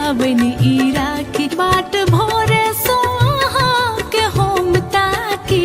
पावन ई राखी बाट भोरे सोहा के हम ताकी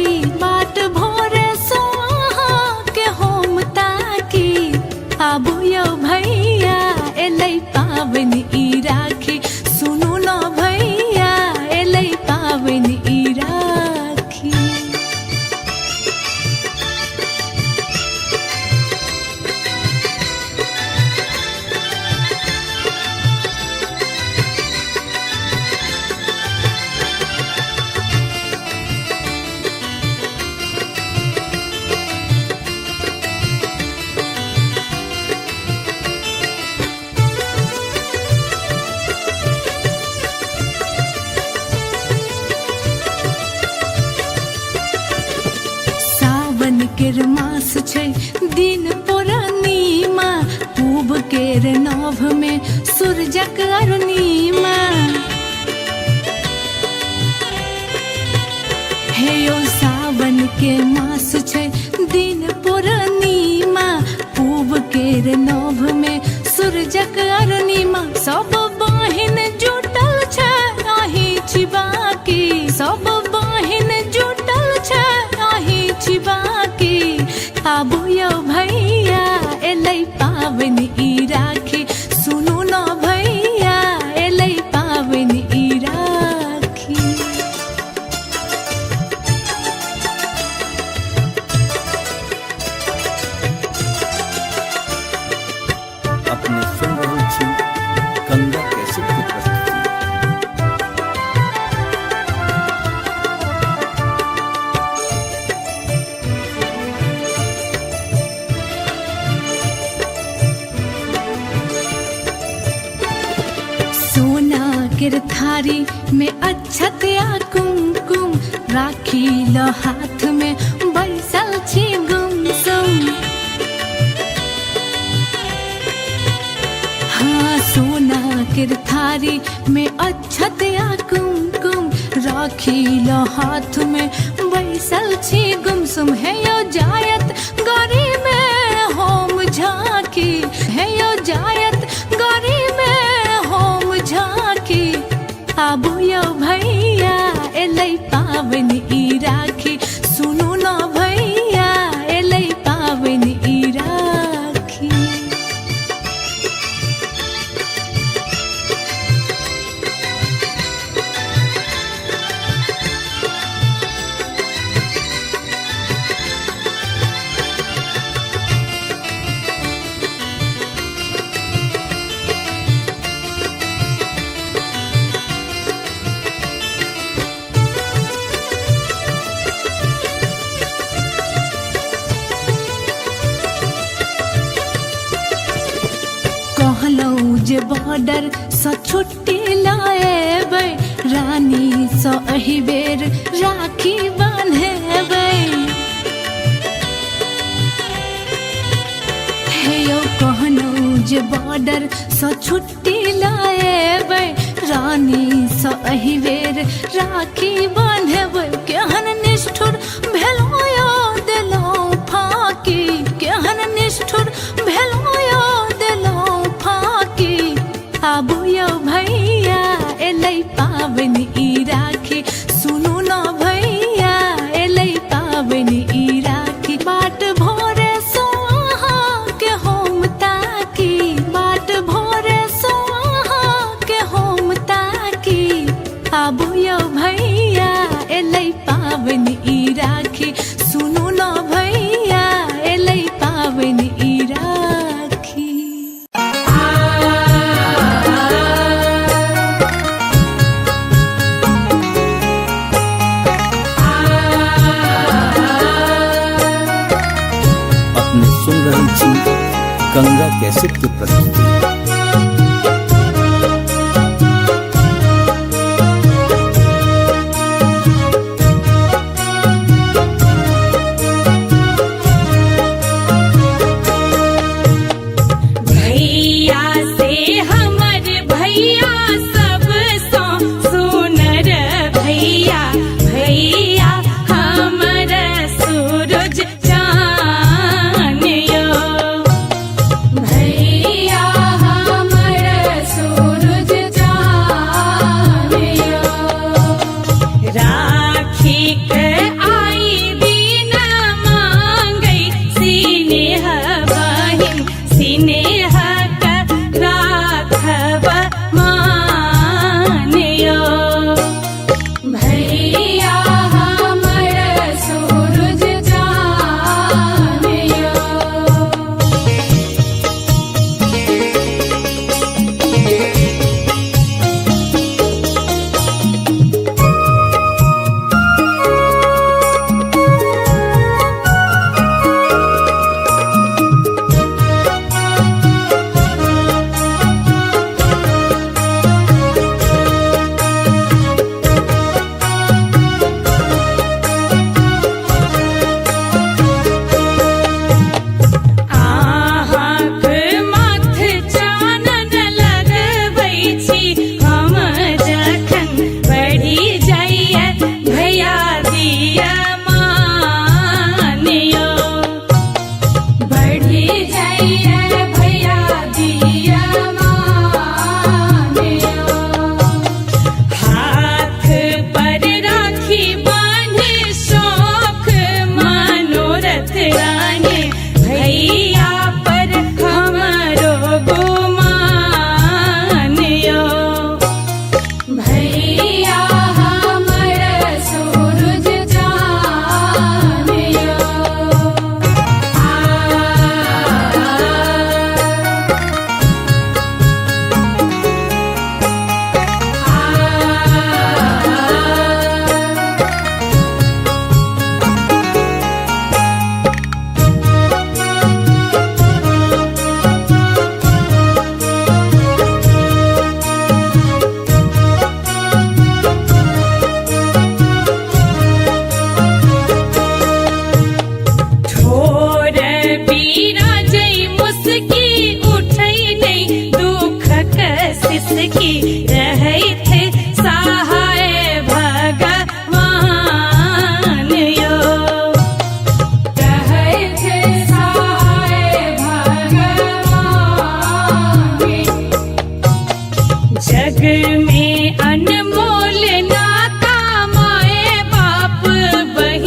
केर मास छै दिन पूर्णिमा, पूब केर नभ में सूरजक अरुणिमा। हे ओ सावन के मास छै दिन पूर्णिमा, पूब केर नभ में सूरजक अरुणिमा। सब बहिन जुटल छै अही छिबाकी, सब बहिन जुटल छै अही छिबाकी। आबू यौ भैया एलै पाबनि ई राखी, सुनू न भैया एलै पाबनि ई राखी। अपने सुन रहल छी गंगा कैसेट के प्रस्तुति। सोना केर थारी में अक्षत या कुमकुम, राखी ल हाथ में बैसल छी गुमसुम। हाँ सोना केर थारी में अक्षत या कुमकुम, राखी ल हाथ में बैसल छी गुमसुम। है यो जायत गरी में होम झांकी, है यो जायत गरी में होम झांकी। आबू यौ भैया एलै पाबनि ई राखी, सुनू न भैया एलै पाबनि ई राखी। कहलौं जे बॉर्डर सँ छुट्टी लाएबै, रानी सँ एहि बेर राखी बान्हेबै। हे यौ कहलौं जे बॉर्डर सँ छुट्टी लाएबै, रानी सँ एहि बेर राखी बान्हेबै। केहन निष्ठुर भेलौं यौ देलौं फाँकी, केहन निष्ठुर भेलौं यौ देलौं फाँकी। आबू यौ भैया एलै पाबनि ई राखी, सुनू न भैया एलै पाबनि ई राखी। बाट भोरे सो अहाँ के हम ताकी, बाट भोरे सो अहाँ के हम ताकी। आबू यौ भैया एलै पाबनि ई राखी, सुनू न भैया एलै पाबनि ई राखी। अपने सुन रहल छी गंगा कैसेट के प्रस्तुति। भैया से हमर भैया सब सो सुनर भैया, भैया हमर सूरज चान यो। भैया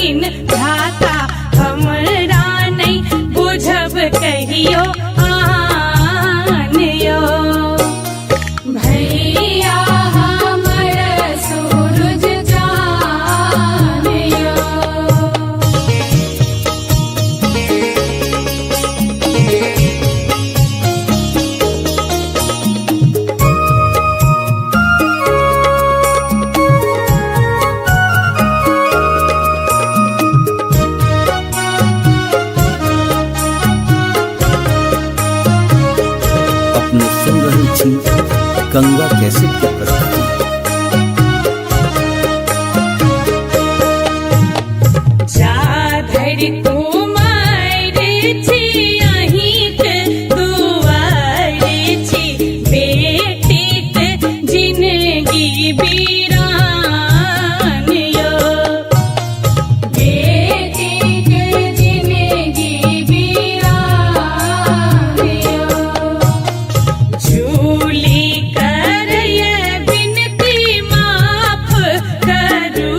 बहिन भ्राता हमरा नहीं बुझब कहियो आनियो। भैया हमर सूरज जानियो। अपने सुन रहल छी गंगा कैसेट के प्रस्तुति। जाधर कुमार छी अहिंक दुआर छी, बेटीक जिनगी बीरान यो। बेटीक जिनगी बीरान यो। झूली करय बिनती माफ करू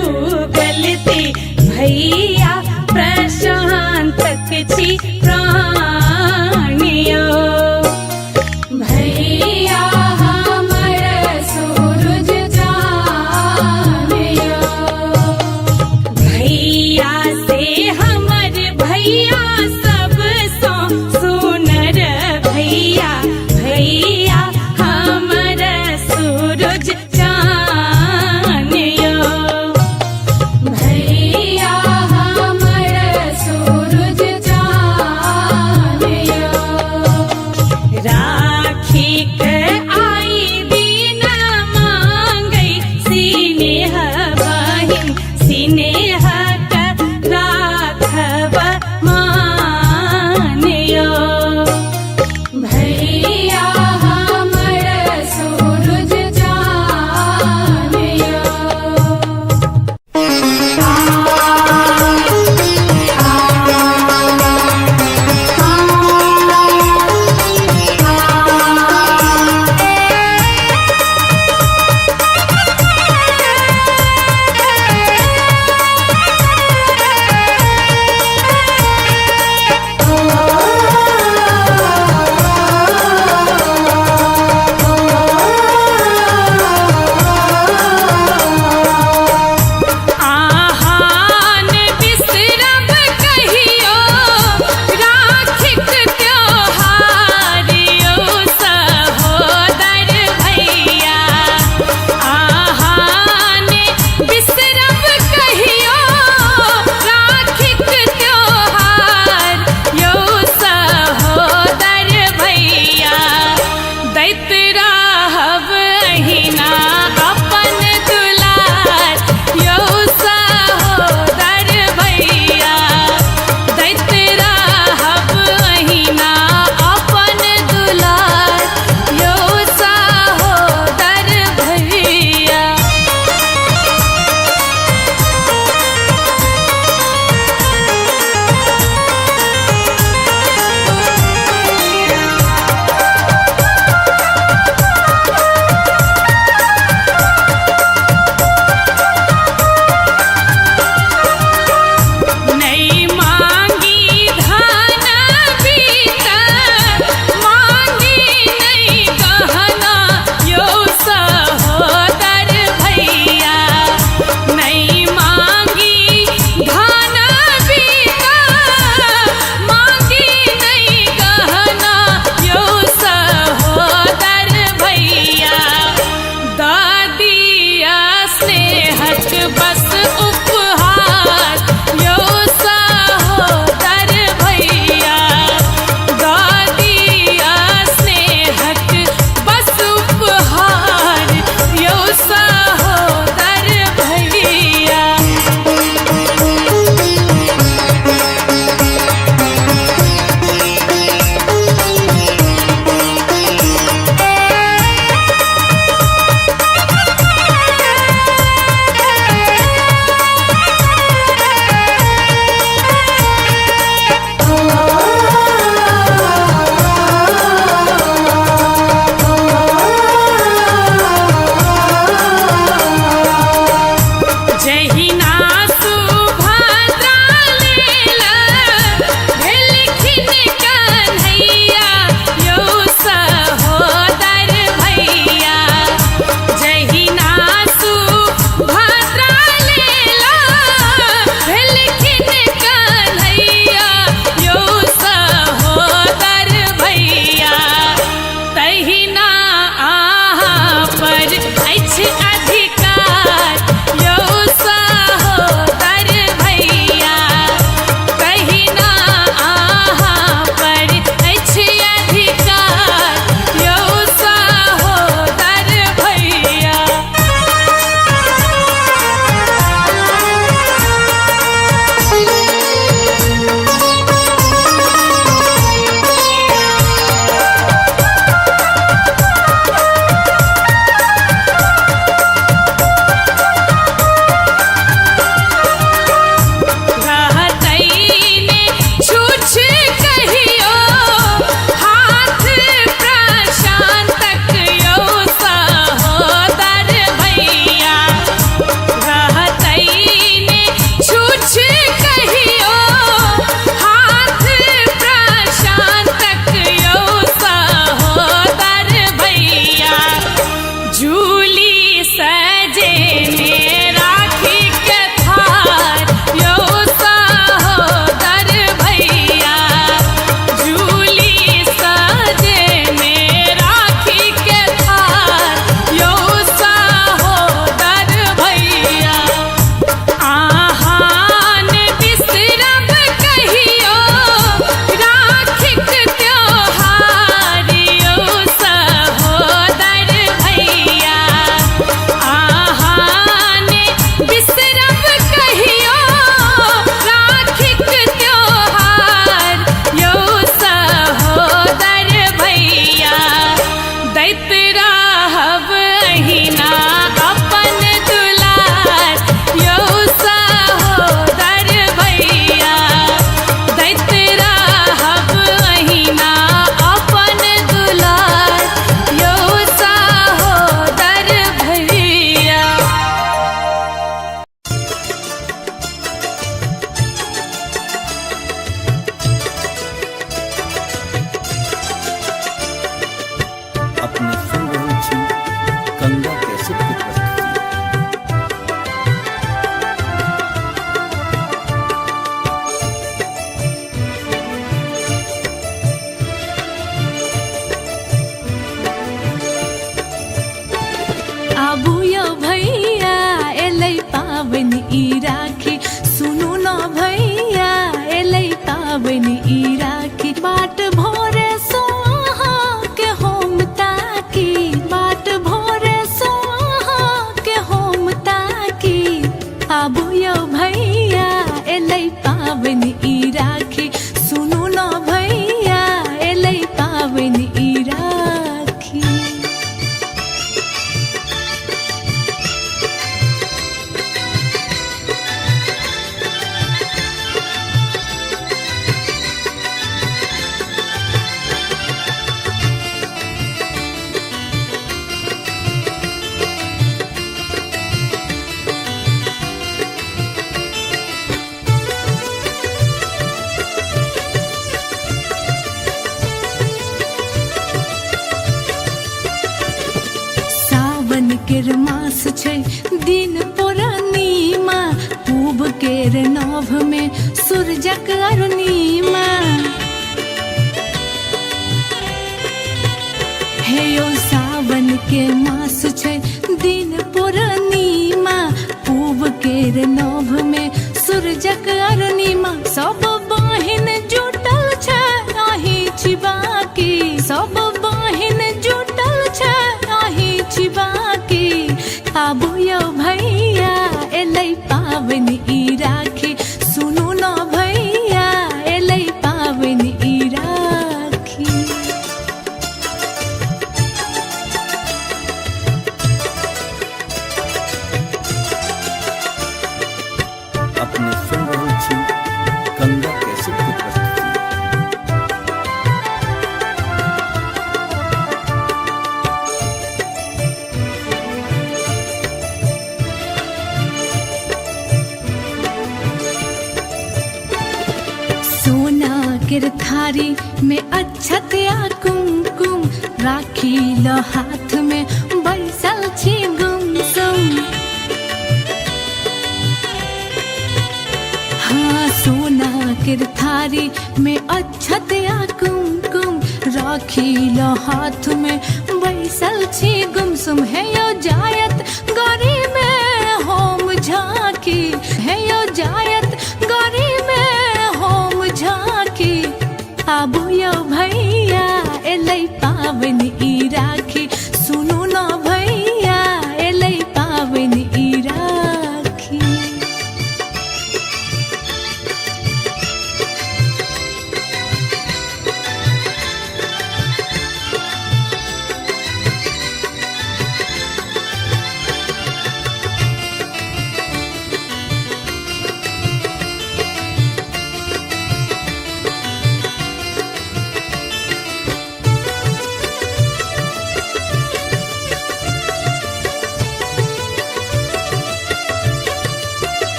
गलती, भैया प्रशांतक छी प्राणियो। भैया हमर सूरज जानियो। भैया से हमर भैया सब सो सुनर भैया, भैया हमर सूरज जानियो। भैया हमर सूरज जानियो। पावन ई राखी सुनु न भैया एलै पावन ई राखी। सावन केर मास छै दिन पूर्णिमा पूब केर नभ में सूरजक अरुणिमा। हे यो सावन के मास छै दिन पूर्णिमा पूब केर नभ में सूरजक अरुणिमा। सब बहिन जुटल छै आही छिबाकी, सब बहिन जुटल छै आही छिबाकी। आबू यौ भैया एलै पावन ई राखी सुनु न भैया एलै पावन ई राखी। अपने सुन रहल छी गंगा कैसेट की प्रस्तुति। सोना केर थारी में अक्षत या कुमकुम राखी ल हाथ में बैसल छी गुमसुम। हाँ सोना केर थारी में अक्षत या कुमकुम राखी ल हाथ में बैसल छी गुमसुम। है यो जायत गरी में होम झांकी, है यो जायत गरी में होम झांकी। आबू यौ भैया एलै पावन ई राखी सुनु न भैया एलै पावन ई राखी।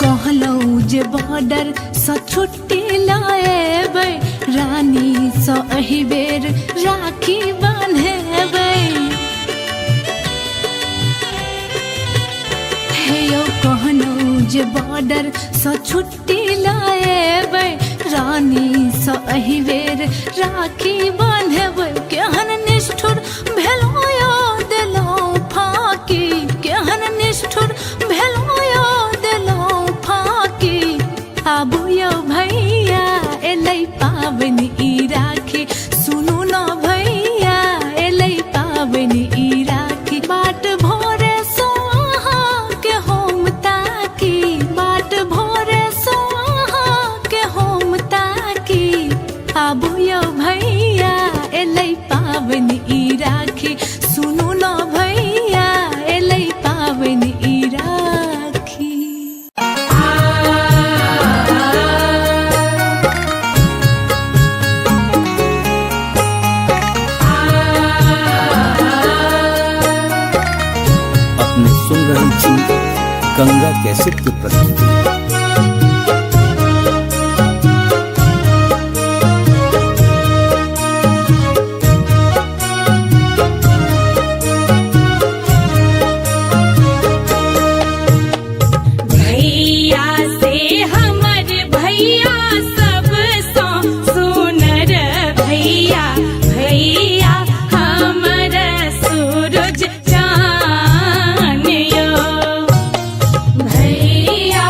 कहलौं जे बॉर्डर सँ छुट्टी लाएबै रानी सँ एहि बेर राखी बान्हेबै। हे यौ कहलौं जे बॉर्डर सँ छुट्टी लाएबै रानी सँ एहि बेर राखी बान्हेबै। केहन निष्ठुर भेलौं यौ देलौं फाकी, केहन निष्ठुर भेलौं यौ देलौं फाकी। आबू यौ भैया एलै पावन ई राखी सुनु न भैया एलै पावन ई राखी। बाट भोरे सो अहाँ के होम ताकी, बाट भोरे सो अहाँ के होम ताकी। आबू यौ भैया एलै पावन ई राखी सुनु न भैया एलै पावन ई राखी। अपने सुन रहल छी गंगा कैसेट की प्रस्तुति। भैया से हमर भैया सब सो सुनर भैया, भैया हमर सूरज चान यो। भैया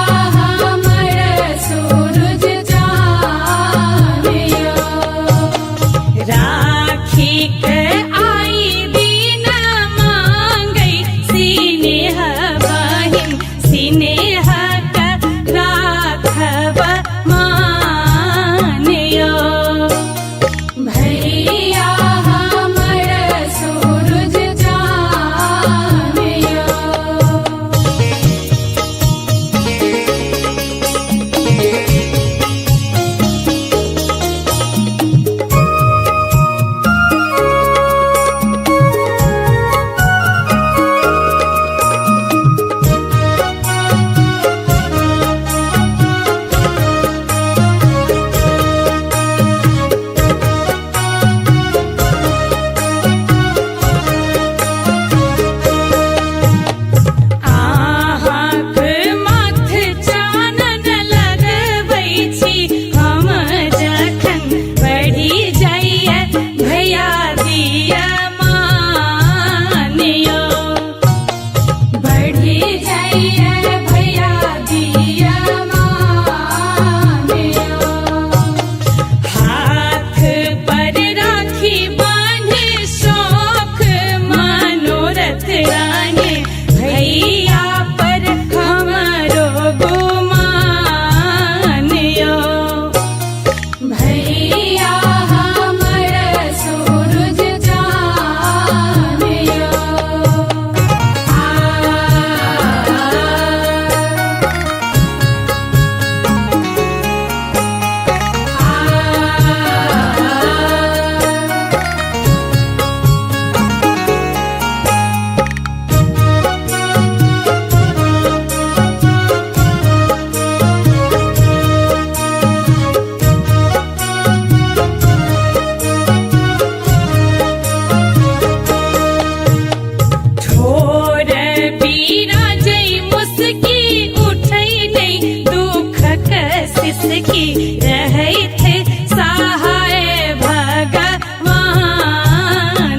जस की रहे थे सहाय भगवान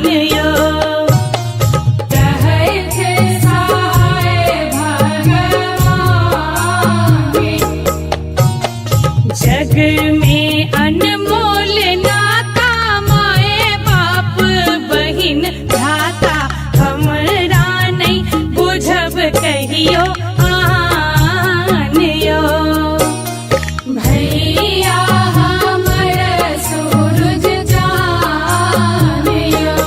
यो। रहे थे सहाय भगवान, जग में अनमोल नाता माए बाप बहिन भ्राता हमरा नहीं बुझब कहियो आन यो। भैया हमर सूरज जान यो।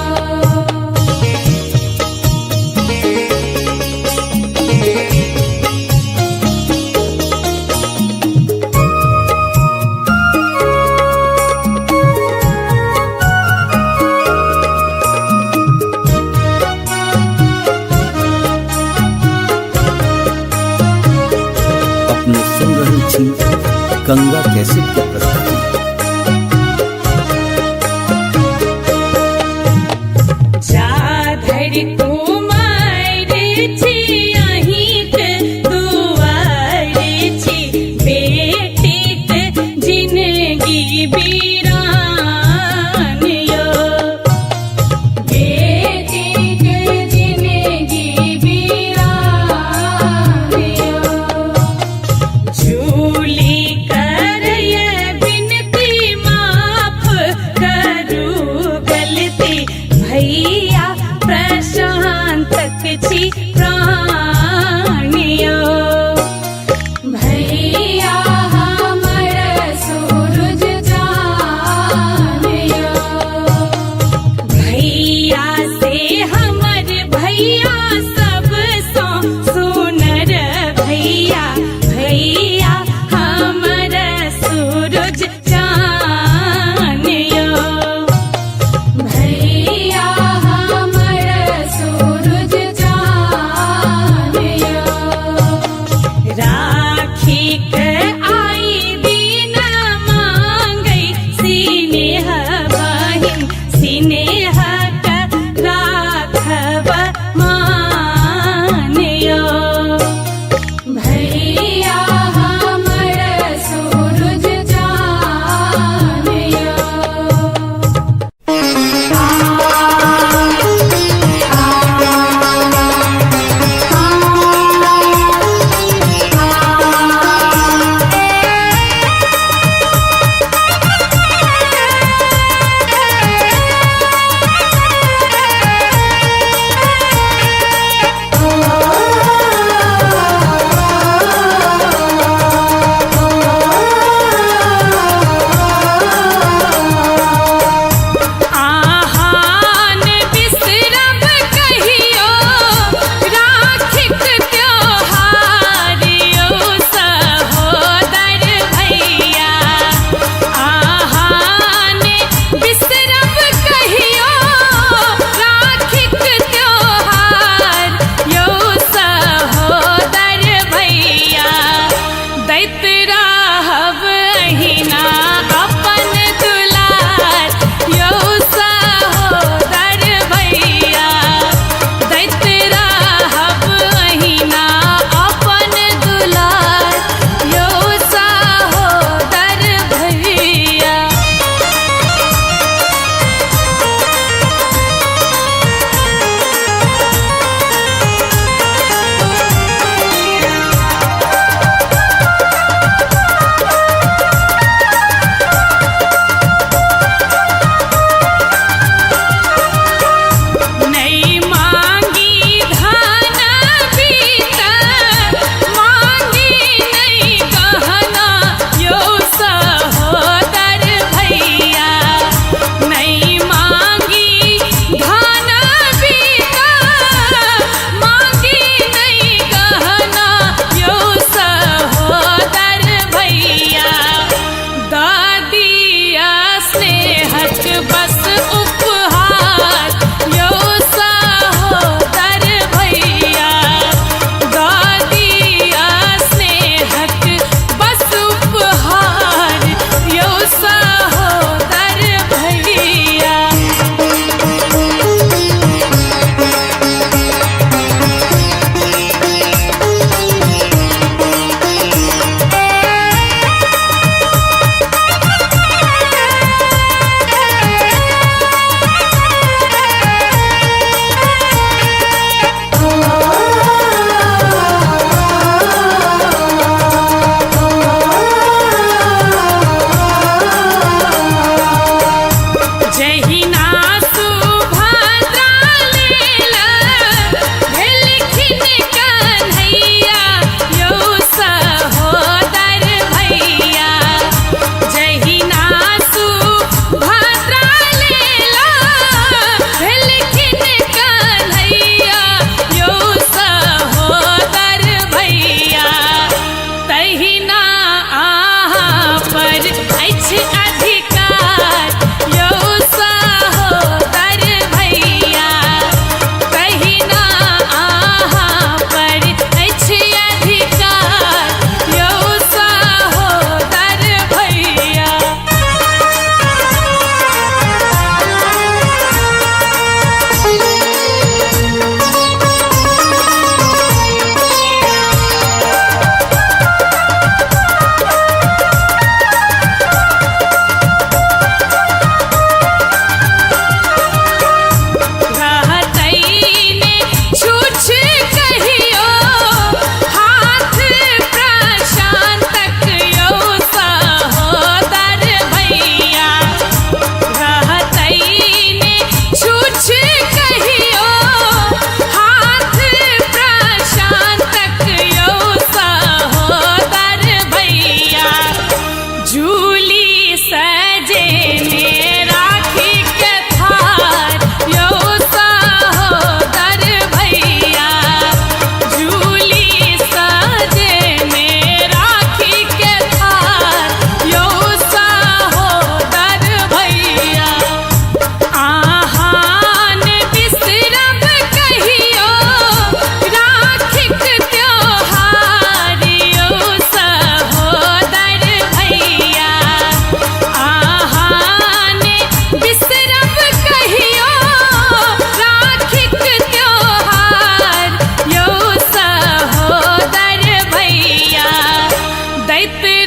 अपने सुन रही थी गंगा कैसेट की प्रस्तुति। जाधर कुमार छी अहिंक दुआर छी, बेटीक जिनगी बीरान यो। बेटीक जिनगी बीरान यो। झूली करय बिनती माफ करू गलती, भैया प्रशांतक छी प्राण यो। भैया हमर सूरज जान यो। भैया से हमर भैया सब सो सुनर भैया, भैया हमर सूरज जान यो। भैया हमर सूरज जान यो। राखी के आई दिन मांगै सिनेह बहिन, सिनेह के राखब मान यो। भैया हमर सूरज जान यो। आहान बिसरब कहियो राखिक त्योहार यो सहोदर भैया। आहान बिसरब कहियो राखिक त्योहार यो सहोदर भैया। दैत रहब अहिना अपन दुलार यो सहोदर भैया। दैत रहब अहिना अपन दुलार यो सहोदर भैया।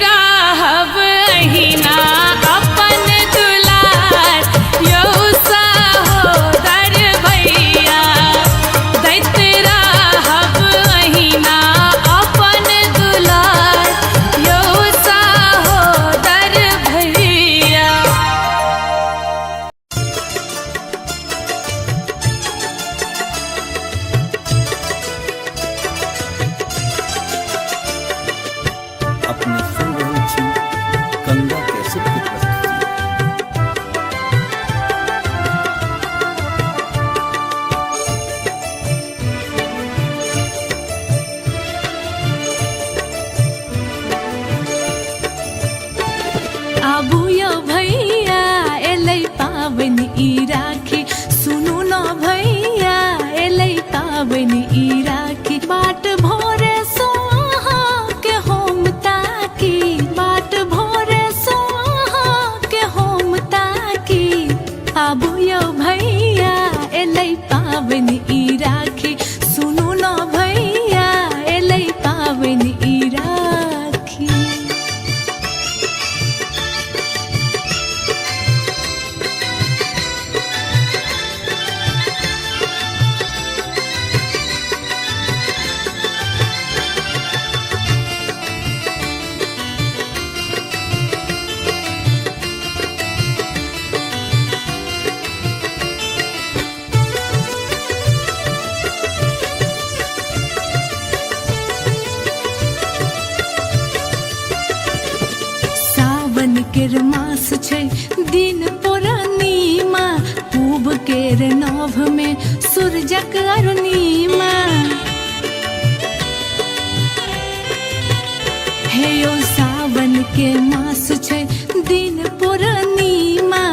रहब अहिना अपन दुलार यौ सहोदर भैया दैत रहब अहिना अपन दुलार यौ सहोदर भैया। अपने सुन रहे छी गंगा कैसेट की प्रस्तुति। आबू यौ भैया एलै पाबनि ई राखी सुनू न भैया एलै पाबनि ई राखी बाट भोरे सो अहाँके हम ताकी बाट भोरे सो अहाँके हम ताकी आबू यौ भैया एलै पाबनि ई राखी सुनू न भैया एलै पाबनि ई राखी। सावन केर मास छै दिन पूर्णिमा पूब केर नभ में सूरजक अरुणिमा हे यौ सावन के मास छै दिन पूर्णिमा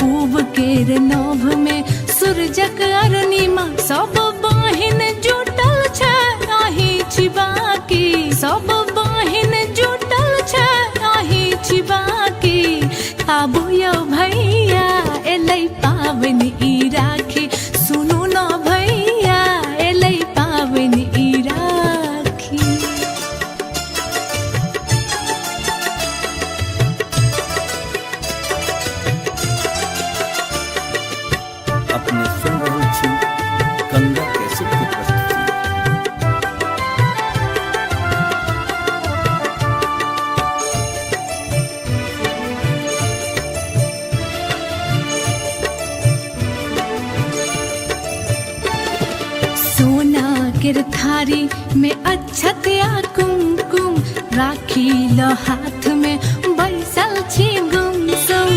पूब केर नभ में सूरजक अरुणिमा सब बहिन जुटल छै आही छिबाकी सब बहिन जुटल छै आही छिबाकी आबू यौ भैया एलै पाबनि ई राखी सुनू न भैया एलै पाबनि ई राखी। अपने सुन रहे छी गंगा कैसेट की प्रस्तुति। सोना केर थारी में अक्षत या कुमकुम राखी ल हाथ में बैसल छी गुमसुम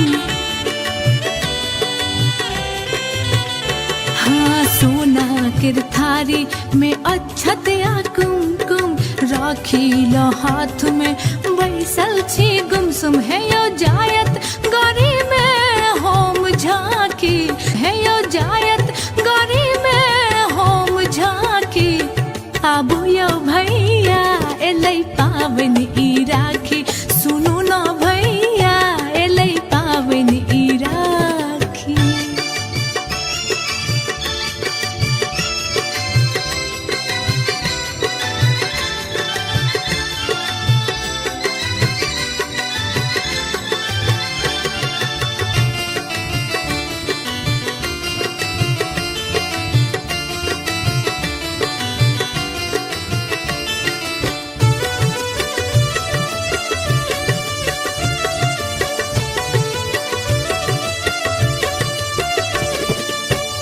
हाँ सोना केर थारी में अक्षत या कुमकुम राखी ल हाथ में बैसल छी गुमसुम है यो जायत गरी में होम झांकी है यो जायत गरी में होम झांकी आबू यौ भैया एलै पाबनि ई राखी सुनू न भैया एलै पाबनि ई राखी।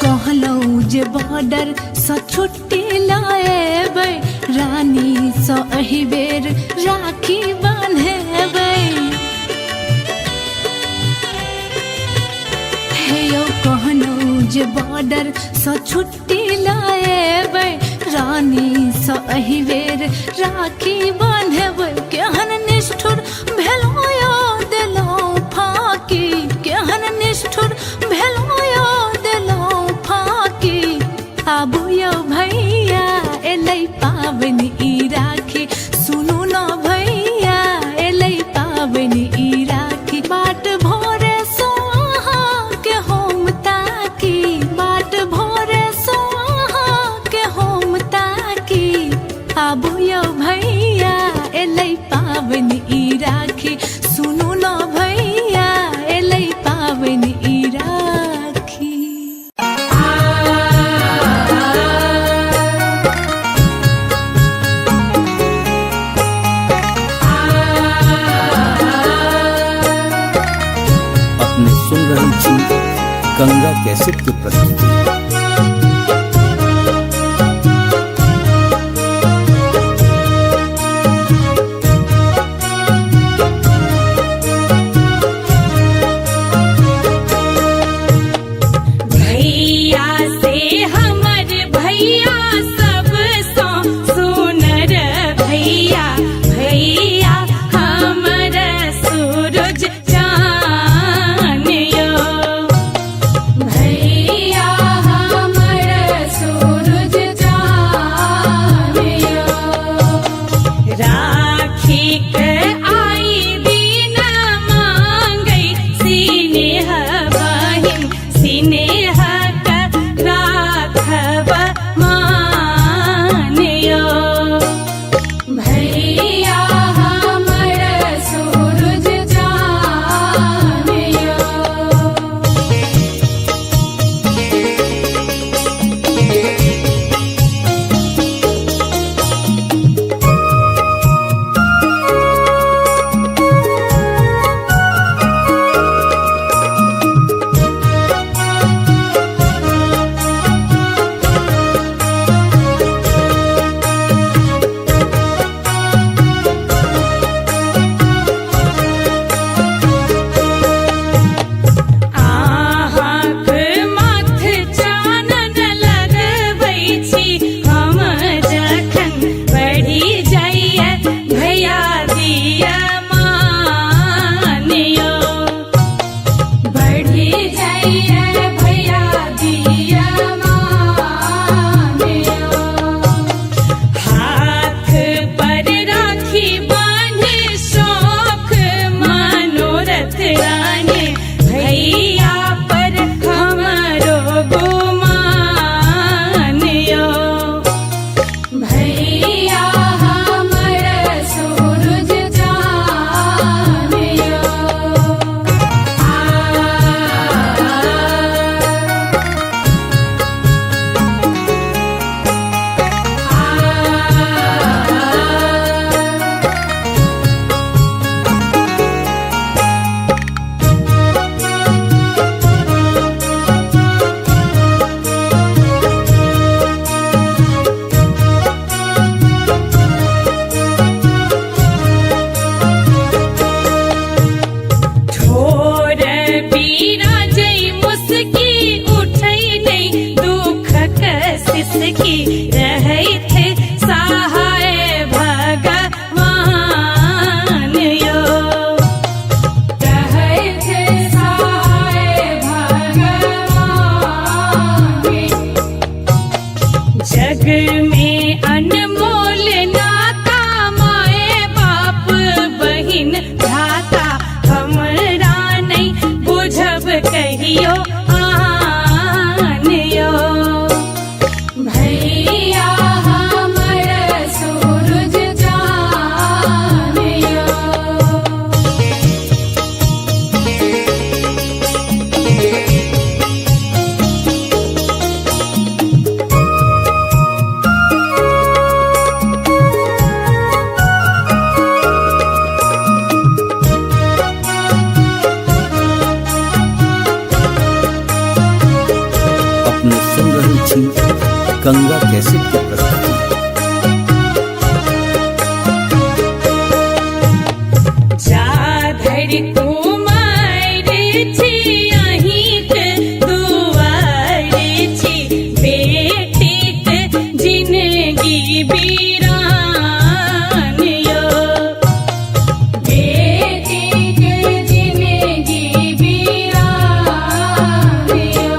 कहलौं जे बॉर्डर सँ छुट्टी लाएबै रानी सँ एहि बेर राखी बान्हेबै हे यौ कहलौं जे बॉर्डर सँ छुट्टी लाएबै रानी सँ एहि बेर राखी बान्हेबै केहन निष्ठुर भेलौं यौ देलौं फाकी केहन निष्ठुर भेलौं यौ देलौं फाकी आबू यौ भैया एलै पाबनि ई राखी सुनू न भैया एलै पाबनि ई राखी बाट भोरे सो अहाँके हम ताकी बाट भोरे सो अहाँके हम ताकी आबू यौ भैया एलै गंगा कैसेट की प्रस्तुति। भैया से हमर भैया सब सो सुनर भैया भैया हमर सूरज चान यो भैया हमर सूरज चान यो राखी के आई दिन मांगै सिनेह बहिन सिनेह का राखब मान यो भैया हमर सूरज चान यो आहाँक माथ चानन लगबै छी हम जखन बढ़ी जाइए भैया दिया मान यो बढ़ी जाइए भैया दिया मान यो हाथ पर राखी बांधे शौख मनोरथ राने भैया पर हमरो गुमान यो भैया हमर सूरज चान यो ठोर बिराजै मुस्की उठै नै दुखक सिसकी रहै थे सहाय भगवान यो रहै थे सहाय भगवान जग में अनमोल नाता माए बाप बहिन भ्राता हमरा नहीं बुझब कहियो आन यो भैया हमर सूरज चान यो अपने सुन रही थी गंगा कैसेट की प्रस्तुति। जा धरि कुमार छी अहिंक दुआर छी बेटीक जिनगी बीरान यो बेटीक जिनगी बीरान यो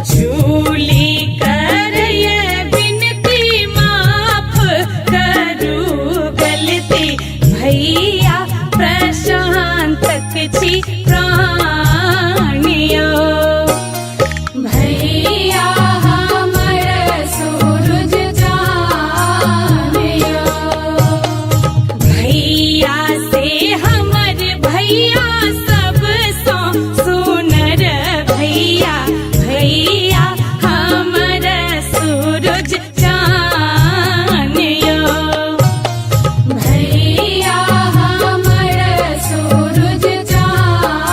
झूली करय बिनती माफ करू गलती भैया प्रशांतक छी प्राण यो भैया हमर सूरज चान यो भैया से हमर भैया सब सो सुनर भैया भैया हमर सूरज चान यो भैया हमर सूरज चान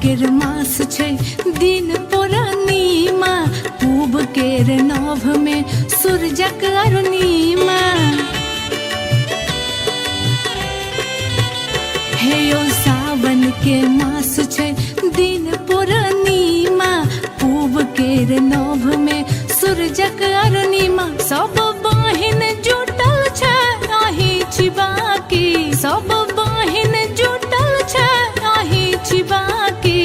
केर मास छै दिन पूर्णिमा, पूब केर नभ में सूरजक अरुणिमा। हे यो सावन के मास छै दिन पूर्णिमा, पूब केर नभ में सूरजक अरुणिमा। सब बहिन जुटल छै आही छिबाकी, सब बहिन जुटल छै आही छिबाकी।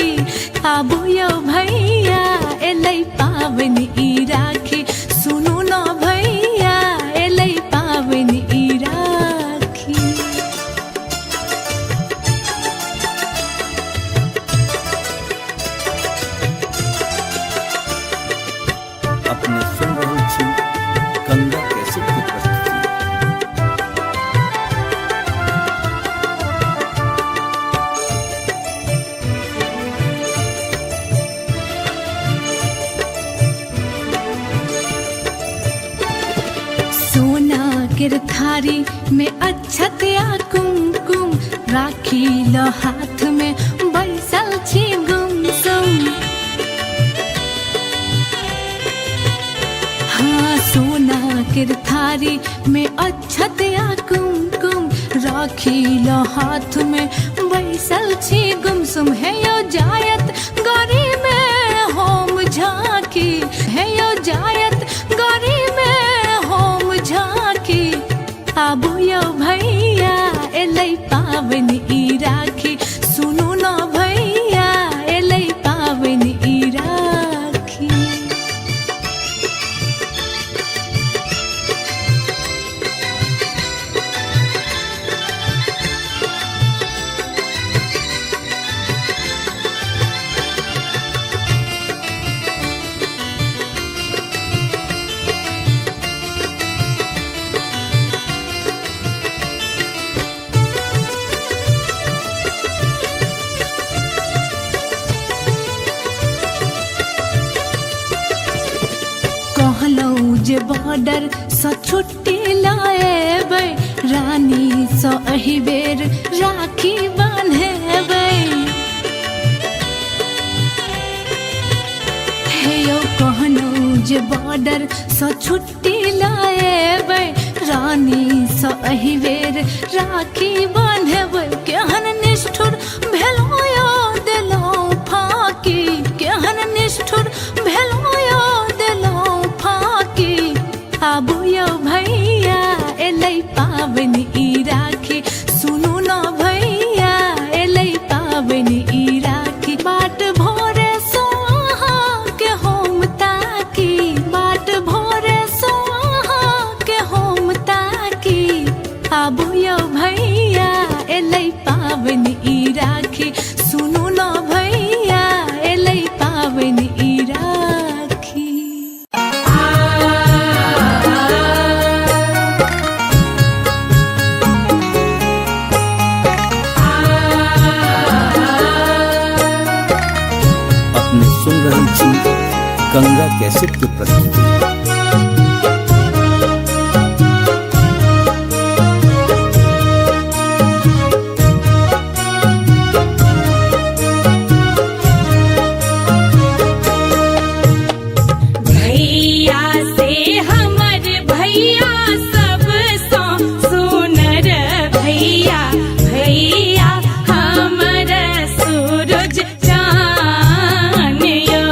आबू यौ भैया एलै पाबनि ई राखी, सुनू न भैया एलै पाबनि ई राखी। अपने सुन रहल छी गंगा कैसेट की प्रस्तुति। सोना केर थारी में अक्षत या कुमकुम, राखी ल हाथ में बैसल छी गुमसुम। हाँ सोना केर थारी में अक्षत या कुमकुम, राखी ल हाथ में बैसल छी गुमसुम। है यो जायत गरी में होम झांकी, है यो जायत गरी में होम झांकी। आबू यौ भैया एलै पाबनि ई राखी, सुनू न भैया एलै पाबनि ई राखी। कहलौं जे बॉर्डर सँ छुट्टी लाएबै, रानी सँ एहि बेर राखी बान्हेबै। हे यौ कहलौं जे बॉर्डर सँ छुट्टी लाएबै, रानी सँ एहि बेर राखी बान्हेबै। केहन निष्ठुर भेलौं यौ देलौं फाँकी, केहन निष्ठुर भेलौं यौ देलौं फाँकी। आबू यौ भैया एलै पाबनि ई राखी, सुनू न भैया एलै पाबनि ई राखी। बाट भोरे सो अहाँ के हम ताकी, बाट भोरे सो अहाँ के हम ताकी। आबू यौ भैया एलै पाबनि ई राखी, सुनू न भैया एलै पाबनि ई राखी। अपने सुन रहल छी गंगा कैसेट की प्रस्तुति। भैया से हमर भैया सब सो सुनर भैया, भैया हमर सूरज चान यो।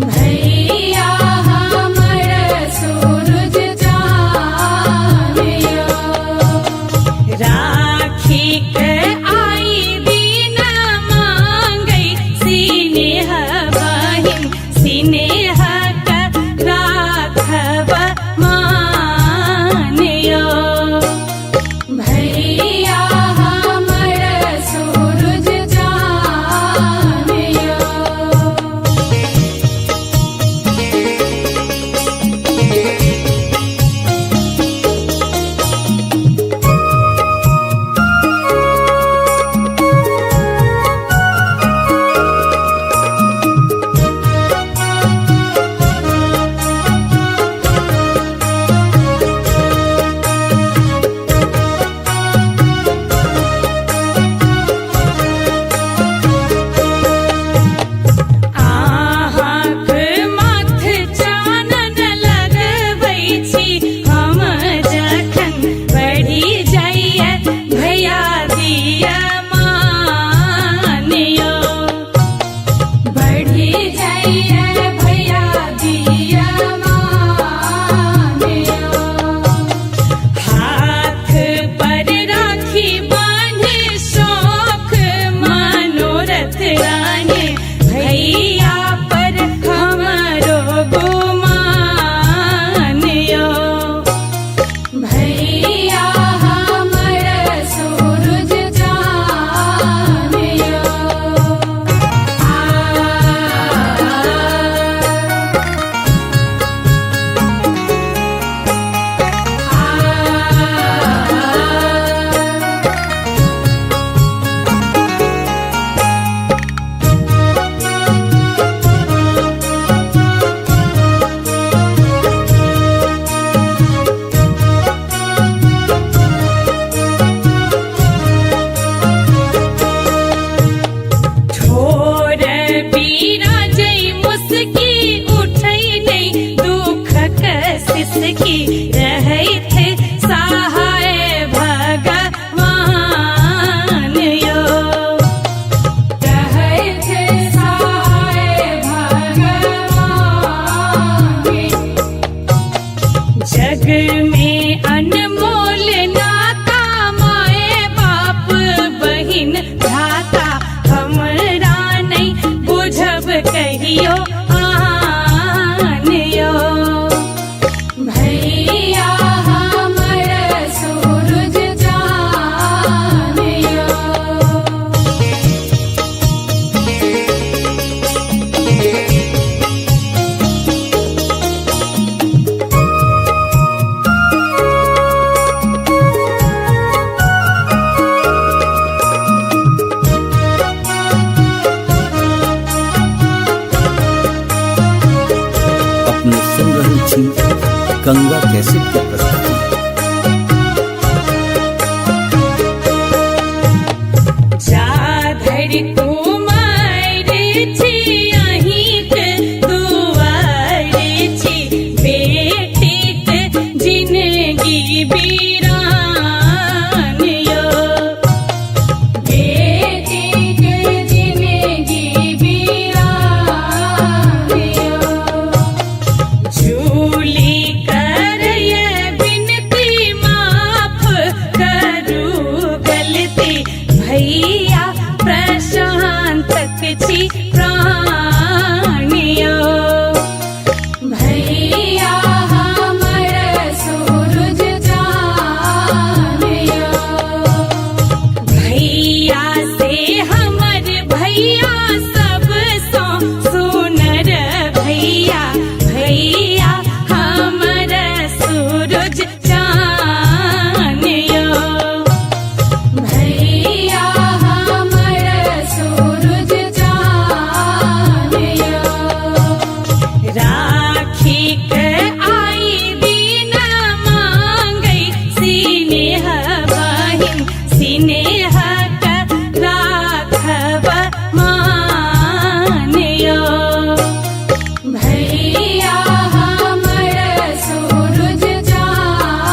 भैया रहैथे सहाय भगवान यो। रहैथे सहाय भगवान। जग में अनमोल नाता माए बाप बहिन भ्राता हमरा नहीं बुझब कहियो आन यो। भैया हमर सूरज चान यो। अपने सुन रहल छी गंगा कैसेट के प्रस्तुति। जाधर कुमार छी अहिंक दुआर छी बेटीक जिनगी बीरान यो। बेटीक जिनगी बीरान यो। झूली करय बिनती माफ करू गलती भैया प्रशांतक छी प्राण यो। भैया हमर सूरज चान यो। भैया से हमर भैया सब सो सुनर भैया भैया हमर सूरज चान यो। भैया हमर सूरज चान यो। राखी के आई दिन मांगै सिनेह बहिन सिनेह के राखब मान यो। भैया हमर सूरज चान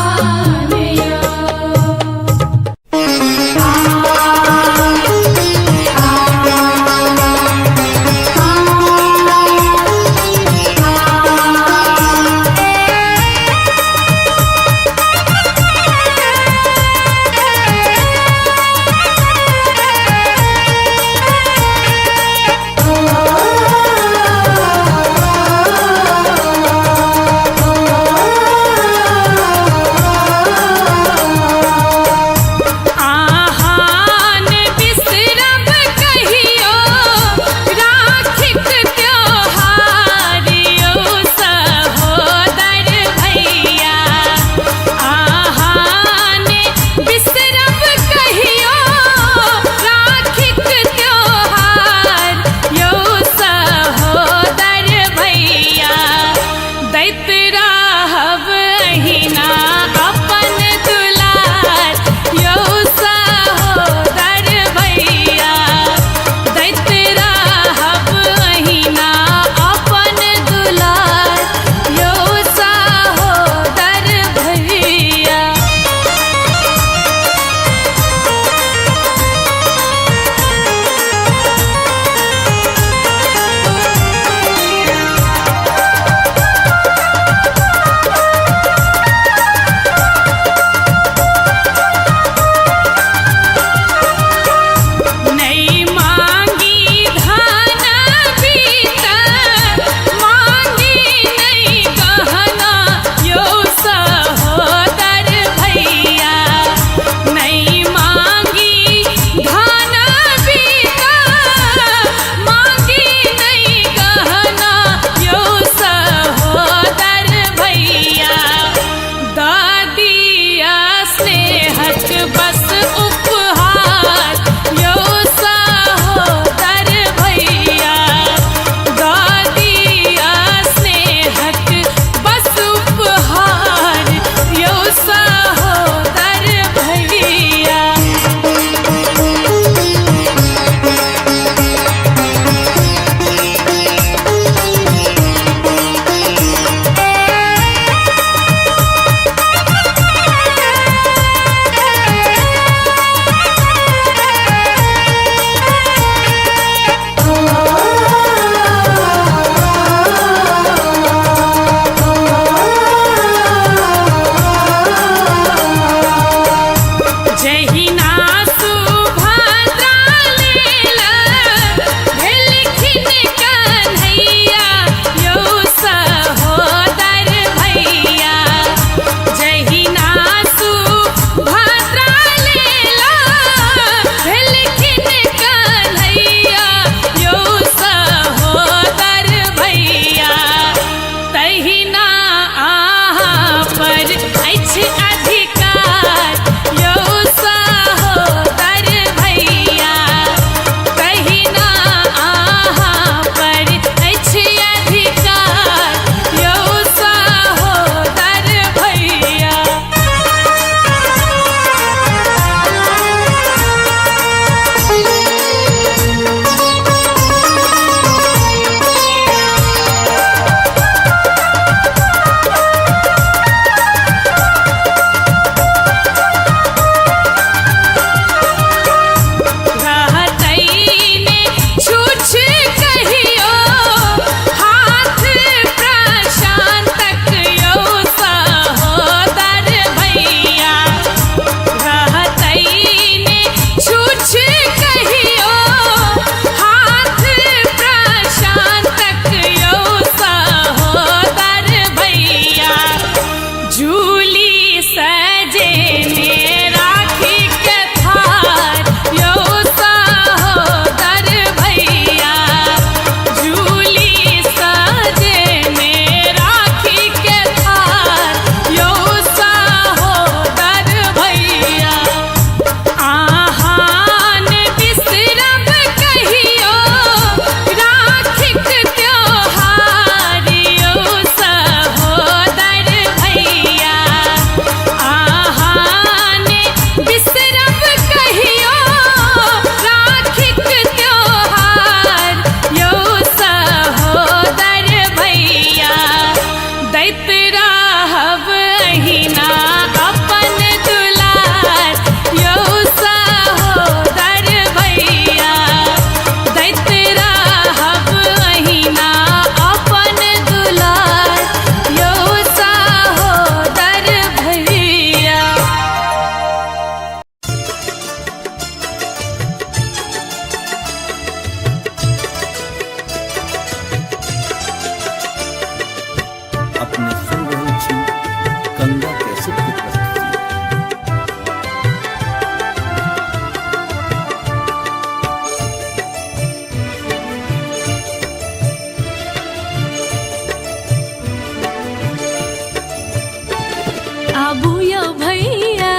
आबू यो भैया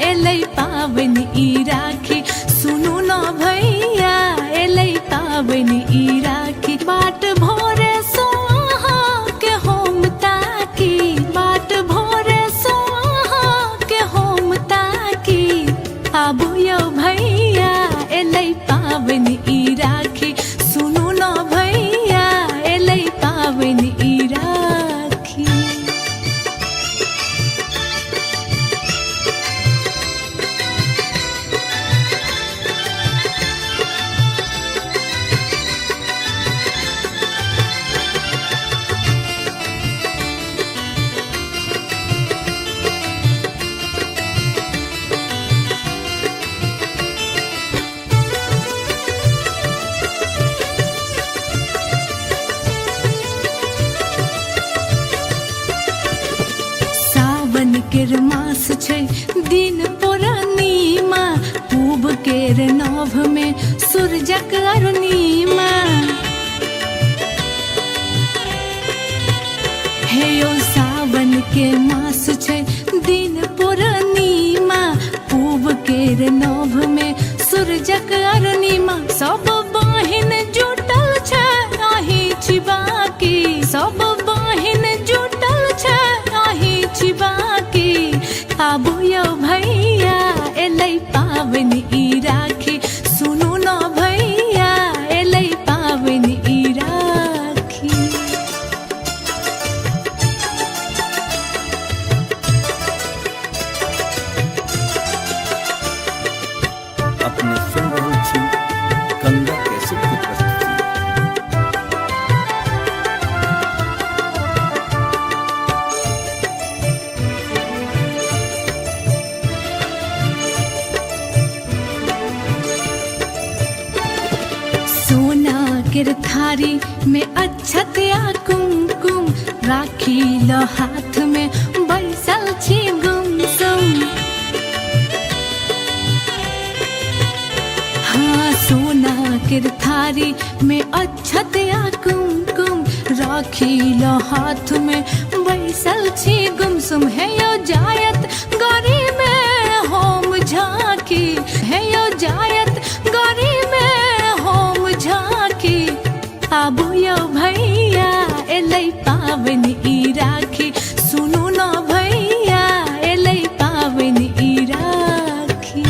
एलै पाबन ई राखी, सुनू न भैया एलै पाबन ई राखी। बाट भोरे सोहा के होम ताकी, बाट भोरे सोहा के होम ताकी। आबू यो भैया एलै पाबन ई राखी, सुनू न भैया एलै पाबन ई राखी। सावन केर मास छै दिन पूर्णिमा, पूब केर नभ में सूरजक अरुणिमा। हे यो सावन के मास छै दिन पूर्णिमा, पूब केर नभ में सूरजक अरुणिमा। सब बहिन जुटल छै आही छिबाकी, सब बहिन जुटल छै आही छिबाकी। आबू यो भैया एलै पाबन ई राखी, सुनू न भैया एलै पाबन ई राखी। अपने सुन रहल छी गंगा कैसेट की प्रस्तुति। सोना केर थारी में अक्षत या कुमकुम, राखी ल हाथ में बैसल छी गुमसुम। हाँ सोना केर थारी में अक्षत या कुमकुम, राखी ल हाथ में बैसल छी गुमसुम। है यो जायत गरी में होम झांकी, है यो जायत गरी में होम झांकी। आबू यो भैया एलै पाबन ई राखी, सुनू न भैया एलै पाबन ई राखी।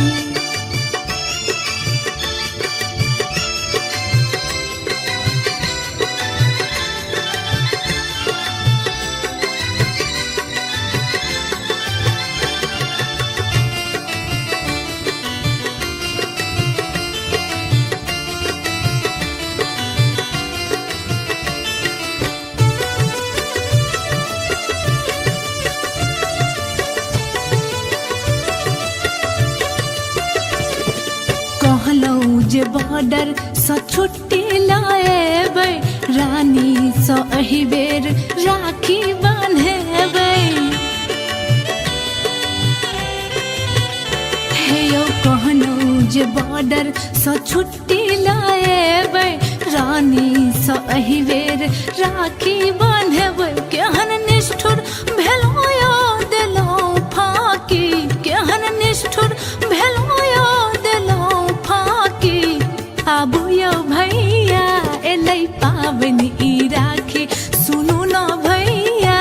कहलौं जे बॉर्डर सँ छुट्टी लाएबै, रानी सँ एहि बेर राखी बान्हेबै। हे यौ कहलौं जे बॉर्डर सँ छुट्टी लाएबै, रानी सँ एहि बेर राखी बान्हेबै। केहन निष्ठुर भेलौं यो देलौं फाकी, केहन निष्ठुर भेलौं यो देलौं फाकी। आबू यो भैया एलै पाबन ई राखी, सुनू न भैया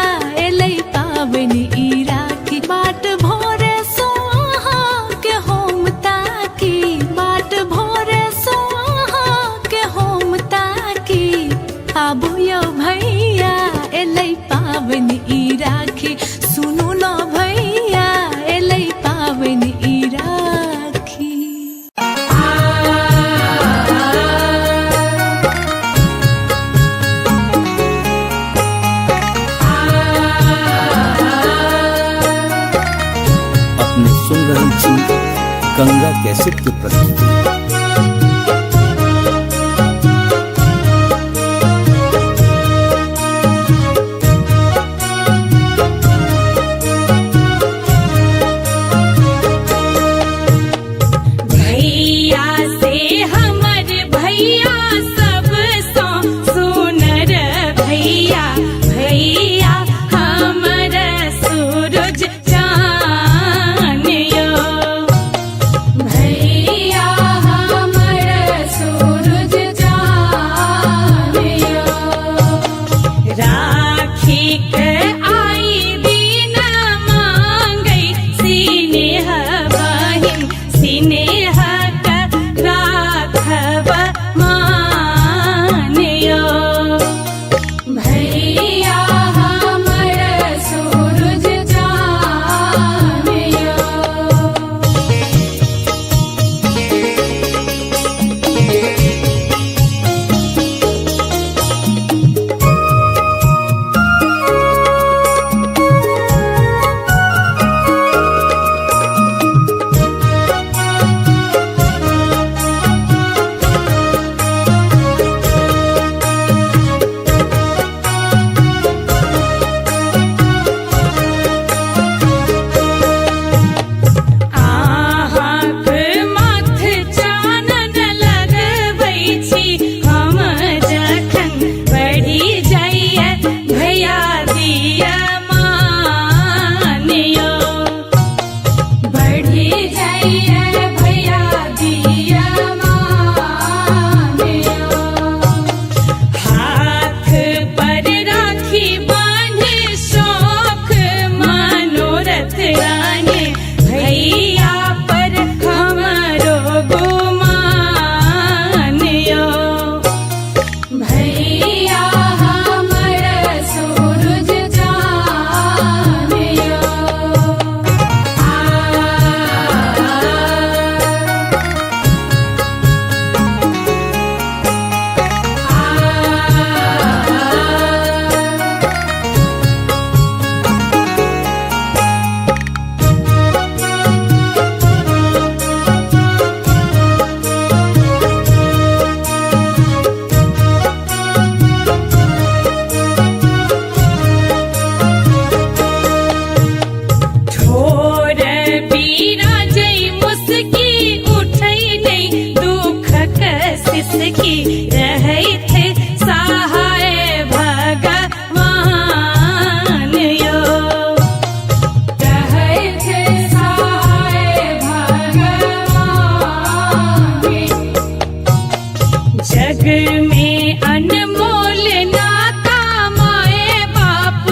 एलै पाबन ई राखी। बाट भोरे सोहा के होम ताकी, बाट भोरे सोहा के होम ताकी। आबू यो भैया एलै पाबन ई राखी, सुनू न भैया एलै पाबन ई राखी। अपने सुन रहल छी गंगा कैसेट की प्रस्तुति। भैया से हमर भैया सब सो सुनर भैया, भैया हमर सूरज चाँद। प्राण भैया पर हमरो गुमान यो भैया हमर सूरज चान यो ठोर बिराजै मुस्की उठै नै दुख सिसकी रहै थे सहाय भगवान यो रहै थे सहाय भगवान जग में अनमोल नाता माए बाप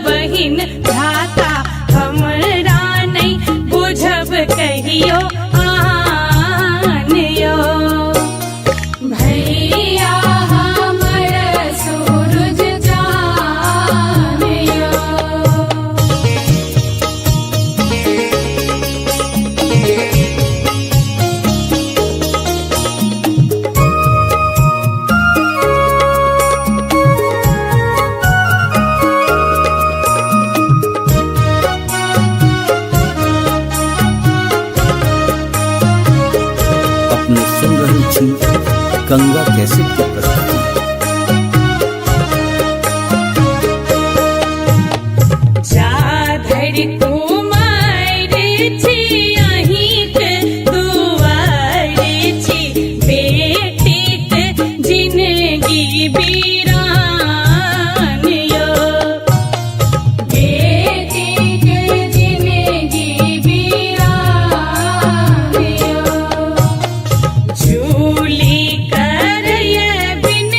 बहिन भ्राता हमरा नहीं बुझब कहियो आन यो भैया हमर सूरज चान यो अपने सुन रही थी गंगा कैसेट की प्रस्तुति। जा धरि कुमार छी अहिंक दुआर छी बेटीक जिनगी बीरान यो बेटी के जिंदगी बीरान यो झूली करय बिन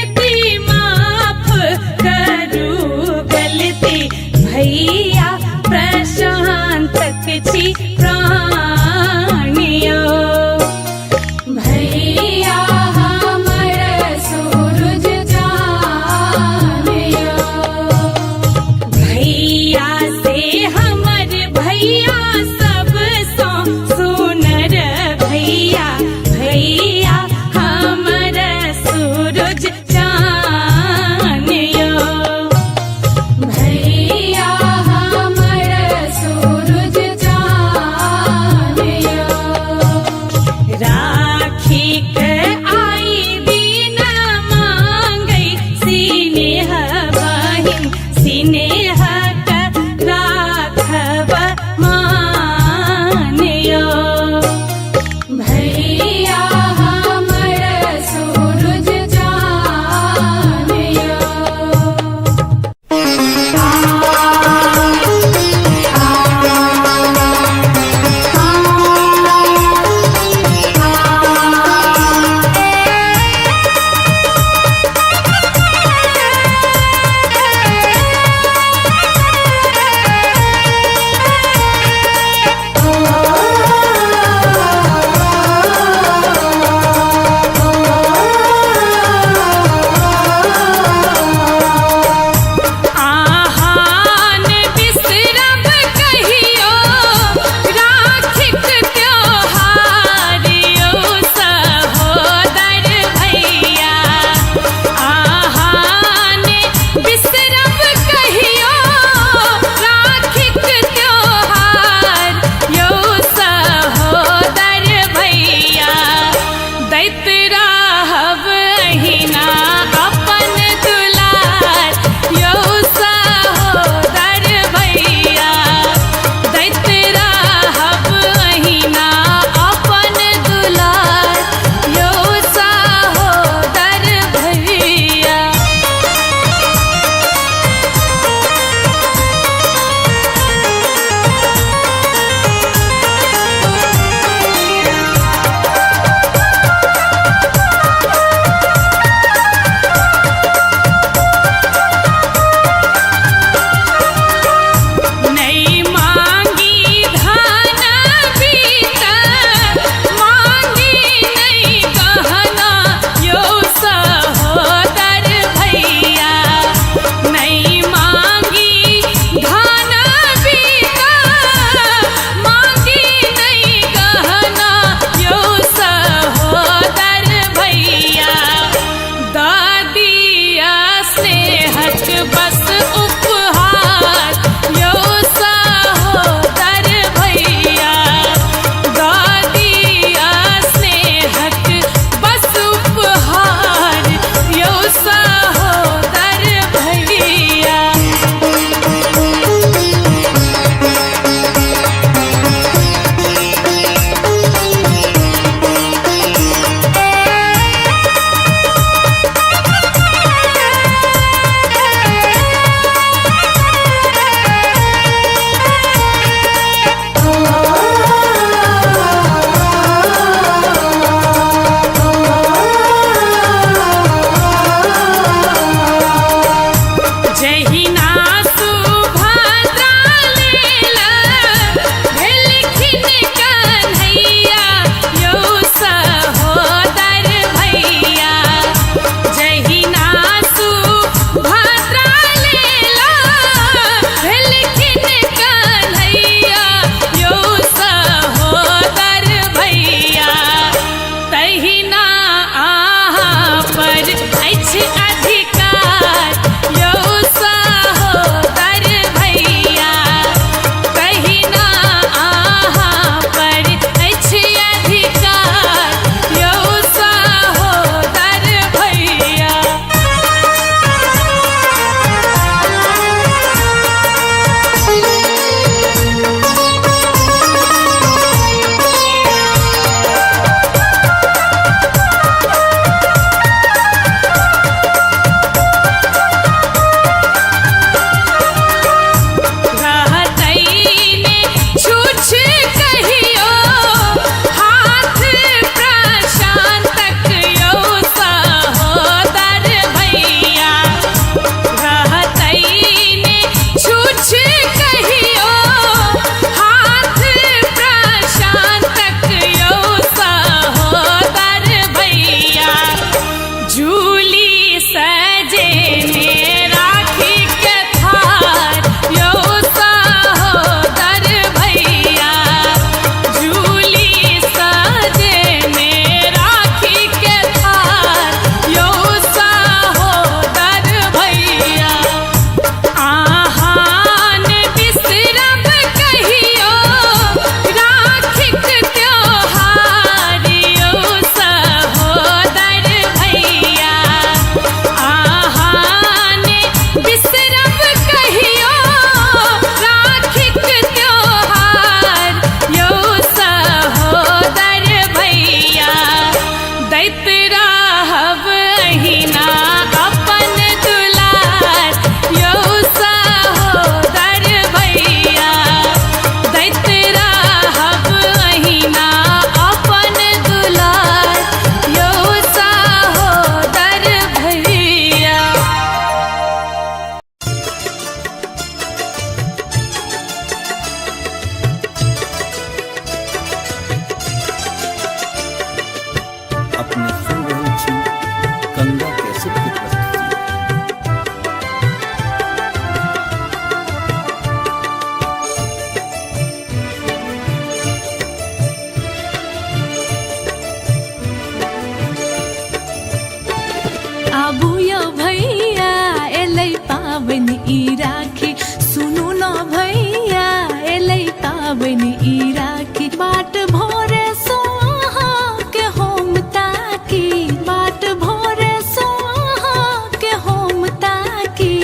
बाट भोरे सोहा के होम ताकी, बाट भोरे सोहा के होम ताकी।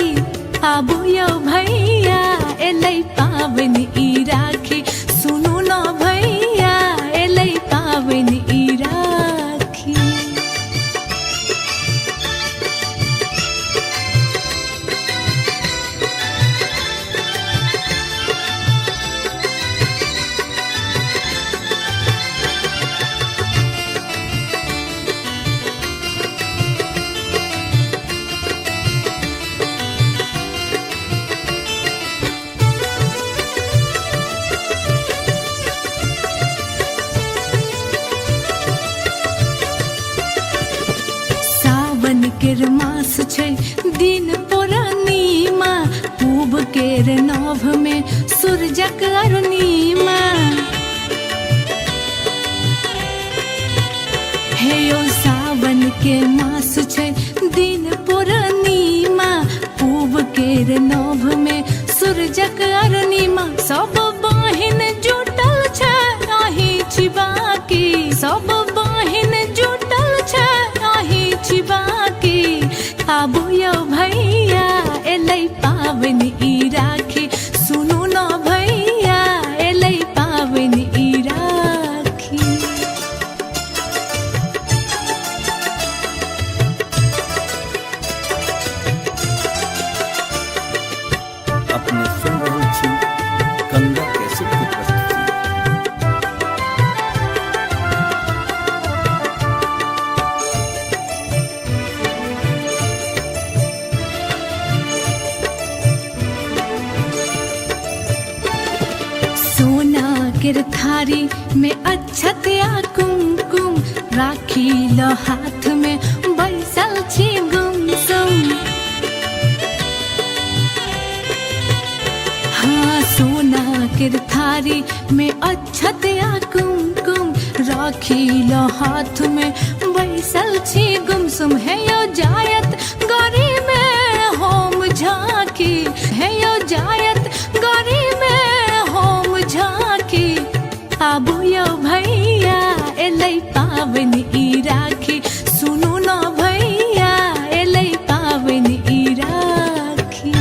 आबू यो भैया एलै पाबनि ई राखी, सुनू न भैया एलै पाबनि ई राखी। सावन केर मास छै दिन पूर्णिमा, पूब केर नभ में सूरजक अरुणिमा। हे ओ सावन के मास छै दिन पूर्णिमा, पूब केर नभ में सूरजक अरुणिमा। सब बहिन जुटल छै आही छिबाकी, सब बहिन जुटल छै आही छिबाकी। आबू यो भैया एलै पाबनि ई राखी, सुनू न भैया एलै पाबनि ई राखी। अपने सुन रहल छी गंगा कैसेट की प्रस्तुति। सोना केर थारी में अक्षत या कुमकुम, राखी ल हाथ में बैसल छी गुमसुम। हाँ सोना केर थारी में अक्षत या कुमकुम, राखी ल हाथ में बैसल छी गुमसुम। है यो जायत गरी में होम झांकी, है यो जायत गरी में होम झांकी। आबू यो भैया एलै पाबनि ई राखी, सुनू न भैया एलै पाबनि ई राखी।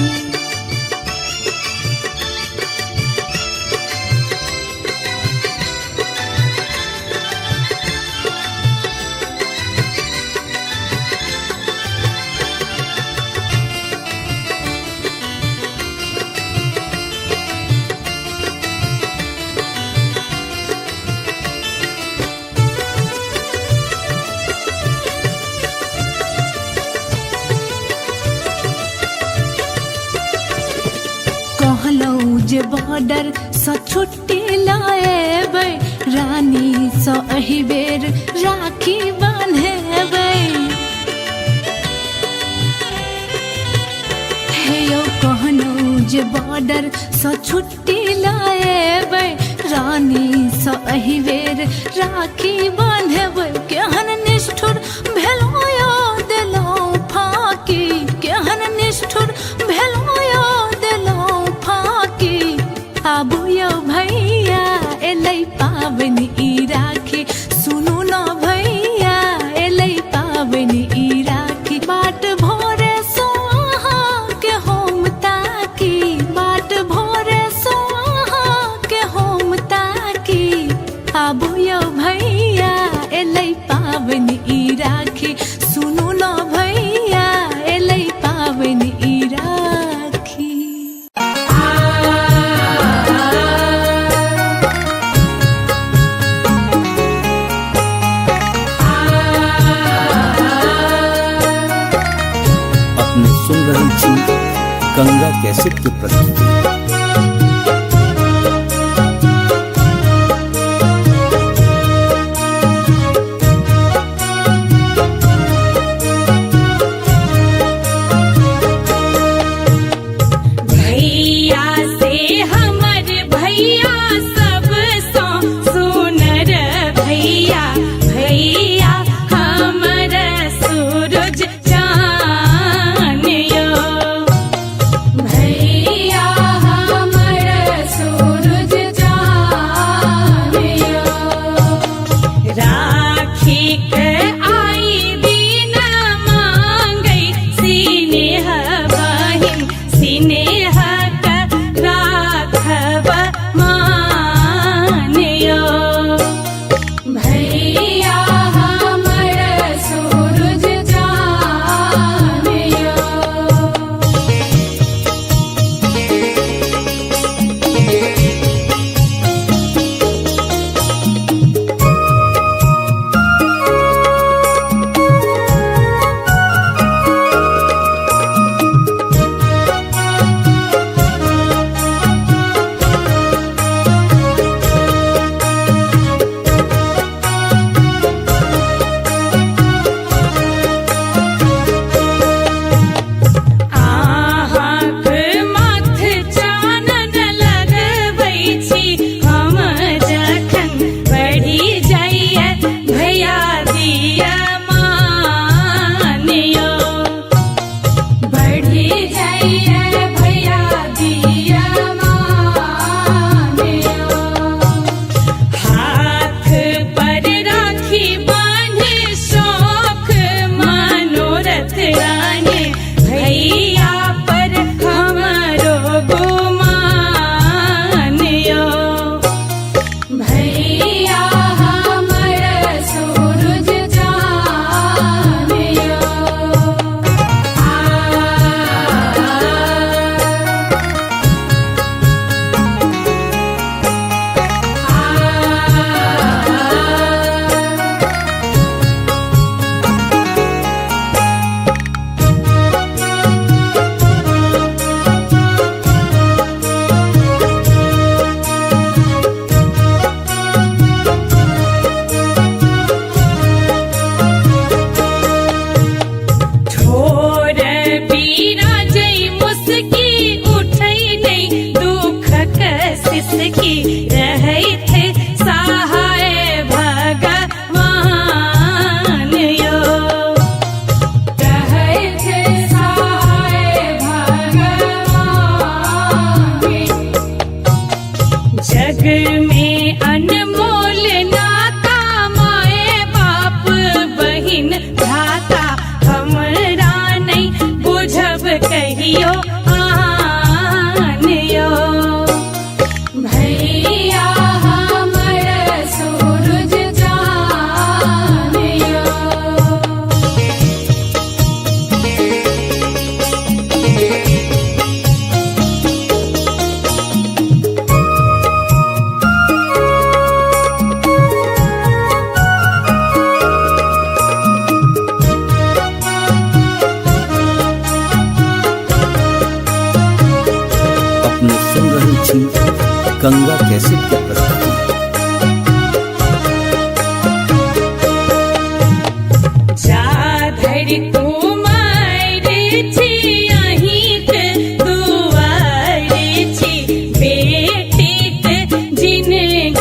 कहलौं जे बॉर्डर सँ छुट्टी लाएबै, रानी सँ एहि बेर राखी बान्हेबै। हे यौ कहलौं जे बॉर्डर सँ छुट्टी लाएबै, रानी सँ एहि बेर राखी बान्हेबै। केहन निष्ठुर भेलौं यौ देलौं फाकी, केहन निष्ठुर भेलौं यौ देलौं फाकी। आबू यो भैया एलै पाबनि ई राखी, सुनू न भैया एलै पाबनि ई राखी। बाट भोरे सोहा के होम ताकी, बाट भोरे सोहा के होम ताकी। आबू यो भैया एलै पाबनि ई राखी, सुनू न भैया एलै पाबनि ई राखी। अपने सुन रहल छी गंगा कैसेट की प्रस्तुति। भैया से हमर भैया सब सो सुनर भैया, भैया हमर सूरज चान यो। भैया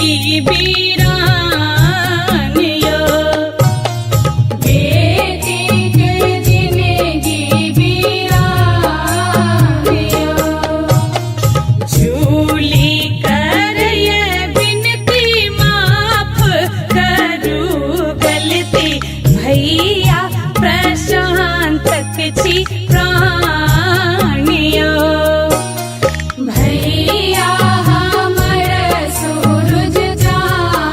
जिंदगी बीरानियो बेटी के जिंदगी बीरानियो झूली कर ये बिनती माफ करू गलती भैया प्रशांत छी प्राणियो भैया हमर सूरज चाँद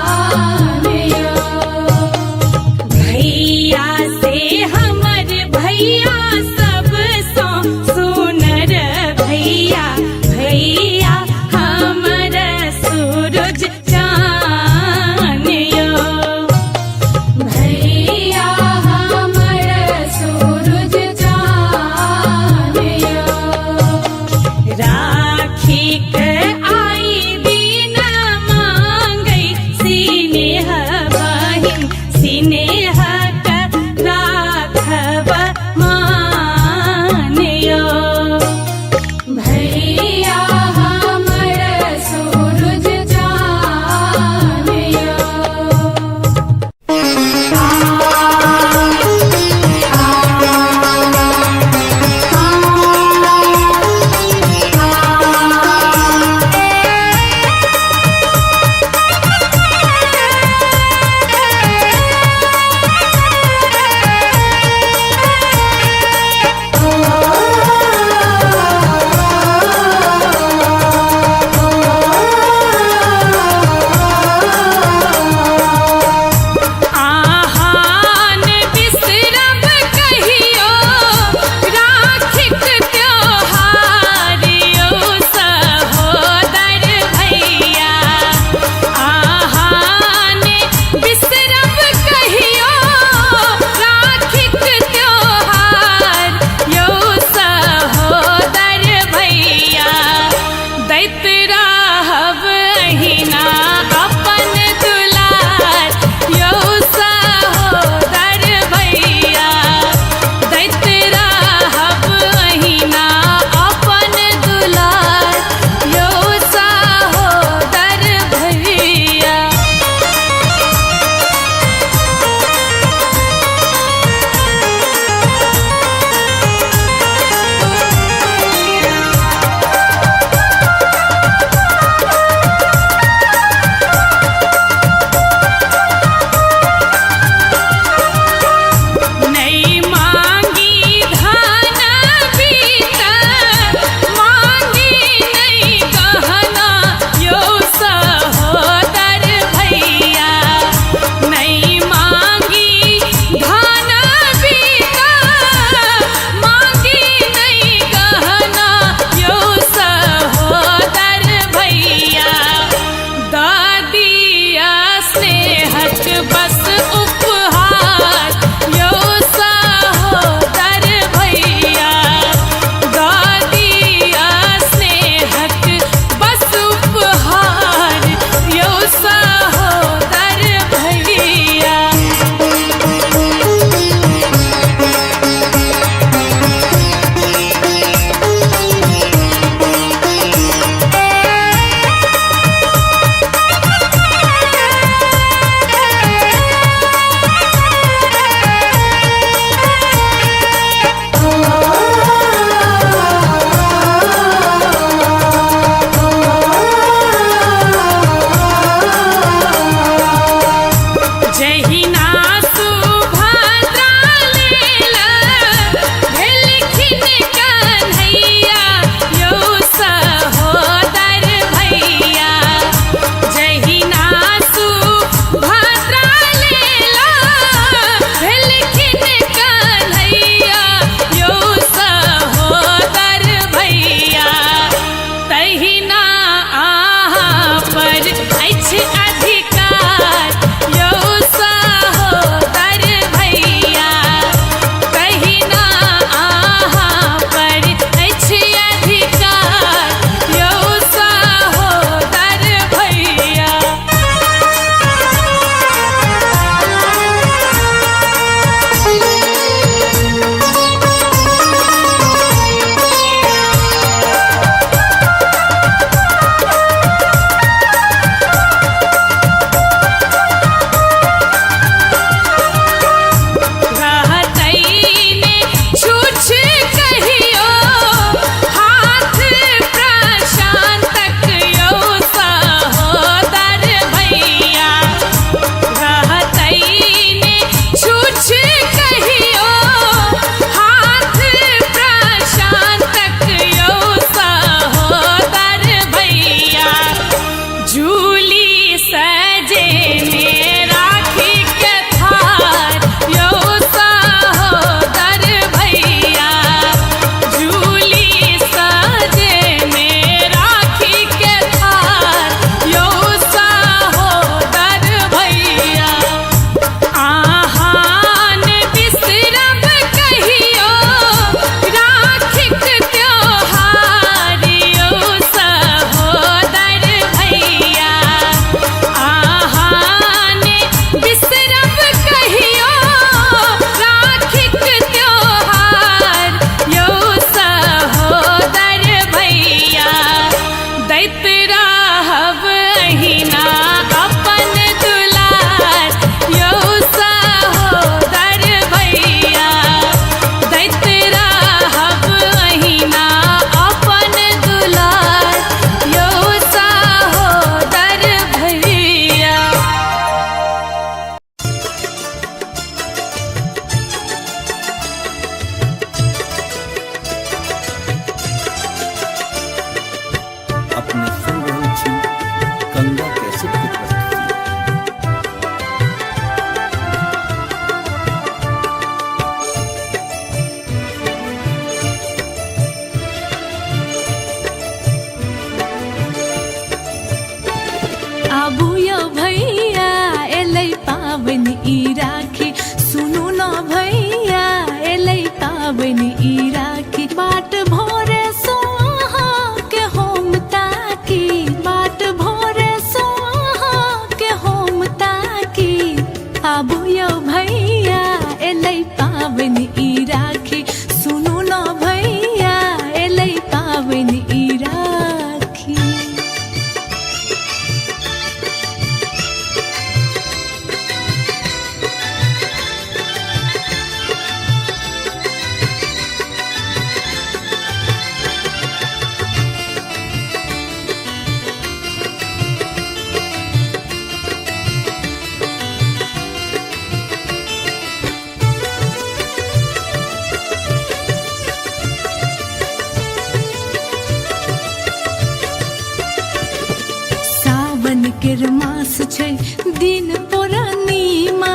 छै दिन पूर्णिमा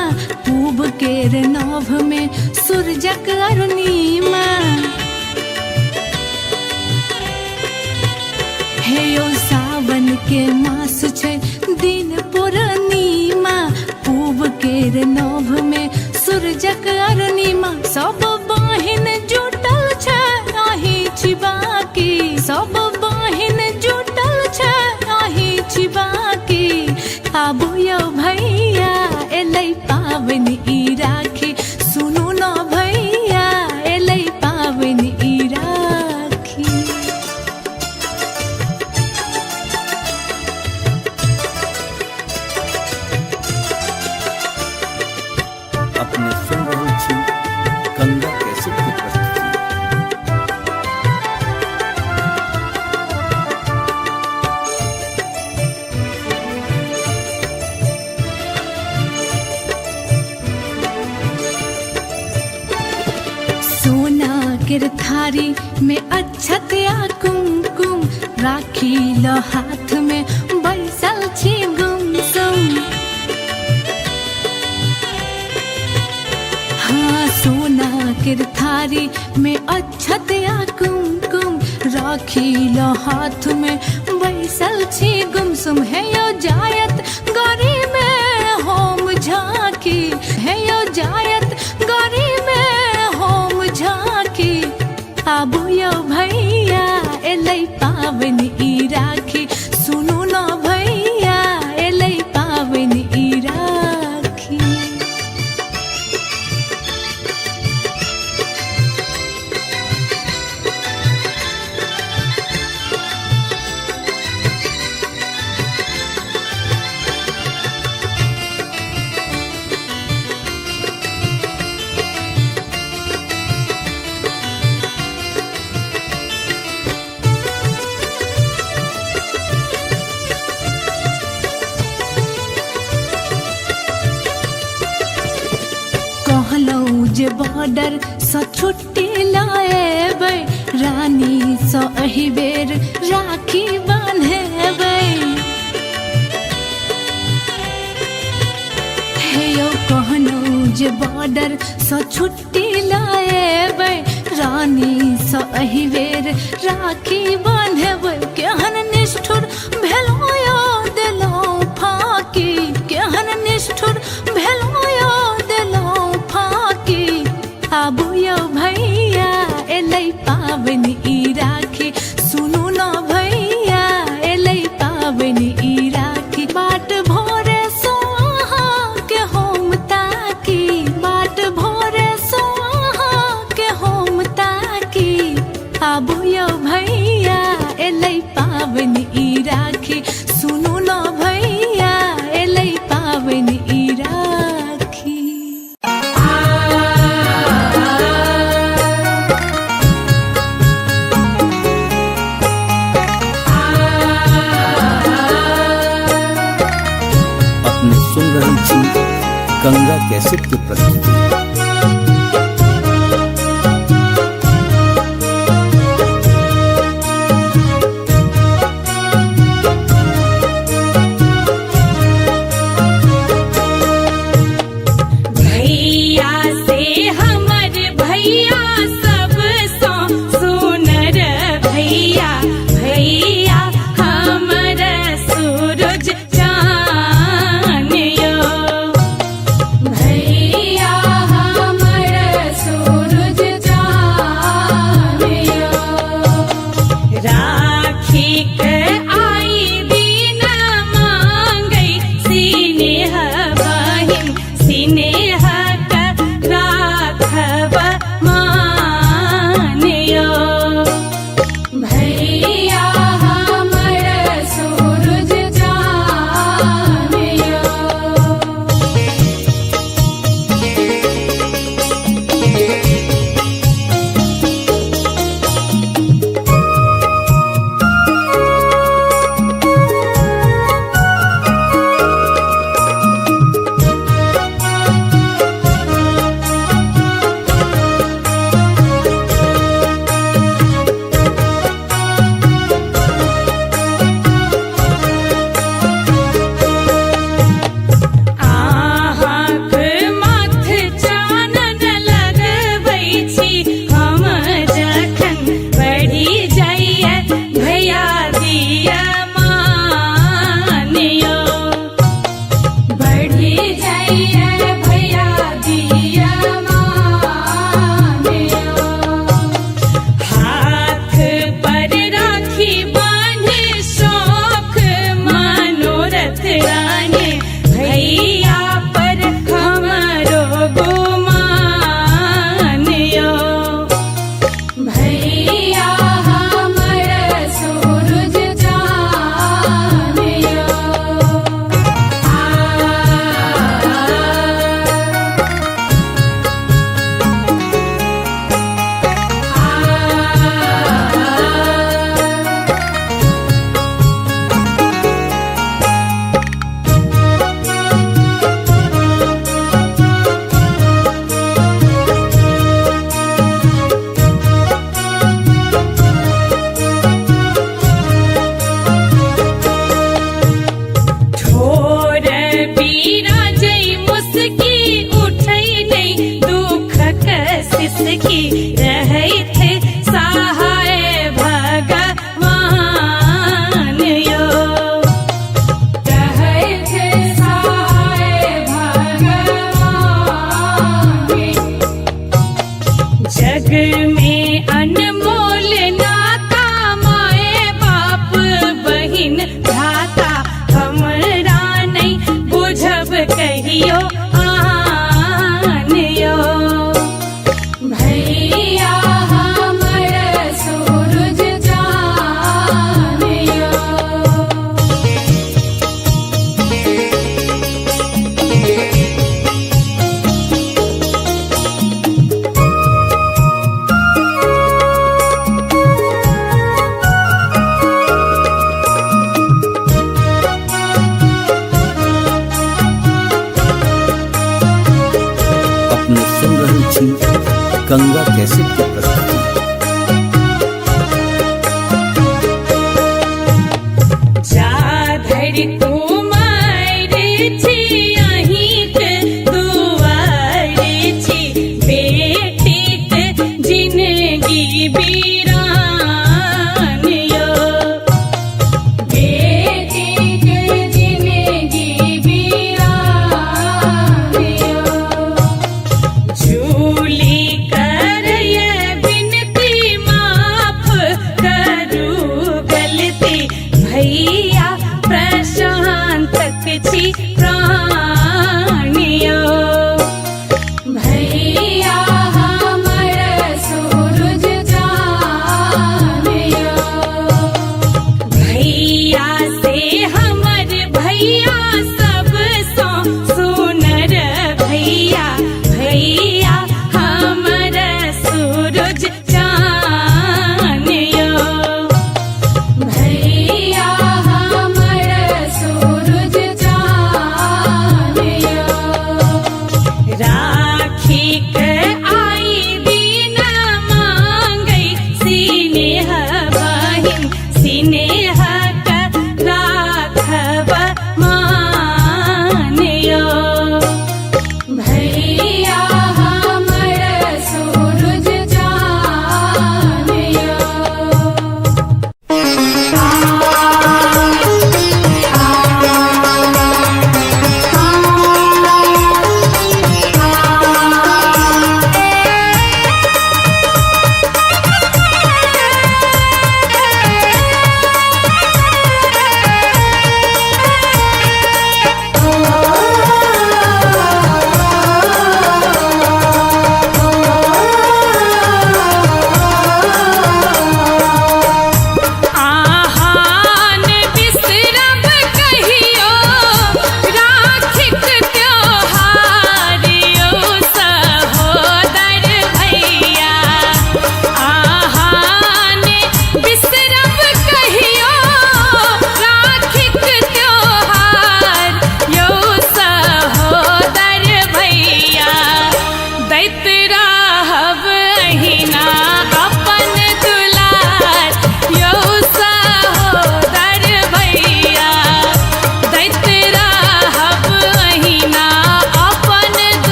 पूब केर नभ में सूरजक अरुणिमा हे यो सावन के मास छै दिन पूर्णिमा पूब केर नभ में सूरजक अरुणिमा सब बहिन जुटल छै आही छी बाकी सब बहिन जुटल छै आही छी बाकी आबू यौ भैया एलै पाबनि ई राखी सुनू न भैया एलै पाबनि ई राखी अपने सुन रहल छी गंगा कैसेट की प्रस्तुति। सोना केर थारी में अक्षत या कुमकुम राखी ल हाथ में बैसल छी गुमसुम हाँ सोना केर थारी में अक्षत या कुमकुम राखी ल हाथ में बैसल छी गुमसुम है यो जायत गरी में होम झांकी है यो जायत गरी में होम झांकी आबू यौ भैया एलै पाबनि ई राखी सुनू न भैया एलै पाबनि ई राखी कहलौं जे बॉर्डर सँ छुट्टी लाएबै रानी सँ एहि बेर राखी बान्हेबै हे यौ कहलौं जे बॉर्डर सँ छुट्टी लाएबै रानी सँ एहि बेर राखी बान्हेबै केहन निष्ठुर भेलौं यौ देलौं फाकी केहन निष्ठुर भेलौं यौ देलौं फाकी आबू यौ भैया एलै पाबनि ई राखी सुनू न भैया एलै पाबनि ई राखी बाट भोरे सो अहाँके हम ताकी बाट भोरे सो अहाँके हम ताकी आबू यौ भैया एलै पाबनि ई राखी सुनू न भैया एलै पाबनि ई राखी अपने सुन रहल छी गंगा कैसेट की प्रस्तुति। भैया से हमर भैया सब सो सुनर भैया भैया हमर सूरज चान यो भैया यो आनियो। भैया हमर सूरज जानियो। अपने सुन रहल छी गंगा कैसेट के प्रस्तुति। जा धरि कुमार छी अहिंक दुआर छी, बेटीक जिनगी बीरानियो। बेटीक जिनगी बीरानियो। झूली करय बिन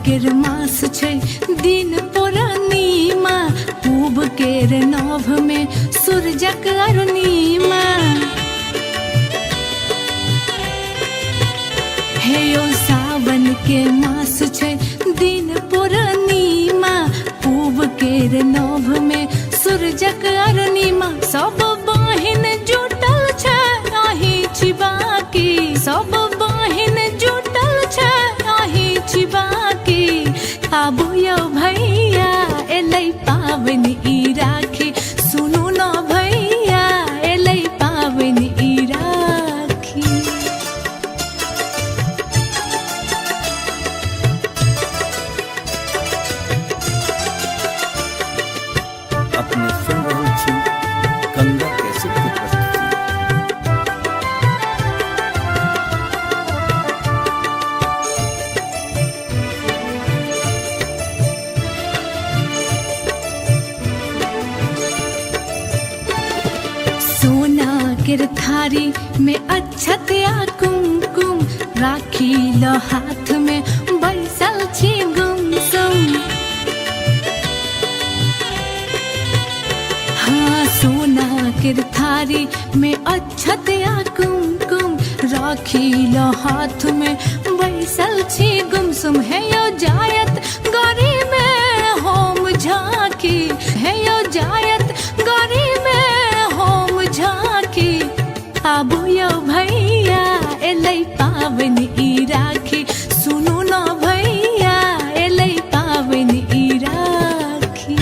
केर मास छै दिन पूर्णिमा, पूब केर नभ में सूरजक अरुणिमा। हे यो सावन के मास छै दिन पूर्णिमा, पूब केर नभ में सूरजक अरुणिमा। सब बहिन जुटल छै आही छिबाकी, सब बहिन जुटल छै आही छिबाकी। आबू यौ भैया एलै पाबनि ई राखी, सुनू न भैया एलै पाबनि ई राखी। अपने सुन रहल छी गंगा कैसेट के प्रस्तुति। सोना केर थारी में अक्षत या कुमकुम, राखी लो हाथ में बैसल छी गुमसुम। हाँ सोना केर थारी में अक्षत या कुमकुम, राखी लो हाथ में बैसल छी गुमसुम। है यो जायत गौरी में होम झांकी, है यो जायत गौरी में होम झांकी। आबू यौ भैया एलै पाबनि ई राखी, सुनू न भैया एलै पाबनि ई राखी।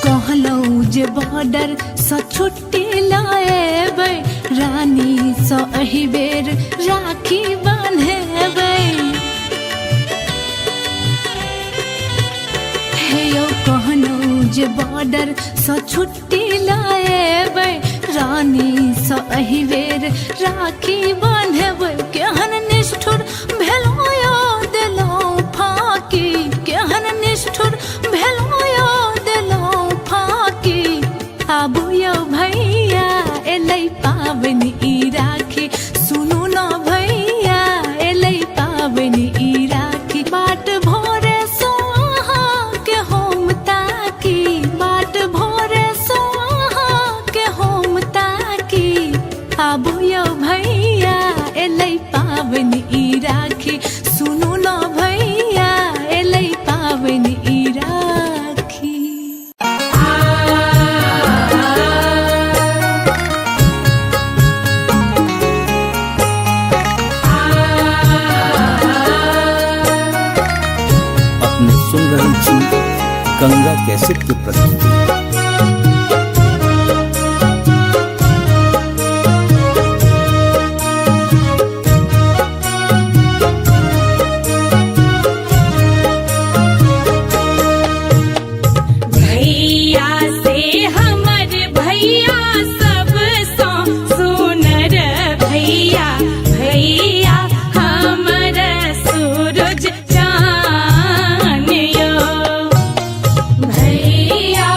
कहलौं जे बॉर्डर सँ छुट्टी लाएबै, रानी सँ एहि बेर राखी बान्हेबै। हे यौ कहलौं जे बॉर्डर सँ छुट्टी लाएबै, रानी सँ एहि बेर राखी बान्हेबै। केहन निष्ठुर भेलौं यौ देलौं फाकी, केहन निष्ठुर भेलौं यौ देलौं फाकी। आबू यौ भैया एलै पाबनि ई राखी, सुनू न भैया एलै पाबनि ई राखी। बाट भोरे सो अहाँ के होम ताकी, बाट भोरे सो अहाँ के होम ताकी। आबू यौ भैया एलै पाबनि ई राखी, सुनू न भैया एलै पाबनि ई राखी। अपने सुन रहल छी गंगा कैसेट के प्रस्तुति। भैया से हमर भैया सब सो सुनर भैया, भैया हमर सूरज चान यो। भैया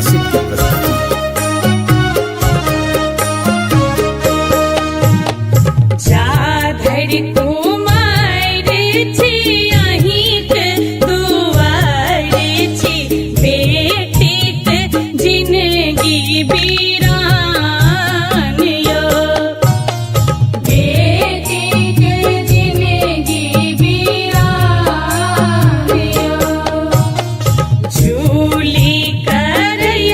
कैसेट की प्रस्तुति। जा धरि कुमार छी अहिंक दुआर छी बेटीक जिनगी बीरान यो बेटीक जिनगी बीरान यो झूली करय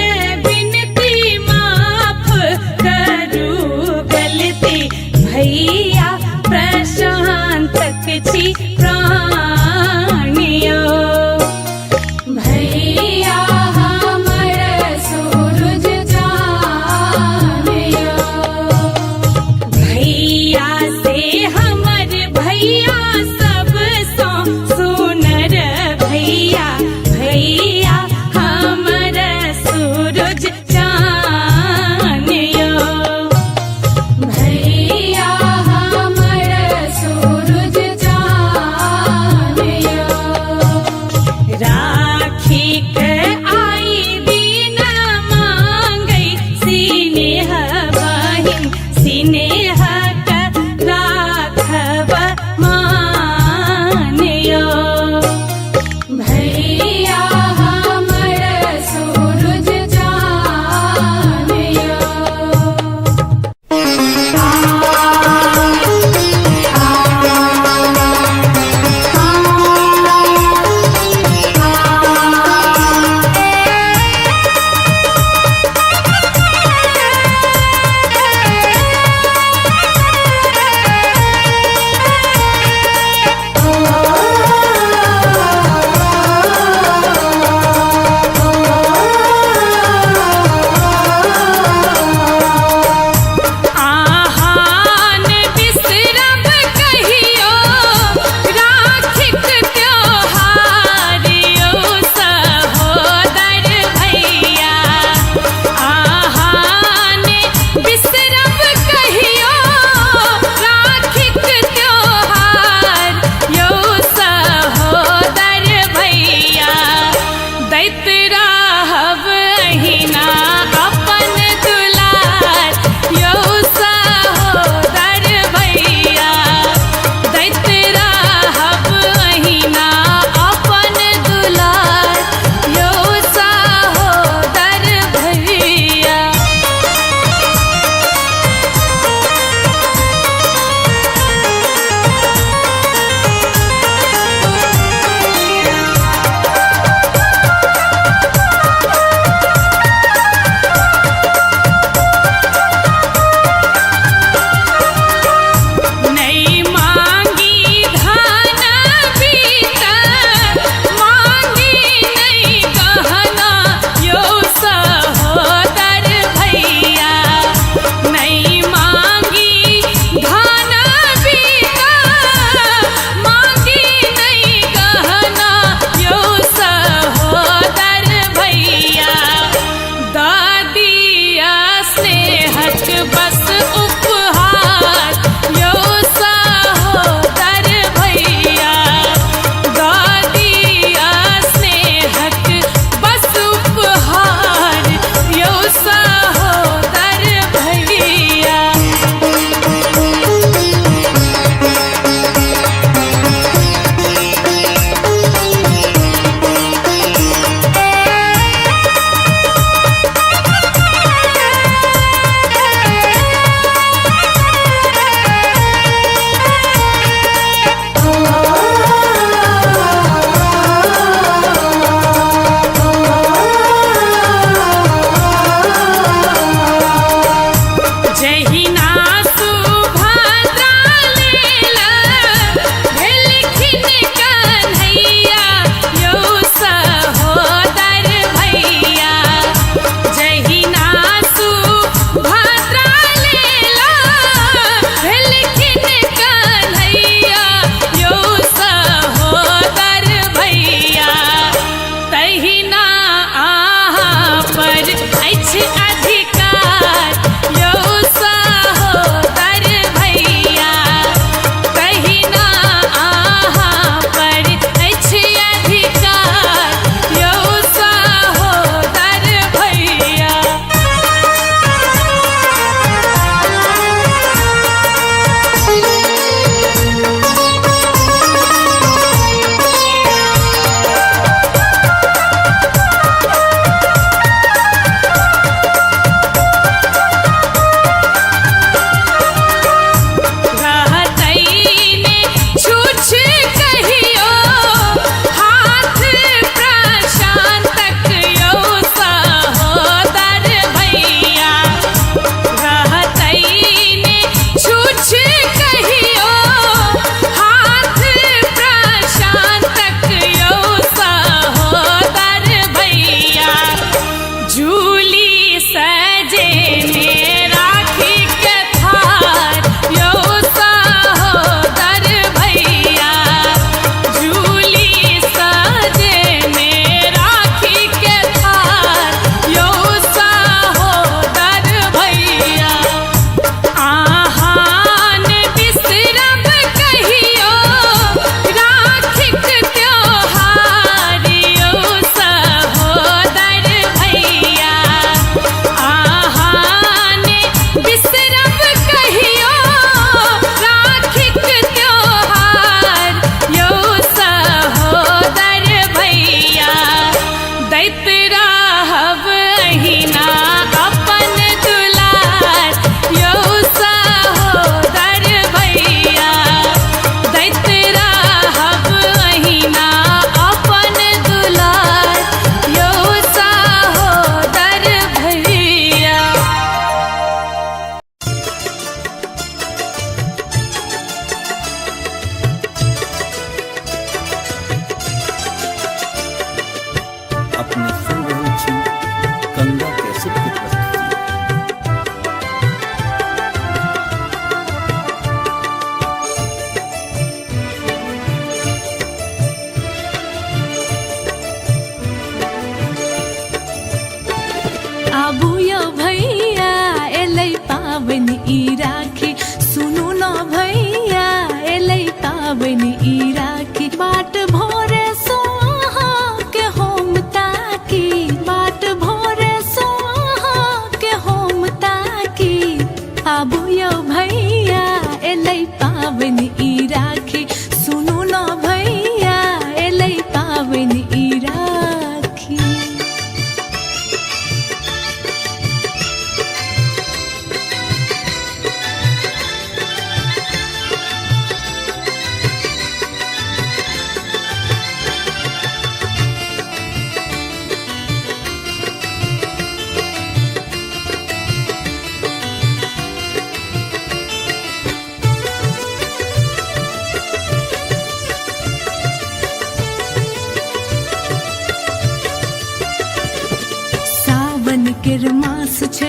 केर मास छै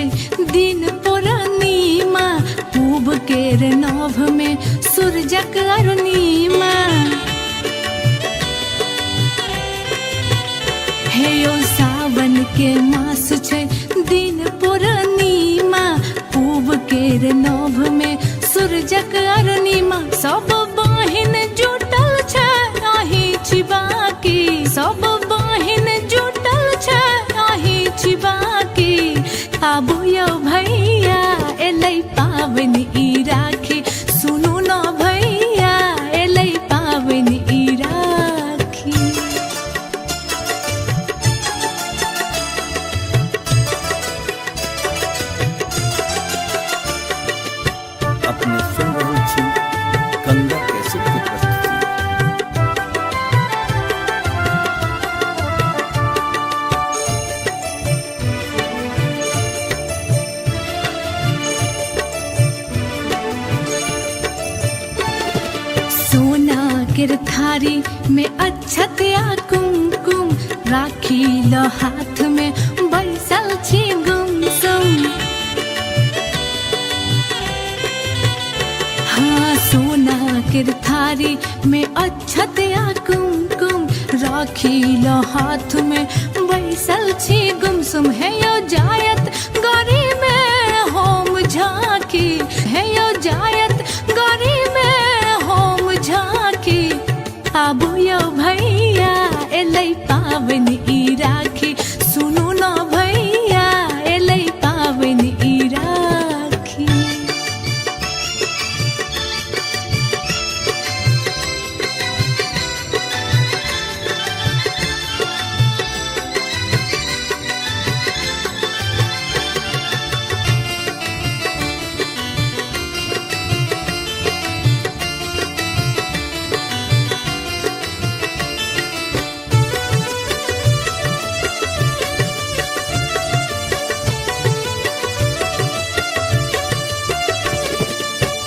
दिन पूर्णिमा पूब केर नभ में सूरजक अरुणिमा हे यो सावन के मास छै दिन पूर्णिमा पूब केर नभ में सूरजक अरुणिमा सब बहिन जुटल छै आही छिबाकी सब बहिन जुटल छै आही छिबाकी आबू यौ भैया एलै पाबनि ई राखी सुनू न भैया एलै पाबनि ई राखी अपने सुन रहल छी गंगा कैसेट की प्रस्तुति। सोना केर थारी में अक्षत या कुमकुम राखी ल हाथ में बैसल छी गुमसुम हाँ सोना केर थारी में अक्षत या कुमकुम राखी ल हाथ में बैसल छी गुमसुम है यो जायत गरी में होम झांकी है यो जायत गरी में होम झांकी आबू यौ भैया एलै पाबनि ई राखी सुनू न भैया एलै पाबनि ई राखी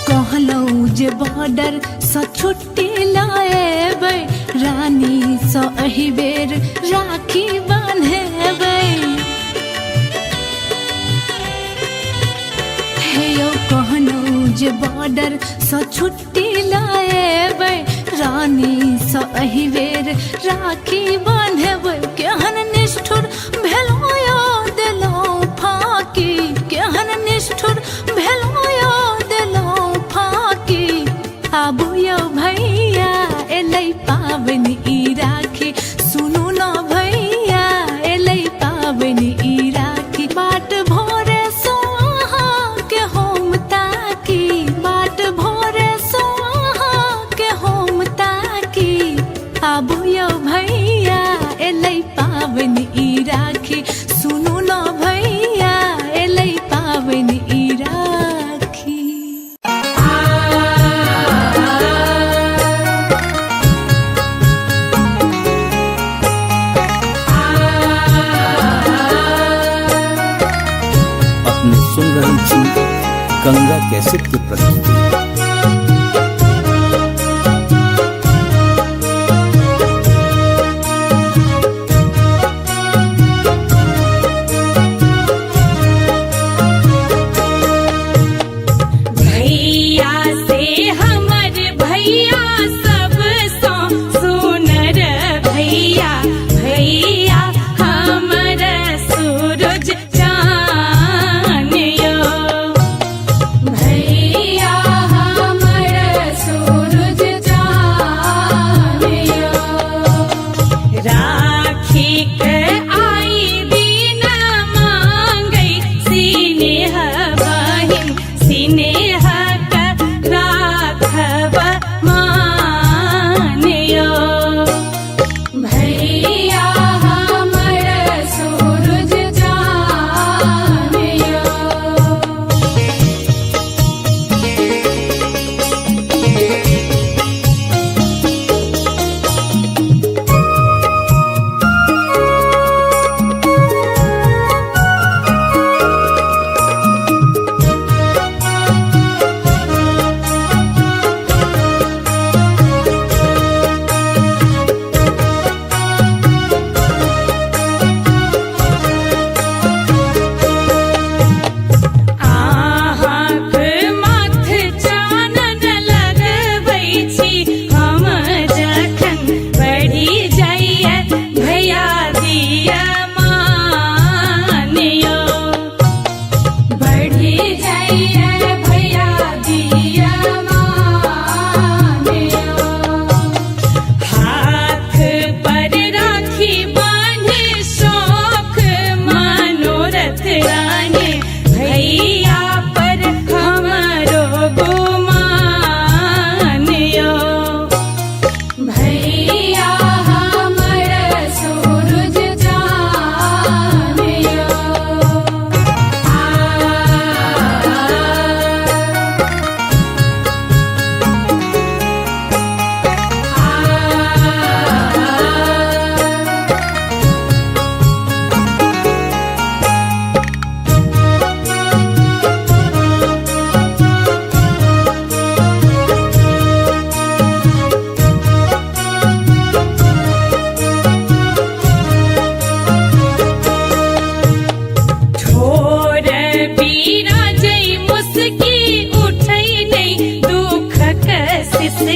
कहलौं जे बॉर्डर सँ छुट्टी लाएबै रानी सँ एहि बेर राखी बान्हेबै हे यौ कहलौं जे बॉर्डर सँ छुट्टी लाएबै रानी सँ एहि बेर राखी बान्हेबै केहन निष्ठुर भेलौं यौ देलौं फाँकी केहन निष्ठुर भेलौं यौ देलौं फाँकी आबू यौ भैया एलै पाबनि ई राखी सुनू न भैया एलै पाबनि ई राखी बाट भोरे सो अहाँ के होम ताकी बाट भोरे सो अहाँ के होम ताकी आबू यौ भैया एलै पाबनि ई राखी सुनू न भैया एलै पाबनि ई राखी अपने सुन रहल छी गंगा कैसेट की प्रस्तुति। भैया से हमर भैया सब सो सुनर भैया भैया हमर सूरज चान यो भैया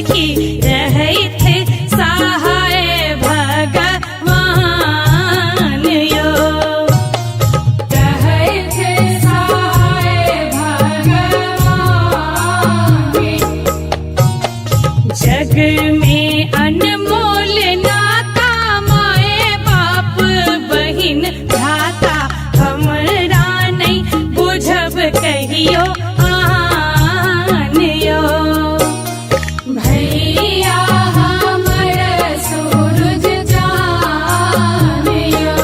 की रही थे सहाय भगवान यो। रहे थे सहाय भगवान। जग में अनमोल नाता माए बाप बहिन भ्राता हमरा नहीं बुझब कहियो आन यो। भैया हमर सूरज जान यो।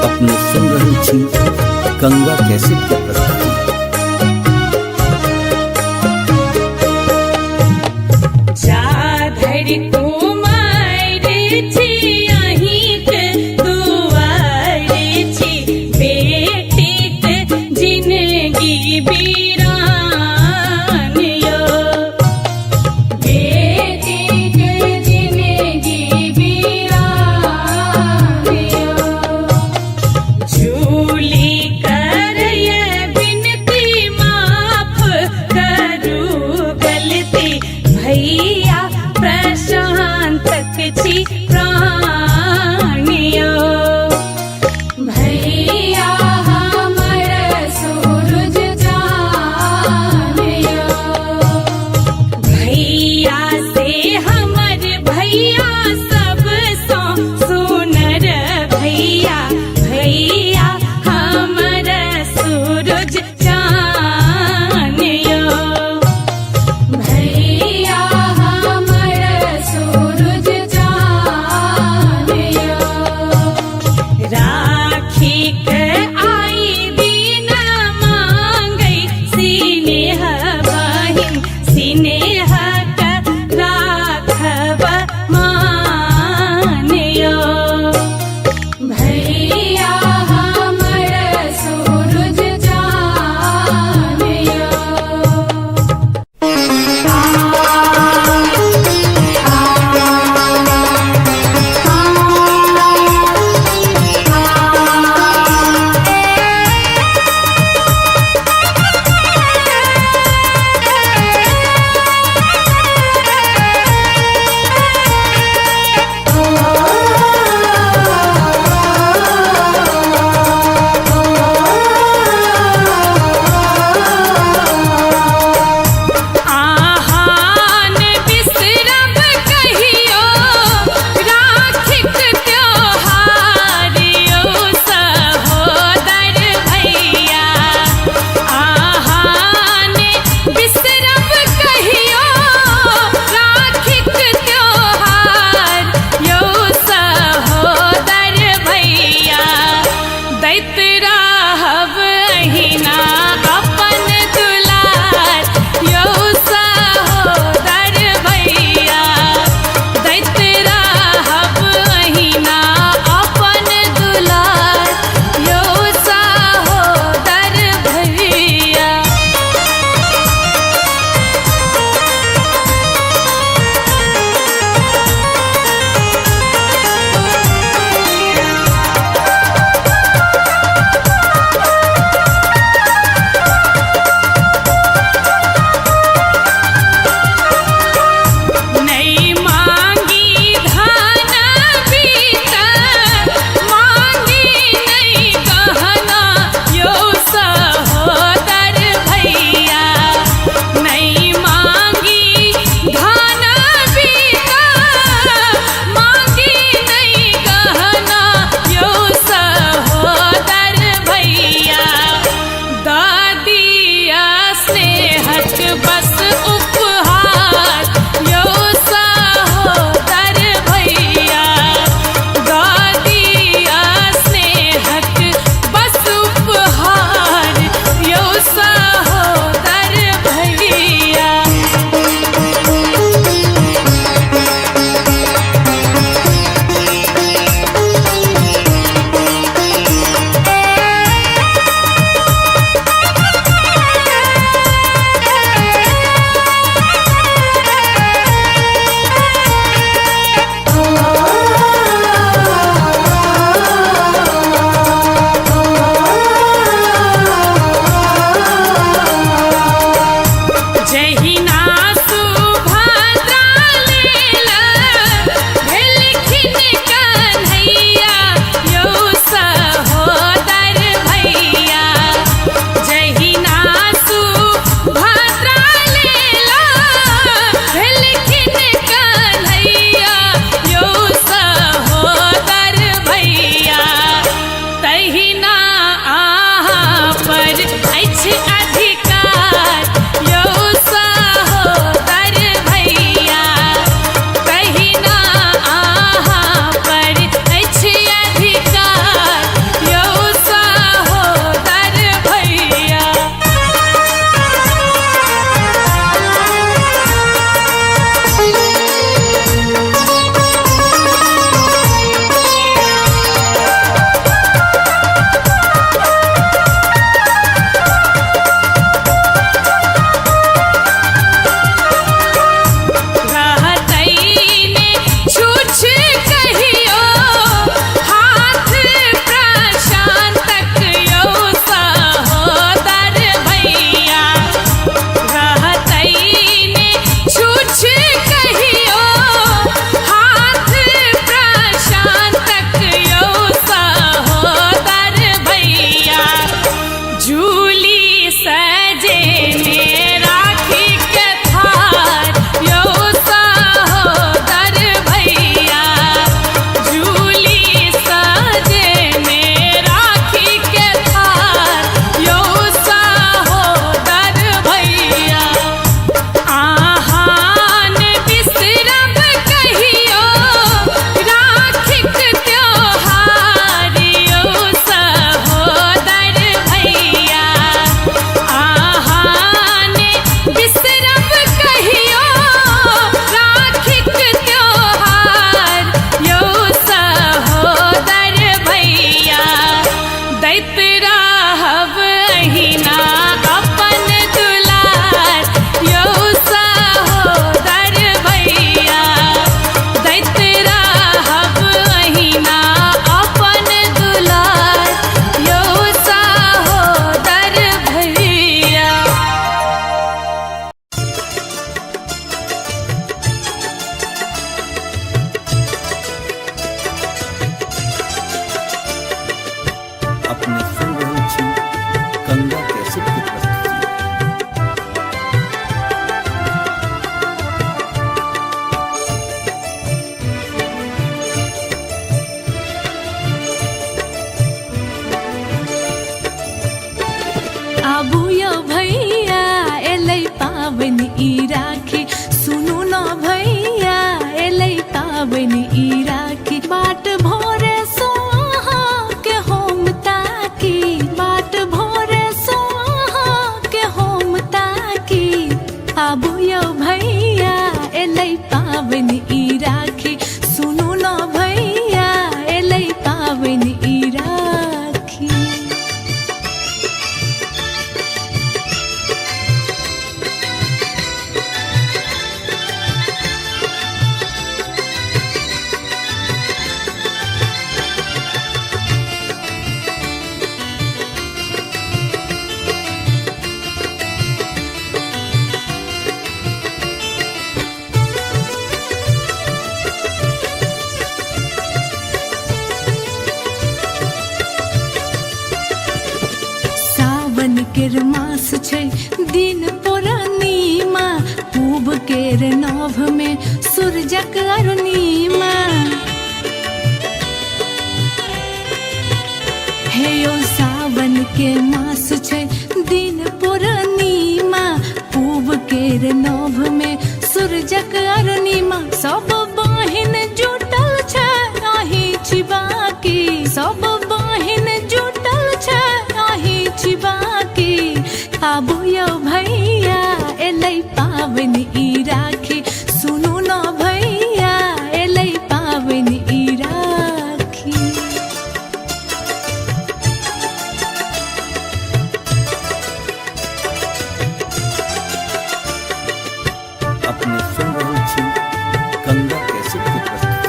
अपने सुन रही थी गंगा कैसेट की प्रस्तुति। जाधर कुमार छी अहिंक दुआर छी बेटीक जिंदगी बीरान यो। बेटीक जिंदगी बीरान यो। झूली करय बिन अपने सुन रहल छी गंगा कैसेट की प्रस्तुति। आबू यो भैया एलै पावन ई राखी, सुनू न भैया एलै पावन ई राखी। बाट भोरे सोहा के होम ताकी, बाट भोरे सोहा के होम ताकी। आबू यो भैया एलै पावन ई राखी, सुनू न भैया एलै पावन ई राखी। सावन केर मास छै दिन पूर्णिमा, पूब केर नभ में सूरजक अरुणिमा। हे यो सावन के मास छै दिन पूर्णिमा, पूब केर नभ में सूरजक अरुणिमा। सब बहिन जुटल छै आही छिबाकी, सब बहिन जुटल छै आही छिबाकी। आबू यो भैया एलै पावन ई राखी, सुनू न भैया एलै पावन ई राखी। अपने सुन रहल छी गंगा कैसेट की प्रस्तुति।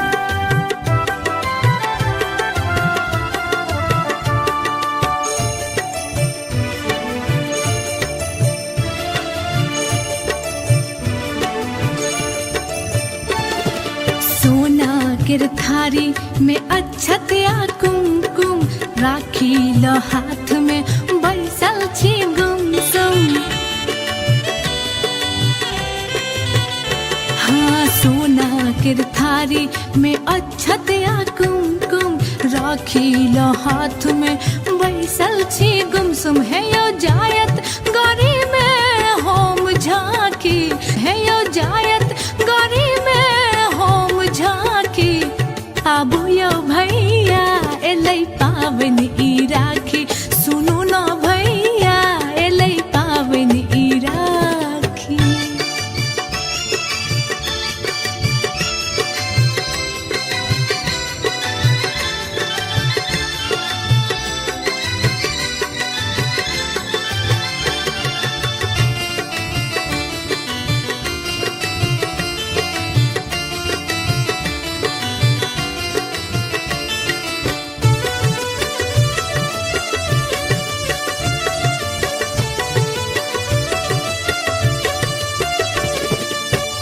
सोना केर थारी में अक्षत या कुमकुम, राखी ल हाथ में बैसल छी गुमसुम। हाँ सोना केर थारी में अक्षत या कुमकुम, राखी ल हाथ में बैसल छी गुमसुम। है यो जायत गौरी में होम झांकी, है यो जायत गौरी में होम झांकी। आबू यो भैया एलै पावन ई राखी, सुनू न भैया एलै पावन ई राखी।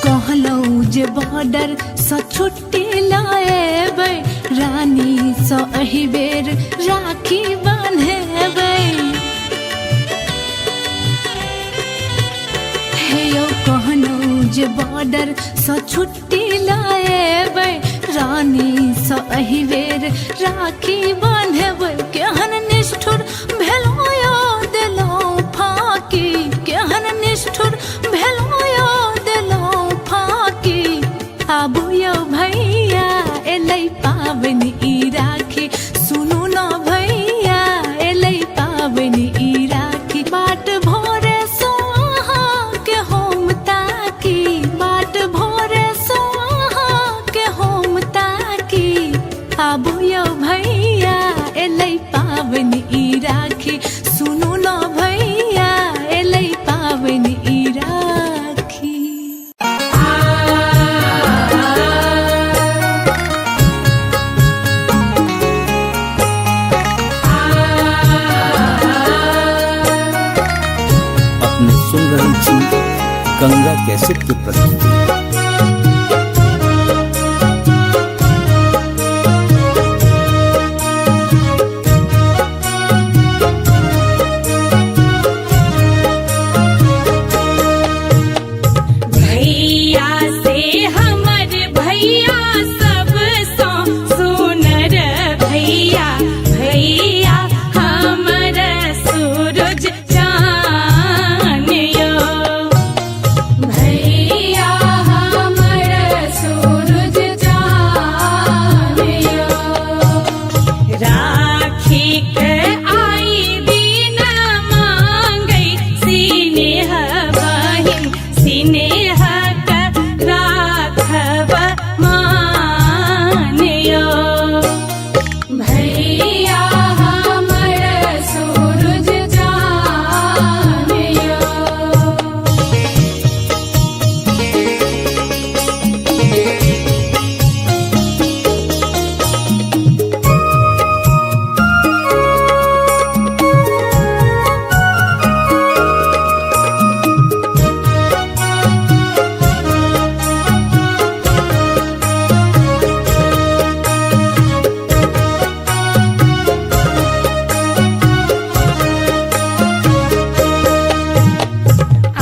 कहलौं जे बॉर्डर सँ छुट्टी लाएबै, रानी सँ एहि बेर राखी बान्हेबै। हे यौ कहलौं जे बॉर्डर सँ छुट्टी लाएबै, रानी सँ एहि बेर राखी बान्हेबै। केहन निष्ठुर भेलौं यो देलौं फाकी, केहन निष्ठुर भेलौं यो देलौं फाकी। आबू यो भैया एलै पावन ई राखी, सुनू न भैया एलै पावन ई राखी। बाट भोरे सोहा के होम ताकी, बाट भोरे सोहा के होम ताकी। आबू यो भैया एलै पावन ई राखी, सुनू न भैया एलै पावन ई राखी। अपने सुन रहल छी गंगा कैसेट की प्रस्तुति। भैया हमर सूरज जानियो।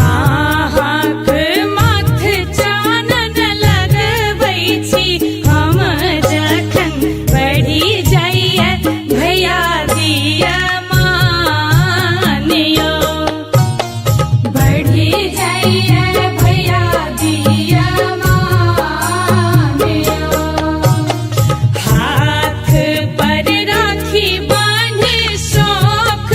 आहाँक माथ चानन लगबै छी हम जखन बढ़ी जाइए भैया दिया मानियो। बढ़ी जाइए भैया दिया मानियो। हाथ पर राखी बांधे शौख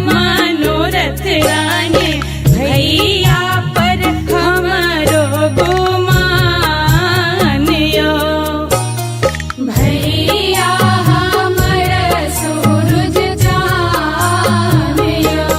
मनोरथ राने भैया पर हमरो गुमानियो। भैया हमर सूरज जानियो।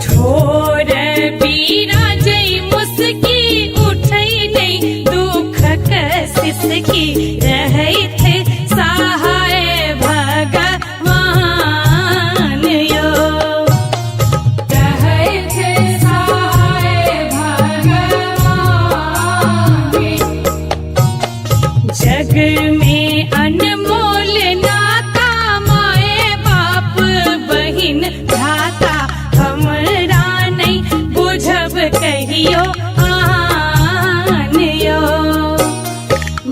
ठोर बिराजै मुस्की उठै नै दुखक सिसकी रहै थे सहाय भगवान यो। रहै थे सहाय भगवान। जग में अनमोल नाता माए बाप बहिन भ्राता हमरा नहीं बुझब कहियो आनियो।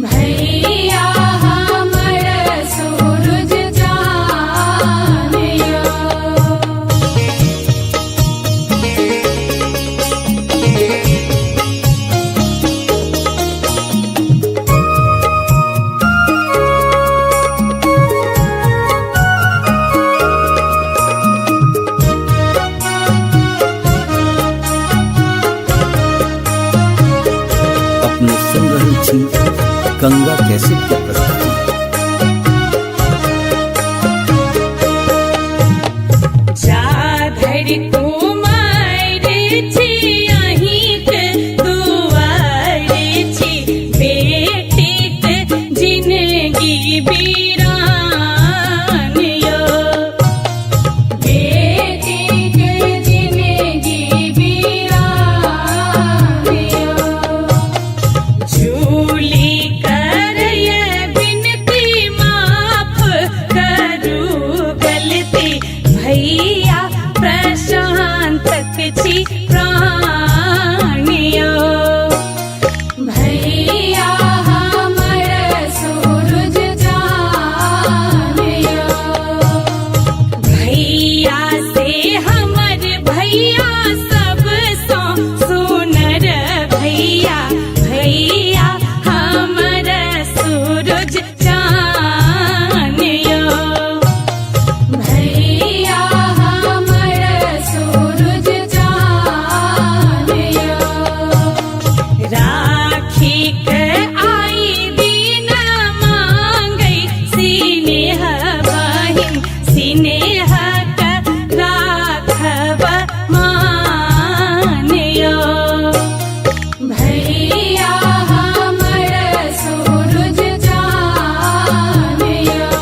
भैया हमर सूरज जानियो। अपने सुन रही थी गंगा कैसेट की प्रस्तुति। जा धरि कुमार छी अहिंक दुआर छी बेटीक जिनगी बीरान यो। बेटी के जिंदगी बीरानियो। झूली करय बिनती माफ करू गलती भैया प्रशांतक छी प्राणियो। भैया हमर सूरज जानियो। भैया से हमर भैया सब सो सुनर भैया भैया हमर सूरज जानियो। भैया हमर सूरज जानियो। राखी के आई दिन मांगै सिनेह बहिन सिनेह के राखब मानियो। भैया हमर सूरज जानियो।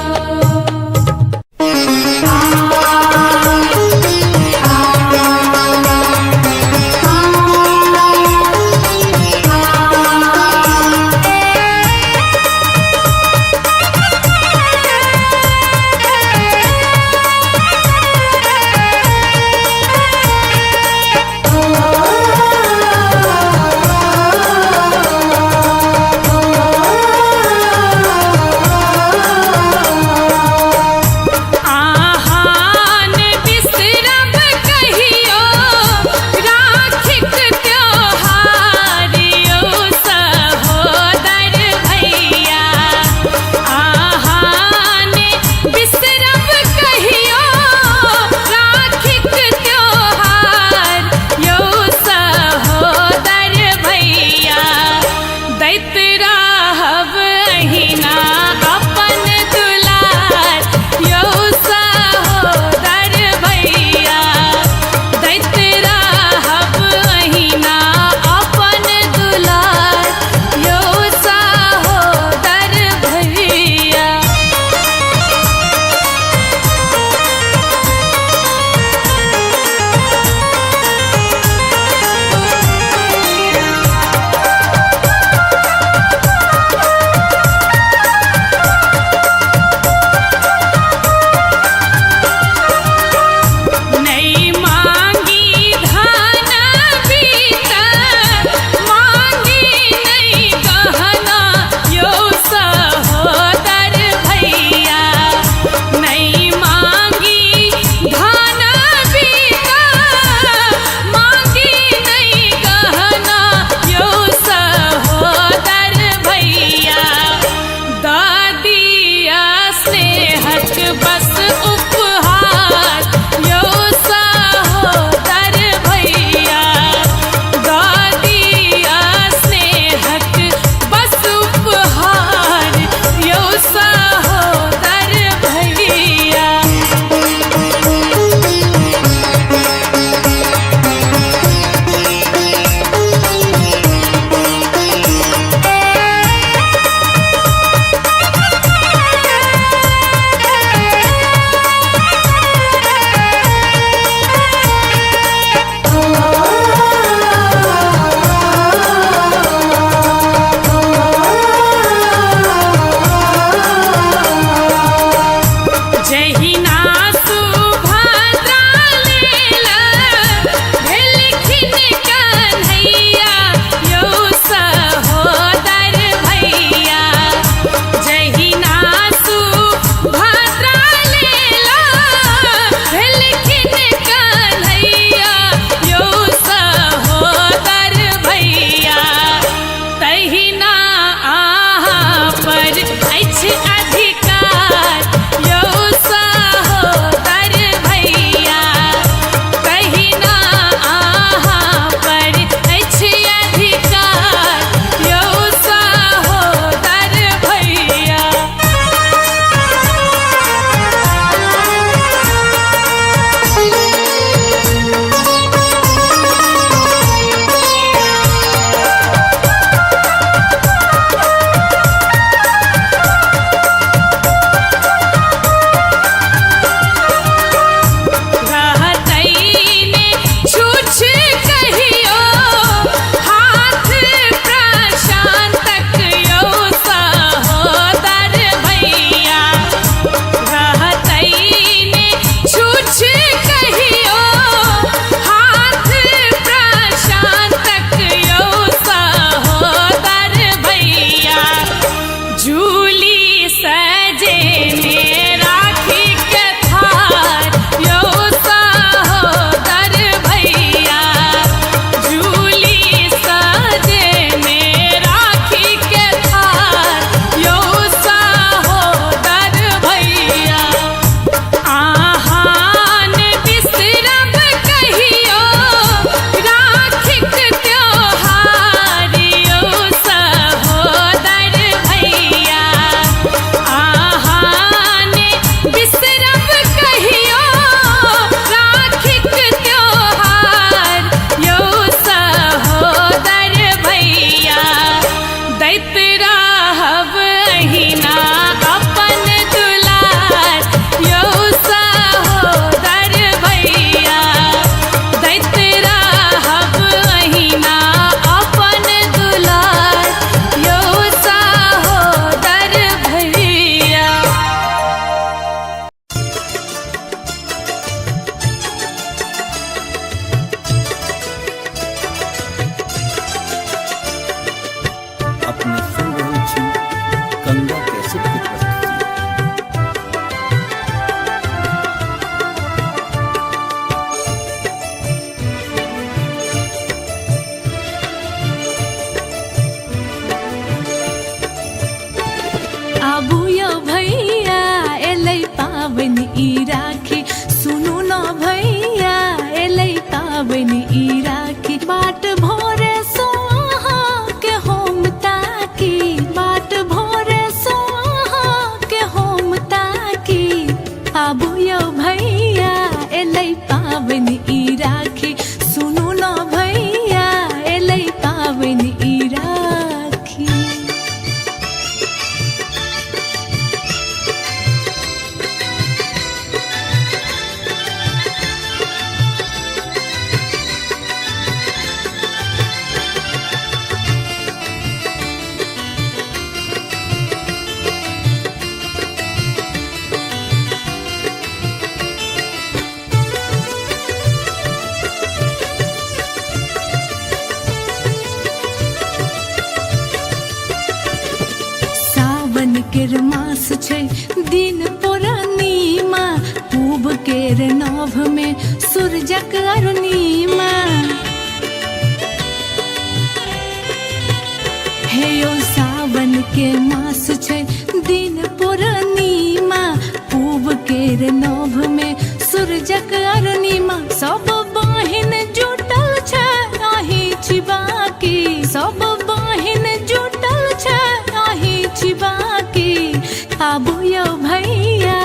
स्नेहक बस उपहार यो सहोदर भैया गा दिया स्नेहक बस उपहार यो सहोदर भैया। जहिना सुभद्रा लेला भेलखिन कन्हैया यो सहोदर भैया। जहिना सुभद्रा लेला भेलखिन कन्हैया यो सहोदर भैया। तहिना अहाँ पर अछि अधिकार यो सहोदर भैया। तहिना अहाँ पर अछि अधिकार यो सहोदर भैया। रहतैने छूछ कहियो हाथ प्रशांतक यो सहोदर भैया। रहतैने छूछ कहियो हाथ प्रशांतक यो सहोदर भैया। जूली सजेने राखी के थार यो सहोदर भैया। जूली सजेने राखी के थार यो सहोदर भैया। आहान बिसरब कहियो राखिक त्योहार यो सहोदर भैया। आहान बिसरब कहियो राखिक त्योहार यो सहोदर भैया। दैत रहब अहिना अपन दुलार यो सहोदर भैया। दैत रहब अहिना अपन दुलार यो सहोदर भैया। अपने सुन रहे छी गंगा कैसेट की प्रस्तुति। आबू यो भैया एलै पाबनि ई राखी सुनू न भैया एलै पाबनि ई राखी। बाट भोरे सो अहाँ के हम ताकी बाट भोरे सो अहाँ के हम ताकी। आबू यो भैया एलै पाबनि ई राखी सुनू न भैया एलै पाबनि ई राखी। केर मास छै दिन पूर्णिमा पूब केर नभ में सूरजक अरुणिमा। हे ओ सावन के मास छै दिन पूर्णिमा पूब केर नभ में सूरजक अरुणिमा सब बहिन जुटल छै आही छिबाकी सब बहिन जुटल छै आही छिबाकी आबू यौ भैया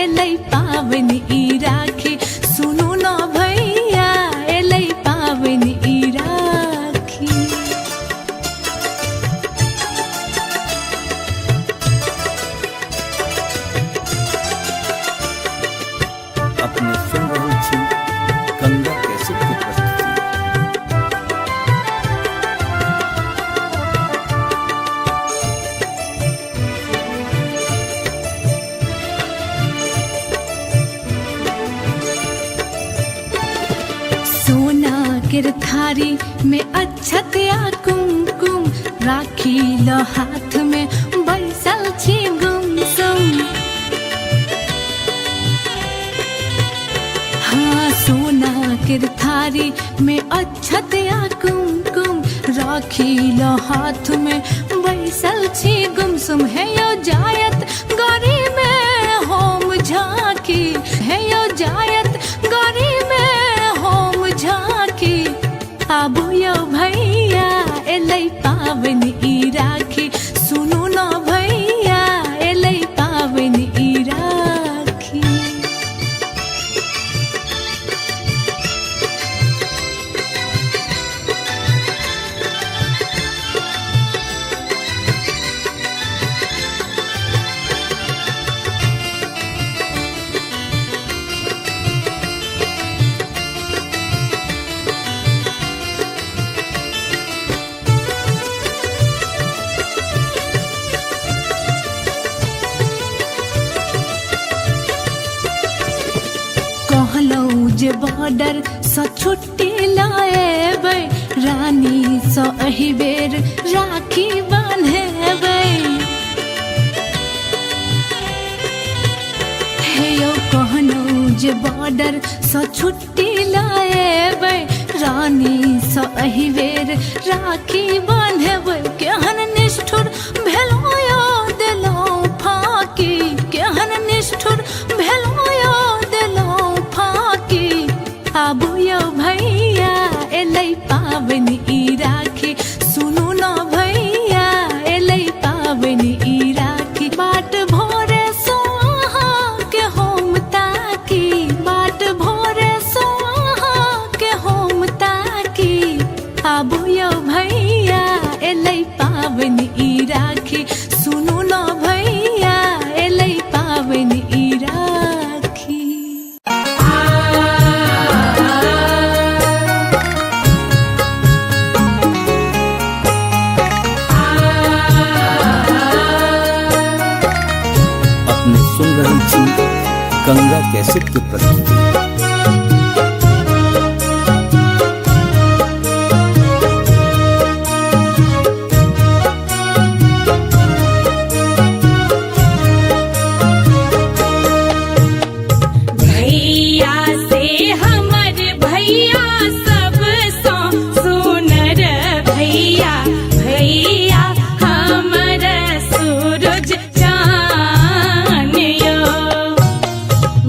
एलै पाबनि ई राखी सुनू न भैया एलै पाबनि ई राखी अपने सुन रहल छी गंगा कैसेट के प्रस्तुति। सोना केर थारी में अक्षत या कुमकुम राखी ल हाथ में बैसल छी गुमसुम हाँ सोना केर थारी में अक्षत या कुमकुम राखी ल हाथ में बैसल छी गुमसुम है यो जायत गरी में होम झांकी है यो जायत गरी में होम झांकी आबू यौ भैया एलै पाबनि ई राखी सुनू न भैया एलै पाबनि ई राखी कहलौं जे बॉर्डर सँ छुट्टी लाएबै रानी सँ एहि बेर राखी बान्हेबै हे यौ कहलौं जे बॉर्डर सँ छुट्टी लाएबै रानी सँ एहि बेर राखी बान्हेबै केहन निष्ठुर भेलौं यौ देलौं फाँकी केहन निष्ठुर भेलौं यौ देलौं फाँकी आबू यौ भैया एलै पाबनि ई राखी सुनू न भैया एलै पाबनि ई राखी बाट भोरे सो अहाँके हम ताकी बाट भोरे सो अहाँके हम ताकी आबू यौ भैया एलै पाबनि ई राखी सुनू न भैया एलै पाबनि ई राखी अपने सुन रहल छी गंगा कैसेट के प्रस्तुति। भैया से हमर भैया सब सो सुनर भैया भैया हमर सूरज चान यो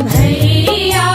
भैया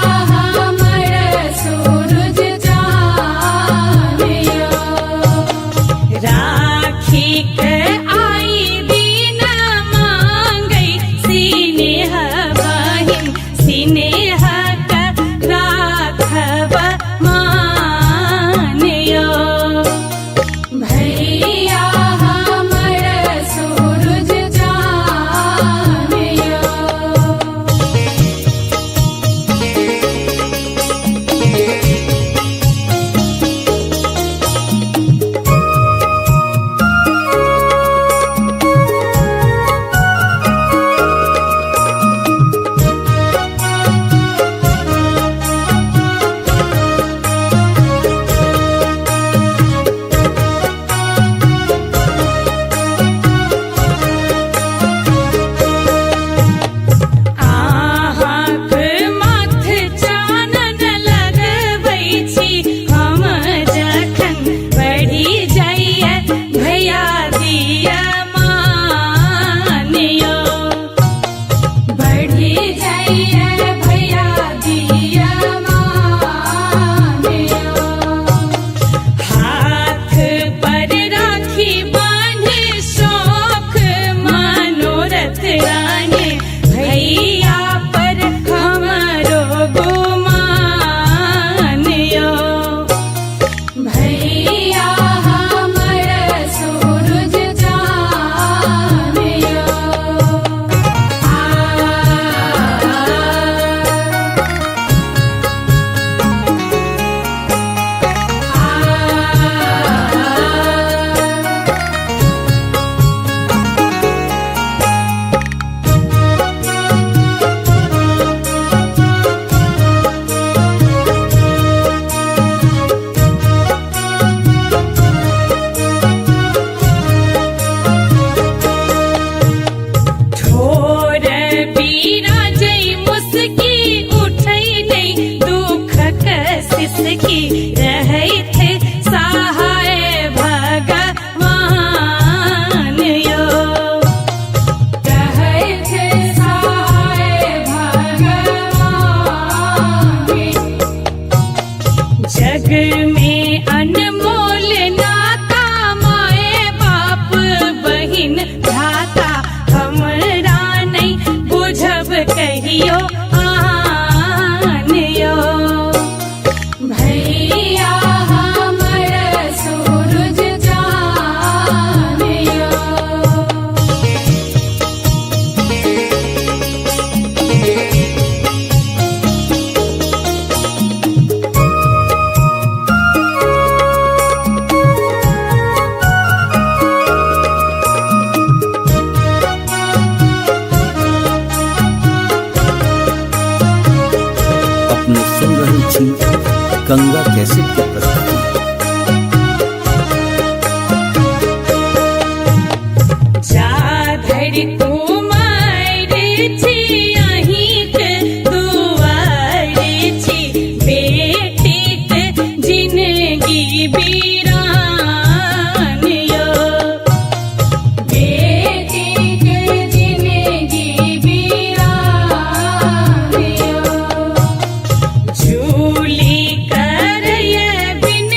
छी गंगा कैसेट के प्रस्तुति। जा धरि कुमार छी अहिंक दुआर छी बेटीक जिनगी बीरान यो बेटीक जिनगी बीरान यो झूली करय बिन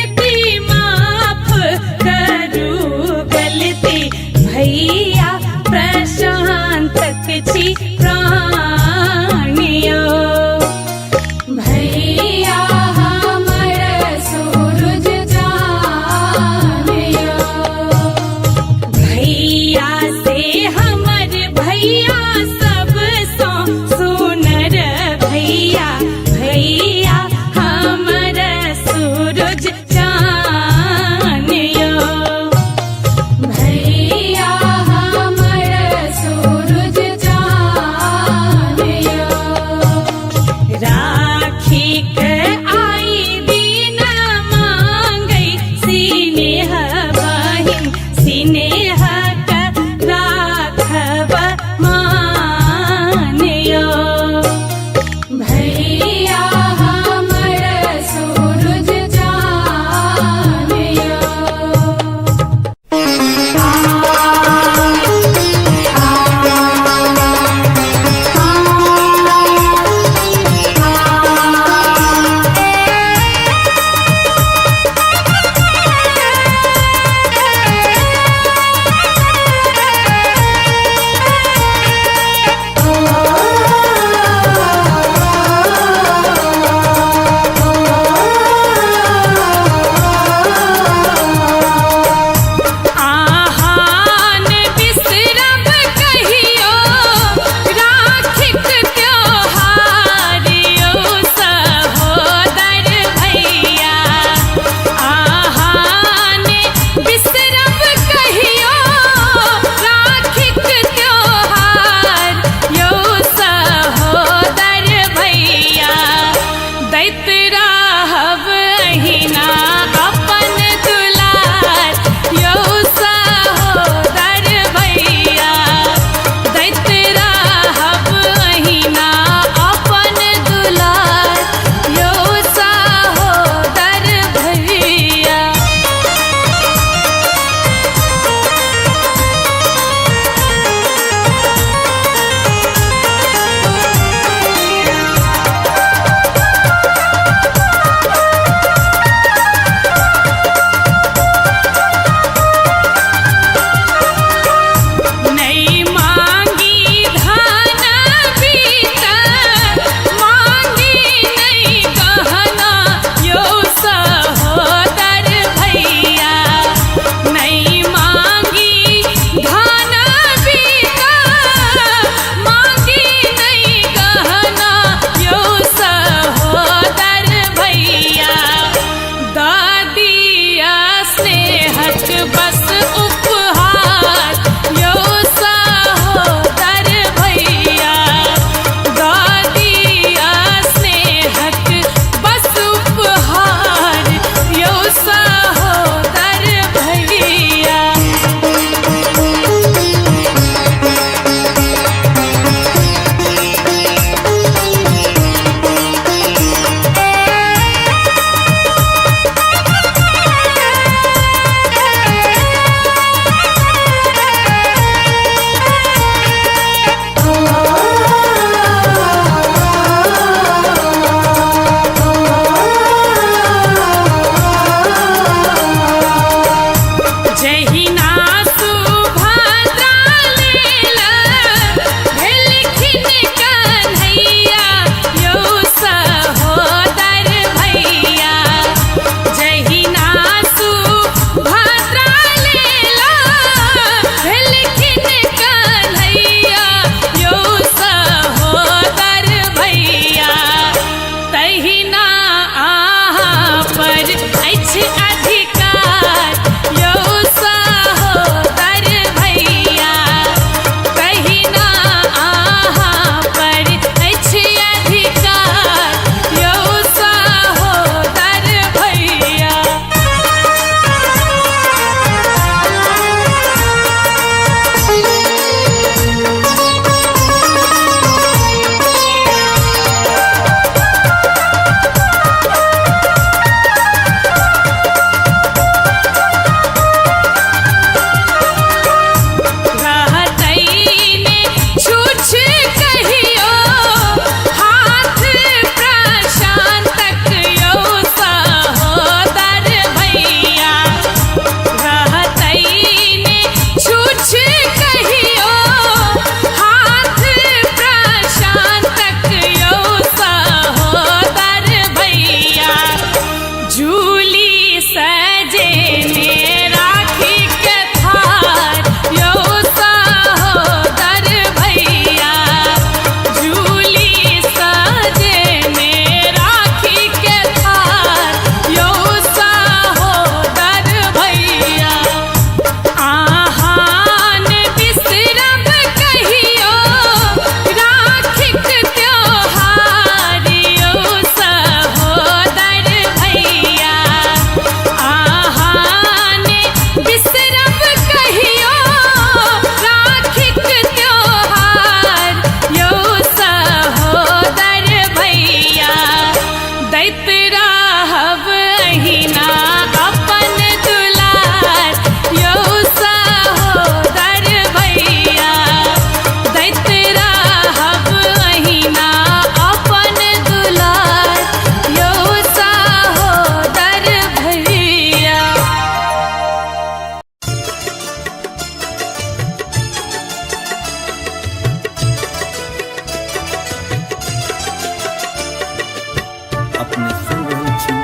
अपने सुन रहल छी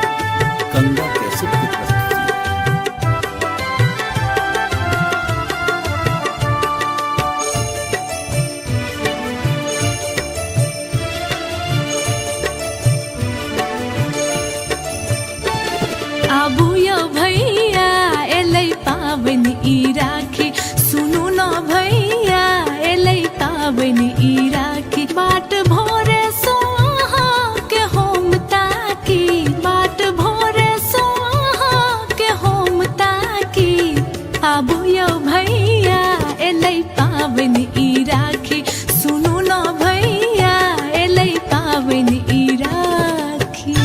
गंगा कैसेट की प्रस्तुति। आबू यो भैया एलै पाबनि ई राखी, सुनू न भैया एलै पाबनि ई राखी। बाट भोरे सोहा के होम ताकी, बाट भोरे सोहा के होम ताकी। आबू यो भैया एलै पाबनि ई राखी, सुनू न भैया एलै पाबनि ई राखी।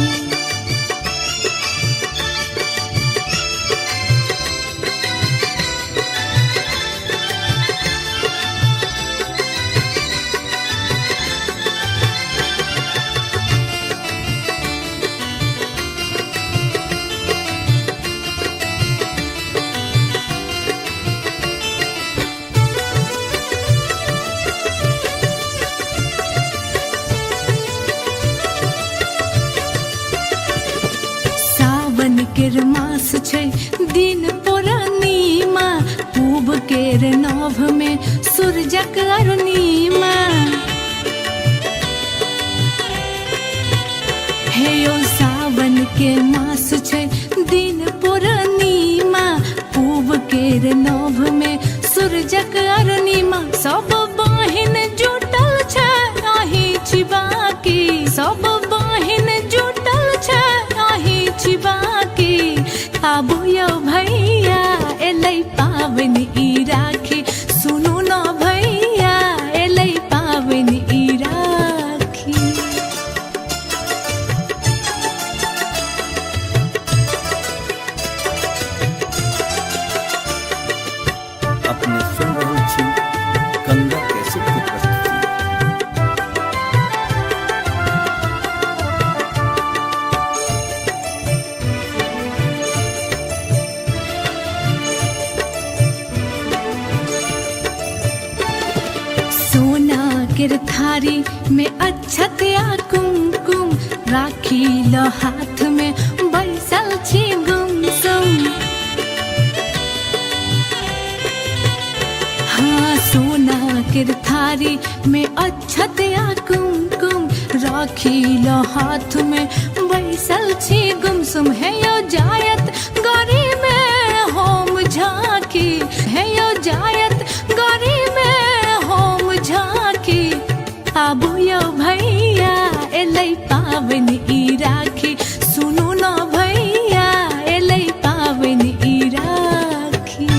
सावन केर मास छै दिन पूर्णिमा, पूब केर नभ में सूरजक अरुणिमा। हे यो सावन के मास छै दिन पूर्णिमा, पूब केर नभ में सूरजक अरुणिमा। सब बहिन जुटल छै आही छिबाकी, सब बहिन जुटल छै आही छिबाकी। आबू यो भैया एलै पाबनि ई राखी, सुनू न भैया एलै पाबनि ई राखी। अपने सुन रहल छी गंगा कैसेट की प्रस्तुति। सोना केर थारी में अक्षत या कुमकुम, राखी ल हाथ में बैसल छी गुमसुम। हाँ सोना केर थारी में अक्षत या कुमकुम, राखी ल हाथ में बैसल छी गुमसुम। है यो जायत गरी में होम झांकी, है यो जायत गरी में होम झांकी। आबू यो भैया एलै पाबनि ई राखी, सुनू न भैया एलै पाबनि ई राखी।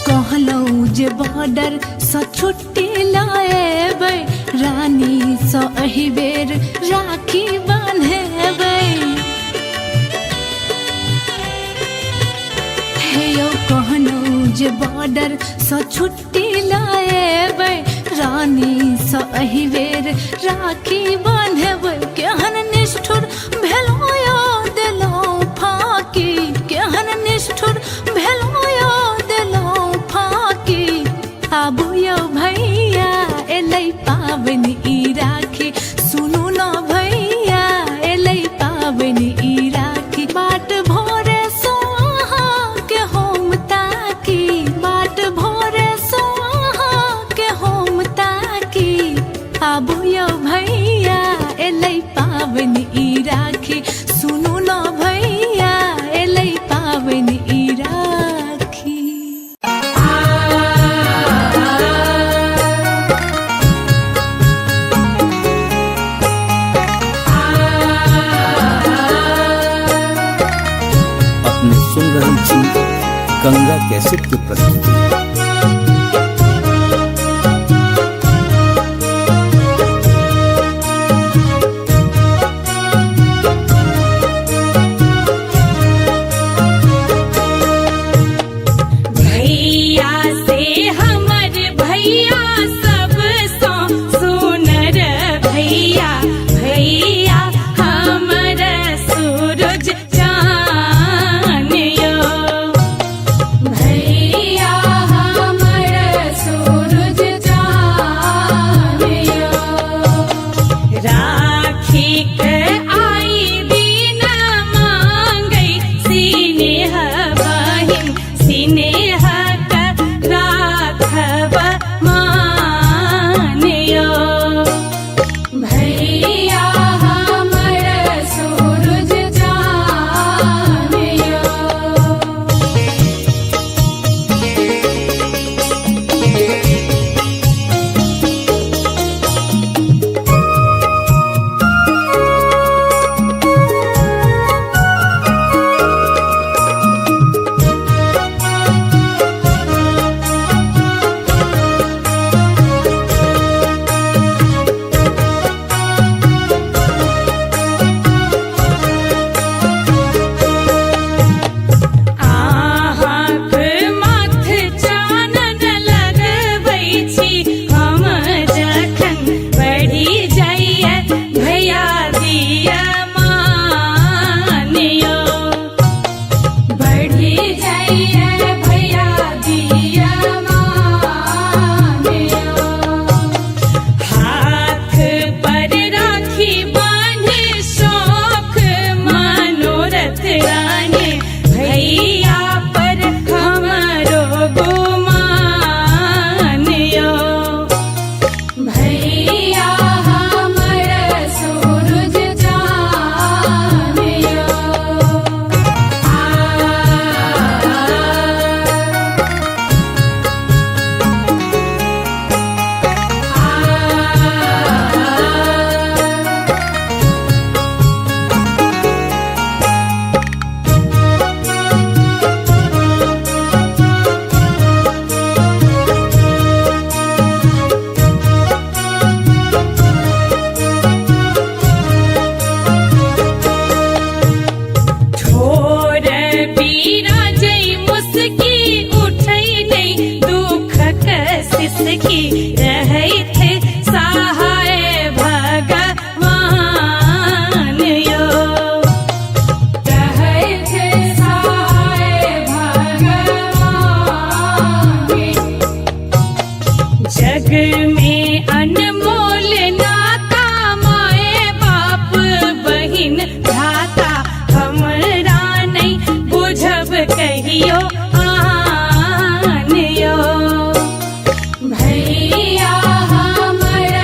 कहलौं जे बॉर्डर सँ छुट्टी लाएबै, रानी सँ एहि बेर राखी बान्हेबै। हे यौ कहलौं जे बॉर्डर सँ छुट्टी लाएबै, रानी सँ एहि बेर राखी बान्हेबै। केहन निष्ठुर भेलौं यो देलौं फाकी, केहन निष्ठुर भेलौं यो देलौं फाकी। आबू यो भैया एलै पाबनि ई राखी, सुनू न भैया एलै पाबनि ई राखी। बाट भोरे सोहा के होम ताकी, बाट भोरे सोहा के होम ताकी। आबू यो भैया एलै पाबनि ई राखी, सुनू न भैया एलै पाबनि ई राखी। अपने सुन रहल छी गंगा कैसेट की प्रस्तुति। राखी के आई दीन मांगै सिनेह बहिन सिनेह का राखब मानियो भैया हमर सूरज जानियो आहाँक माथ चानन लगबै छी हम जखन बढ़ी जाइए भैया दिया मानियो बढ़ी जाइए भैया दिया मानियो हाथ पर राखी बांधे शौक मनोरथ रानी भैया पर हमरो गुमानियो भैया हमर सूरज जानियो ठोर बिराजै मुस्की उठै नै दुखक सिसकी रहै थे सहाय भगवान यो रहै थे सहाय भगवान जग में अनमोल नाता माए बाप बहिन भ्राता हमरा नहीं बुझब कहियो आनियो भैया हमर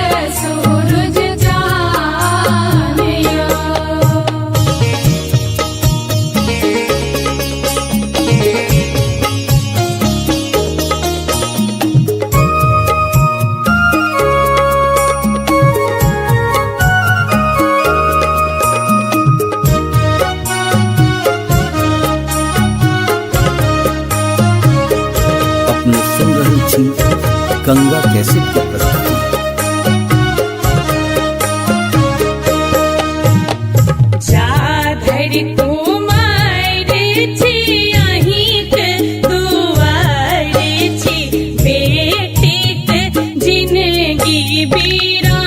सूरज जानियो अपने सुन रही थी गंगा कैसेट की प्रस्तुति। जा धरि कुमार छी अहिंक दुआर छी बेटीक जिनगी बीरानियो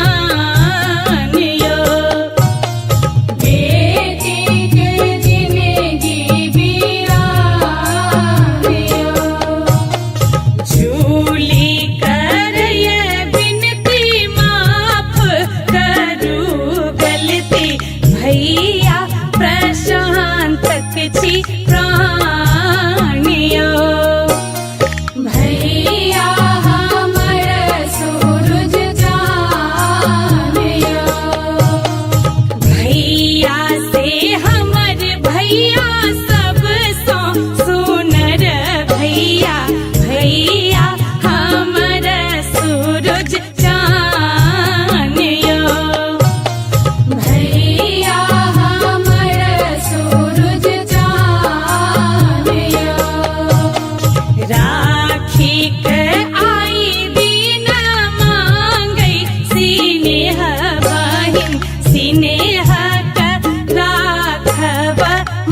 बेटीक जिनगी बीरानियो झूली करय बिनती माफ करू गलती भैया प्रशांतक छी प्राणियो भैया हमर सूरज जानियो भैया से हमर भैया सब सो सुनर भैया भैया हमर सूरज जानियो भैया हमर सूरज जानियो राखी के आई दीन मांगै सिनेह बहिन सिनेह का राखब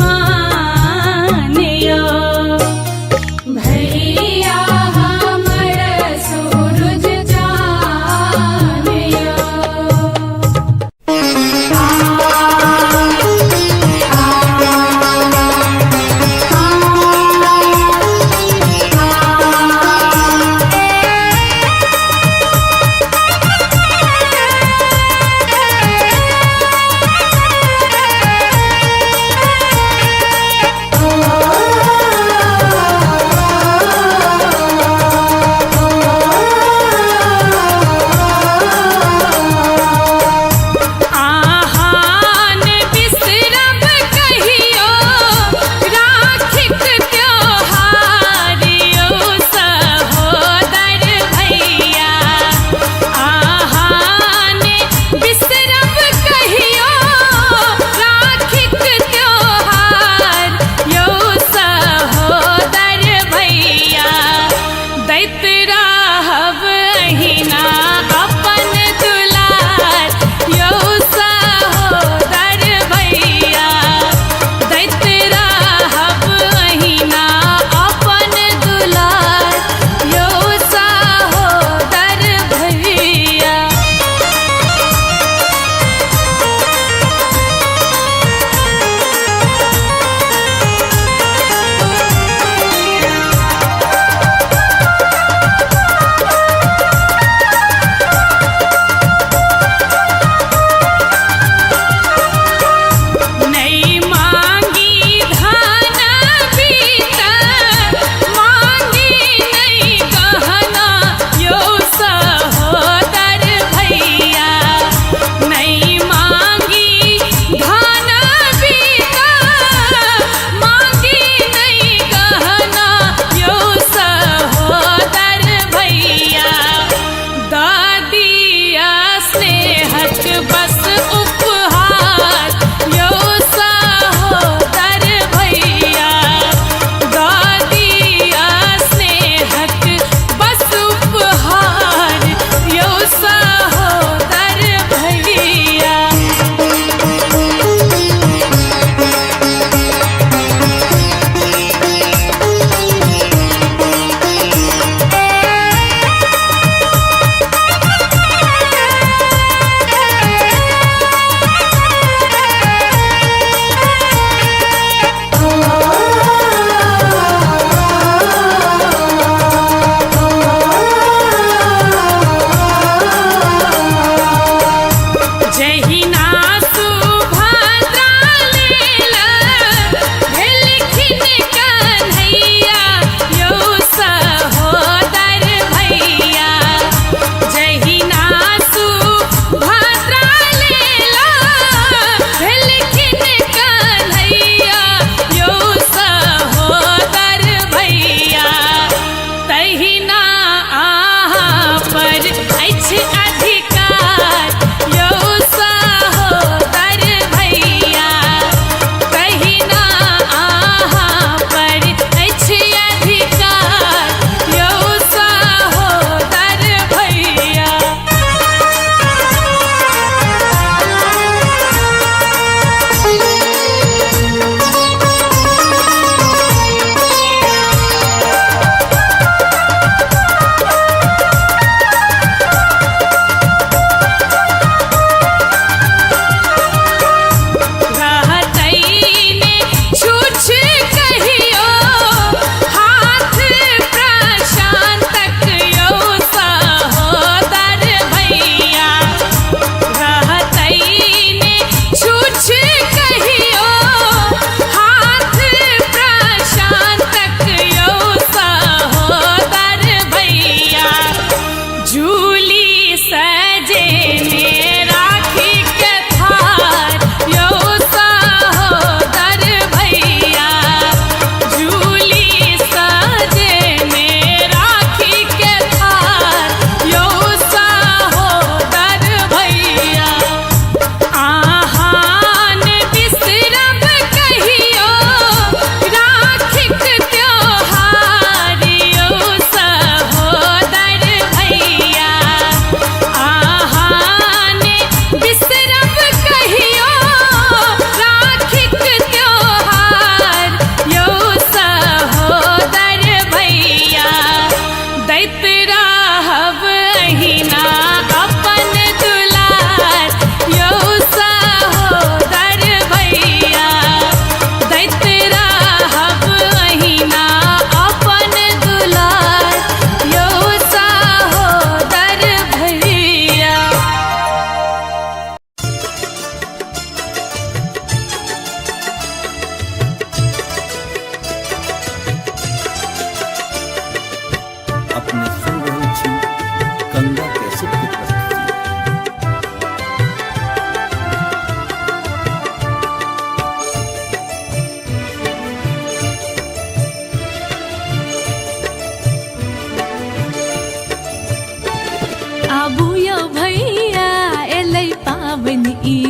मानियो भैया हमर सूरज जानियो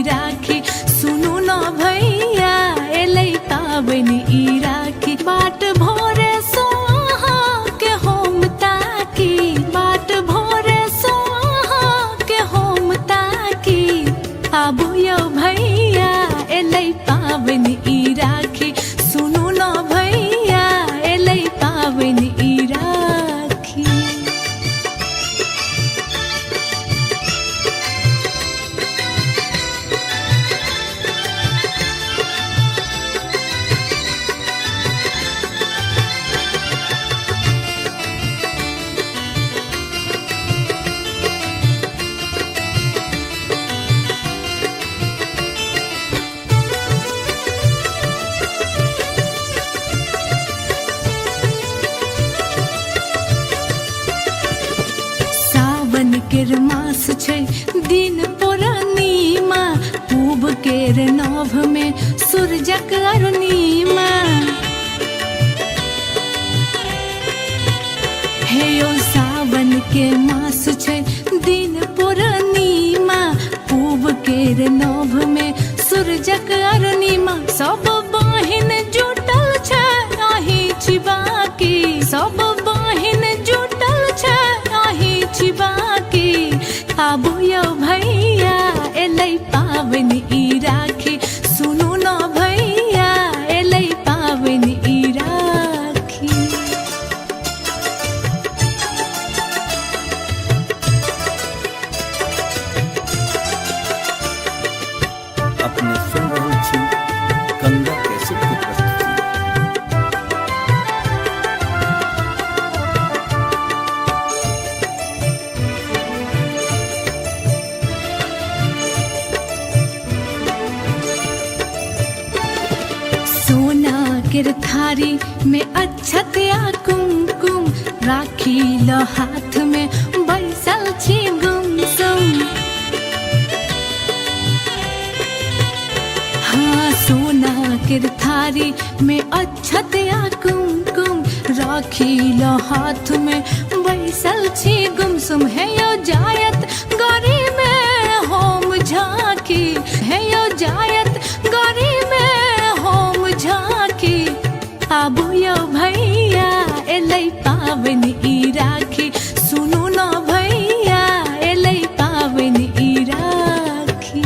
ई राखी सुनू न भैया एलै पावन ई राखी बाट भोरे सोहा के होम ताकी बाट भोरे सोहा के होम ताकी आबू यौ भैया एलै पावन ई राखी सुनू न भैया एलै पावन ई राखी सावन केर मास छै दिन पूर्णिमा पूब केर नभ में सूरजक अरुणिमा हे ओ सावन के मास छै दिन पूर्णिमा पूब केर नभ में सूरजक अरुणिमा सब बहिन जुटल छै आही छिबाकी सब बहिन जुटल छै आही छिबाकी आबू यौ भैया एलै पावन ई राखी सुनू न भैया एलै पावन ई राखी अपने सुन रहल छी गंगा कैसेट की प्रस्तुति। सोना केर थारी में अक्षत या कुमकुम राखी ल हाथ में बैसल छी गुमसुम हाँ सोना केर थारी में अक्षत या कुमकुम राखी ल हाथ में बैसल छी गुमसुम है यो जायत गरी में होम झांकी है यो जायत गरी में होम झांकी आबू यौ भैया एलै पावन ई राखी सुनू न भैया एलै पावन ई राखी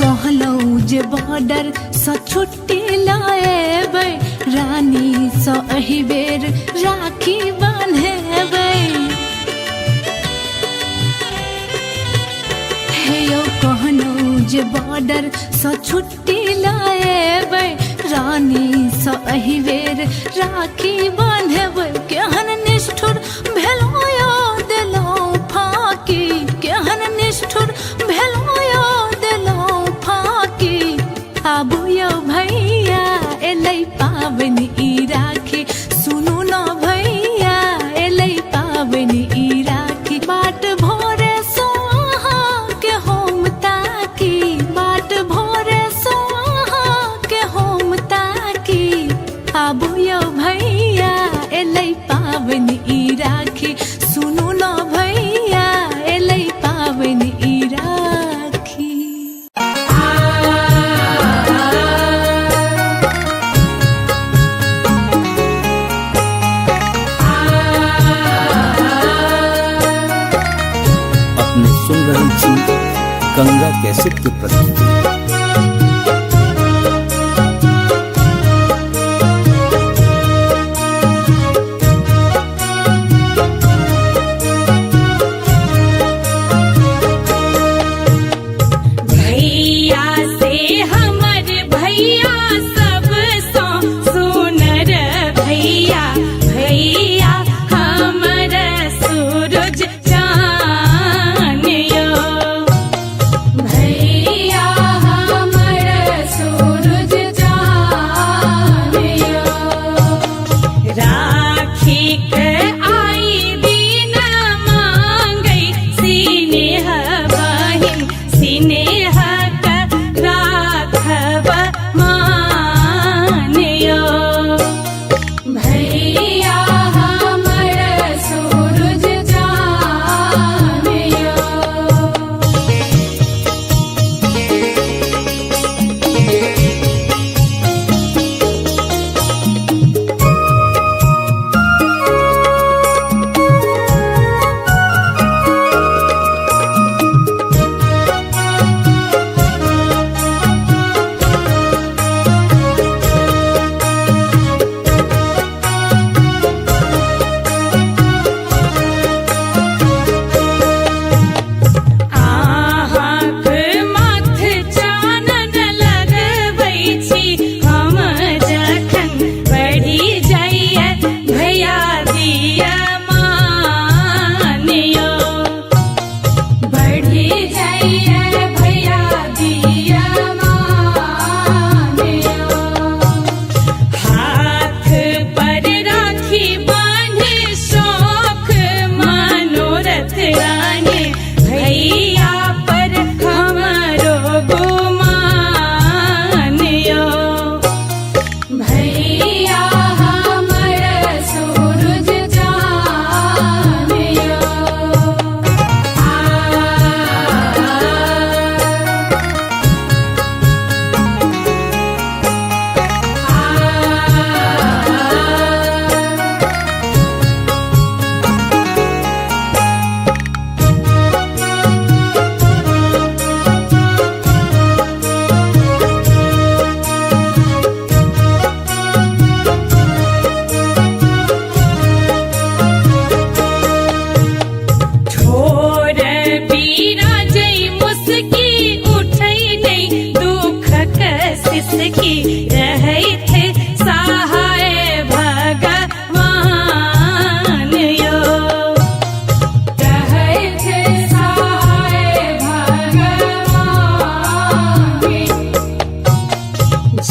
कहलौं जे बॉर्डर सँ छुट्टी लाएबै रानी सँ एहि बेर राखी बान्हेबै हे यौ कहलौं जे बॉर्डर सँ छुट्टी लाएबै रानी सँ एहि बेर राखी बान्हेबै केहन निष्ठुर भेलौं यौ देलौं फाकी केहन निष्ठुर भेलौं यौ देलौं फाकी आबू यौ भैया एलै पावन ई राखी सुनू न भैया एलै पावन ई राखी बाट भोरे सोहा के होम ताकी बाट भोरे सोहा के होम ताकी आबू यौ भैया एलै पावन ई राखी सुनू न भैया एलै पावन ई राखी अपने सुन रहल छी गंगा कैसेट की प्रस्तुति। भैया से हमर भैया सब सो सुनर भैया भैया हमर सूरज चान यो भैया की रही थे सहाय भगवान यो। रहे थे सहाय भगवान।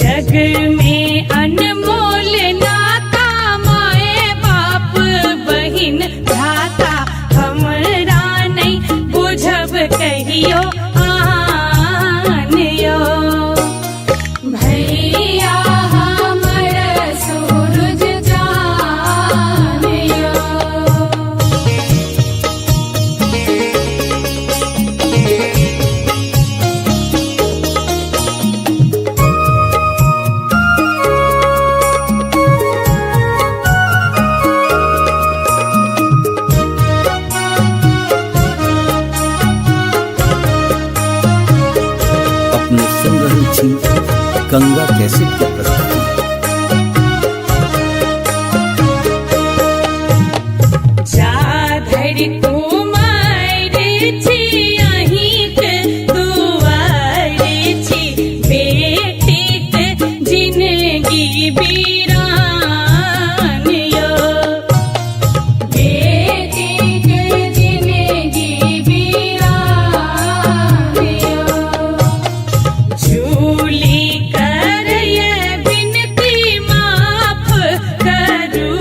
जग में अनमोल नाता माए बाप बहिन भ्राता हमरा नहीं बुझब कहियो आन यो। भैया हमर सूरज चान यो। अपने सुन रहल छी गंगा कैसेट के प्रस्तुति। जा धरि कुमार छी अहिंक दुआर छी बेटीक जिनगी बीरान यो। बेटी के जिंदगी वीरान यो। झूली करय बिनती माफ करू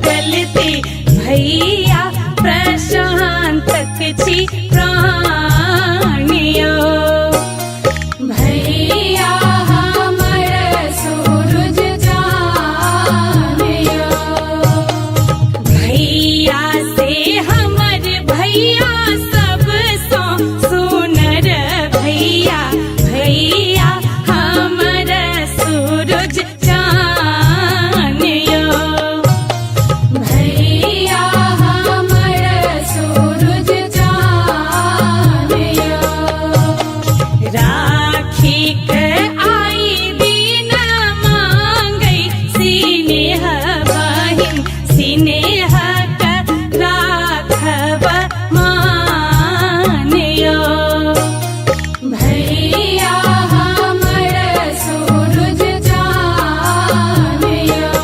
गलती भैया प्रशांतक छी प्राण यो। भैया हमर सूरज चान यो। भैया से हमर भैया सब सो सुनर भैया भैया हमर सूरज चान यो। भैया हमर सूरज चान यो। राखी के आई दिन मांगै सिनेह बहिन सिनेह के राखब मान यो। भैया हमर सूरज चान यो।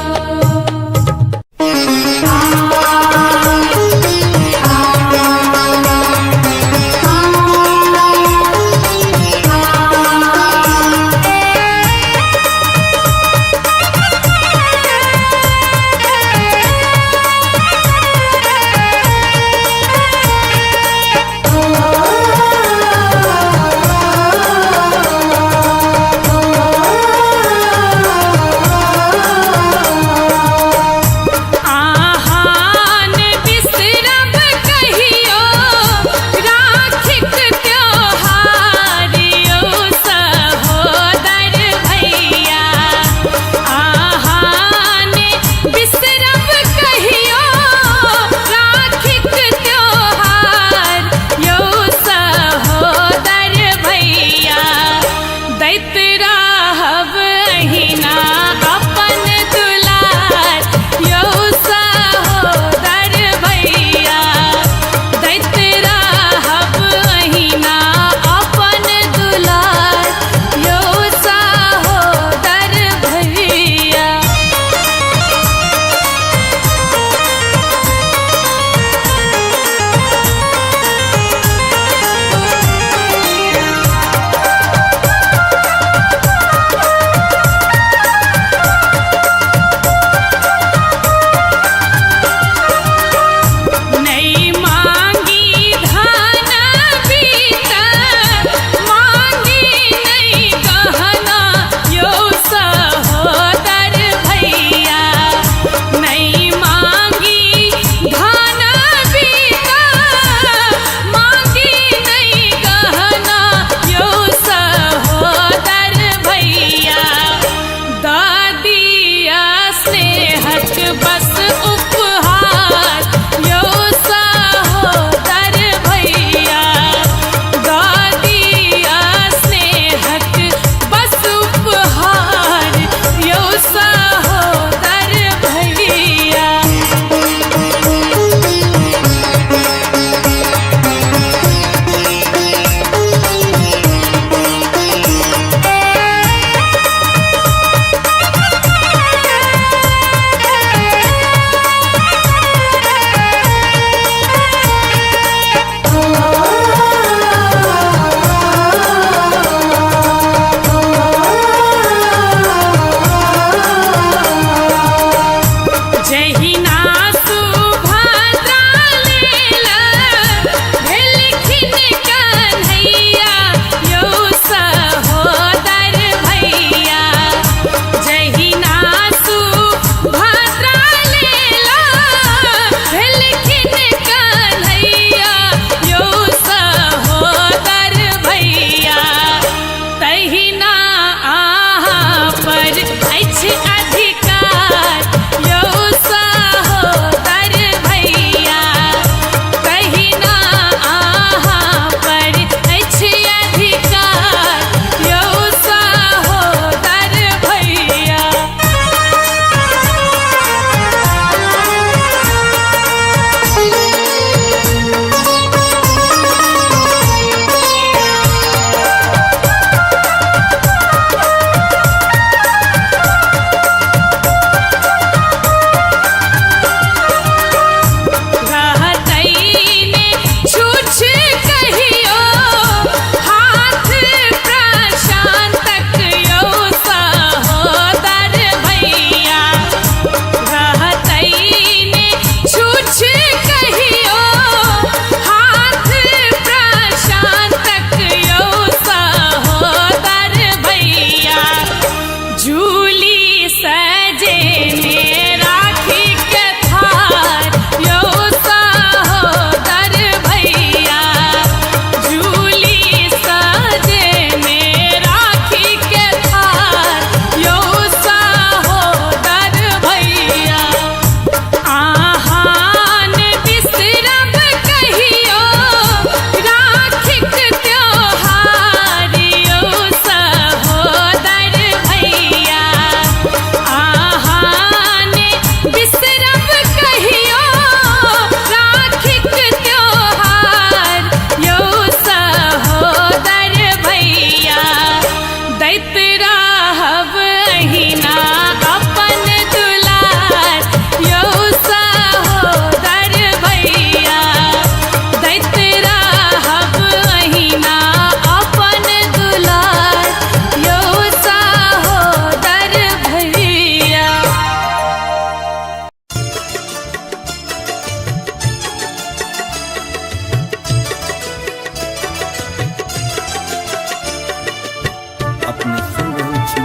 अपने सुन रहल छी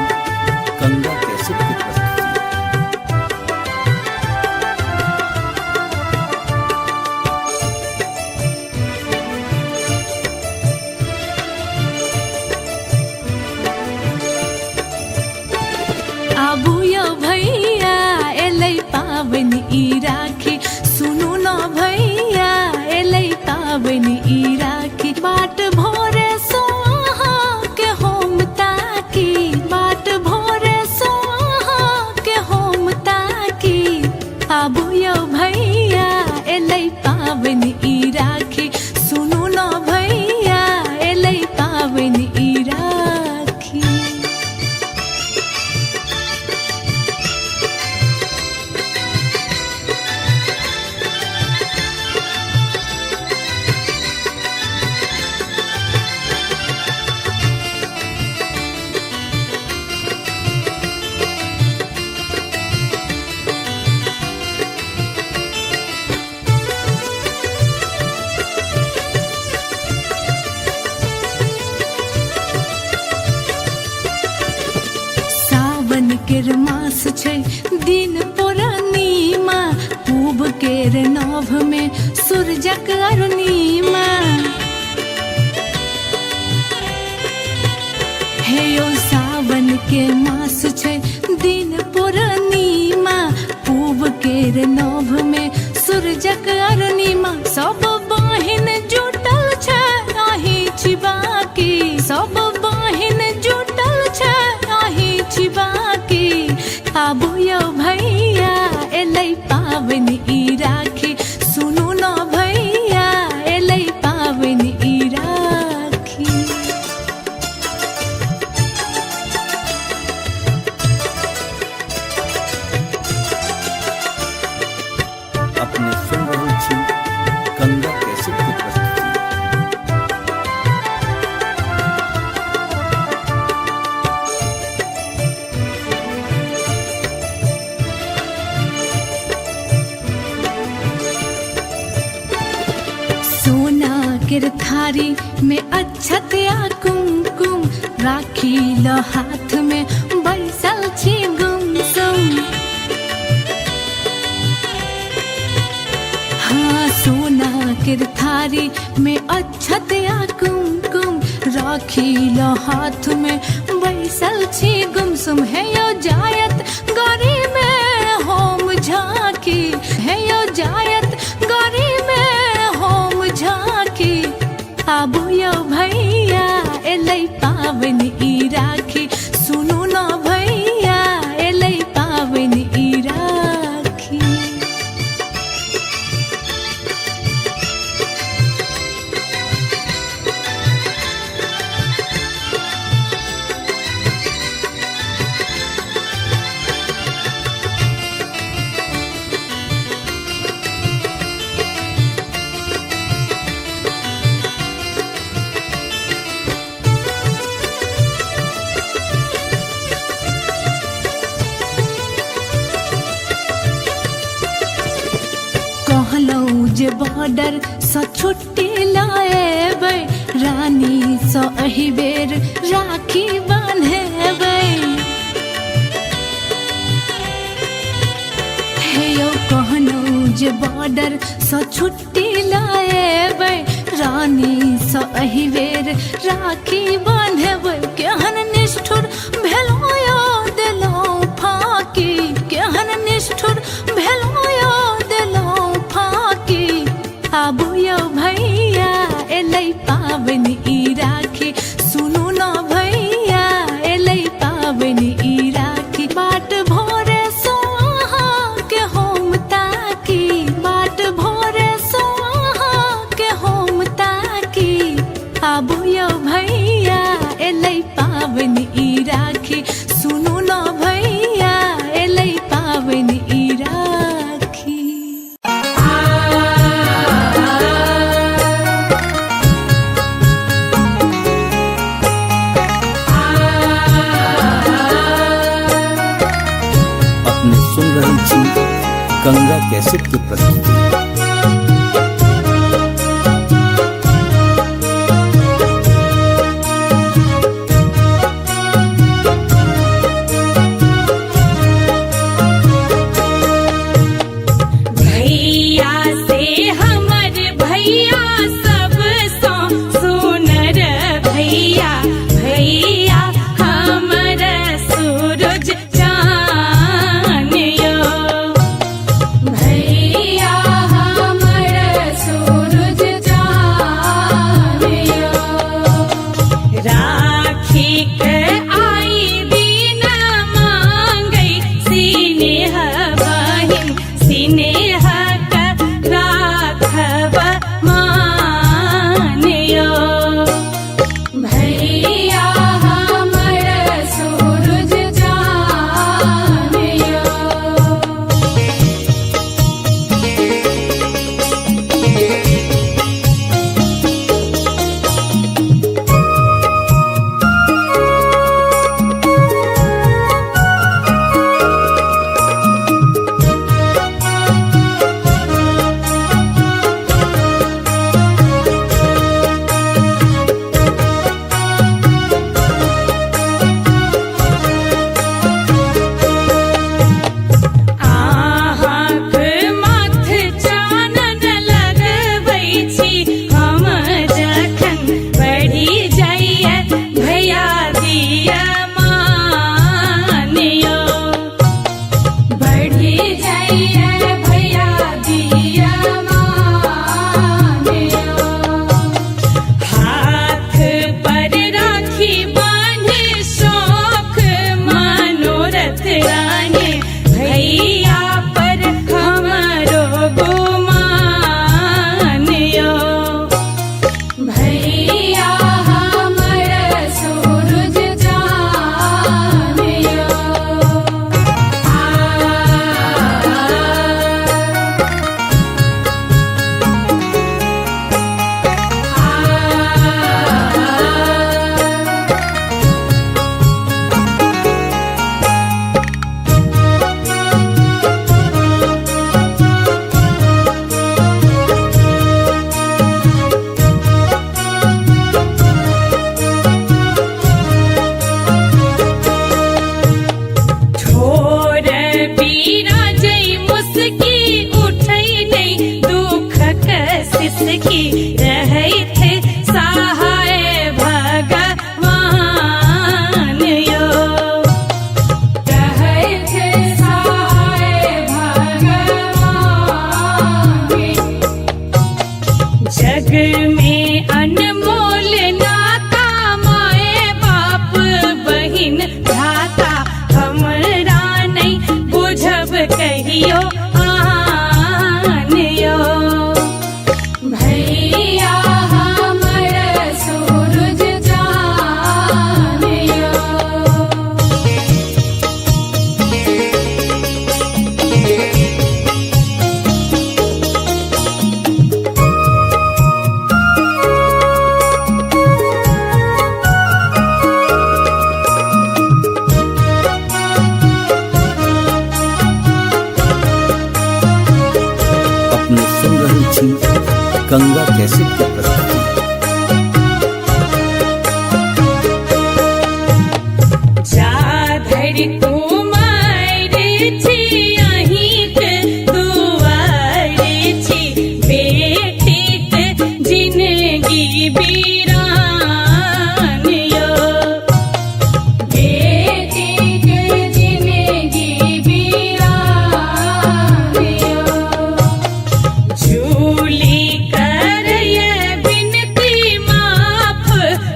गंगा कैसेट की प्रस्तुति। आबू यो भैया एलै पाबनि ई राखी, सुनू न भैया एलै पाबनि ई राखी। बाट भोरे सोहा के होम ताकी, बाट भोरे सोहा के होम ताकी। आबू यो भैया एलै पाबनि ई राखी, सुनू न भैया एलै पाबनि ई राखी। सावन केर मास छै दिन पूर्णिमा, पूब केर नभ में सूरजक अरुणिमा। हे यो सावन के मास छै दिन पूर्णिमा, पूब केर नभ में सूरजक अरुणिमा। सब बहिन जुटल छै आही छिबाकी, सब बहिन जुटल छै आही छिबाकी। आबू यो भैया एलै पाबनि ई राखी, सुनू न भैया एलै पाबनि ई राखी। अपने सुन रहल छी गंगा कैसेट की प्रस्तुति। सोना केर थारी में अक्षत या कुमकुम, राखी ल हाथ में बैसल छी गुमसुम। हाँ सोना केर थारी में अक्षत या कुमकुम, राखी ल हाथ में बैसल छी गुमसुम। है यो जायत गरी में होम झांकी, है यो जायत गरी में होम झांकी। आबू यो भैया एलै पाबनि ई राखी, सुनू न भैया एलै पाबनि ई राखी। कहलौं जे बॉर्डर सँ छुट्टी लाएबै, रानी सँ एहि बेर राखी बान्हेबै। हे यौ कहलौं जे बॉर्डर सँ छुट्टी लाएबै, रानी सँ एहि बेर राखी बान्हेबै। केहन निष्ठुर भेलौं यो देलौं फाकी, केहन निष्ठुर भेलौं यो देलौं फाकी। आबू यो भैया एलै पाबनि ई राखी, सुनू न भैया एलै पाबनि ई राखी। बाट भोरे सोहा के होम ताकी, बाट भोरे सोहा के होम ताकी। आबू यो भैया एलै पाबनि ई राखी, सुनू न भैया एलै पाबनि ई राखी। अपने सुन रहल छी गंगा कैसेट की प्रस्तुति। गंगा कैसेट की प्रस्तुति। जाधर कुमार छी अहिंक दुआर छी बेटीक जिनगी बीरान यो बेटीक जिनगी बीरान यो झूली करय बिनती माफ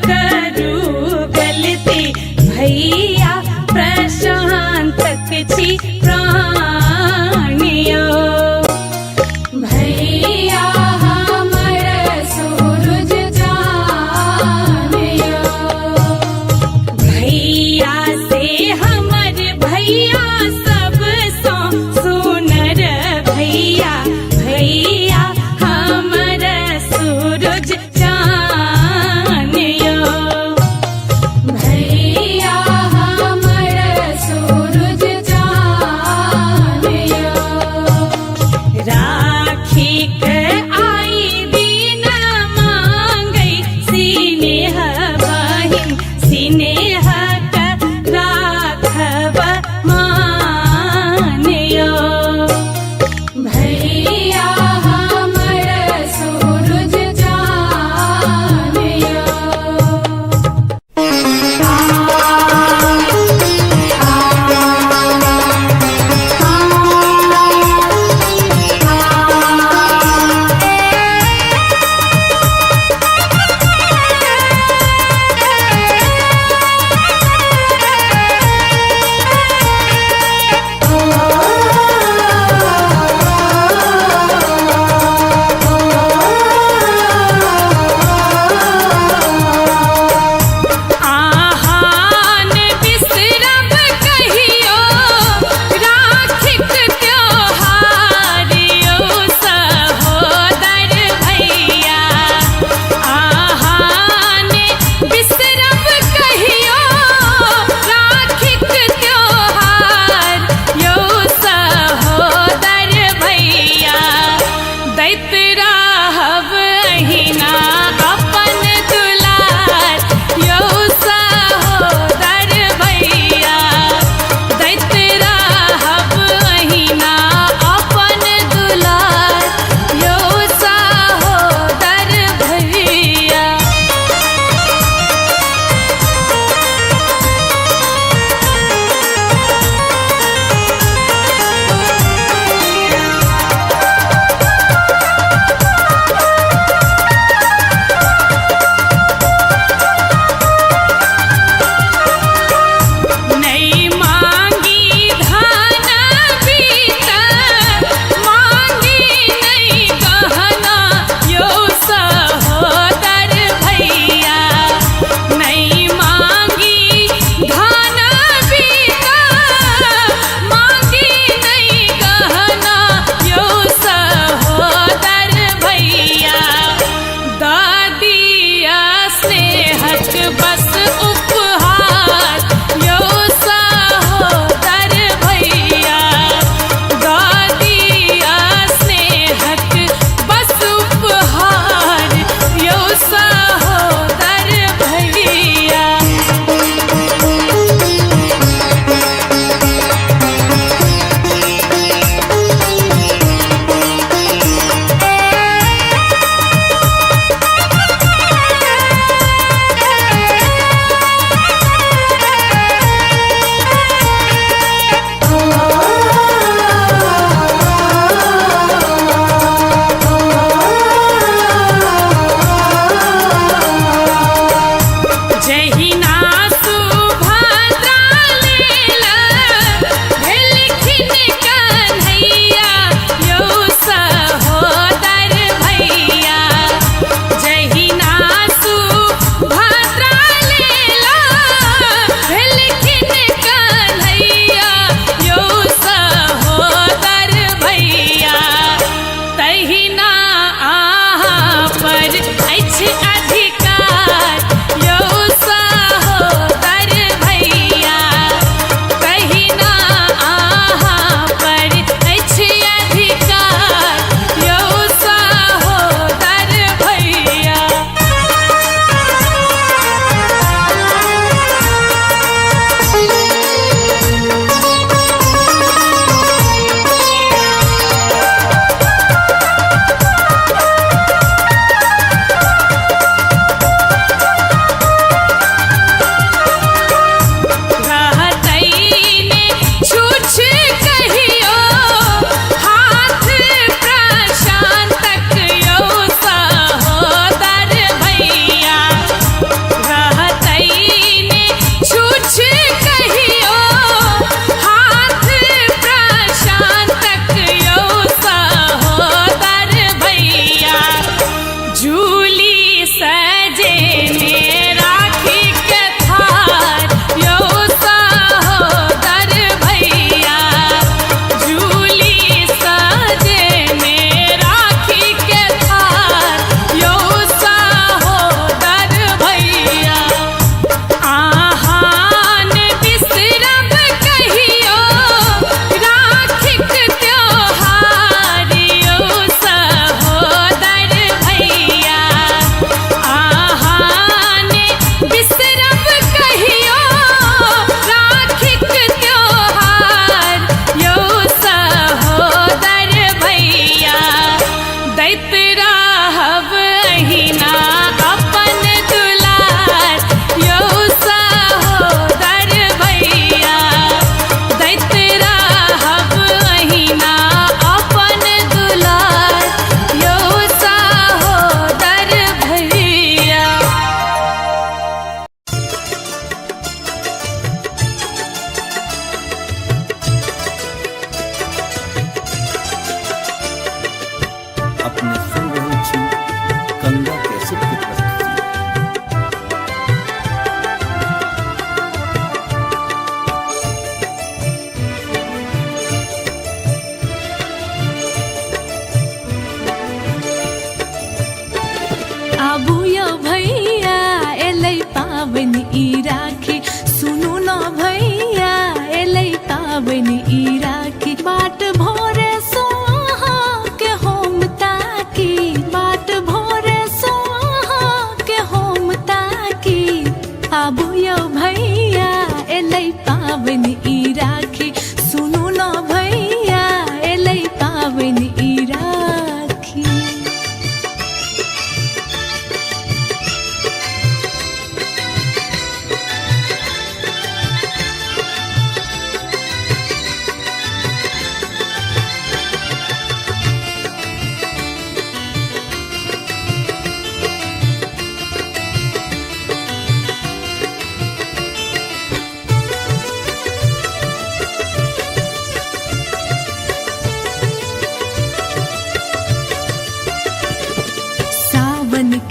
करू गलती भैया प्रशांतक छी प्राणियो भैया हमर सूरज चानियो भैया से हमर भैया सब सो सुनर भैया भैया हमर सूरज चानियो भैया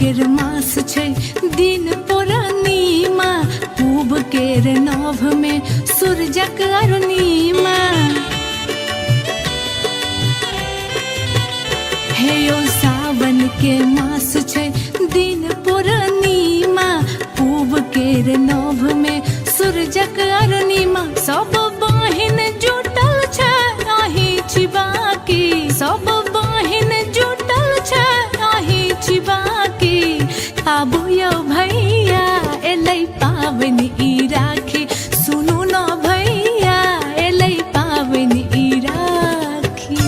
केर मास छै दिन पूर्णिमा पूब केर नभ में सूरजक अरुणिमा हे यो सावन के मास छै दिन पूर्णिमा पूब केर नभ में सूरजक अरुणिमा सब बहिन जुटल छै आही छिबाकी सब बहिन जुटल छै आही छिबाकी आबू यौ भैया एलै पाबनि ई राखी सुनू न भैया एलै पाबनि ई राखी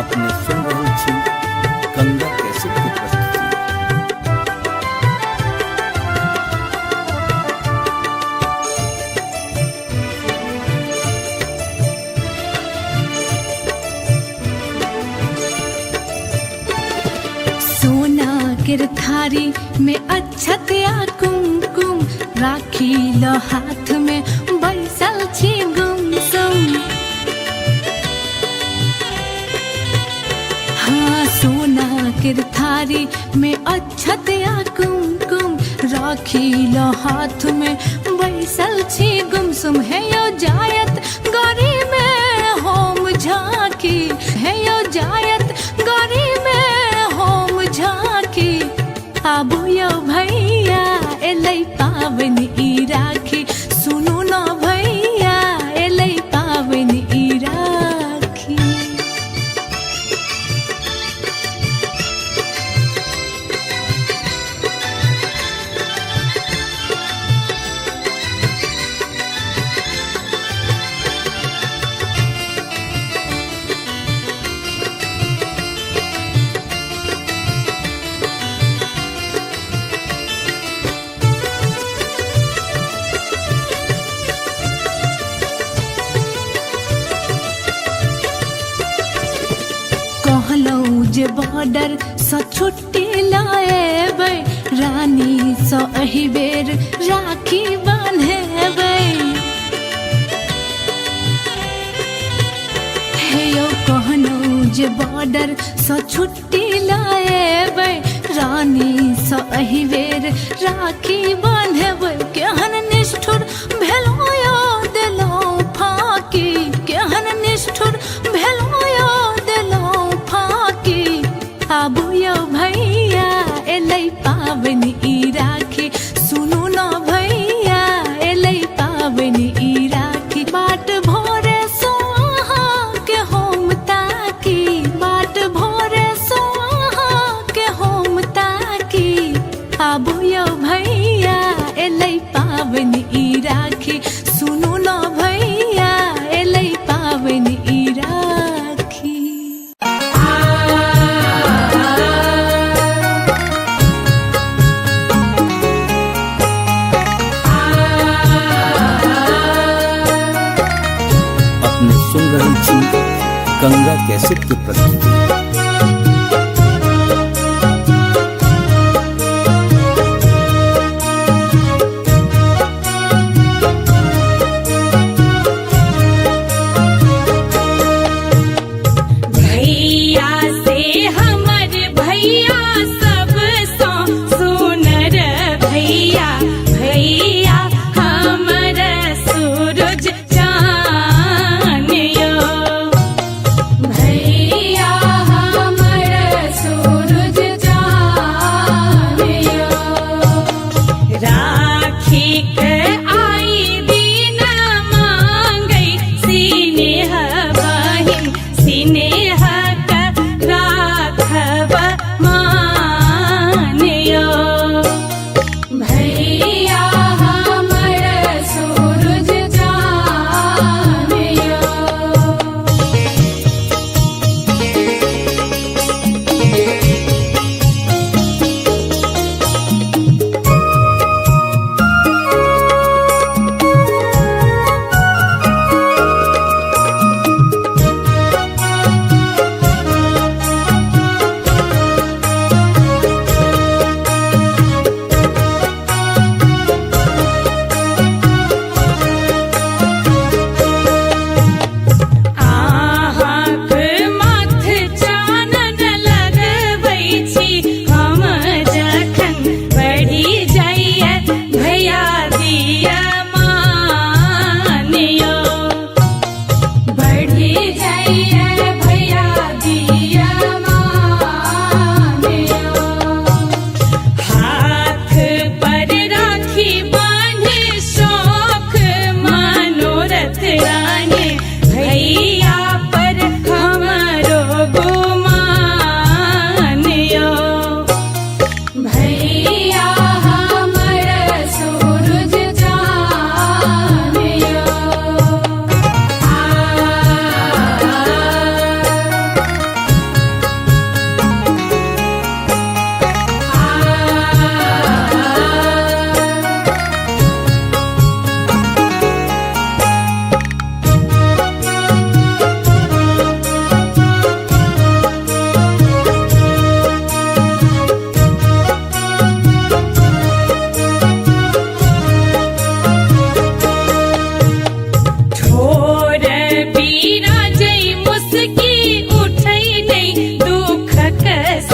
अपने सुन रहल छी गंगा कैसेट की प्रस्तुति। सोना केर थारी में अक्षत या कुमकुम राखी ल हाथ में बैसल छी गुमसुम हाँ सोना केर थारी में अक्षत या कुमकुम राखी ल हाथ में बैसल छी गुमसुम है यो जायत गौरी में होम झांकी है यो जायत गौरी में होम झांकी आबू यौ भैया एलै पाबनि ई राखी सुनू न भैया एलै पाबनि ई राखी कहलौं जे बॉर्डर सँ छुट्टी लाएबै रानी सँ एहि बेर राखी बान्हेबै हे यौ कहलौं जे बॉर्डर सँ छुट्टी लाएबै रानी सँ एहि बेर राखी बान्हेबै केहन निष्ठुर भेलौं यौ देलौं फाकी केहन निष्ठुर भेलौं यौ देलौं फाकी आबू यौ भैया एलै पाबनि ई राखी सुनू न भैया एलै पाबनि ई राखी बाट भोरे सो अहाँके हम ताकी बाट भोरे सो अहाँके हम ताकी आबू यौ भैया एलै पाबनि ई राखी सुनू न भैया एलै पाबनि ई राखी अपने सुन रहल छी गंगा कैसेट की प्रस्तुति। भैया से हमर भैया सब सो सुनर भैया भैया हमर सूरज चान यो भैया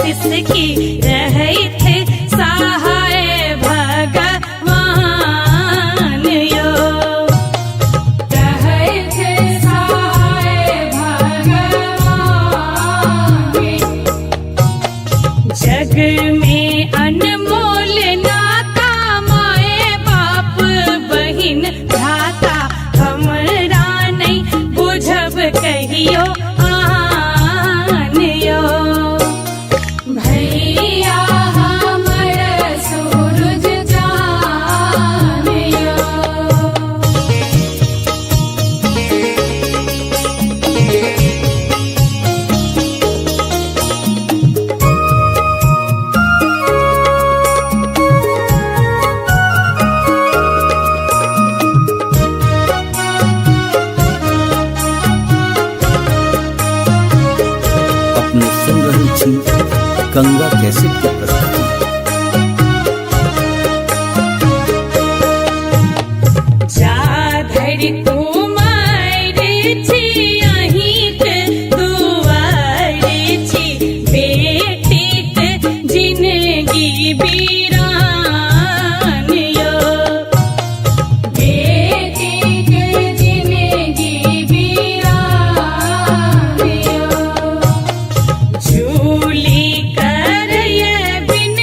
जिसकी रही थे सहाय भगवान यो। रहे थे सहाय भगवान। जग में अनमोल नाता माए बाप बहिन भ्राता हमरा नहीं बुझब कहियो आन यो। भैया हमर सूरज चान यो। अपने सुन रहल छी गंगा कैसेट के प्रस्तुति। जा धरि कुमार छी अहिंक दुआर छी बेटीक जिनगी बीरान यो। बेटीक जिनगी बीरान यो। झूली करय बिन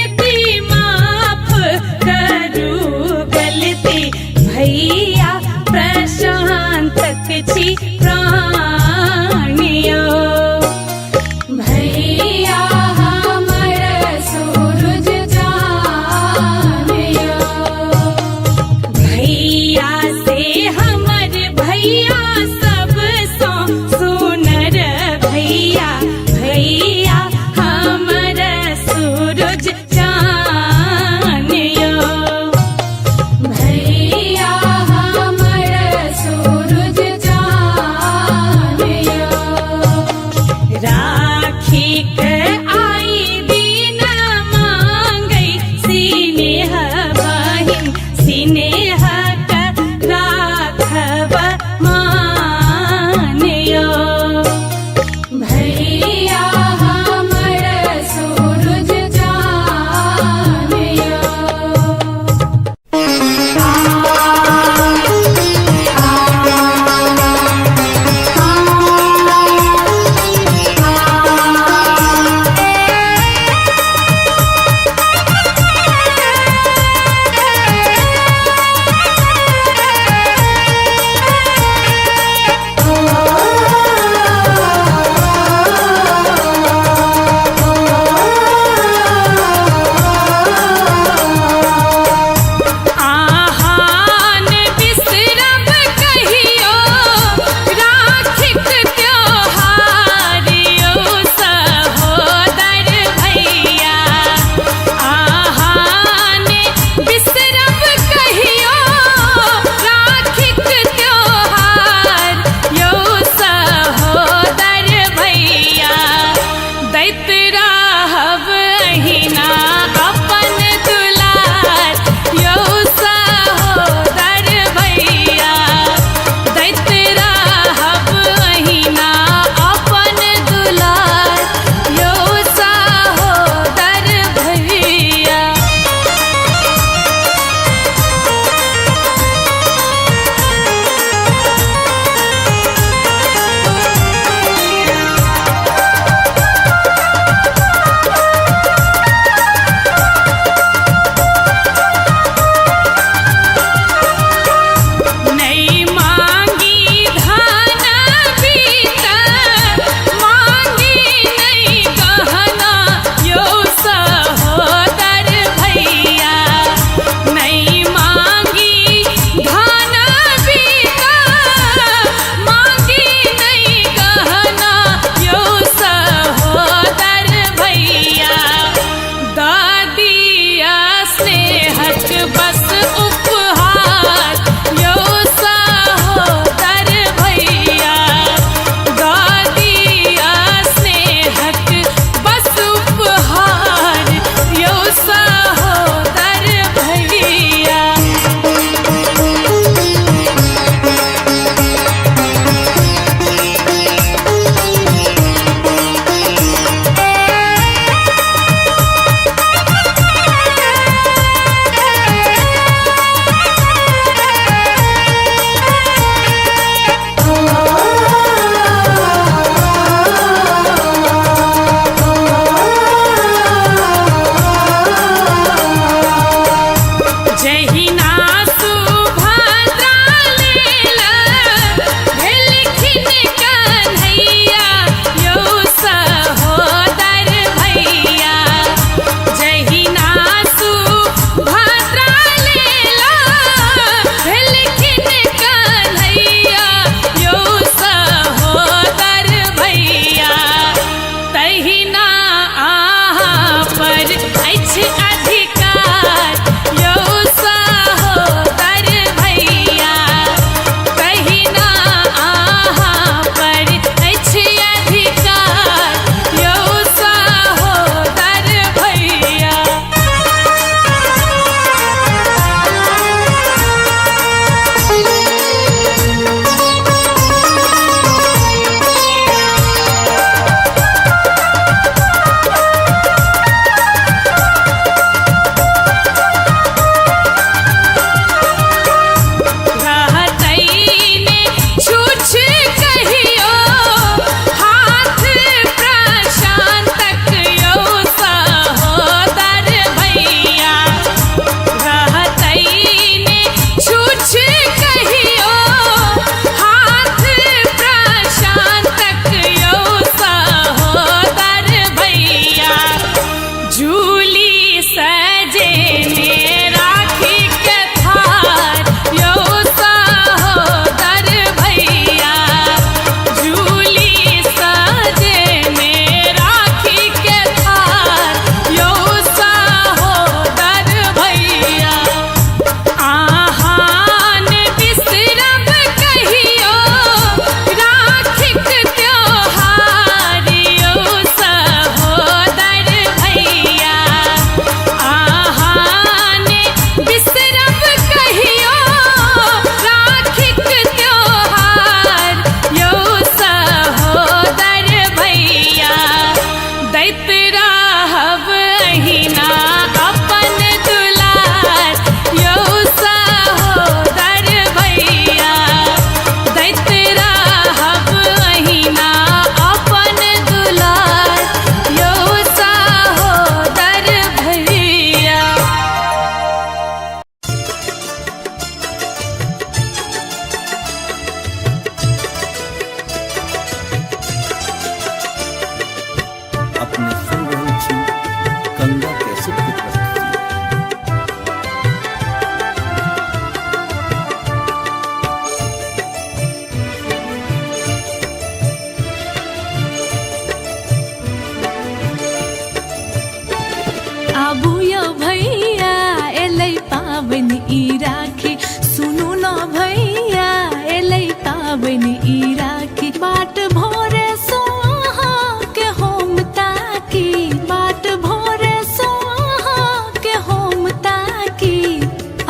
आबू यो भैया एलै पाबन ई राखी, सुनू न भैया एलै पाबन ई राखी। बाट भोरे सो अहाँ के हम ताकी, बाट भोरे सो अहाँ के हम ताकी।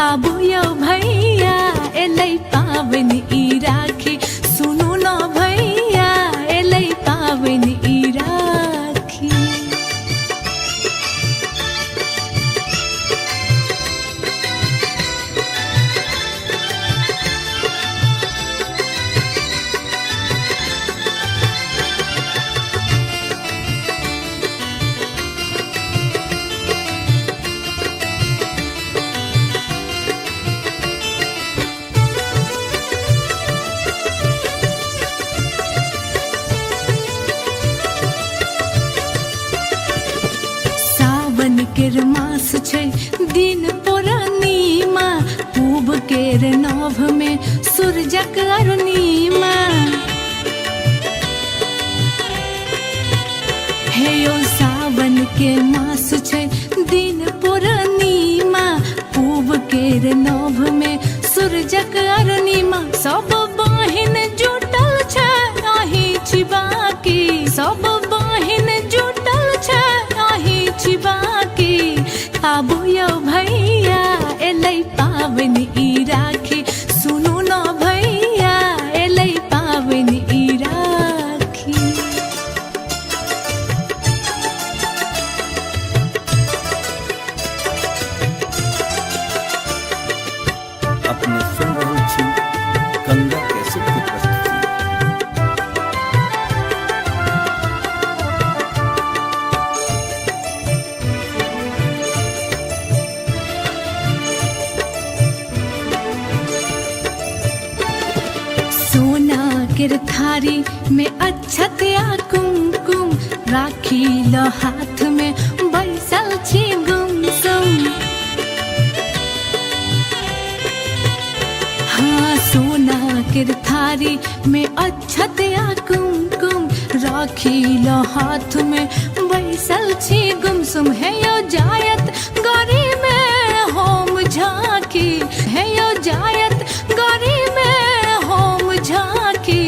आबू यो भैया एलै पाबन ई राखी, सुनू न भैया एलै पाबन ई राखी। सावन केर मास छै दिन पूर्णिमा, पूब केर नभ में सूरजक अरुणिमा। हे यो सावन के मास छै दिन पूर्णिमा, पूब केर नभ में सूरजक अरुणिमा। सब बहिन जुटल छै आही छिबाकी, सब बहिन जुटल छै आही छिबाकी। आबू यो भैया एलै पाबन ई राखी, सुनू न भैया एलै पाबन ई राखी। अपने सुन रहल छी गंगा कैसेट की प्रस्तुति। सोना केर थारी में अक्षत या कुमकुम, राखी ल हाथ में बैसल छी गुमसुम। हाँ सोना केर थारी में अक्षत या कुमकुम, राखी ल हाथ में बैसल छी गुमसुम। है यो जायत गरी में होम झांकी, है यो जायत गरी में होम झांकी।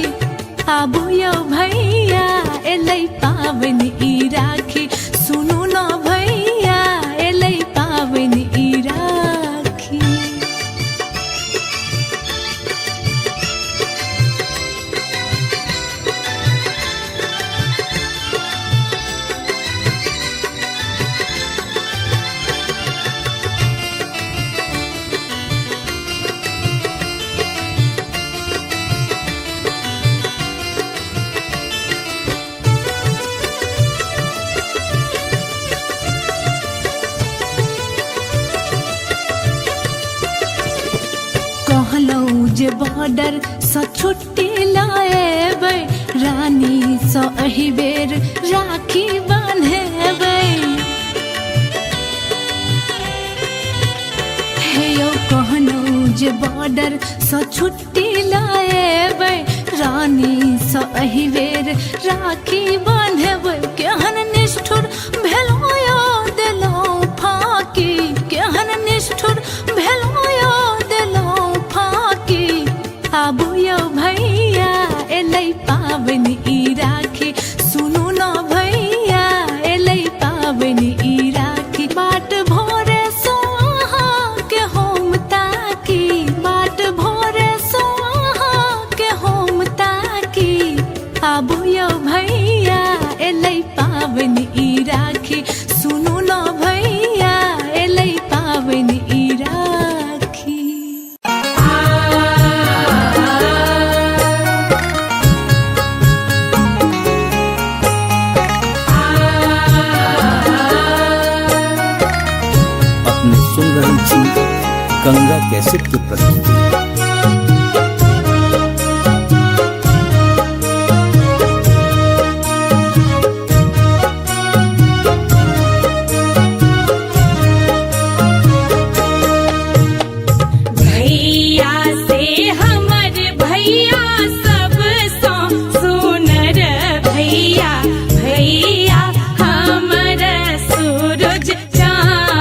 आबू यो भैया एलै पाबन ई राखी, सुनू न भैया एलै पाबन ई राखी। कहलौं जे बॉर्डर सँ छुट्टी लाएबै, रानी सँ एहि बेर राखी बान्हेबै। हे यौ कहलौं जे बॉर्डर सँ छुट्टी लाएबै, रानी सँ एहि बेर राखी बान्हेबै। केहन निष्ठुर भेलौं यो देलौं फाकी, केहन निष्ठुर भेलौं यो देलौं फाकी। आबू यो भैया एलै पाबन ई राखी, सुनू न भैया एलै पाबन ई राखी। बाट भोरे सो अहाँ के हम ताकी, बाट भोरे सो अहाँ के हम ताकी। आबू यो भैया एलै पाबन ई राखी, सुनू न भैया एलै पाबन ई राखी। अपने सुन रहल छी गंगा कैसेट की प्रस्तुति। भैया हमर सूरज चाँद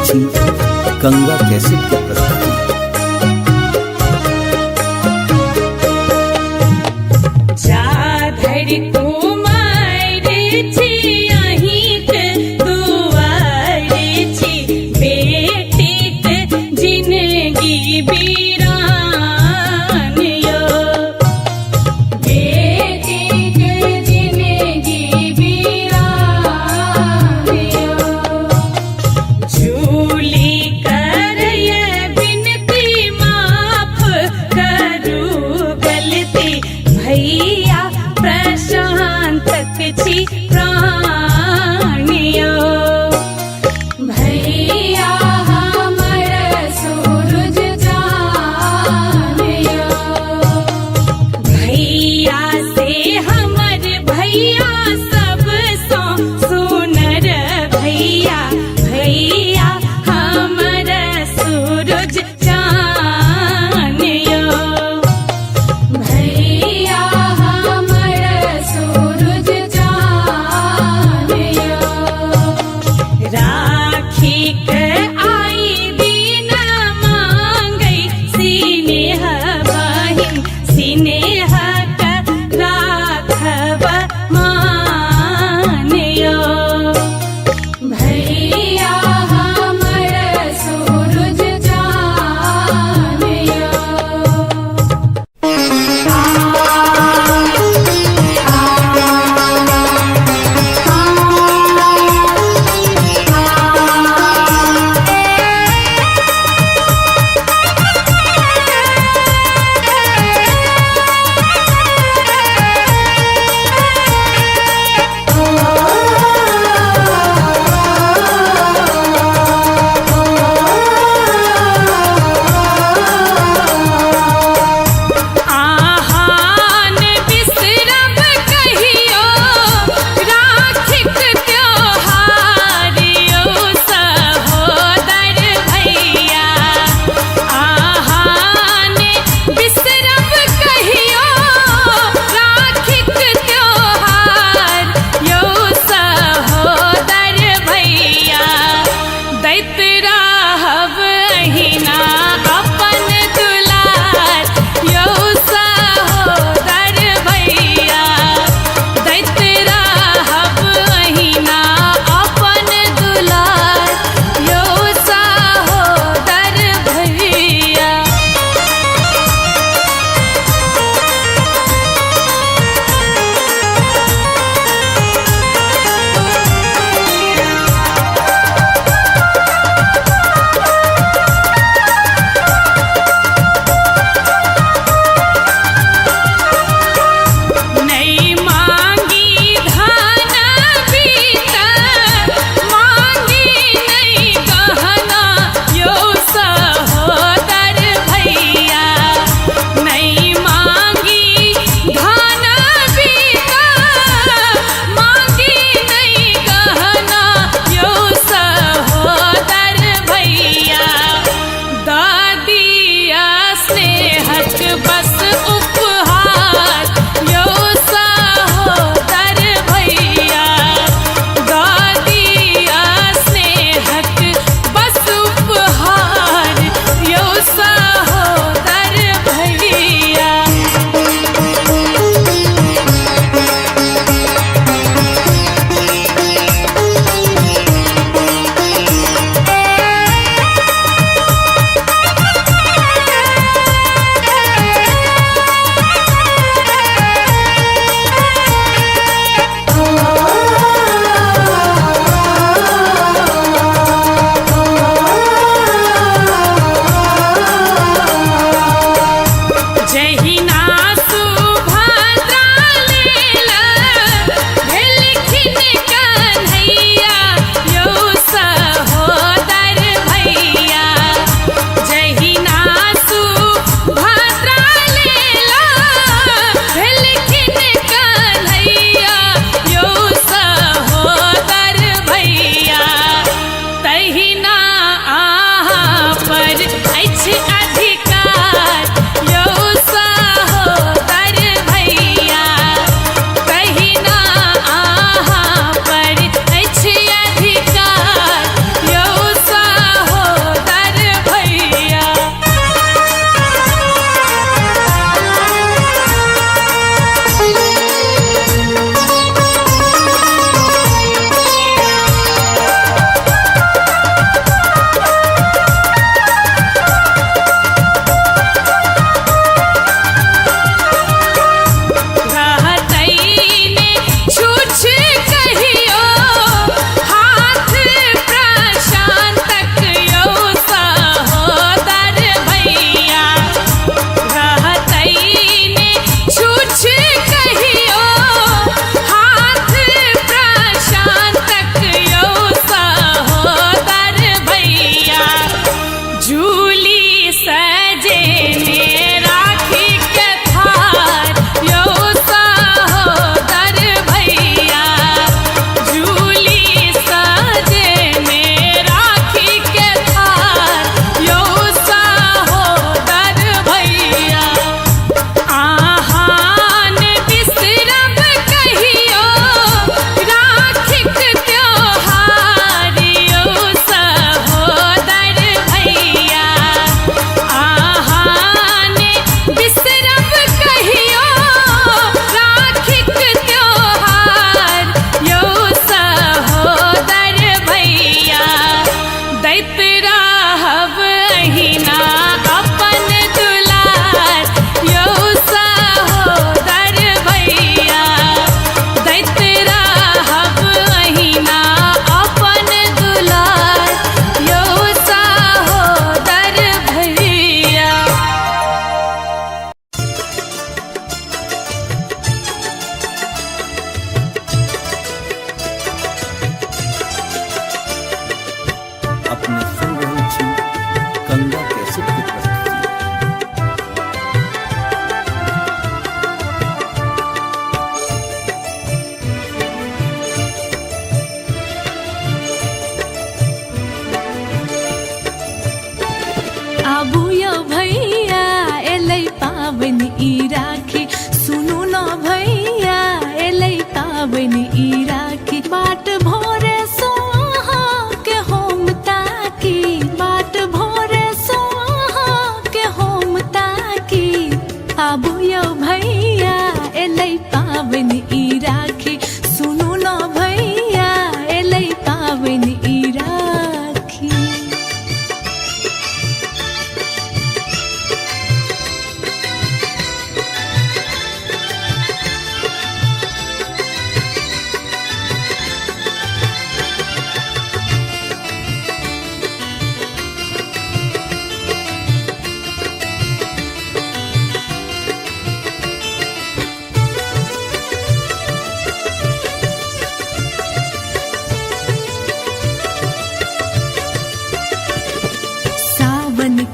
छी गंगा कैसेट के प्रस्तुति। जा धरि कुमार छी अहिंक दुआर छी बेटीक जिनगी बीरान यो बेटीक जिनगी बीरान यो झूली करय बिनती माफ करू गलती भैया प्रशांतक छी प्राण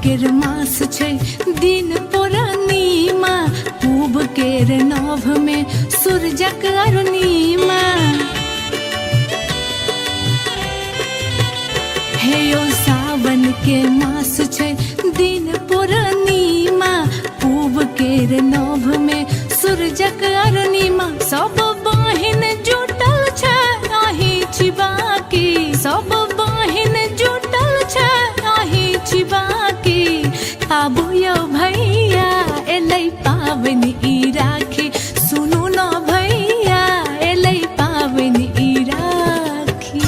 केर मास छै दिन पूर्णिमा पूब केर नभ में सूरजक अरुणिमा हे यो सावन के मास छै दिन पूर्णिमा पूब केर नभ में सूरजक अरुणिमा सब बहिन जुटल छै आही छिबाकी सब बहिन जुटल छै आही छिबाकी आबू यौ भैया एलै पाबनि ई राखी सुनू न भैया एलै पाबनि ई राखी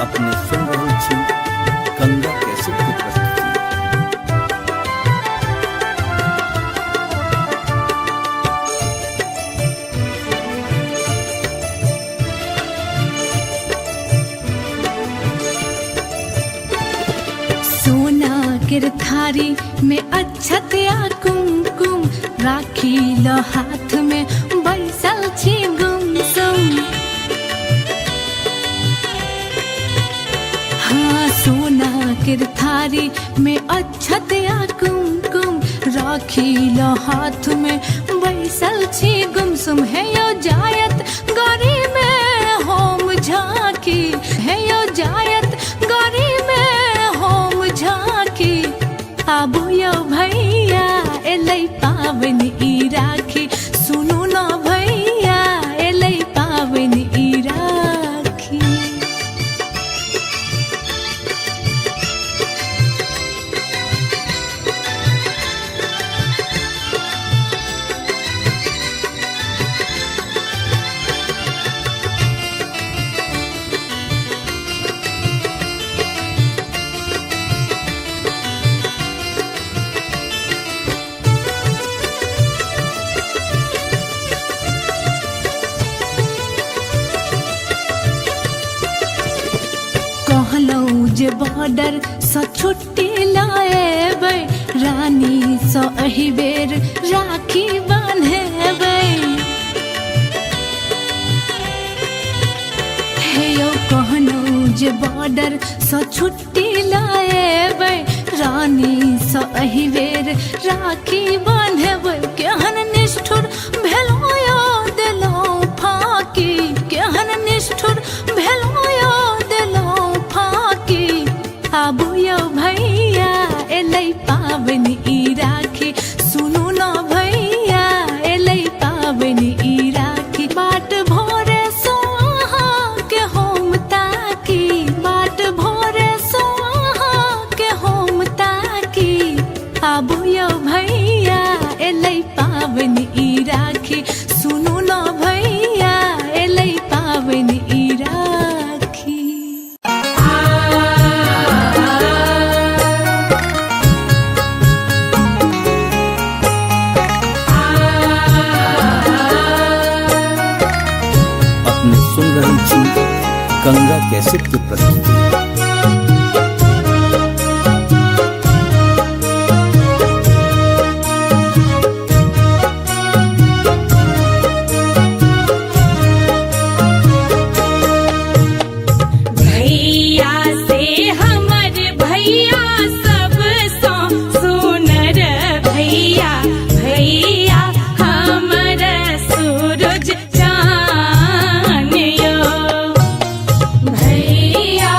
अपने सुन रहल छी गंगा कैसेट की प्रस्तुति। सोना केर थारी में अक्षत या कुमकुम राखी ल हाथ में बैसल छी गुमसुम हाँ सोना केर थारी में अक्षत या कुमकुम राखी ल हाथ में बैसल छी गुमसुम है यो जायत गरी में होम झांकी है यो जायत गरी में होम झांकी आबू यौ भैया एलै पाबनि ई राखी सुनू न भैया एलै पाबनि ई राखी कहलौं जे बॉर्डर सँ छुट्टी लाएबै रानी सँ एहि बेर राखी बान्हेबै हे यौ कहलौं जे बॉर्डर सँ छुट्टी लाएबै रानी सँ एहि बेर राखी बान्हेबै केहन निष्ठुर भेलौं यौ देलौं फाँकी केहन निष्ठुर भेलौं यौ देलौं फाँकी आबू यौ भैया एलै पाबनि ई राखी सुनू न भैया एलै पाबनि ई राखी बाट भोरे सो अहाँ के होम ताकी बाट भोरे सो अहाँ के होम ताकी आबू यौ भैया एलै पाबनि ई राखी सुनू न भैया एलै पाबनि ई राखी अपने सुन रहल छी गंगा कैसेट की प्रस्तुति। भैया से हमर भैया सब सो सुनर भैया भैया हमर सूरज चान यो भैया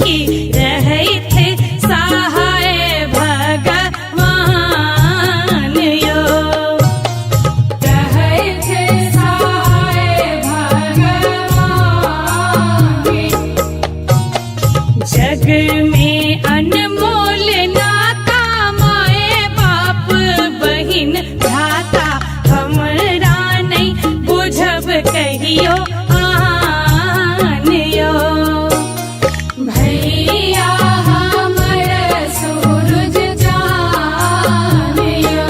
की रही थे सहाय भगवान यो। रहे थे सहाय भगवान। जग में अनमोल नाता माए बाप बहिन भ्राता हमरा नहीं बुझब कहियो आन यो। भैया हमर सूरज चान यो।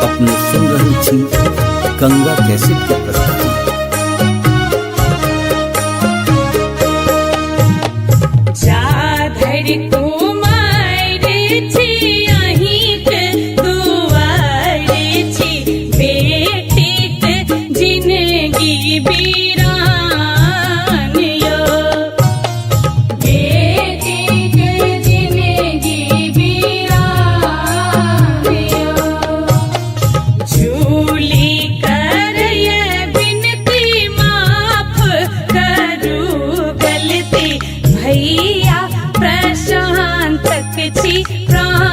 अपने सुन रही थी गंगा कैसेट की प्रस्तुति। जाधर कुमार छी अहिंक दुआर छी बेटीक जिंदगी बीरान यो। बेटीक जिंदगी बीरान यो। झूली करय बिनती माफ करू गलती भैया प्रशांतक छी प्राण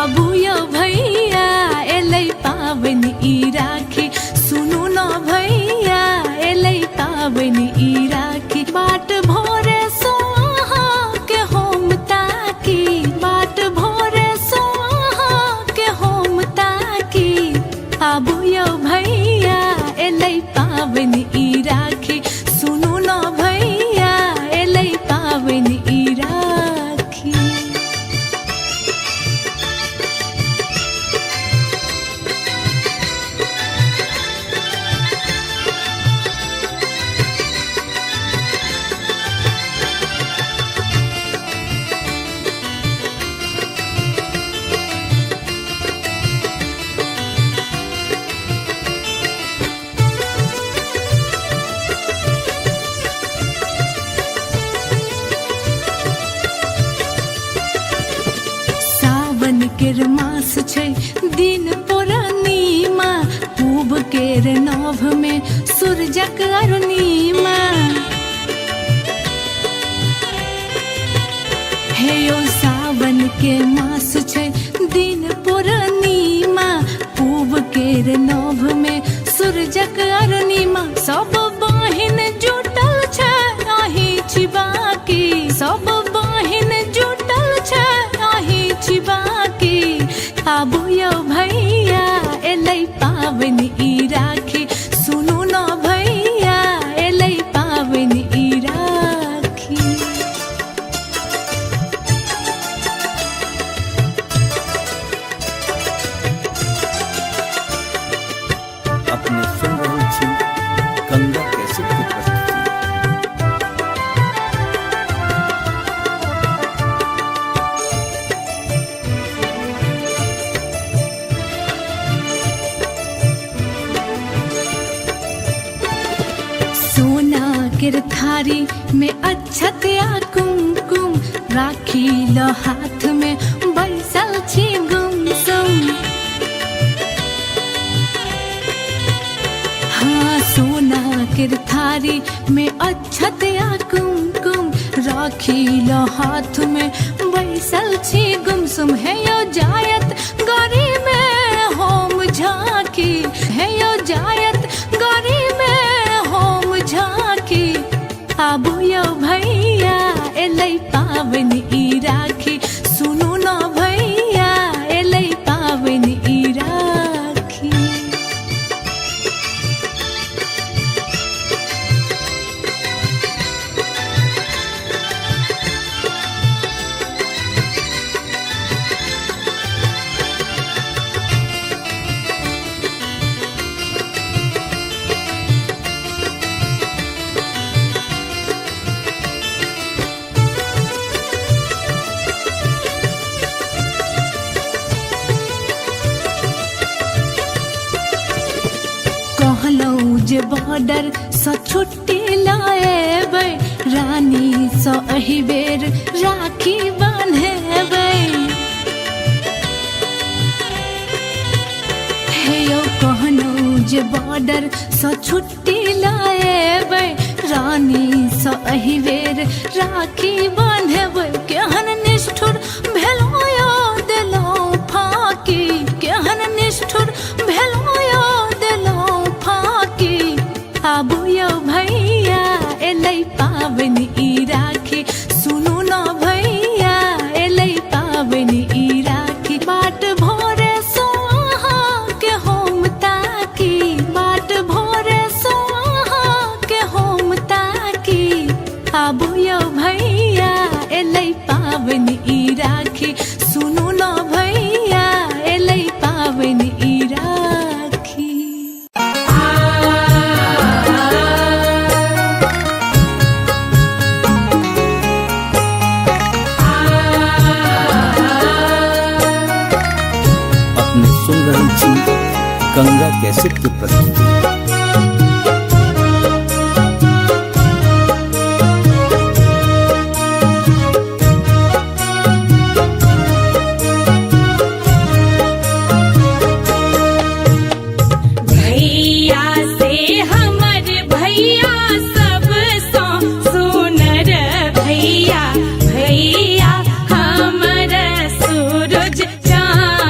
आबू यो भैया एलै पाबन ई राखी सुनू न भैया एलै पाबन ई राखी बाट भोरे सोहा के होम ताकी बाट भोरे सोहा के होम ताकी आबू यो भैया एलै पाबन ई राखी सुनू न भैया एलै पाबन ई राखी सावन केर मास छै दिन पूर्णिमा पूब केर नभ में सूरजक अरुणिमा हे यो सावन के मास छै दिन पूर्णिमा पूब केर नभ में सूरजक अरुणिमा सब बहिन जुटल छै आही छिबाकी सब बहिन जुटल छै आही छिबाकी आबू यो भैया एलै पाबन ई राखी सुनू न भैया एलै पाबन ई राखी अपने सुन रहल छी गंगा कैसेट की प्रस्तुति। सोना केर थारी में अक्षत या कुमकुम राखी ल हाथ में बैसल छी गुमसुम हाँ सोना केर थारी में अक्षत या कुमकुम राखी ल हाथ में बैसल छी गुमसुम है यो जायत गरी में होम झाकी है यो जायत गरी में होम झाकी आबू यो भैया एलै पाबन ई राखी सुनू न भैया एलै पाबन ई राखी कहलौं जे बॉर्डर सँ छुट्टी लाएबै रानी सँ एहि बेर राखी बान्हेबै हे यौ कहलौं जे बॉर्डर सँ छुट्टी लाएबै रानी सँ एहि बेर राखी बान्हेबै केहन निष्ठुर भेलौं यो देलौं फाकी केहन निष्ठुर भेलौं यो देलौं फाकी आबू यो भैया एलै पाबन ई राखी सुनू न भैया एलै पाबन ई राखी बाट भोरे सोहा के होम ताकी बाट भोरे सोहा के होम ताकी आबू यो भैया एलै पाबन ई राखी सुनू न भैया एलै पाबन ई राखी अपने सुन रहल छी गंगा कैसेट की प्रस्तुति। भैया से हमर भैया सब सो सुनर भैया भैया हमर सूरज चाँद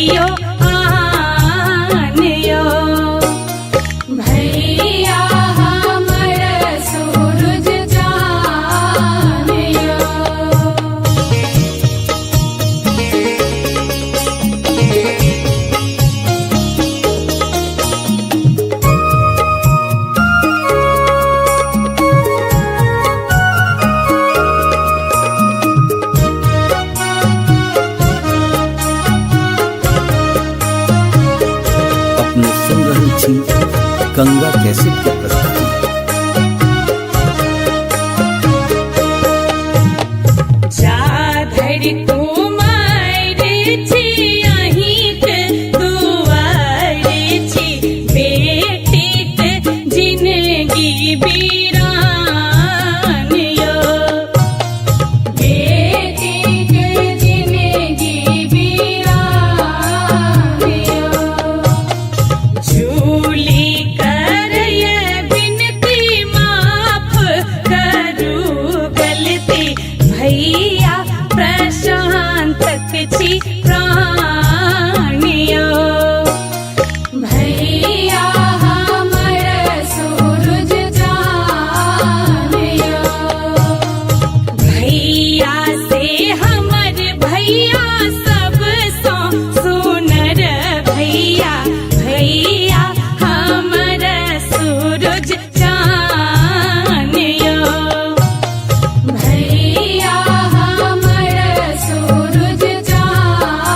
भइयो आनियो। भैया हमर सूरज जानियो। अपने सुन रहल छी गंगा कैसेट के प्रस्तुति। जा धरि कुमार छी अहिंक दुआर छी, बेटीक जिनगी बीरानियो। बेटीक जिनगी बीरानियो। झूली करय बिनती माफ करू गलती, भैया प्रशांतक छी प्राणियो। भैया हमर सूरज जानियो। भैया से हमर भैया सब सो सुनर भैया, भैया हमर सूरज जानियो। भैया हमर सूरज जानियो।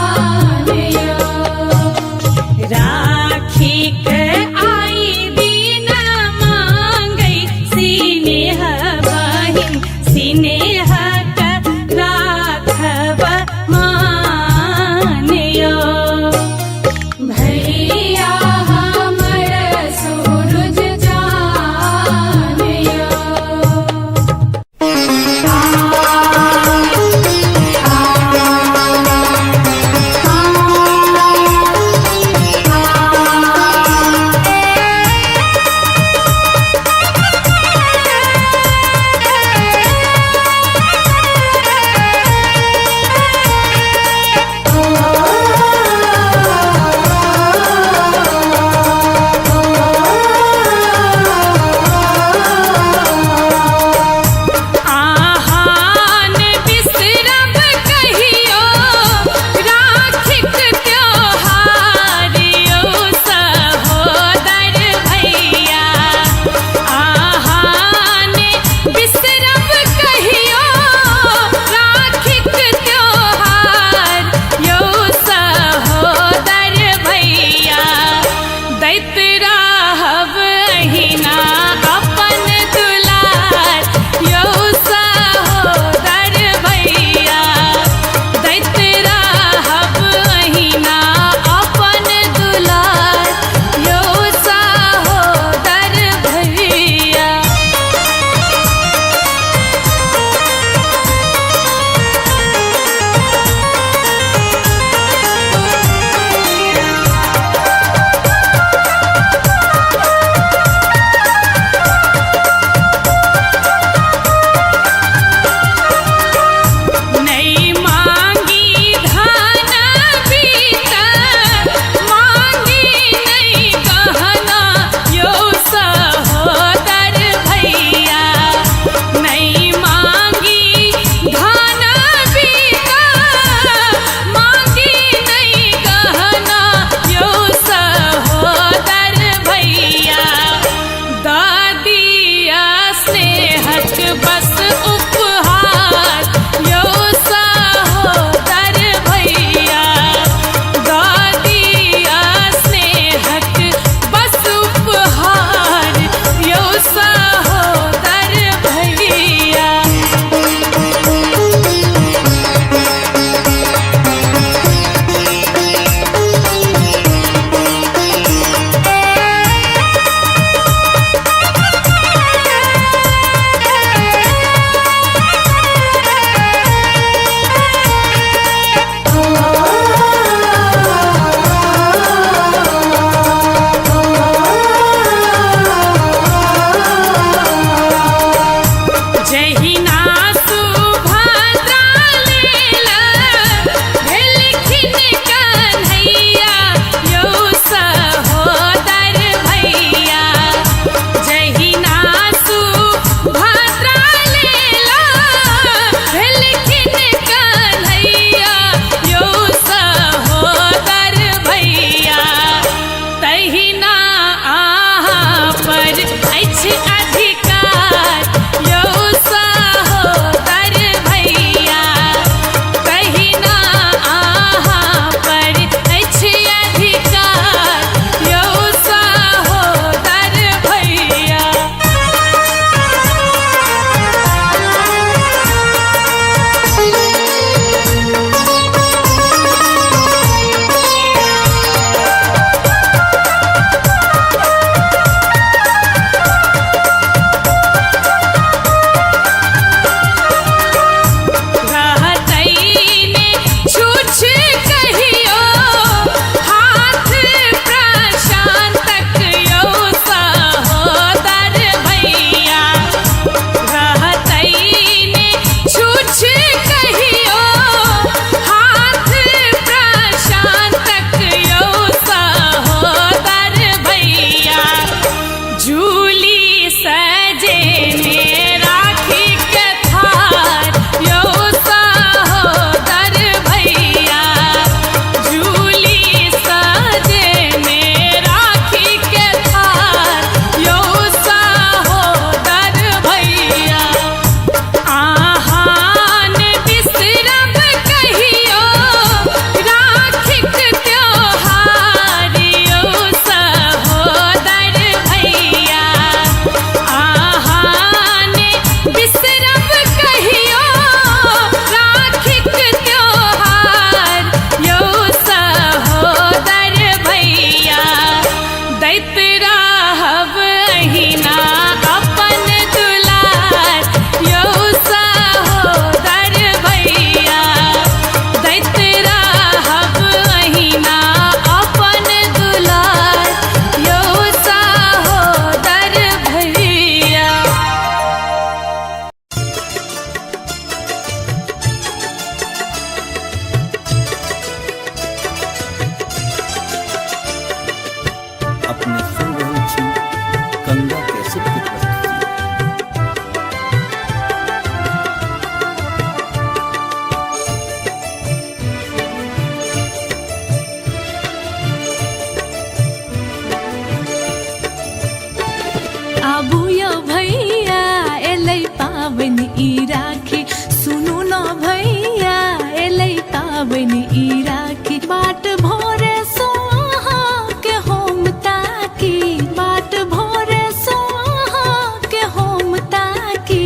पावनी ई राखी बाट भोरे सोहा के होम ताकी बाट भोरे सोहा के होम ताकी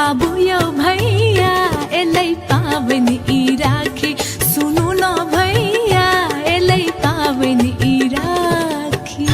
आबू यो भैया एलै पावनी ई राखी सुनू न भैया एलै पावनी ई राखी।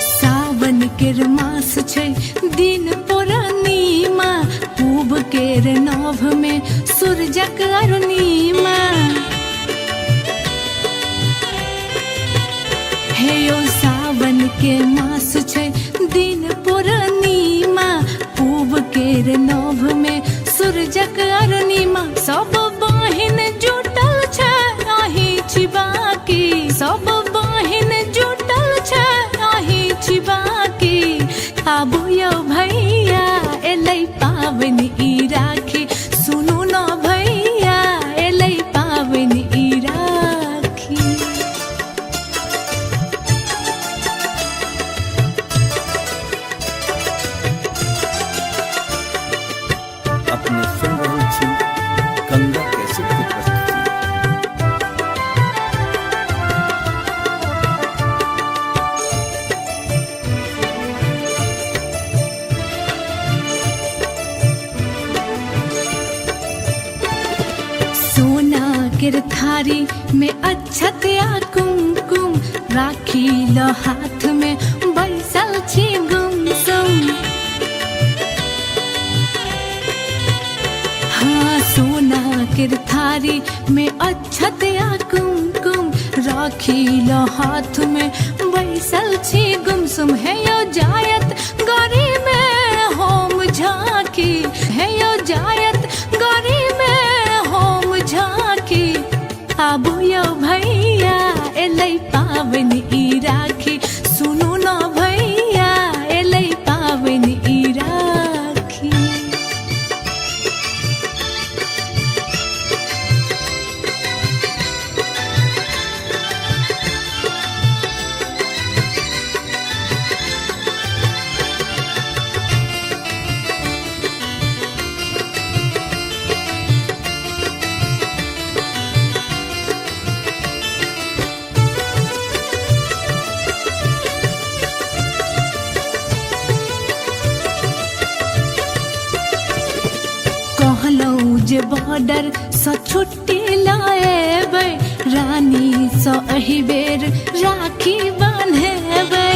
सावन केर मास छै दिन पूर्णिमा पूब केर नभ में सूरजक अरुणिमा हे ओ सावन के मास छै दिन पूर्णिमा पूब केर नभ में सूरजक अरुणिमा सब बहिन जुटल छै अही छिबाकी सब बहिन जुटल छै अही छिबाकी आबू यो भैया एलै पावनी ई राखी सुनू न भैया एलै पावनी ई राखी। अपने सुन रहल छी गंगा कैसेट की प्रस्तुति। सोना केर थारी में अक्षत या कुमकुम राखी ल हाथ में बैसल छी गुमसुम। हाँ सोना केर थारी में अक्षत या कुमकुम राखी ल हाथ में बैसल छी गुमसुम है यो जायत गरी में होम झांकी है यो जायत गरी में होम झांकी आबू यो भैया एलै पावनी ई राखी सुनू न भैया एलै पावनी ई राखी। कहलौं जे बॉर्डर सँ छुट्टी लाएबै रानी सँ एहि बेर राखी बान्हेबै।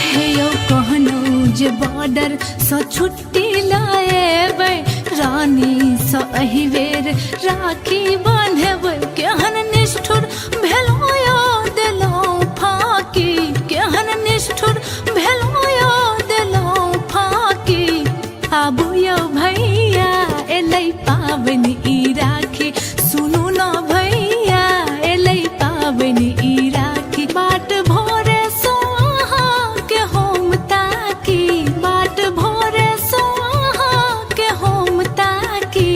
हे यौ कहलौं जे बॉर्डर सँ छुट्टी लाएबै रानी सँ एहि बेर राखी बान्हेबै। केहन निष्ठुर भेलौं यौ देलौं फाकी केहन निष्ठुर भेलौं यौ देलौं फाकी आबू यो भैया एलै पावनी ई राखी सुनू न भैया एलै पावनी ई राखी बाट भोरे सोहा के होम ताकी बाट भोरे सोहा के होम ताकी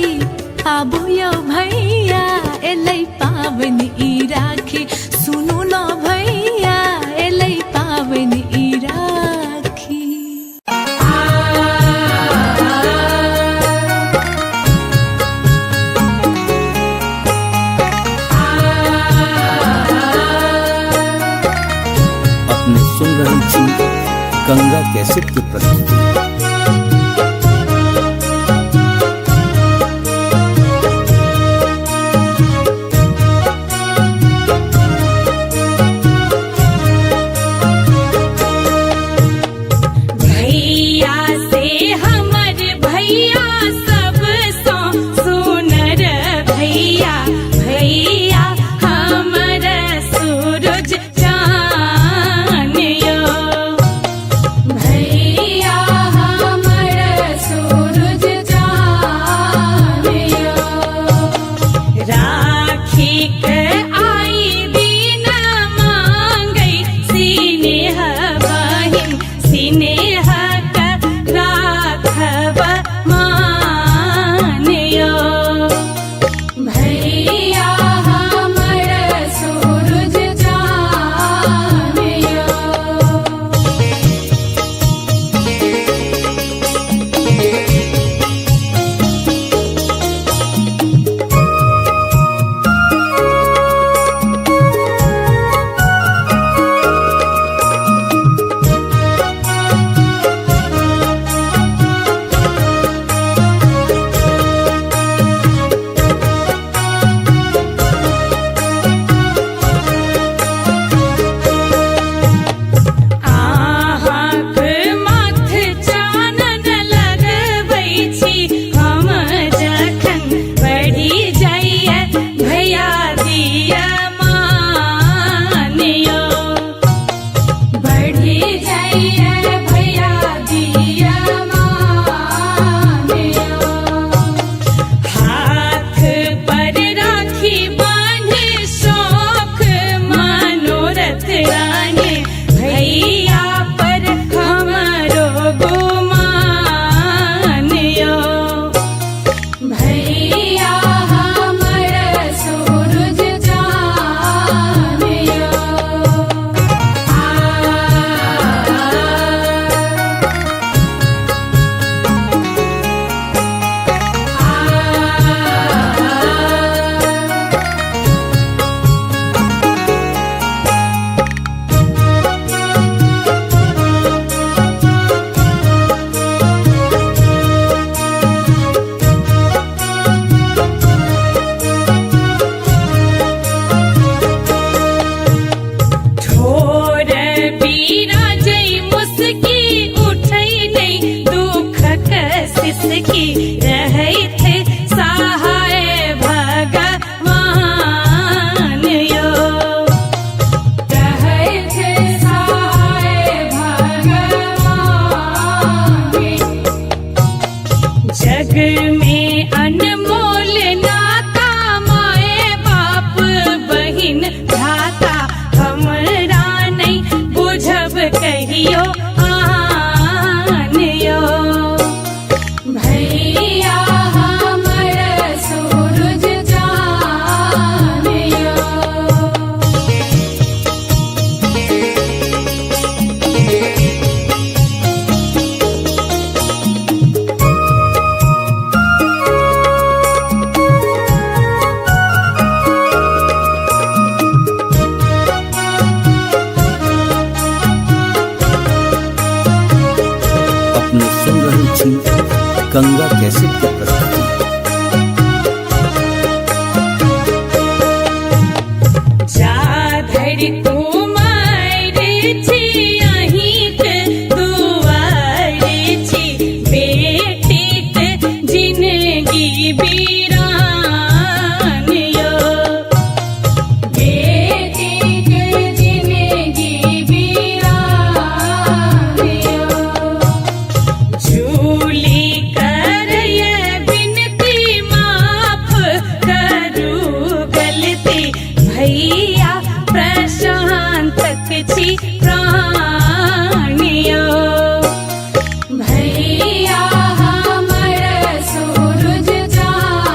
आबू यो भैया एलै पावनी ई राखी सुनू न भैया एलै पावनी ई राखी। अपने सुन रहल छी गंगा कैसेट की प्रस्तुति। भैया से हमर भैया सब सो सुनर भैया भैया हमर सूरज चान यो भैया रहैथे सहाय भगवान यो। रहैथे सहाय भगवान। जग में अनमोल नाता माए बाप बहिन भ्राता हमरा नहीं बुझब कहियो आन यो। भैया हमर सूरज चान यो। अपने सुन रहल छी गंगा कैसेट के प्रस्तुति। जा धरि कुमार छी अहिंक दुआर छी बेटीक जिनगी बीरान यो। बेटीक जिनगी बीरान यो। झूली करय बिनती माफ करू गलती भैया प्रशांतक छी प्राण यो। भैया हमर सूरज चान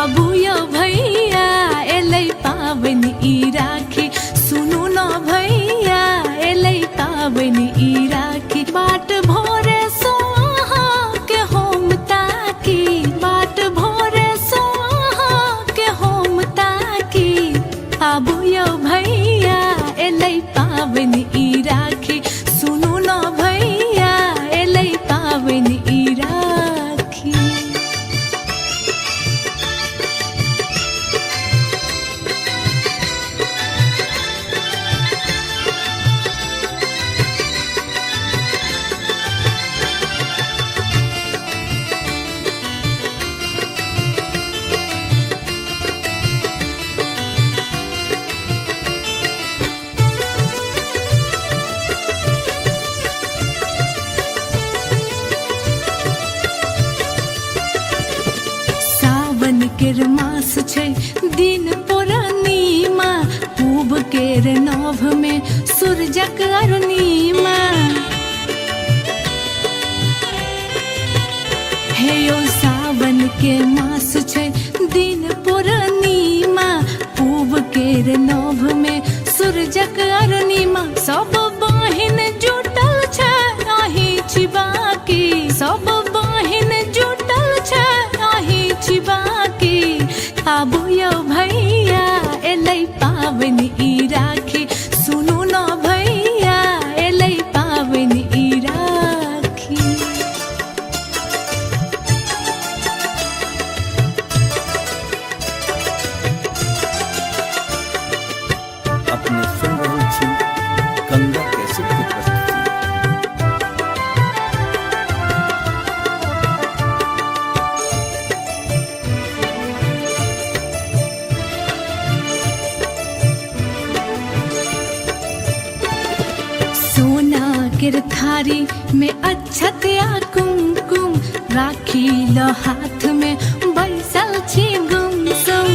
आबू यो भैया एलै पाबनि ई राखी सुनू न भैया एलै पाबनि ई राखी बाट भोरे सोहा के होम ताकी बाट भोरे सोहा के होम ताकी आबू यो भैया एलै पाबनि ई राखी सुनू न भैया एलै पाबनि ई राखी सावन केर मास छै दिन पूर्णिमा पूब केर नभ में सूरजक अरुणिमा हे यो सावन के मास छै दिन पूर्णिमा पूब केर नभ में सूरजक अरुणिमा सब बहिन जुटल छै आही छिबाकी सब बहिन जुटल छै आही छिबाकी आबू यो भैया एलै पाबनि ई राखी सुनू न भैया एलै पाबनि ई राखी अपने सुन रहल छी गंगा कैसेट की प्रस्तुति। सोना केर थारी में अक्षत या कुमकुम राखी ल हाथ में बैसल छी गुमसुम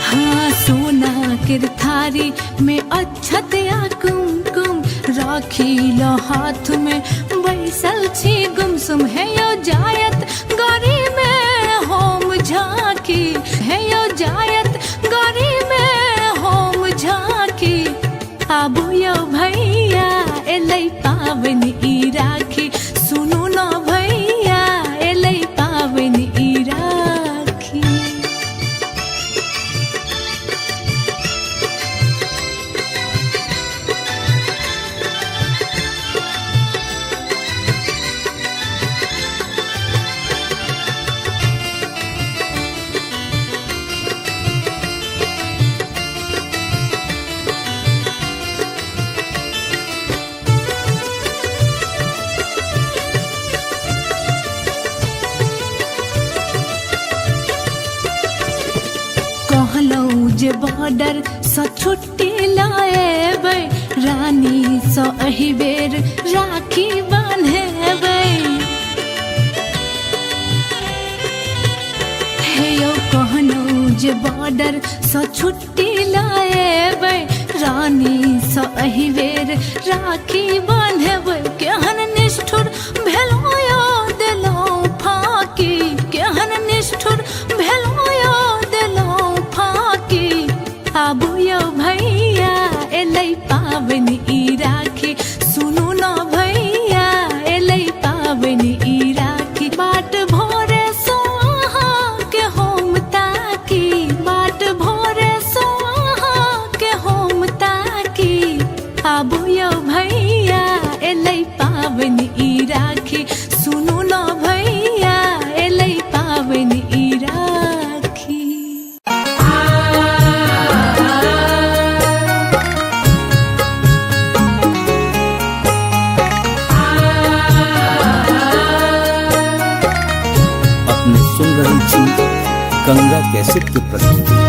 हाँ सोना केर थारी में अक्षत या कुमकुम राखी ल हाथ में बैसल छी गुमसुम है यो जायत गरी में होम झांकी है यो जायत गरी में होम झांकी आबू यो भैया एलै पाबनि ई राखी सुनू न भैया एलै पाबनि ई राखी कहलौं जे बॉर्डर सँ छुट्टी लाएबै रानी सँ एहि बेर राखी बान्हेबै हे यौ कहलौं जे बॉर्डर सँ छुट्टी लाएबै रानी सँ एहि बेर राखी बान्हेबै केहन निष्ठुर भेलौं यो देलौं फाकी केहन निष्ठुर भेलौं यो देलौं फाकी आबू यो भैया एलै पाबनि ई राखी सुनू न भैया एलै पाबनि ई राखी बाट भोरे सोहा के होम ताकी बाट भोरे सोहा के होम ताकी आबू यो भैया एलै पाबनि ई राखी सुनू न भैया एलै पाबनि ई राखी अपने सुन रहल छी गंगा कैसेट की प्रस्तुति।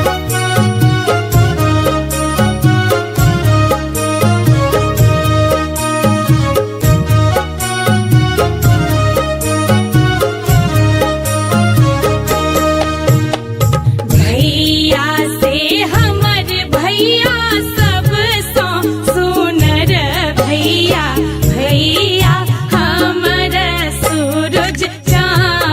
भैया भैया हमर सूरज चाँद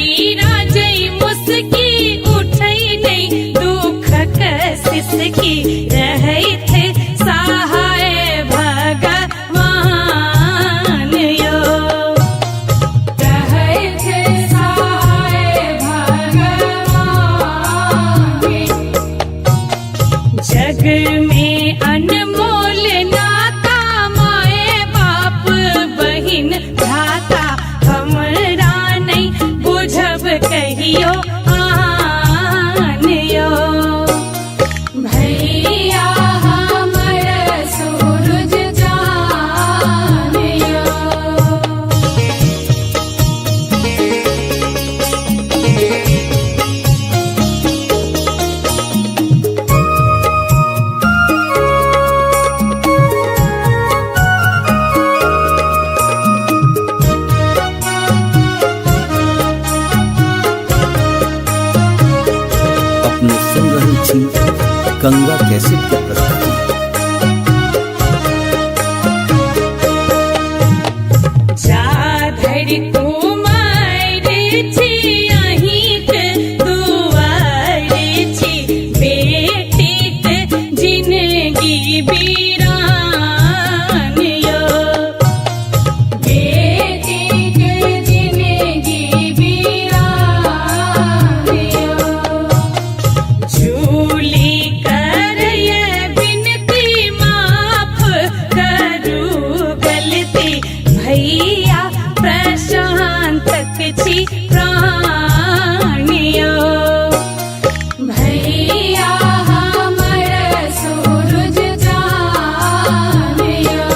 पीरा जई मुस्की उठई नहीं दुख कसिस की रहे थे सहाय भगवान यो रहे थे सहाय भगवान। जग में अनमोल नाता माए बाप बहिन भ्राता हमरा नहीं बुझब कहियो आन यो भैया हमर सूरज चान यो। अपने सुन रहल छी गंगा कैसेट के प्रस्तुति। जा धरि कुमार छी अहिंक दुआर छी बेटीक जिनगी बीरान यो बेटीक जिनगी बीरान यो। झूली करय बिनती माफ करू गलती भैया प्रशांतक छी प्राण यो भैया हमर सूरज चान यो।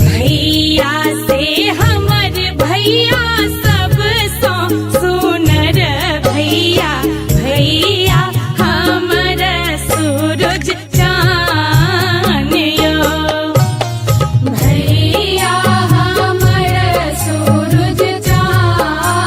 भैया से हमर भैया सब सो सुनर भैया भैया हमर सूरज चान यो भैया हमर सूरज चान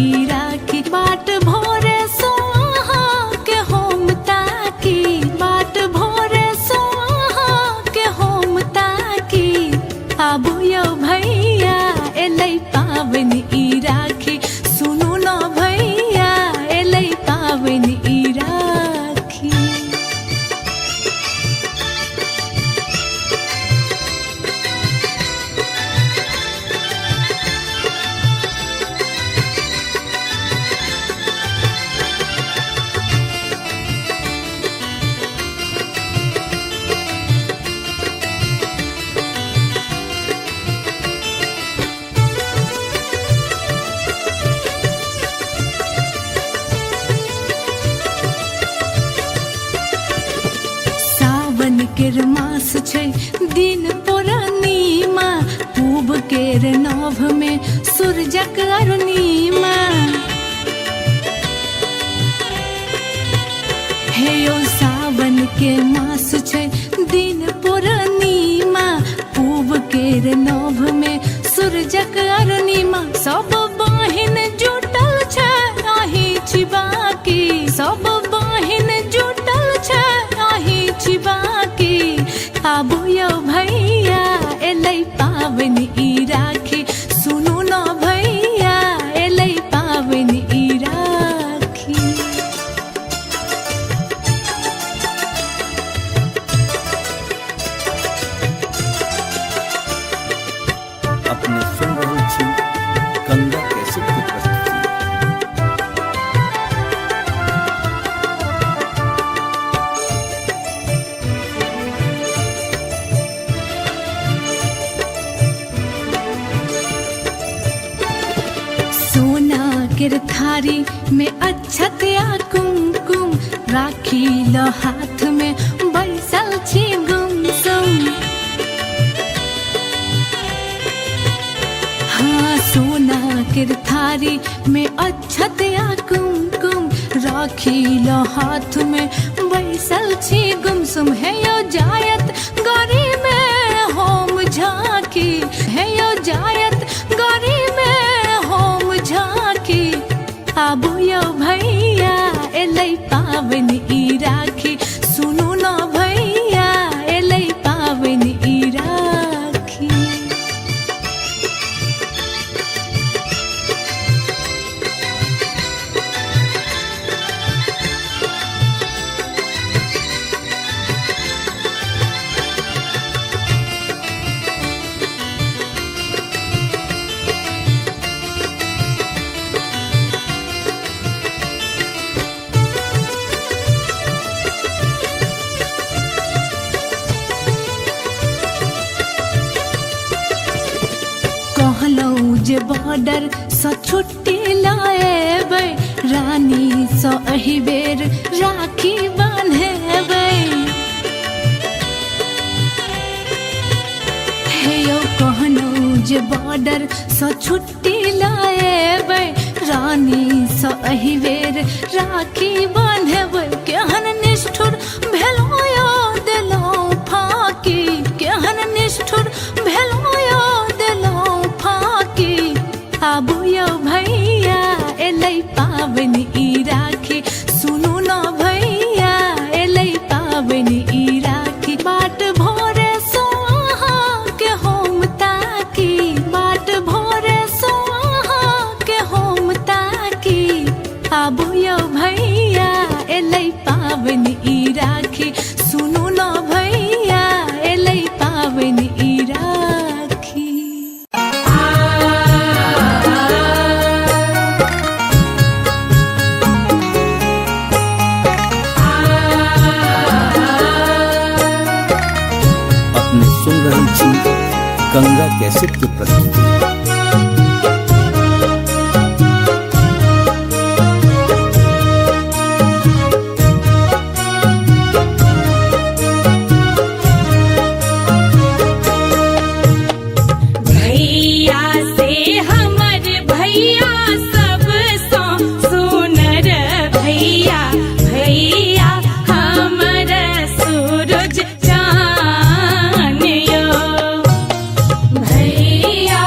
ई राखी बाट भोरे सोहा के होम ताकी बाट भोरे सोहा के होम ताकी आबू यो भैया एलै पावन ई राखी सुनू न भैया एलै पावन ई राखी। सावन केर मास छै दिन पूर्णिमा पूब केर नभ में सूरजक अरुणिमा हे यो सावन के मास छै दिन पूर्णिमा पूब केर नभ में सूरजक अरुणिमा सब बहिन जुटल छै आही छिबाकी सब बहिन जुटल छै आही छिबाकी आबू यो भैया एलै पावन ई राखी सुनू न भैया एलै पावन ई राखी। अपने सुन रहल छी गंगा कैसेट की प्रस्तुति। सोना केर थारी में अक्षत या कुमकुम राखी ल हाथ में बैसल छी गुमसुम। हाँ सोना केर थारी में अक्षत या कुमकुम राखी ल हाथ में बैसल छी गुमसुम है यो जायत गौरी में होम झांकी है यो जायत गौरी में होम झांकी आबू यो भैया एलै पावन ई राखी सुनू न भैया एलै पावन ई राखी। कहलौं जे बॉर्डर सँ छुट्टी लाएबै रानी सँ एहि बेर राखी बान्हेबै। हे यौ कहलौं जे बॉर्डर सँ छुट्टी लाएबै रानी सँ एहि बेर राखी बान्हेबै। केहन निष्ठुर भेलौं यौ देलौं फाकी केहन निष्ठुर भेलौं यौ देलौं फाकी आबू यो भैया एलै पावन ई राखी सुनू न भैया एलै पावन ई राखी बाट भोरे सोहा के होम ताकी बाट भोरे सोहा के होम ताकी आबू यो भैया एलै पावन ई राखी सुनू न भैया एलै पावन ई राखी। अपने सुन रहल छी गंगा कैसेट की प्रस्तुति। भैया से हमर भैया सब सो सुनर भैया भैया हमर सूरज चान यो भैया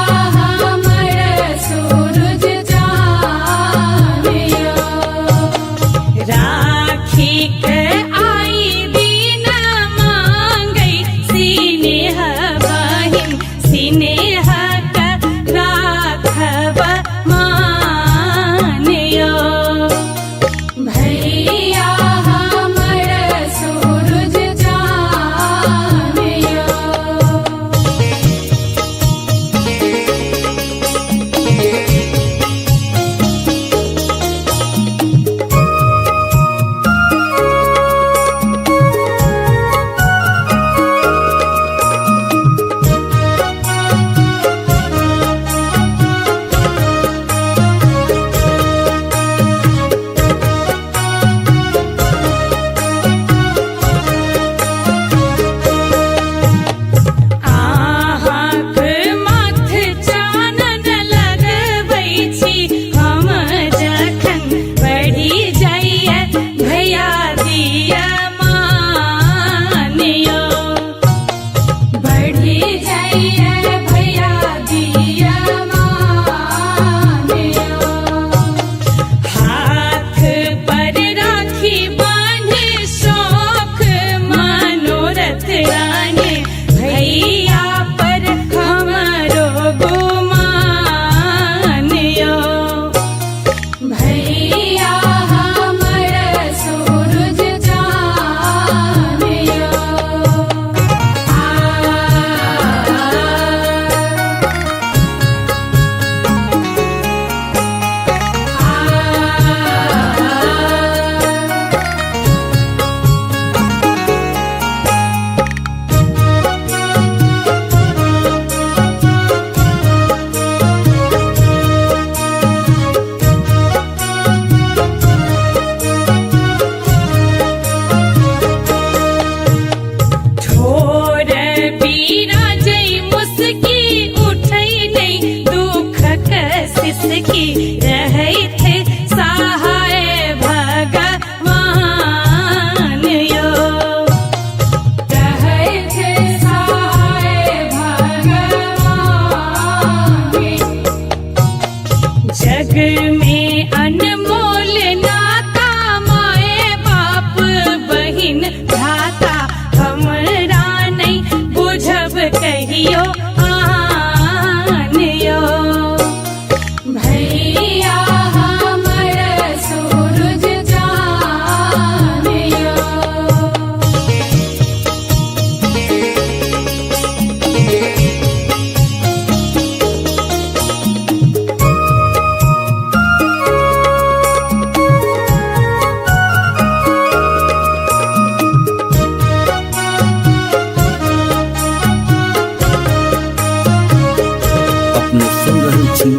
छी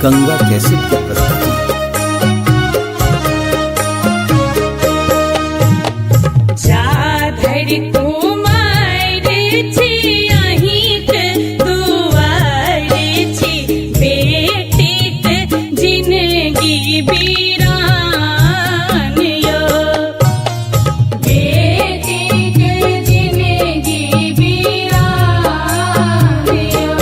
गंगा कैसेट के प्रस्तुति। जा धरि कुमार छी अहिंक दुआर छी, बेटीक जिनगी बीरान यो, बेटीक जिनगी बीरान यो।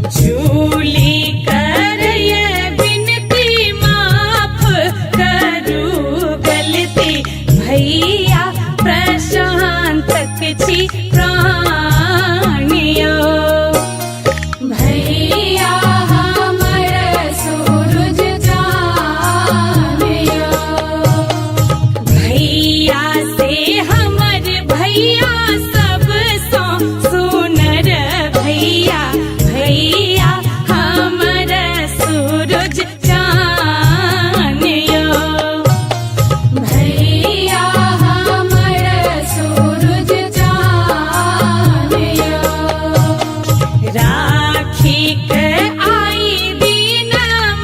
झूली करय बिनती माफ करू गलती, भैया प्रशांतक छी प्राण यो। भैया हमर सूरज चान यो, भैया से हमर भैया सब सो सुनर भैया, भैया हमर सूरज चान यो। भैया हमर सूरज चान यो। राखी के आई दिन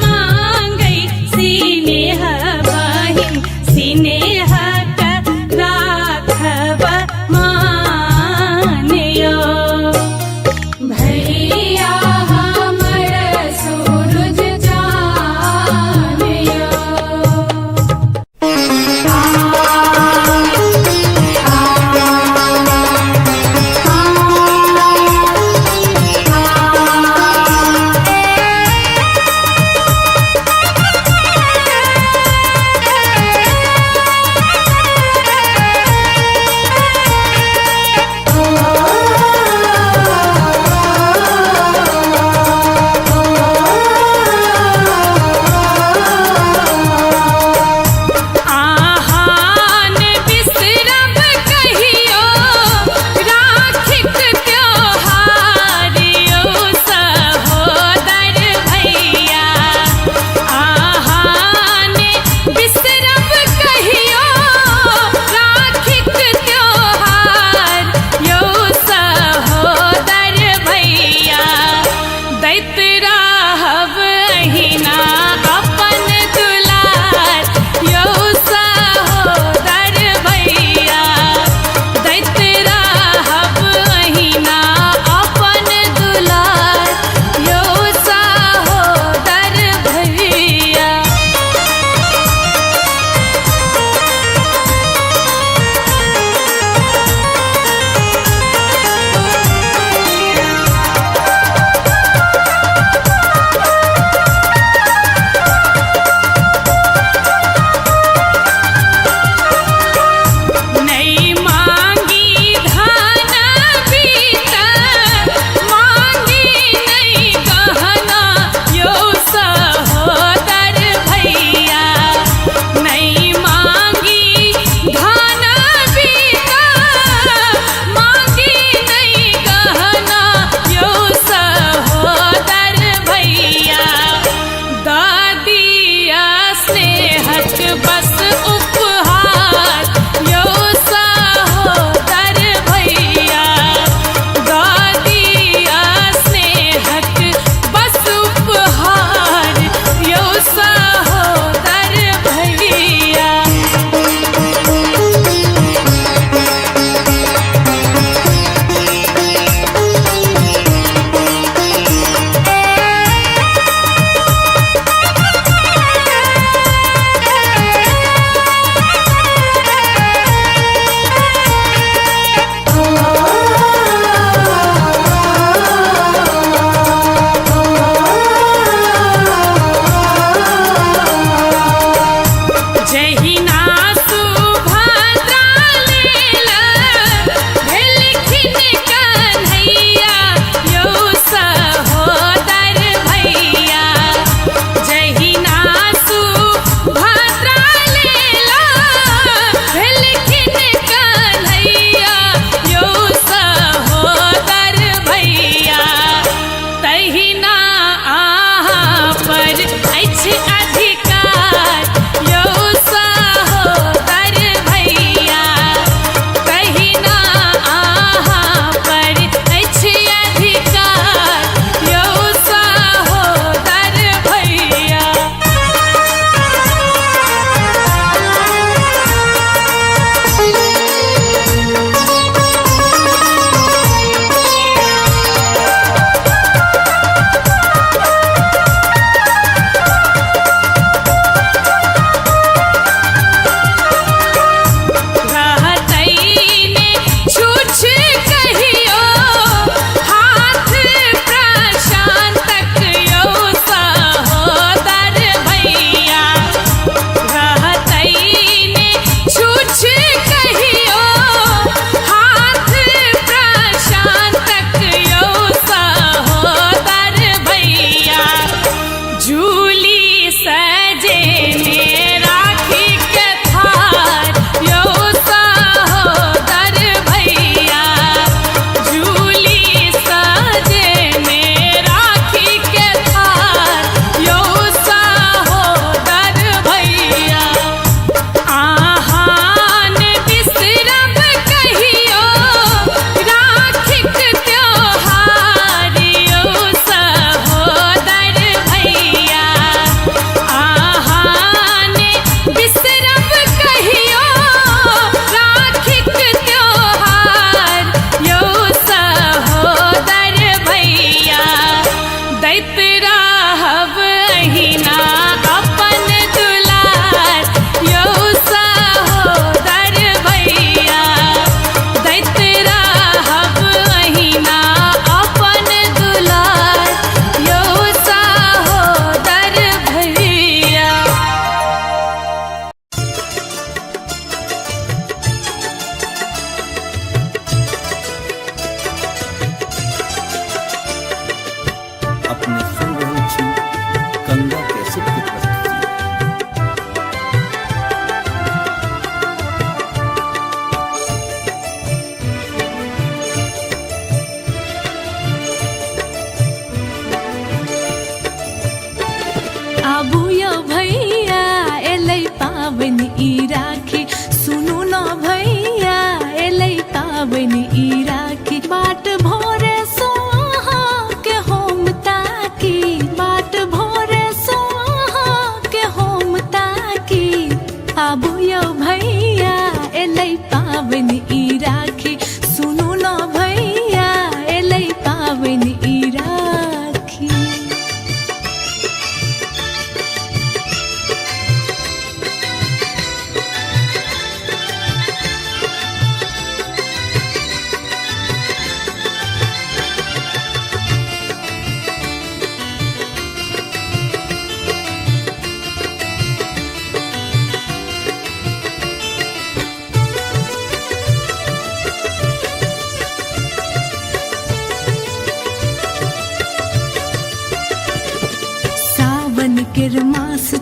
मांगै सिनेह बहिन, सिनेह के राखब मान यो। भैया हमर सूरज चान यो।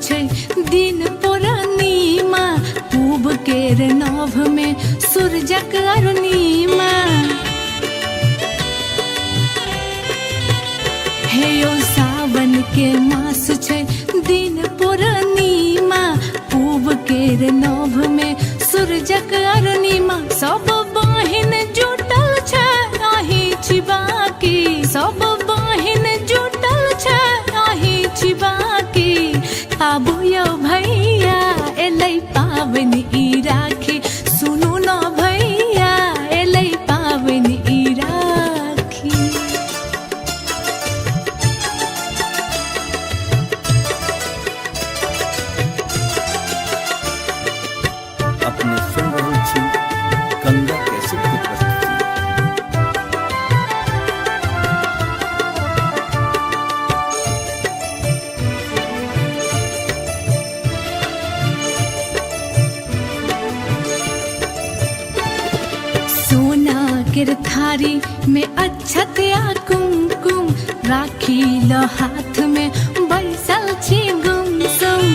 छै दिन पूर्णिमा पूब केर नभ में सूरजक अरुणिमा हे यो सावन के मास छै दिन पूर्णिमा पूब केर नभ में सूरजक अरुणिमा सब बहिन जुटल छै आही छी बाकी सब बहिन जुटल छै आही छी बाकी आबू यौ भैया एलै पाबनि ई राखी सुनू न भैया एलै पाबनि ई राखी अपने सुन रहल छी गंगा कैसेट की प्रस्तुति। सोना केर थारी में अक्षत या कुमकुम राखी ल हाथ में बैसल छी गुमसुम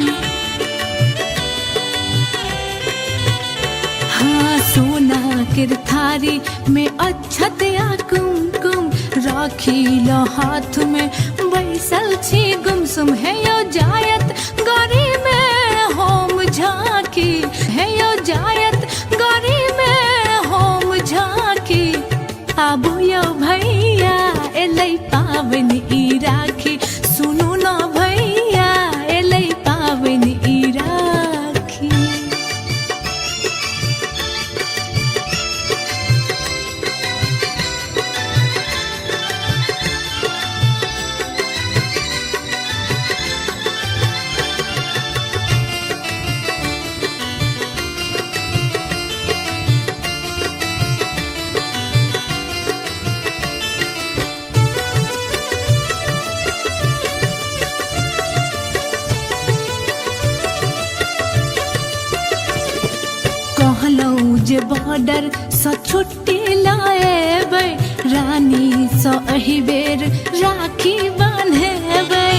हाँ सोना केर थारी में अक्षत या कुमकुम राखी ल हाथ में बैसल छी गुमसुम है यो जायत गरी में होम झांकी है यो जायत गरी में होम झांकी आबू यौ भैया एलै पाबनि ई राखी सुनू न भैया एलै पाबनि ई राखी कहलौं जे बॉर्डर सँ छुट्टी लाएबै रानी सँ एहि बेर राखी बान्हेबै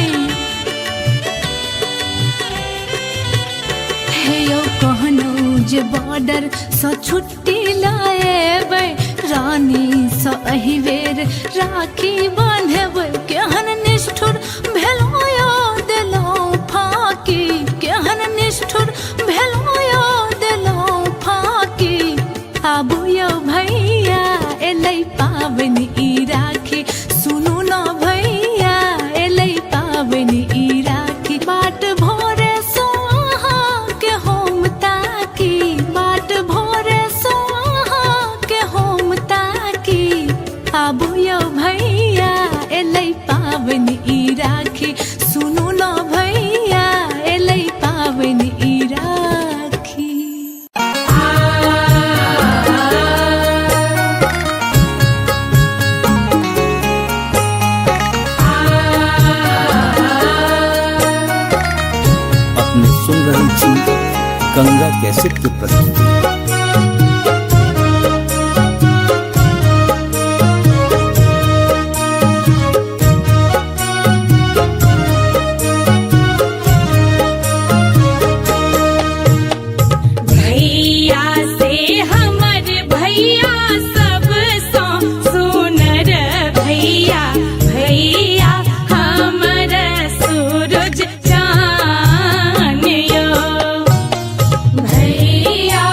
हे यौ कहलौं जे बॉर्डर सँ छुट्टी लाएबै रानी सँ एहि बेर राखी बान्हेबै केहन निष्ठुर भेलौं यौ देलौं फाकी केहन निष्ठुर भेलौं यौ देलौं फाकी आबू यौ भैया एलै पाबनि ई राखी सुनू न भैया एलै पाबनि ई राखी बाट भोरे सो अहाँ के होम ताकी बाट भोरे सो अहाँ के होम ताकी आबू यौ भैया एलै पाबनि ई राखी सुनू न भैया एलै पाबनि ई राखी अपने सुन रहल छी गंगा कैसेट की प्रस्तुति। भैया से हमर भैया सब सो सुनर भैया भैया हमर सूरज चान यो भैया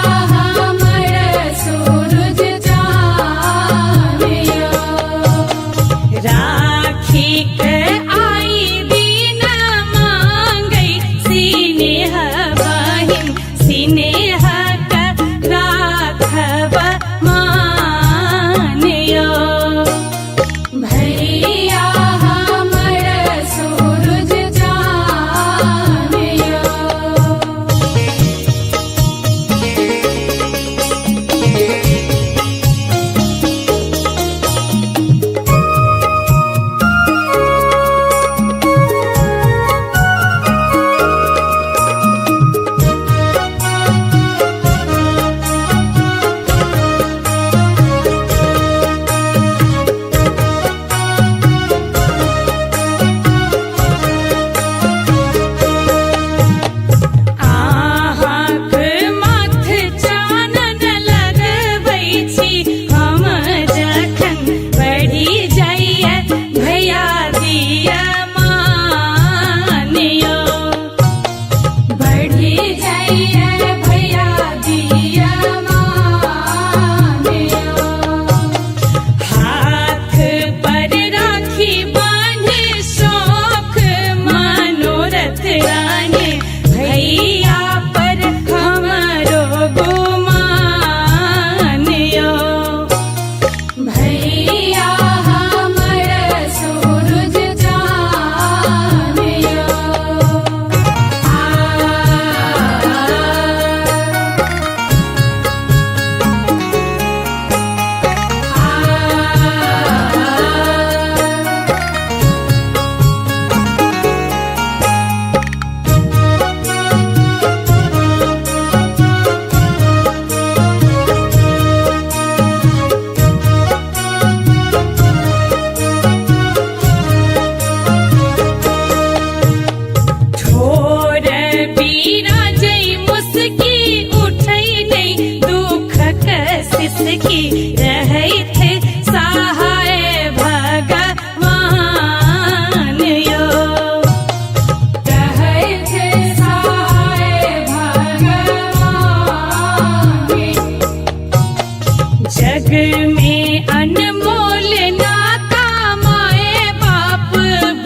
में अनमोल नाता माए बाप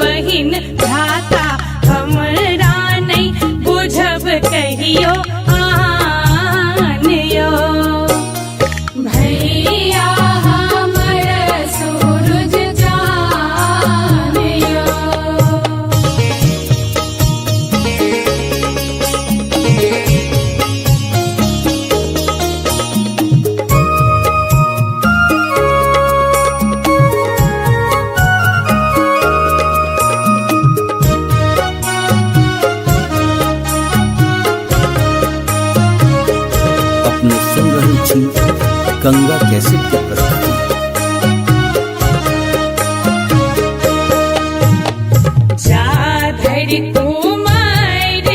बहिन भ्राता हमरा नहीं बुझब कहियो आन यो भैया हमर सूरज जान यो अपने सुन रहल छी गंगा कैसेट के प्रस्तुति। जाधर कुमार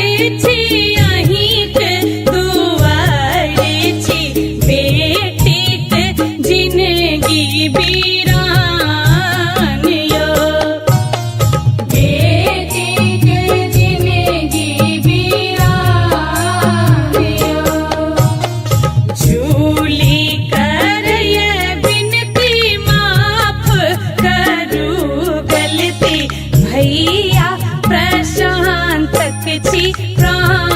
छी अहिंक दुआर छी बेटीक जिनगी बीरान यो बेटीक जिनगी बीरान यो झूली करय बिनती माफ करू गलती भैया प्रशांतक छी प्राण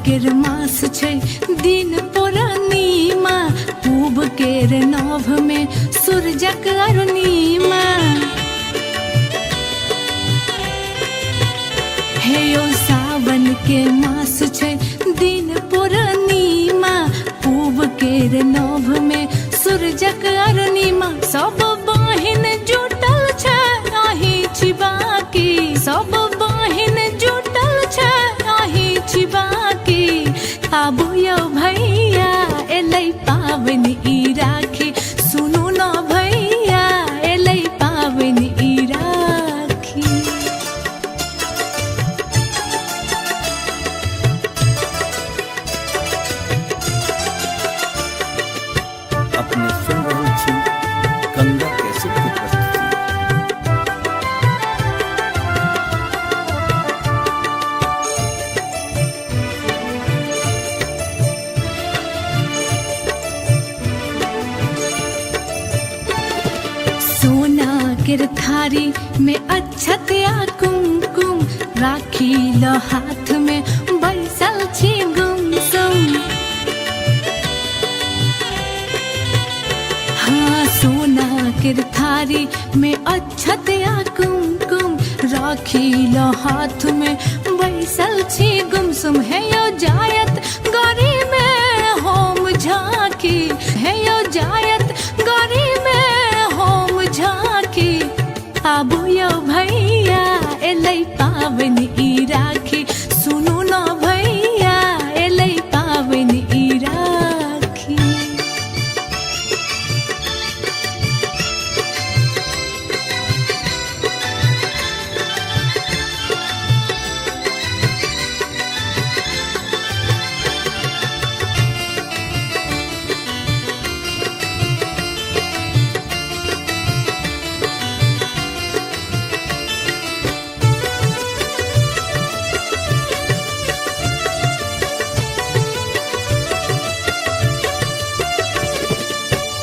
केर मास छै दिन पूर्णिमा पूब केर नभ में सूरजक अरुणिमा हे यो सावन के मास छै दिन पूर्णिमा पूब केर नभ में सूरजक अरुणिमा सब बहिन जुटल छै आही छी बाकी सब बहिन जुटल छै आही छी बाकी आबू यौ भैया एलै पाबनि ई राखी सुनू न भैया एलै पाबनि ई राखी अपने सुन रहल छी गंगा कैसेट की प्रस्तुति। सोना केर थारी में अक्षत या कुमकुम राखी ल हाथ में बैसल छी गुमसुम हाँ सोना केर थारी में अक्षत या कुमकुम राखी ल हाथ में बैसल छी गुमसुम है यो जायत गौरी में होम झांकी है यो जायत गौरी में होम झांकी आबू यौ भैया एलै पाबनि ई राखी सुनू न भैया एलै पाबनि ई राखी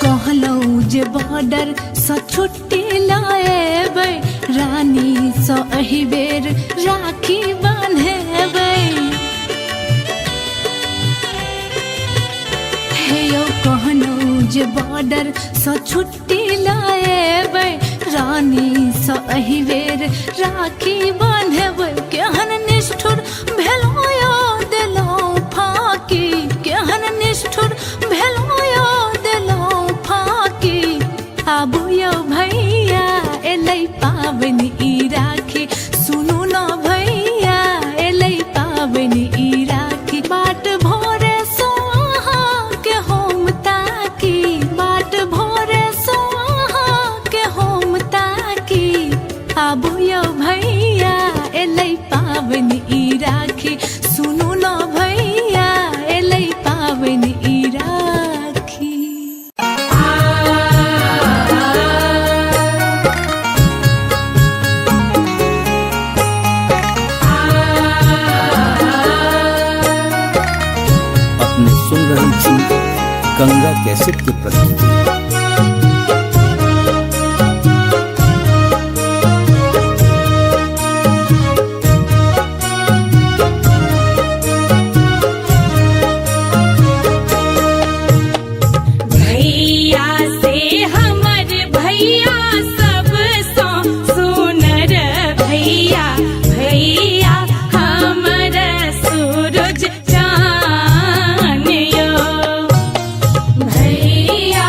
कहलौं जे बॉर्डर सँ छुट्टी लाएबै रानी सँ एहि बेर राखी बान्हेबै हे यौ कहलौं जे बॉर्डर सँ छुट्टी लाएबै रानी सँ एहि बेर राखी बान्हेबै केहन निष्ठुर भेलौं यौ देलौं फाकी केहन निष्ठुर भेलौं यौ देलौं फाकी आबू यौ भैया एलै पाबनि ई राखी सुनू न भैया एलै पाबनि ई राखी बाट भोरे सो अहाँके हम ताकी बाट भोरे सो अहाँके हम ताकी आबू यौ भैया एलै पाबनि ई राखी सुनू न भैया एलै पाबनि ई राखी अपने सुन रहल छी गंगा कैसेट की प्रस्तुति। भैया से हमर भैया सब सो सुनर भैया भैया हमर सूरज चान यो भैया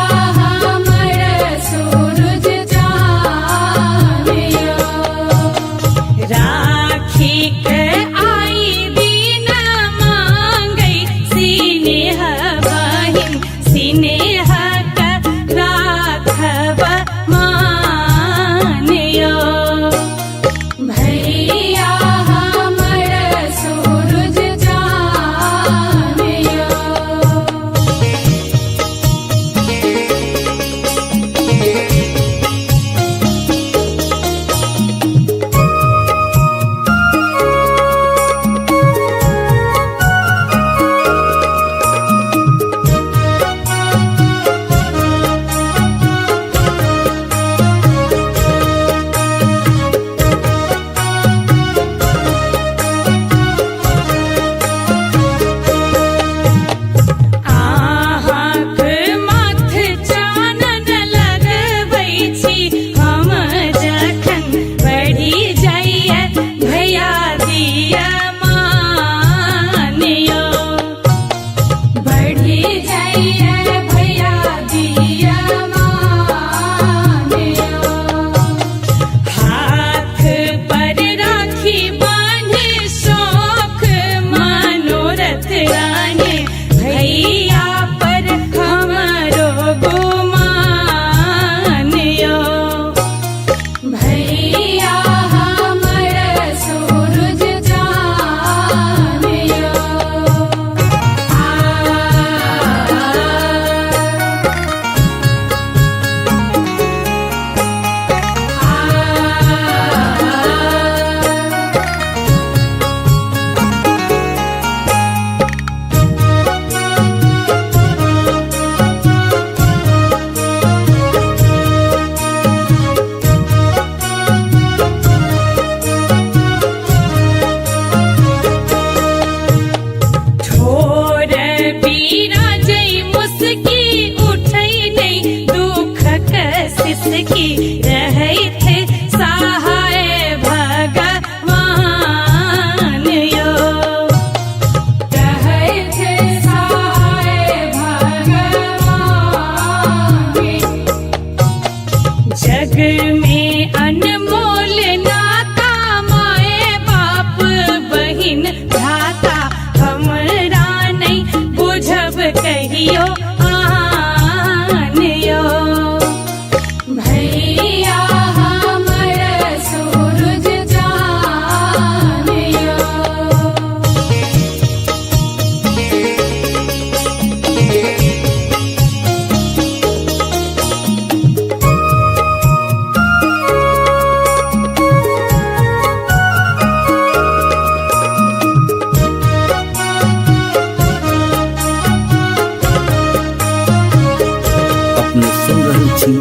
छी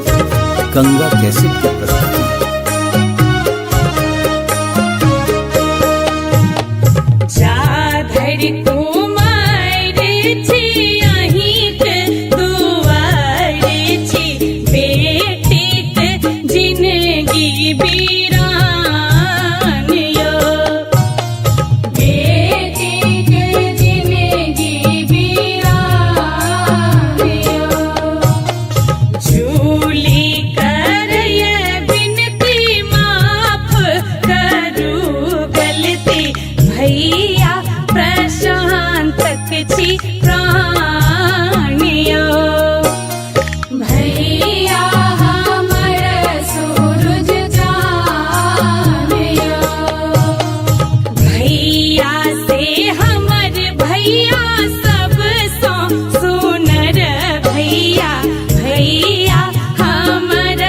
गंगा कैसेट के प्रस्तुति। जा धरि कुमार छी अहिंक दुआर छी बेटीक जिनगी बीरान यो बेटीक जिनगी बीरान यो झूली करय बिनती माफ करू गलती भैया प्रशांतक छी प्राणियो भैया हमर सूरज जानियो भैया से हमर भैया सब सो सुनर भैया भैया हमर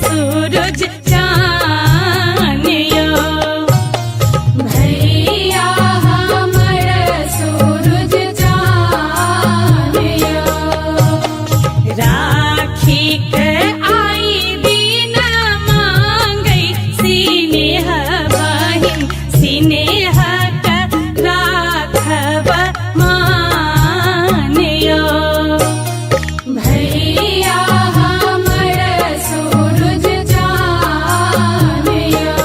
सूरज जानियो भैया हमर सूरज जानियो राखी के आई दिन मांगै सिनेह बहिन सिनेह के राखब मानियो भैया हमर सूरज जानियो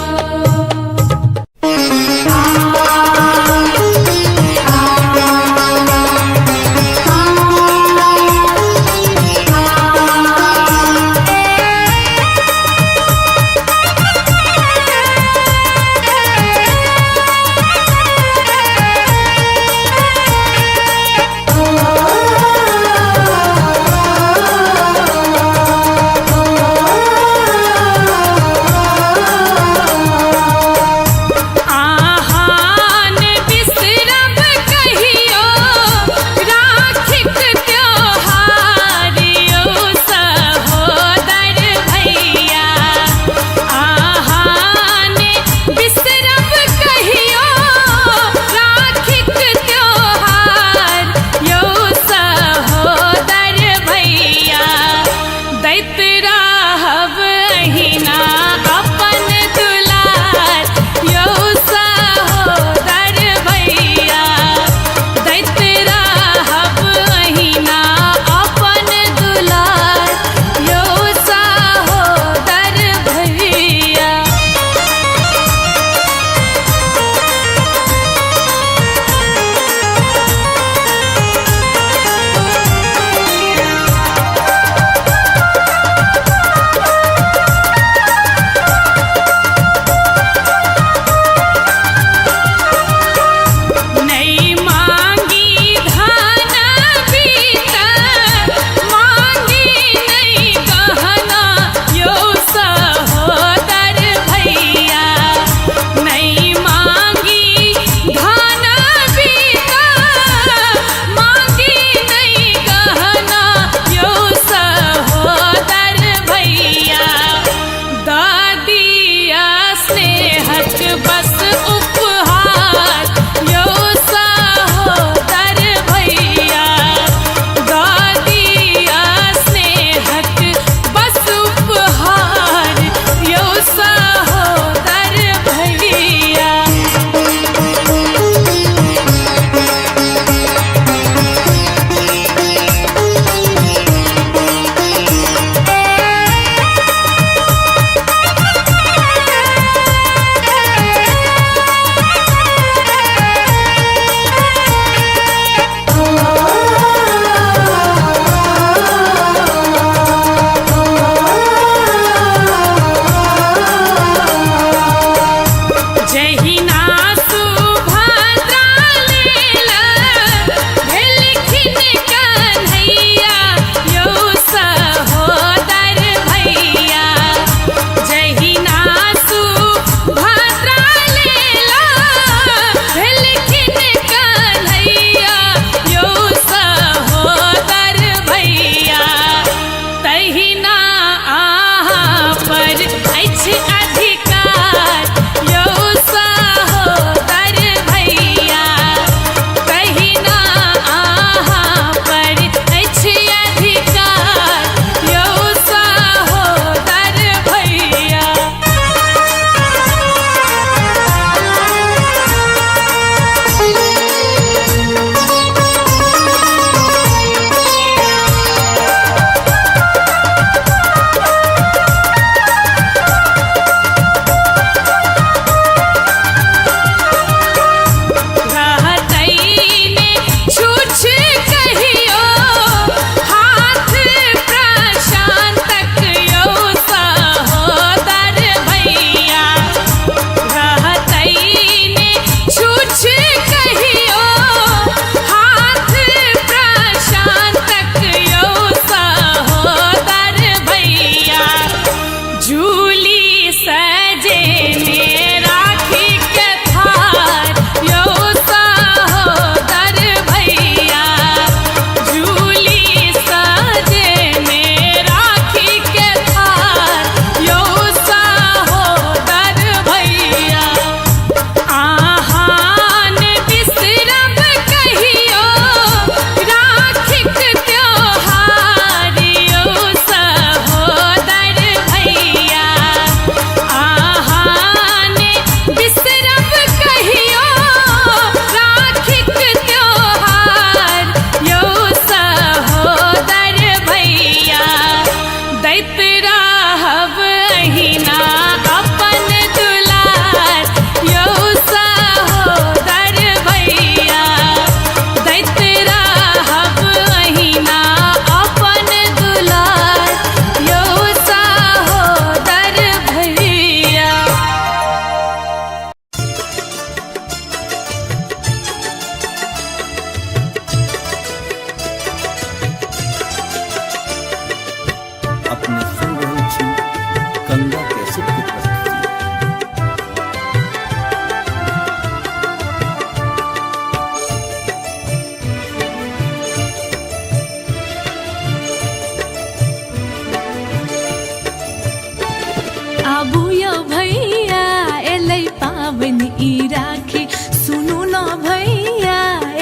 पावन ई राखी सुनु न भैया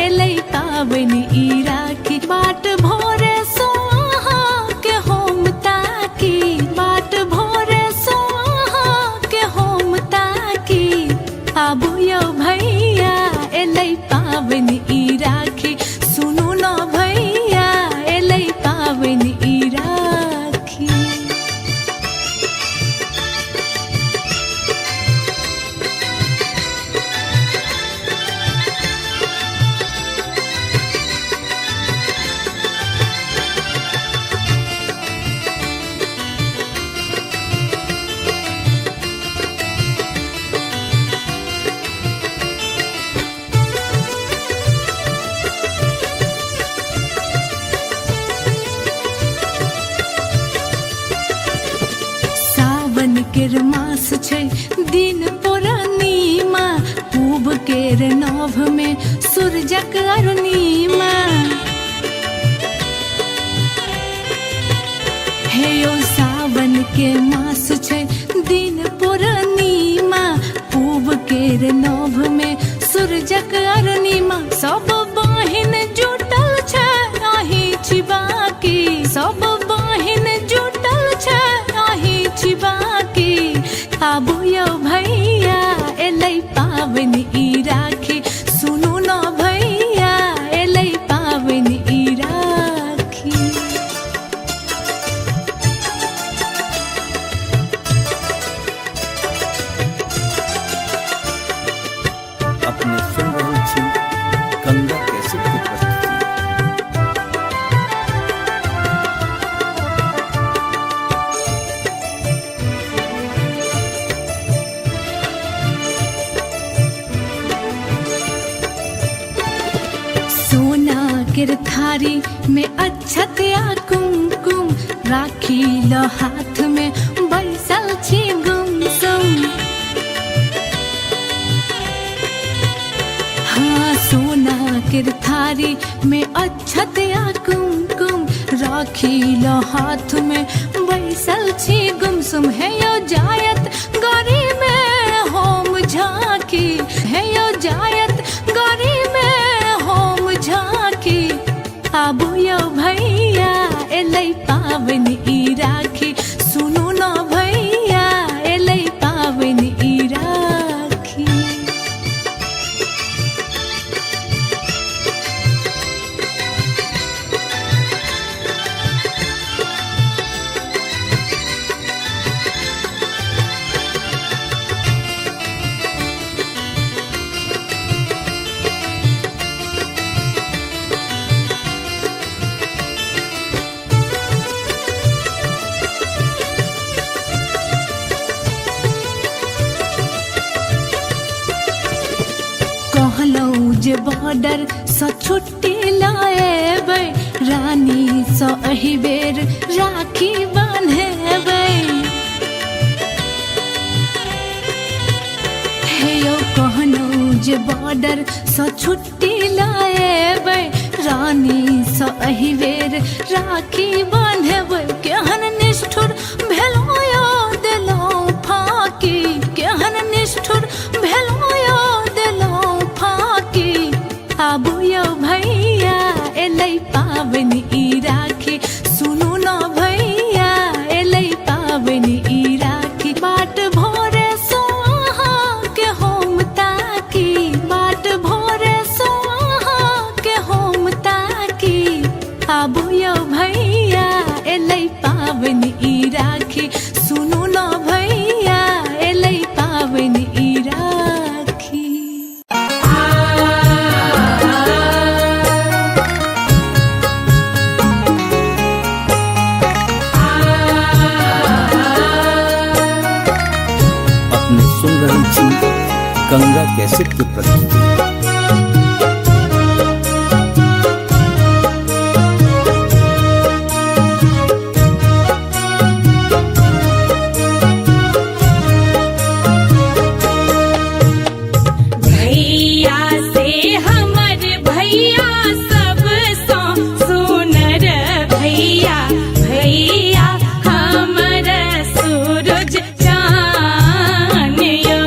एलै पावन ई राखी बाट भोरे सोहा के होम ताकी बाट भोरे सोहा के होम ताकी आबू यो भैया एलै पावन ई राखी सुनु न भैया एलै पावन ई राखी। सावन केर मास छै दिन पूर्णिमा पूब केर नभ में सूरजक अरुणिमा हे ओ सावन के मास छै दिन पूर्णिमा पूब केर नभ में सूरजक अरुणिमा सब बहिन जुटल छै आही छिबाकी सब बहिन जुटल छै आही छिबाकी आबू यो भैया एलै पावन ई राखी सुनु न भैया एलै पावन ई राखी। अपने सुन रहल छी गंगा कैसेट की प्रस्तुति। सोना केर थारी में अक्षत या कुमकुम राखी ल हाथ में बैसल छी गुमसुम हाँ सोना केर थारी में अक्षत या कुमकुम राखी ल हाथ में बैसल छी गुमसुम है यो जायत गरी में होम झांकी है यो जायत गरी में होम झांकी आबू यो भैया एलै पावन ई राखी सुनु न भैया एलै पावन ई राखी। कहलौं जे बॉर्डर सँ छुट्टी लाएबै रानी सँ एहि बेर राखी बान्हेबै हे यौ कहलौं जे बॉर्डर सँ छुट्टी लाएबै रानी सँ एहि बेर राखी बान्हेबै केहन निष्ठुर भेलौं यौ देलौं फाकी केहन निष्ठुर भेलौं यौ देलौं फाकी आबू यो भैया एलै पावन ई राखी सुनु न भैया एलै पावन ई राखी बाट भोरे सोहा के होम ताकी बाट भोरे सोहा के होम ताकी आबू यो भैया एलै पावन ई राखी सुनु न भैया एलै पावन ई राखी। अपने सुन रहल छी गंगा कैसेट की प्रस्तुति। भैया से हमर भैया सब सो सुनर भैया भैया हमर सूरज चान यो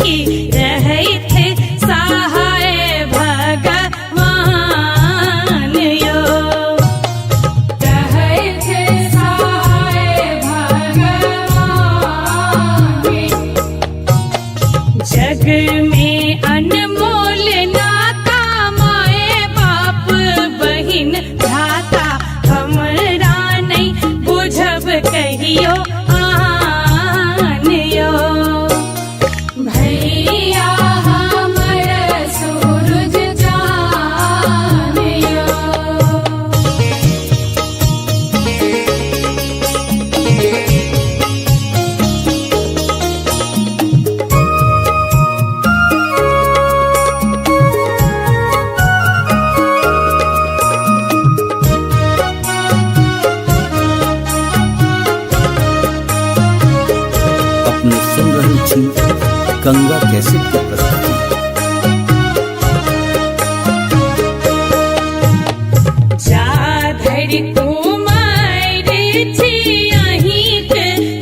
की रही थे सहाय भगवान यो। रहे थे सहाय भगवान। जग में अनमोल नाता माए बाप बहिन भ्राता हमरा नहीं बुझब कहियो आन यो। भैया हमर सूरज चान यो। अपने सुन रहल छी गंगा कैसेट के प्रस्तुति। जा धरि कुमार छी अहिंक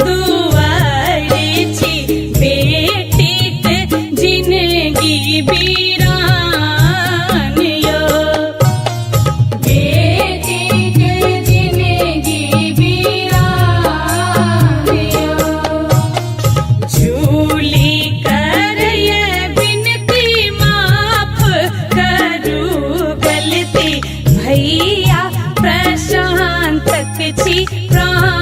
दुआर छी बेटीक जिनगी बीरान यो। बेटीक जिनगी बीरान यो। झूली करय बिनती माफ करू गलती भैया प्रशांतक छी प्राण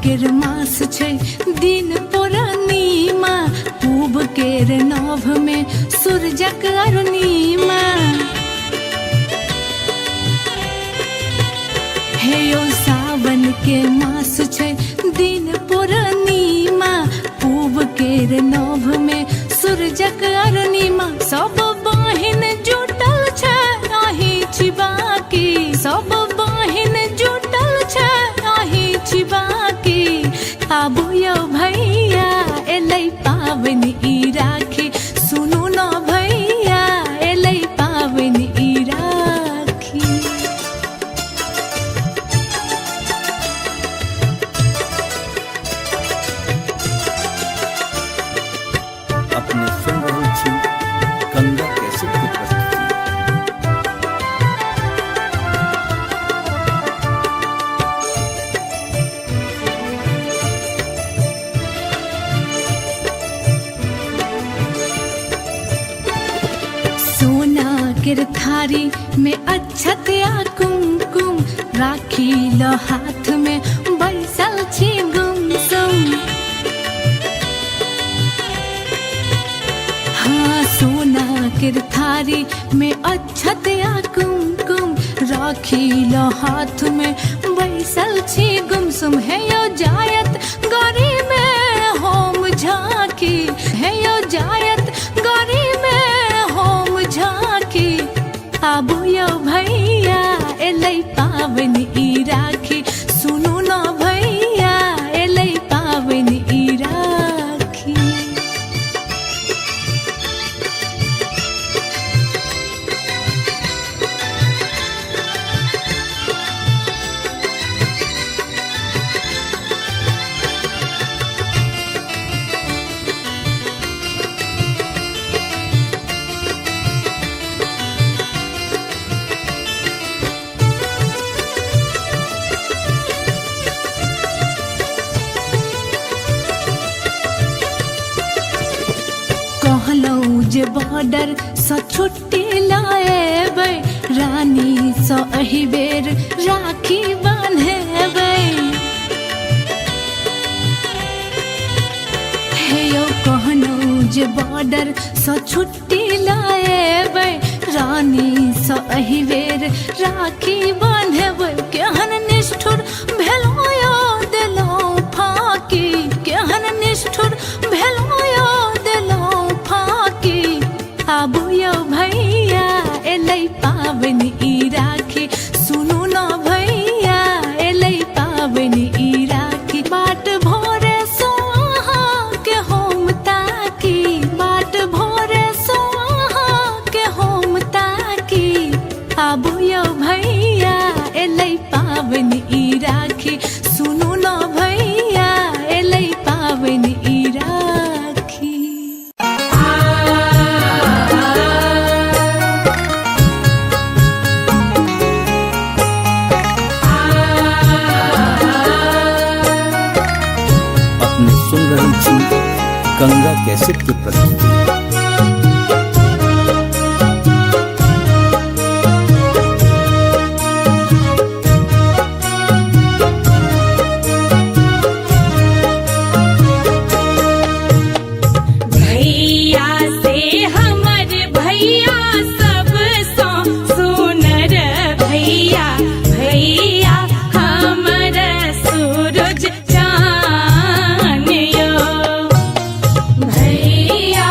केर मास छै दिन पूर्णिमा, पूब केर नभ में सूरजक अरुणिमा। हे यो सावन के मास छै दिन पूर्णिमा, पूब केर नभ में सूरजक अरुणिमा। सब बहिन जुटल छै आही छिबाकी, सब बहिन जुटल छै आही छिबाकी। आबू यौ भैया एलै पाबनि ई राखी, सुनू न भैया एलै पाबनि ई राखी। अपने सुन रहल छी गंगा कैसेट की प्रस्तुति। सोना केर थारी में अक्षत या कुमकुम, राखी लो हाथ में बैसल छी गुमसुम। हाँ सोना केर थारी में अक्षत या कुमकुम, राखी लो हाथ में बैसल छी गुमसुम। है यो जायत गौरी में होम झांकी, है यो जायत गौरी में होम झांकी। आबू यौ भैया एलै पाबनि ई राखी, सुनू न भैया एलै पाबनि ई राखी। कहलौं जे बॉर्डर सँ छुट्टी लाएबै, रानी सँ एहि बेर राखी बान्हेबै। हे यौ कहलौं जे बॉर्डर सँ छुट्टी लाएबै, रानी सँ एहि बेर राखी बान्हेबै। केहन निष्ठुर भेलौं यौ देलौं फाकी, केहन निष्ठुर भेलौं यौ देलौं फाकी। आबू यौ भैया एलै पाबनि ई राखी, सुनू न भैया एलै पाबनि ई राखी। बाट भोरे सो अहाँ के होम ताकी, बाट भोरे सो अहाँ के होम ताकी। आबू यौ भैया एलै पाबनि ई राखी, सुनू न भैया एलै पाबनि ई राखी। अपने सुन रहल छी गंगा कैसेट की प्रस्तुति। भैया से हमर भैया सब सो सुनर भैया, भैया हमर सूरज चान यो। भैया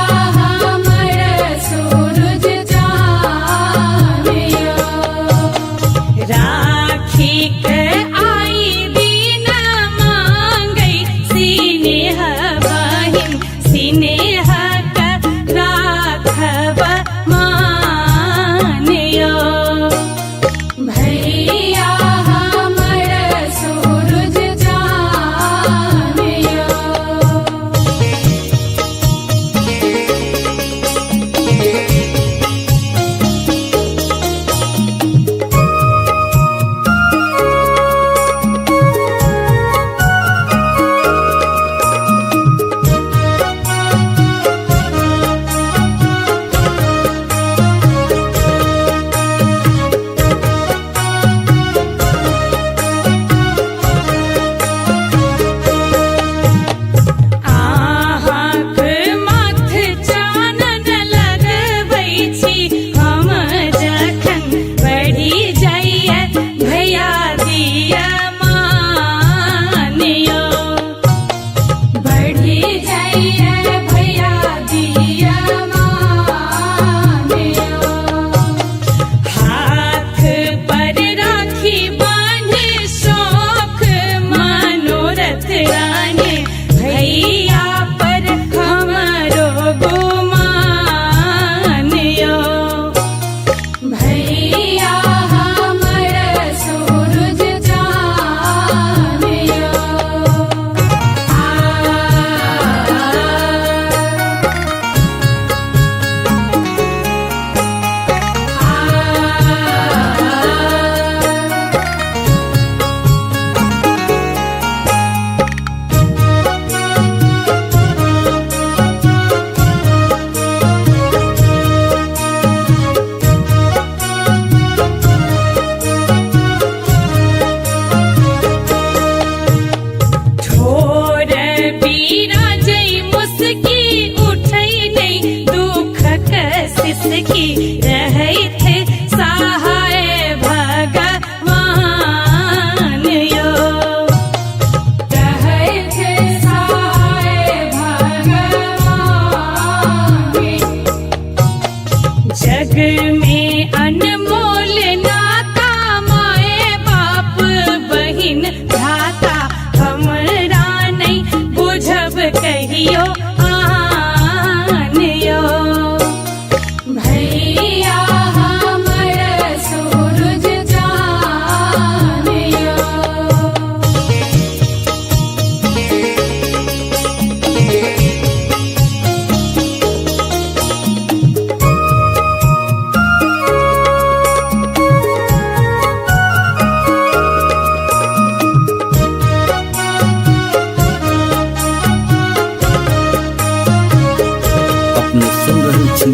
छी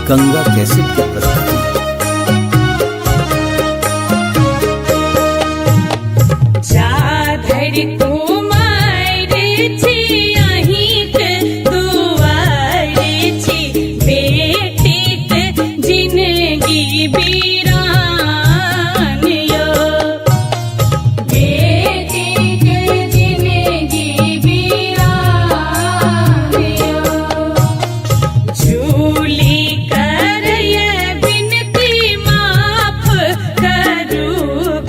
गंगा कैसेट के प्रस्तुति। जाधर कुमार छी अहिंक दुआर छी बेटीक जिंदगी बीरान यो बेटीक जिंदगी बीरान यो झूली करय बिनती माफ करू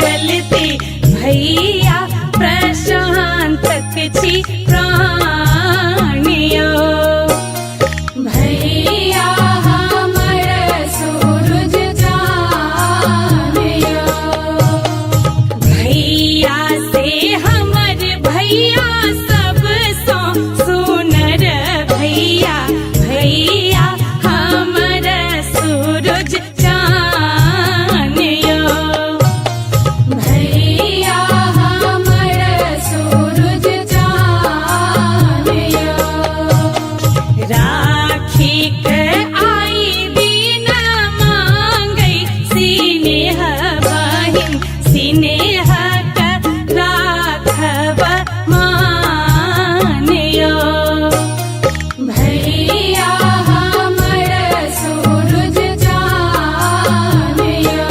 गलती भैया प्रशांतक छी प्राणियो भैया हमर सूरज जानियो भैया से हमर भैया सब सो सुनर भैया भैया हमर सूरज जानियो भैया हमर सूरज जानियो राखी के आई दिन मांगै सिनेह बहिन सिनेह के राखब मानियो भैया हमर सूरज जानियो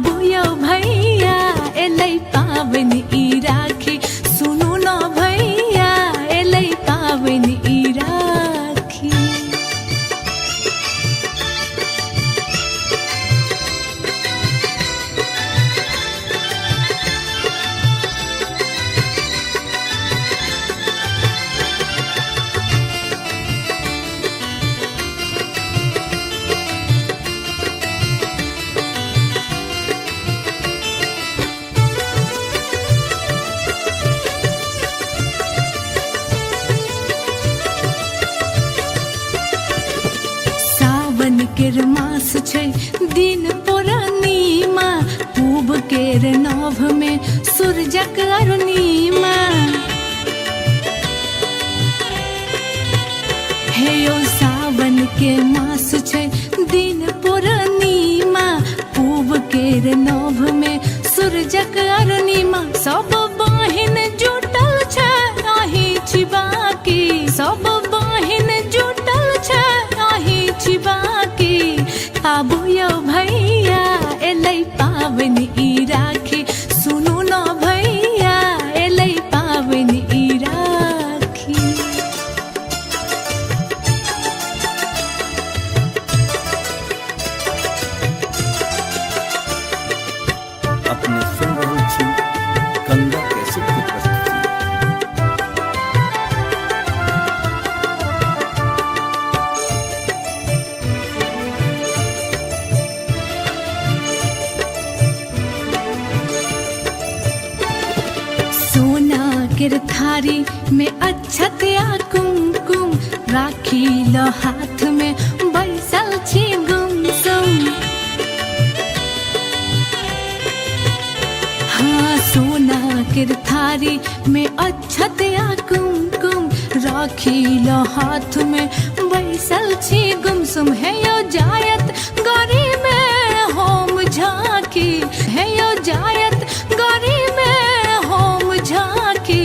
आबू यो भैया एलै पावन ई राखी सुनू न भैया एलै पावन ई राखी। सावन केर मास छै दिन पूर्णिमा पूब केर नभ में सूरजक अरुणिमा। हे यो सावन के मास छै दिन पूर्णिमा पूब केर नभ में सूरजक अरुणिमा। सब बहिन जुटल छै आही छिबाकी सब बहिन जुटल छै आही छिबाकी। आबू यो भैया एलै पावन ई राखी सुनू न भैया एलै पावन ई राखी। अपने सुन रहल छी गंगा कैसेट की प्रस्तुति। सोना केर थारी में अक्षत या कुमकुम राखी ल हाथ में बैसल छी गुमसुम। हाँ सोना केर थारी में अक्षत या कुमकुम राखी ल हाथ में बैसल छी गुमसुम। है यो जायत गौरी में होम झांकी है यो जायत गौरी में होम झांकी।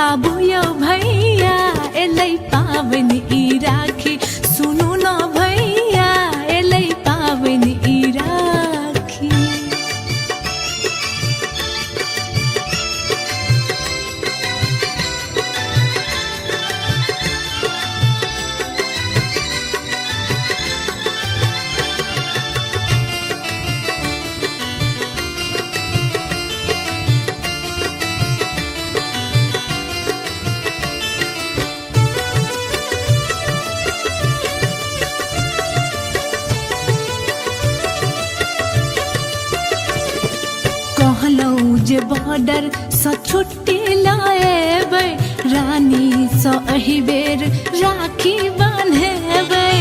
आबू यो भैया एलै पावन ई राखी सुनू न भैया एलै पावन ई राखी। कहलौं जे बॉर्डर सँ छुट्टी लाएबै रानी सँ एहि बेर राखी बान्हेबै।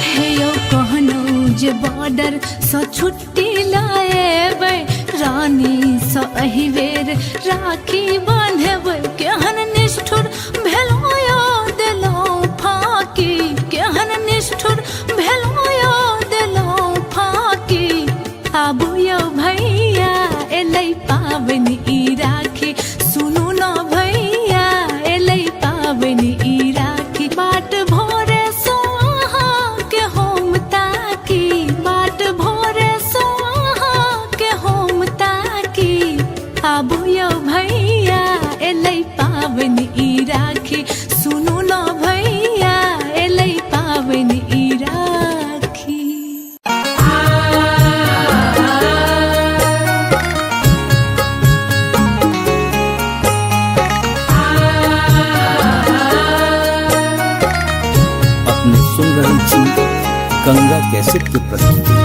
हे यौ कहलौं जे बॉर्डर सँ छुट्टी लाएबै रानी सँ एहि बेर राखी बान्हेबै। केहन निष्ठुर भेलौं यौ देलौं फाकी केहन निष्ठुर भेलौं यौ देलौं फाकी। आबू यो भैया एलै पावन ई राखी सुनू न भैया एलै पावन ई राखी। बाट भोरे सो अहाँ के होम ताकी बाट भोरे सो अहाँ के होम ताकी। आबू यो भैया एलै पावन ई राखी सुनू न भैया एलै पावन ई राखी। अपने सुन रहल छी गंगा कैसेट की प्रस्तुति।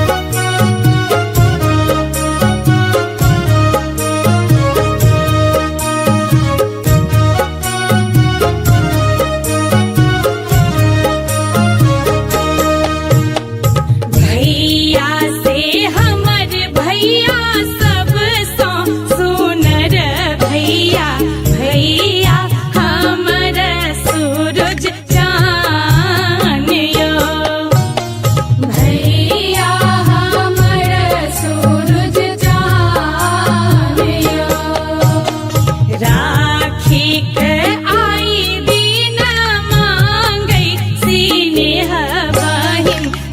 भैया से हमर भैया सब सो सुनर भैया भैया हमर सूरज चान यो। भैया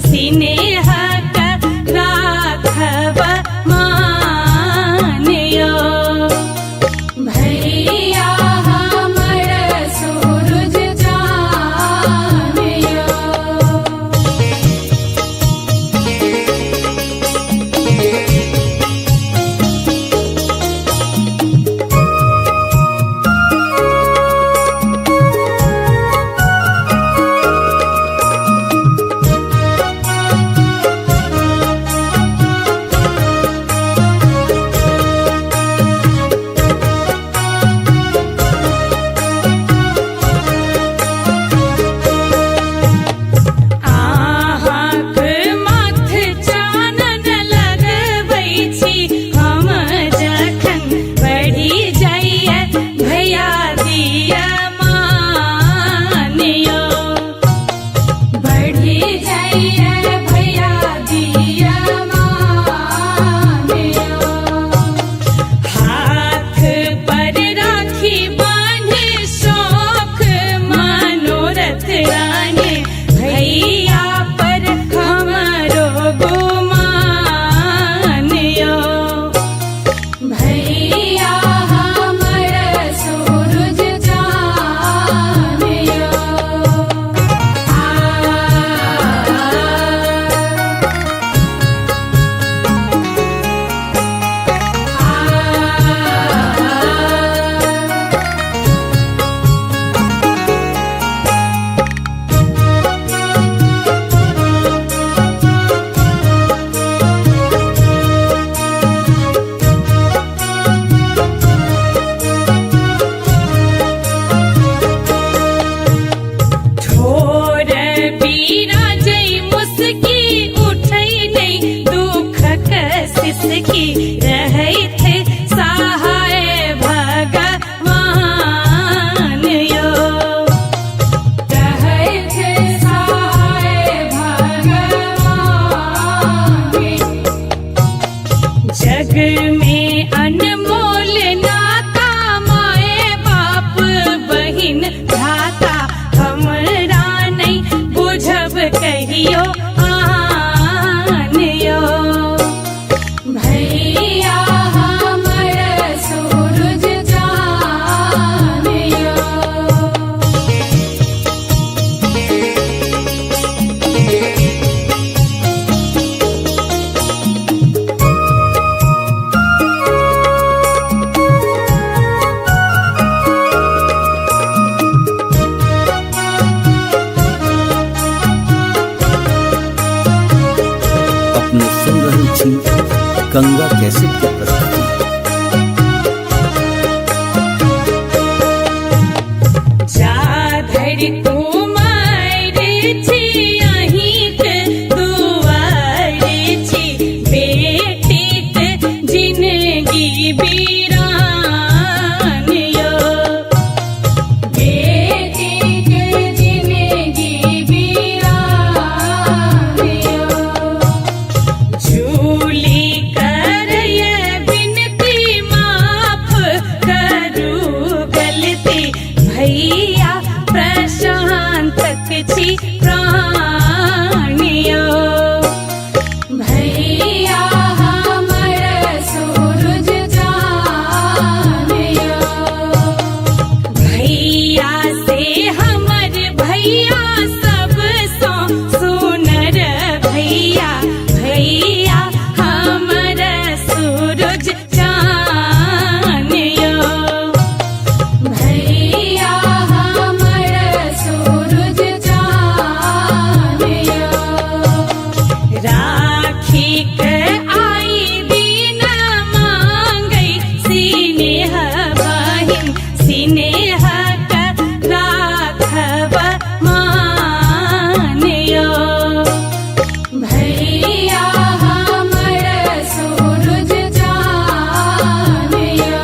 सीने स्नेह का राखब मानियो। भैया हमर सूरज जानियो। आहाँक माथ चानन लगबै छी हम जखन बढ़ी जाइए भैया दिया मानियो। बढ़ी जाइए भैया दिया मानियो। हाथ पर राखी बांधे शौख मनोरथ राने भैया पर हमरो गुमानियो। भैया हमर सूरज जानियो। ठोर बिराजै मुस्की उठै नै दुखक सिसकी रहै थे सहाय भगवान यो। रहै थे सहाय भगवान। जग में अनमोल नाता माए बाप बहिन भ्राता हमरा नहीं बुझब कहियो आनियो। भैया हमर सूरज जानियो। अपने सुन रही थी गंगा कैसेट की प्रस्तुति। जा धरि तुमार छी अहिंक दुआर छी बेटीक जिनगी बीरान यो। बेटी के जिंदगी बीरानियो। झूली करय बिनती माफ करू गलती भैया प्रशांतक छी प्राणियो। भैया हमर सूरज जानियो। भैया से हमर भैया सब सो सुनर भैया भैया हमर सूरज जानियो। भैया हमर सूरज जानियो। राखी के आई दिन मांगै स्नेह बहिन स्नेह का राखब मानियो। भैया हमर सूरज जानियो।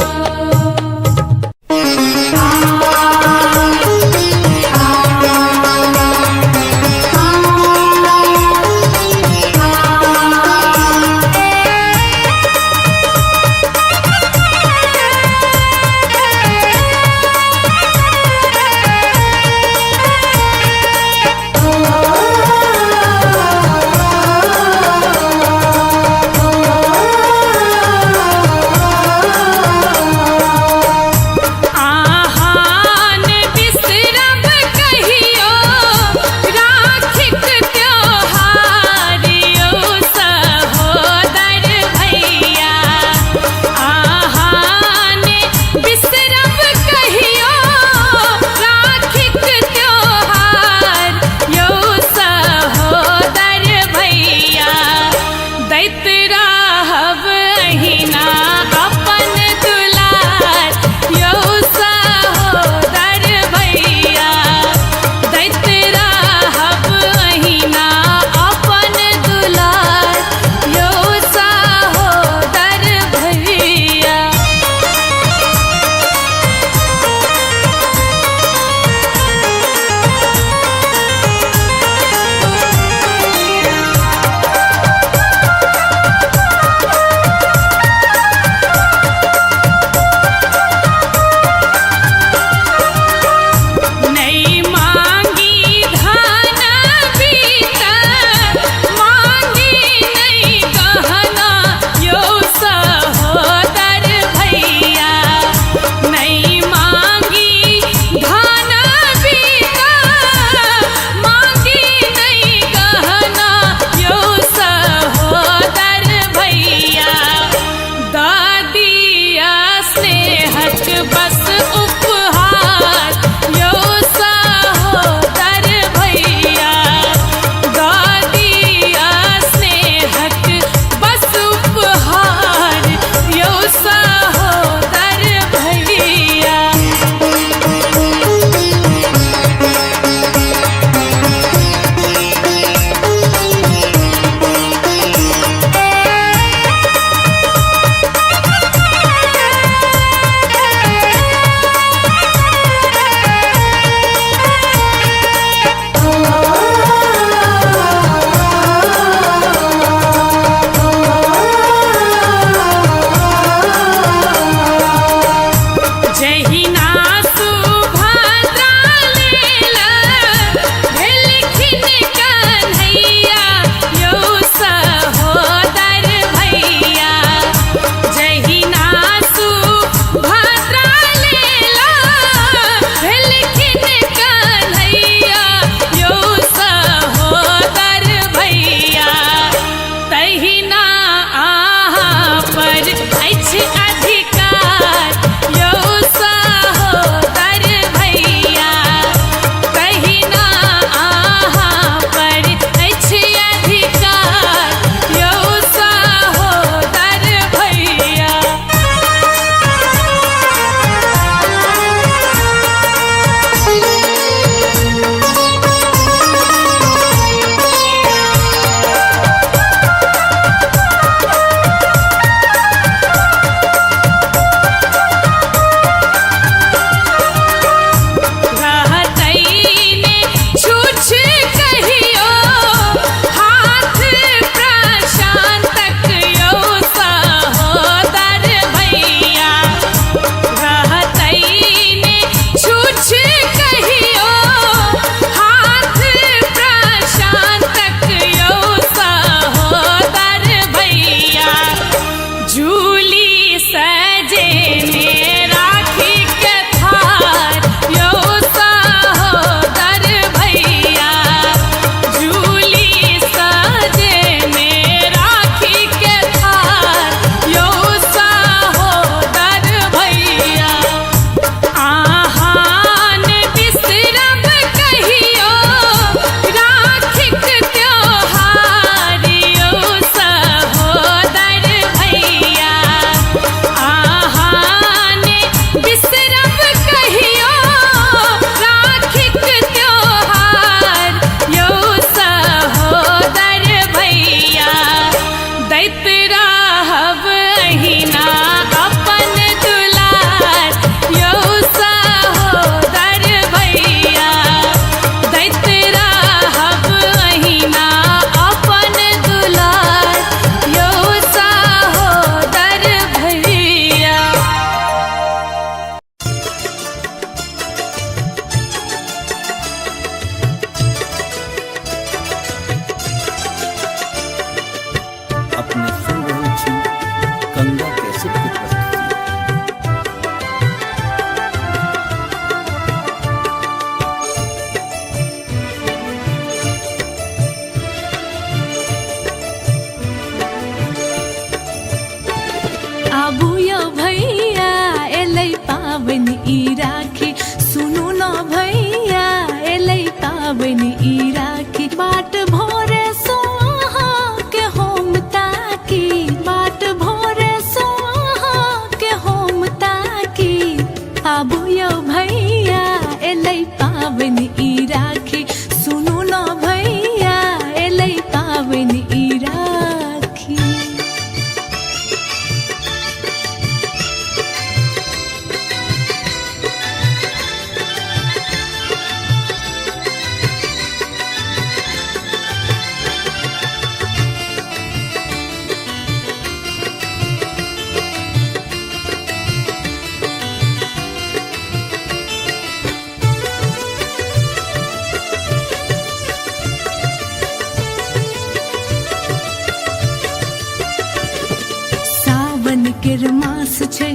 केर मास छै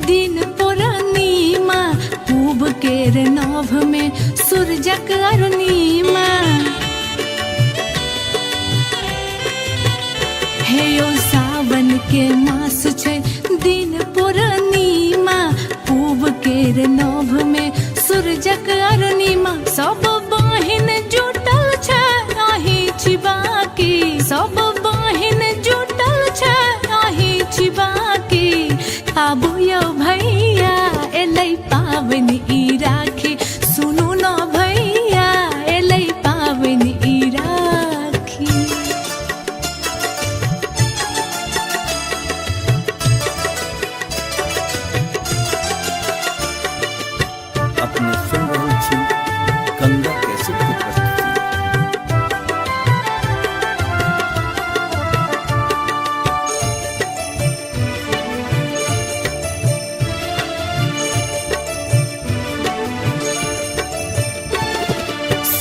दिन पूर्णिमा पूब केर नभ में सूरजक अरुणिमा हे यो सावन के मास छै दिन पूर्णिमा पूब केर नभ में सूरजक अरुणिमा सब बहिन जुटल छै आही छी बाकी सब बहिन जुटल छै आही छी बाकी आबू यौ भैया एलै पाबनि ई राखी सुनू न भैया एलै पाबनि ई राखी अपने सुन रहल छी गंगा कैसेट की प्रस्तुति।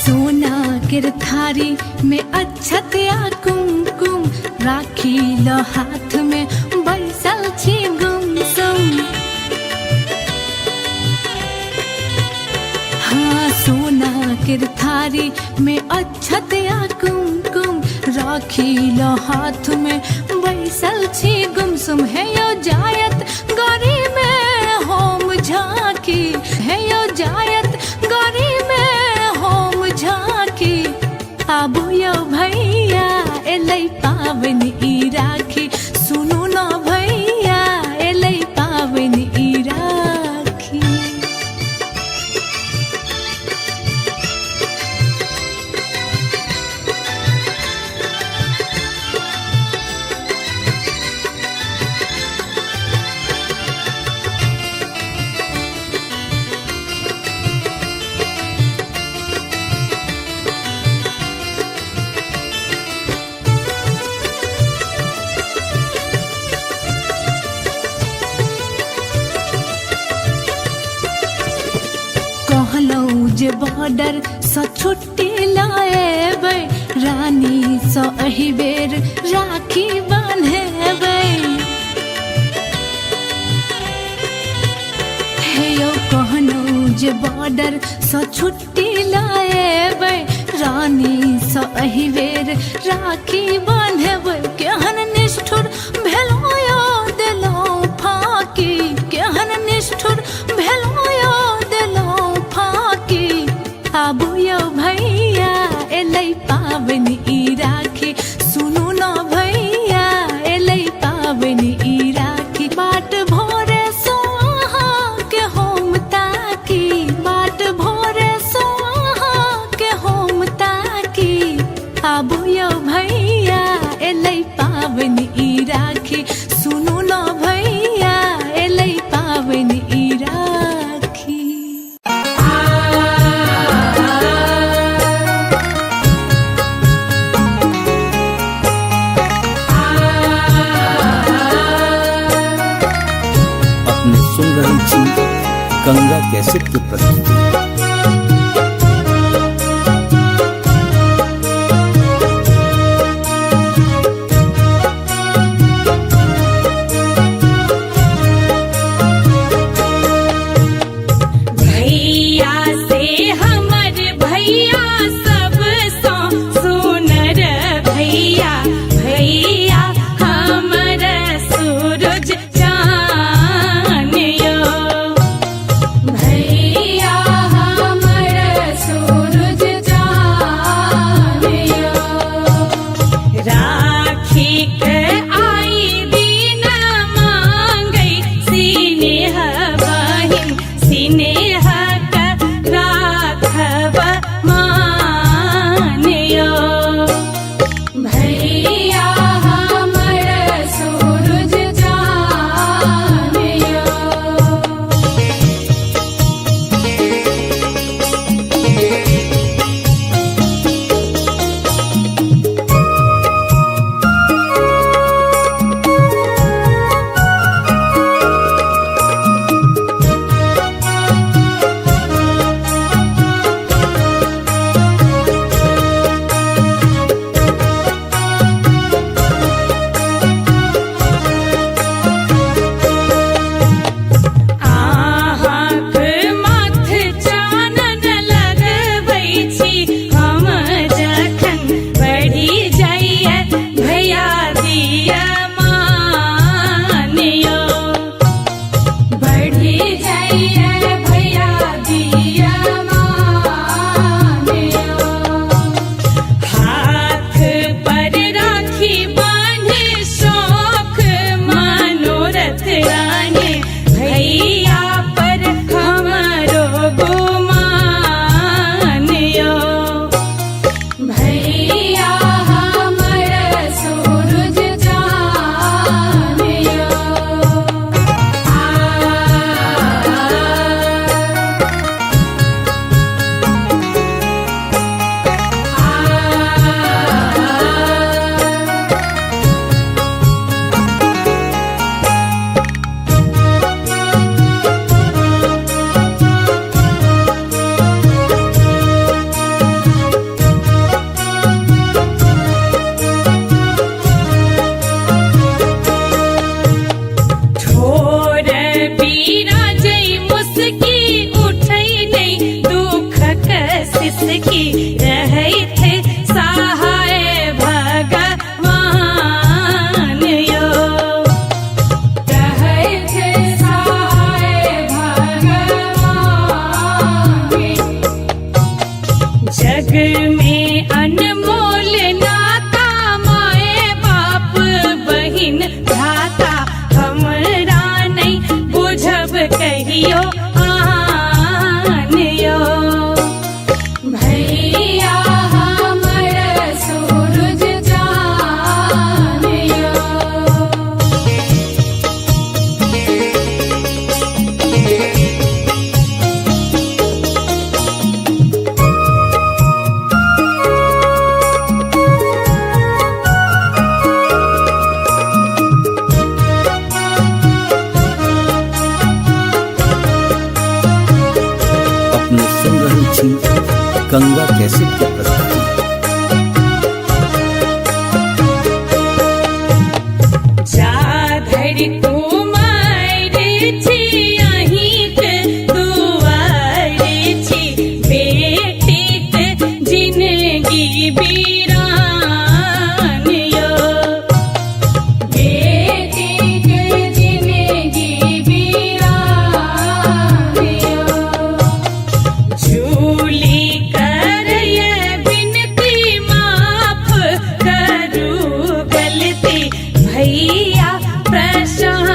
सोना केर थारी में अक्षत या कुमकुम राखी लो हाथ में बैसल छी गुमसुम हाँ सोना केर थारी में अक्षत या कुमकुम राखी लो हाथ में बैसल छी गुमसुम है यो जायत गौरी में होम झांकी है यो जायत गौरी में होम झांकी आबू यौ भैया एलै पाबनि ई राखी सुनू न भैया एलै पाबनि ई राखी कहलौं जे बॉर्डर सँ छुट्टी लाएबै रानी सँ एहि बेर राखी बान्हेबै हे यौ कहलौं जे बॉर्डर सँ छुट्टी लाएबै रानी सँ एहि बेर राखी बान्हेबै केहन निष्ठुर भेलौं यौ देलौं फाकी केहन निष्ठुर भेलौं यौ देलौं फाकी आबू यौ भैया एलै पाबनि ई राखी सुनू न भैया एलै पाबनि ई राखी बाट भोरे सो अहाँ के होम ताकी बाट भोरे सो अहाँ के होम ताकी आबू यौ भैया एलै पाबनि ई राखी सुनू न भैया एलै पाबनि ई राखी अपने सुन रहल छी गंगा कैसेट की प्रस्तुति। भैया से हमर भैया सब सो सुनर भैया भैया हमर सूरज चान यो भैया दिया मानियो बढ़ी जाइए भैया दिया मानियो हाथ पर राखी बांधे शौक मनोरथ राने भैया पर हमरो गुमानियो भैया हमर सूरज जानियो ठोर बिराजै मुस्की उठै नहीं दुख सिसकी रहै थे सहाय भगवान यो कहै थे सहाय भगवान जग में अनमोल नाता माए बाप बहिन भ्राता हमरा नहीं बुझब कहियो आनियो भैया हमर सूरज जानियो अपने सुन रही थी गंगा कैसेट की प्रस्तुति। जा धरि कुमार छी अहिंक दुआर छी बेटीक जिनगी बीरान यो बेटीक जिनगी बीरानियो झूली करय बिनती माफ करू गलती भैया प्रशांत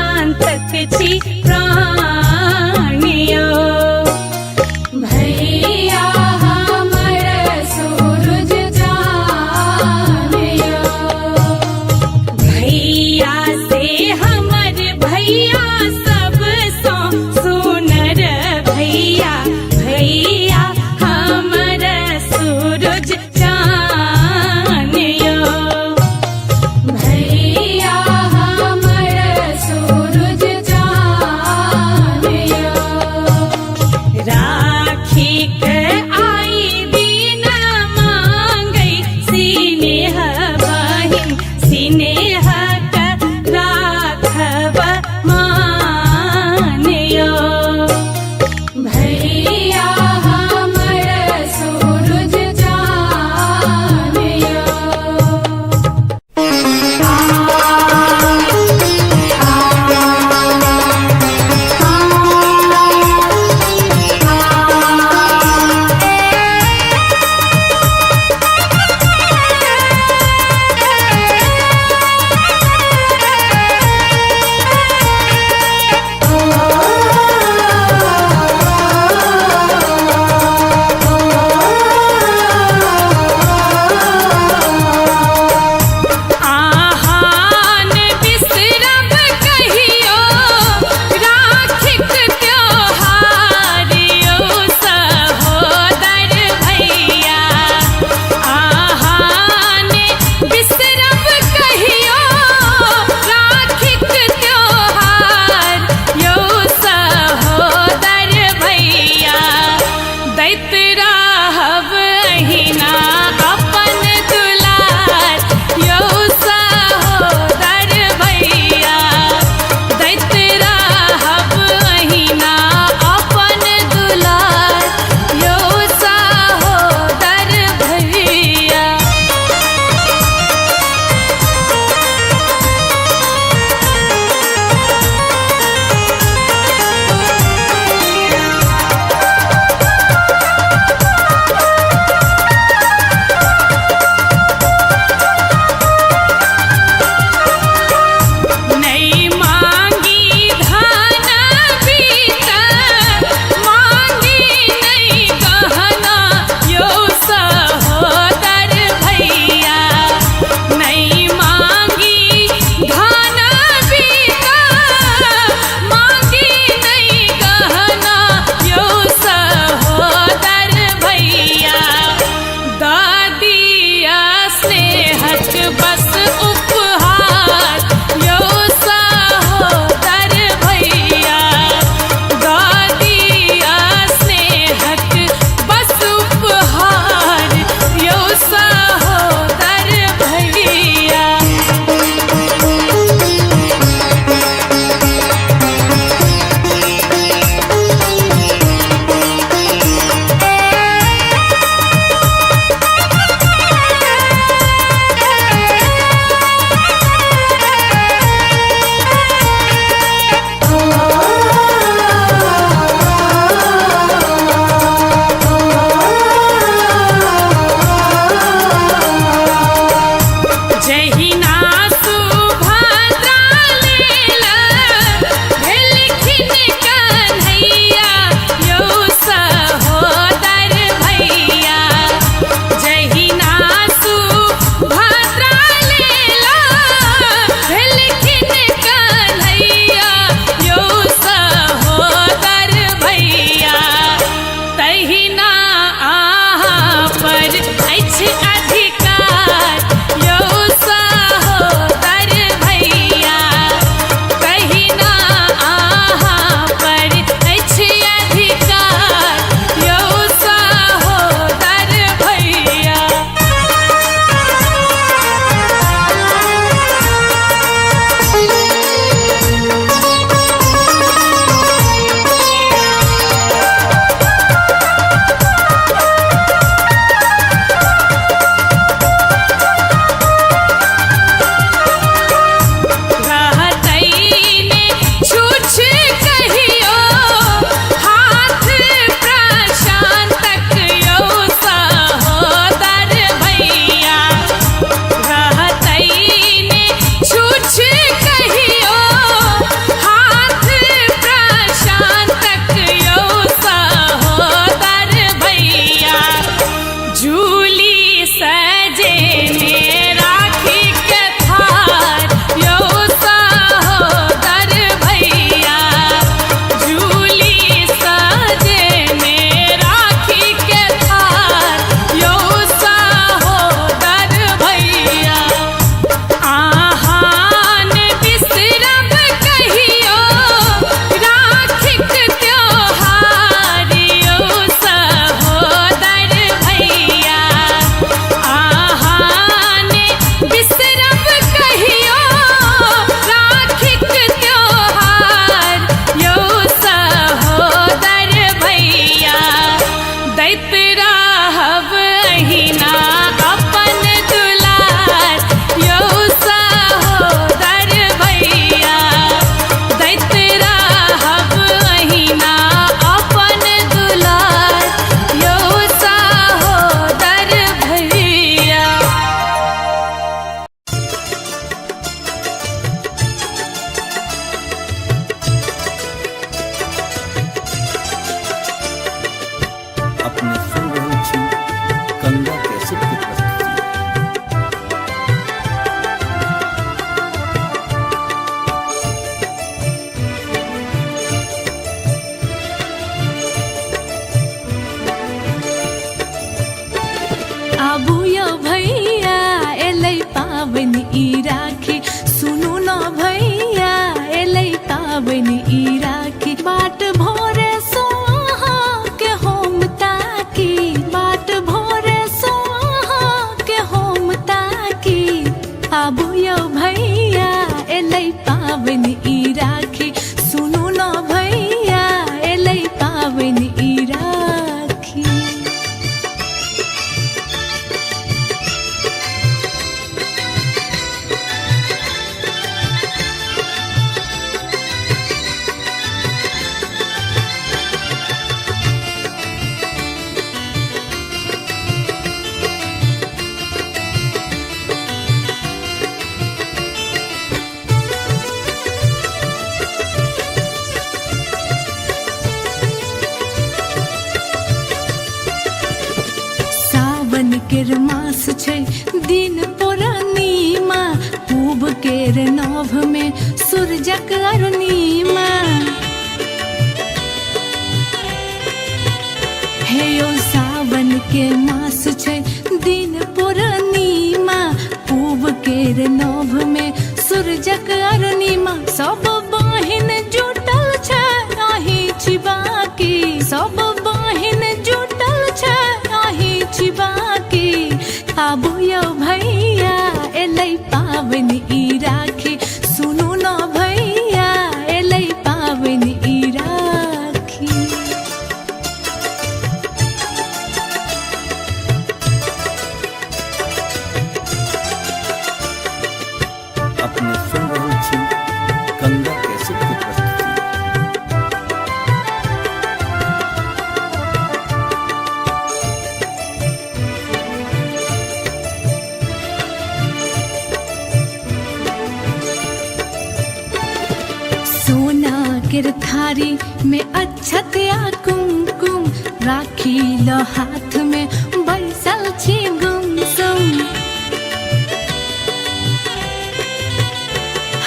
केर मास छै दिन पूर्णिमा पूब केर नभ में सूरजक अरुणिमा हे यो सावन के मास छै दिन पूर्णिमा पूब केर नभ में सूरजक अरुणिमा सब बहिन जुटल छै आही छिबाकी सब बहिन जुटल छै आही छिबाकी आबू यौ भैया एलै पाबनि ई राखी सुनू न भैया एलै पाबनि ई राखी अपने सुन रहल छी गंगा कैसेट की प्रस्तुति। सोना केर थारी में अक्षत आ कुमकुम राखी ल हाथ में बैसल छी गुमसुम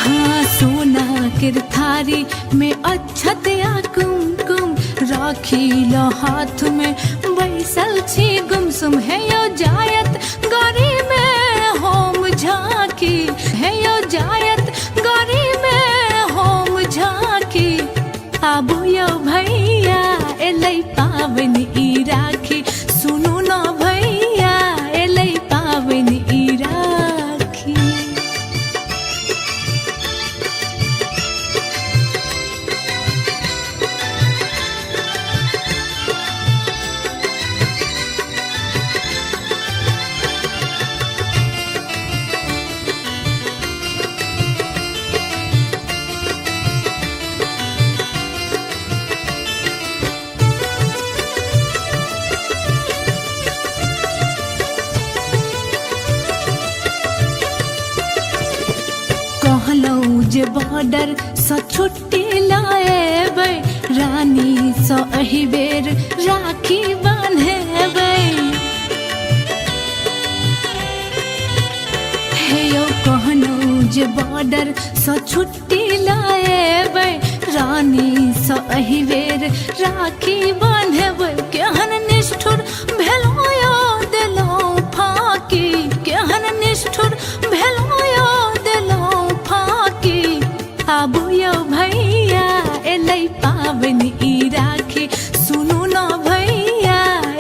हाँ सोना केर थारी में अक्षत आ कुमकुम राखी ल हाथ में बैसल छी गुमसुम है यो जायत गौरी में होम झांकी है यो जायत गौरी में होम झांकी आबू यौ भैया एलै पाबनि ई राखी सुनू न भैया एलै पाबनि ई राखी कहलौं जे बॉर्डर सँ छुट्टी लाएबै रानी सँ एहि बेर राखी बान्हेबै हे यौ कहलौं जे बॉर्डर सँ छुट्टी लाएबै रानी सँ एहि बेर राखी बान्हेबै केहन निष्ठुर भेलौं यौ देलौं फाकी केहन निष्ठुर भेलौं यौ देलौं फाकी आबू यौ भैया एलै पाबनि ई राखी सुनू न भैया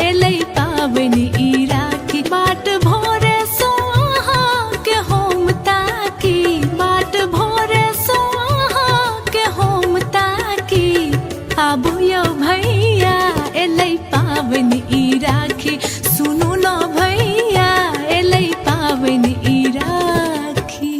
एलै पाबनि ई राखी बाट भोरे सो अहाँके हम ताकी बाट भोरे सो अहाँके हम ताकी आबू यौ भैया एलै पाबनि ई राखी सुनू न भैया एलै पाबनि ई राखी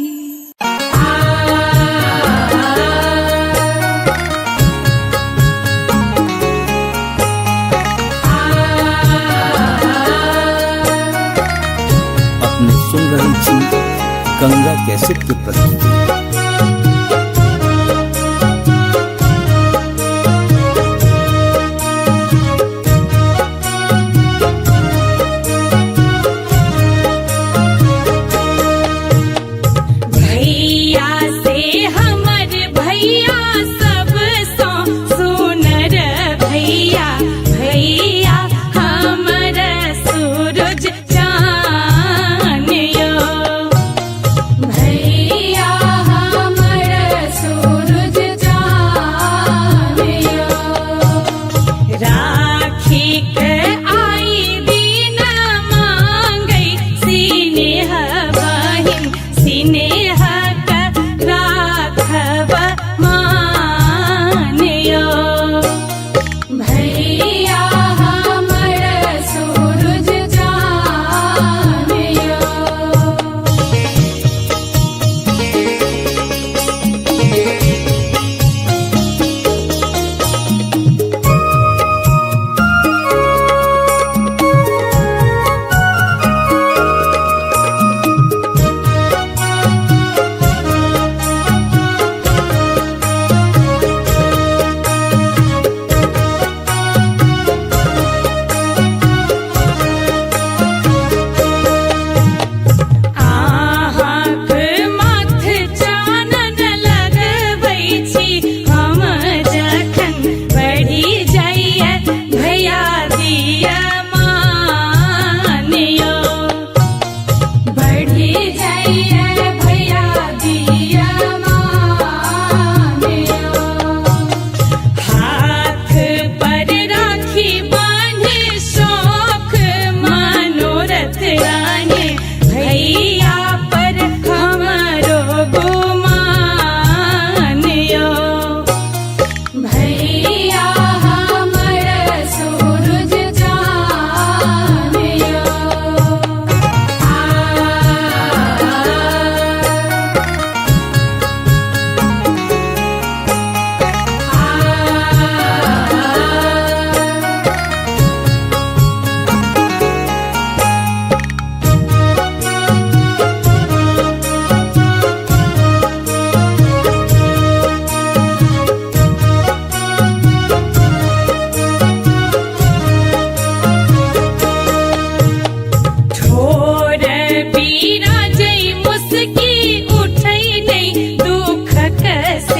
अपने सुन रहल छी गंगा कैसेट की प्रस्तुति। भैया से हमर भैया सब सो सुनर भैया भैया हमर सूरज चान यो भैया हमर सूरज चान यो राखी के आई दिन मांगै सिनेह बहिन सिनेह का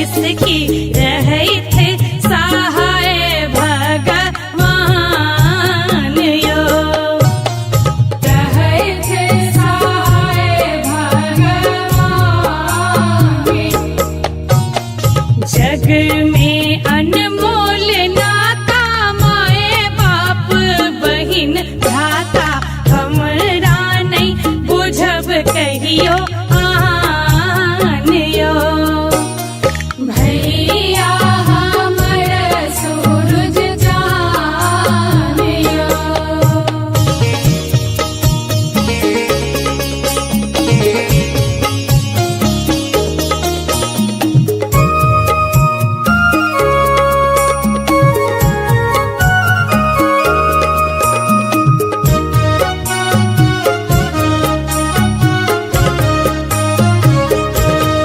किसकी रही थे सहाय भगवान यो। रहे थे सहाय भगवान। जग में अनमोल नाता माए बाप बहिन भ्राता हमरा नहीं बुझब कहियो आन यो। भैया हमर सूरज चान यो।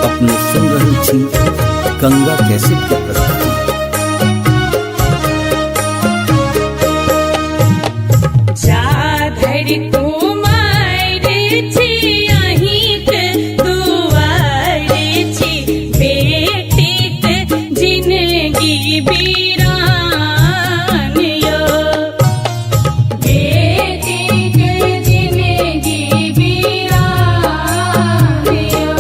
अपने सुन रहल छी गंगा कैसेट के प्रस्तुति। जा धरि कुमार छी अहिंक दुआर छी बेटीक जिनगी बीरान यो। बेटी के जिंदगी बीरान यो।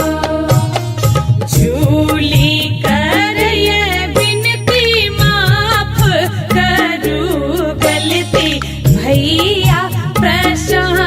झूली करय बिनती माफ करू गलती भैया प्रशांत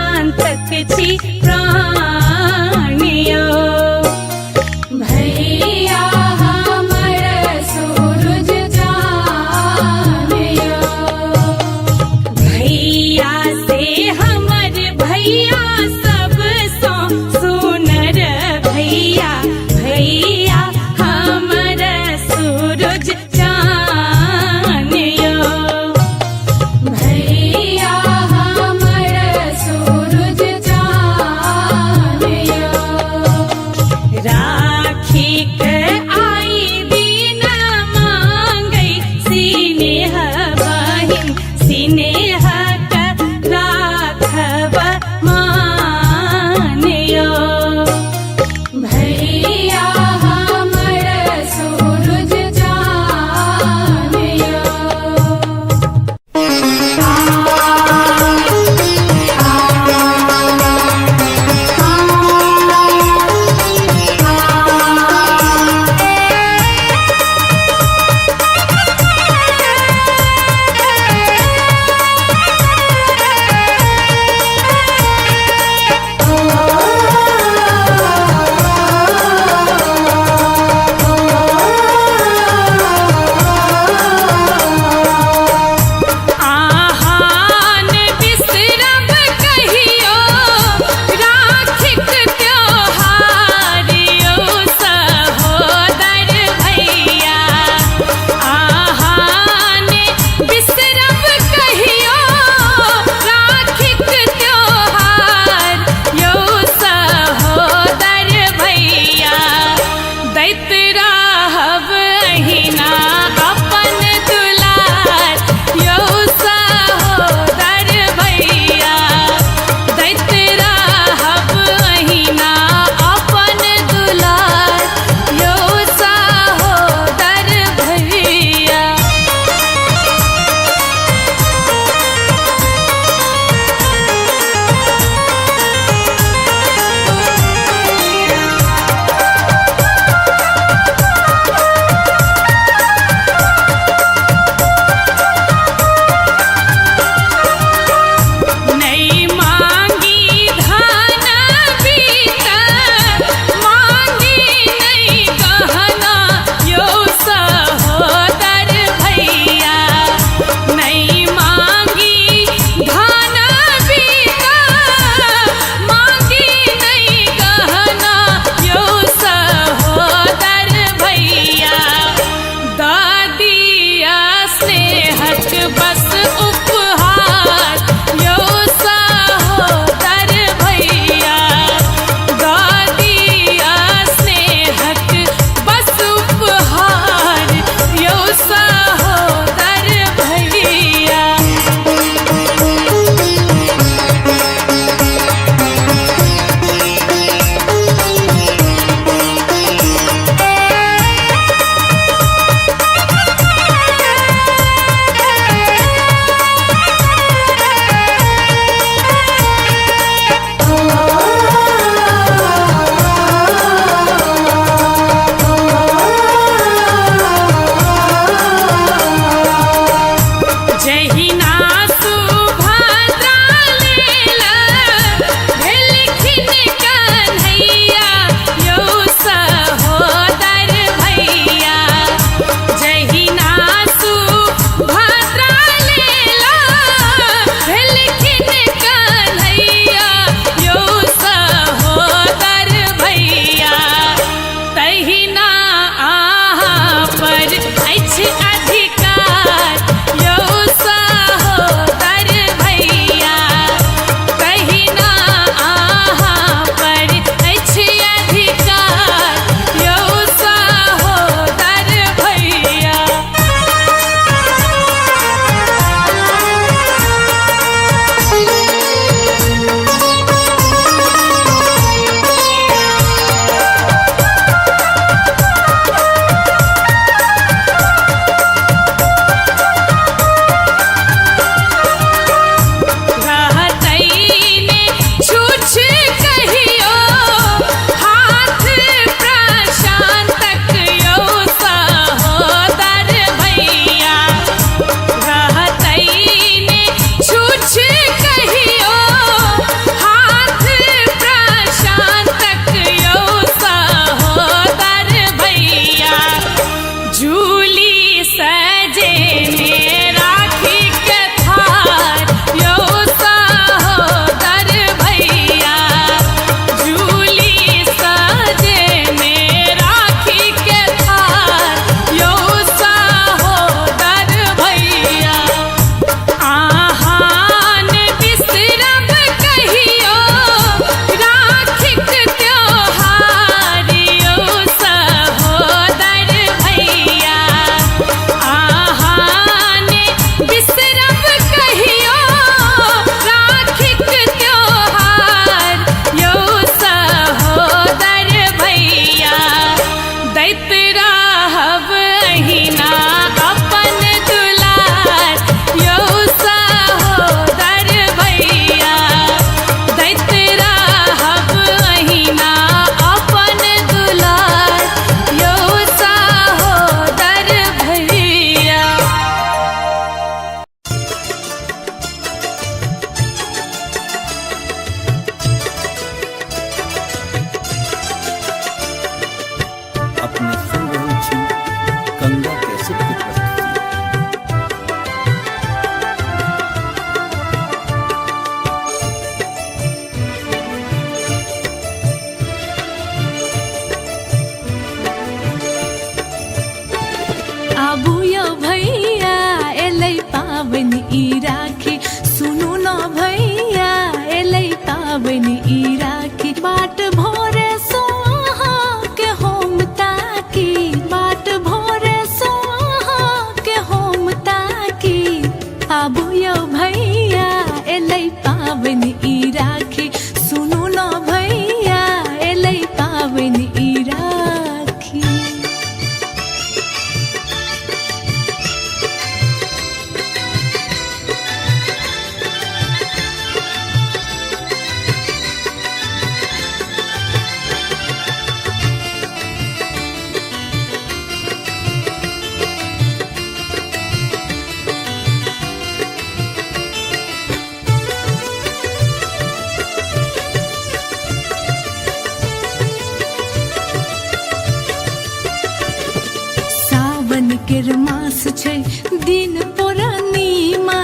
केर मास छै दिन पूर्णिमा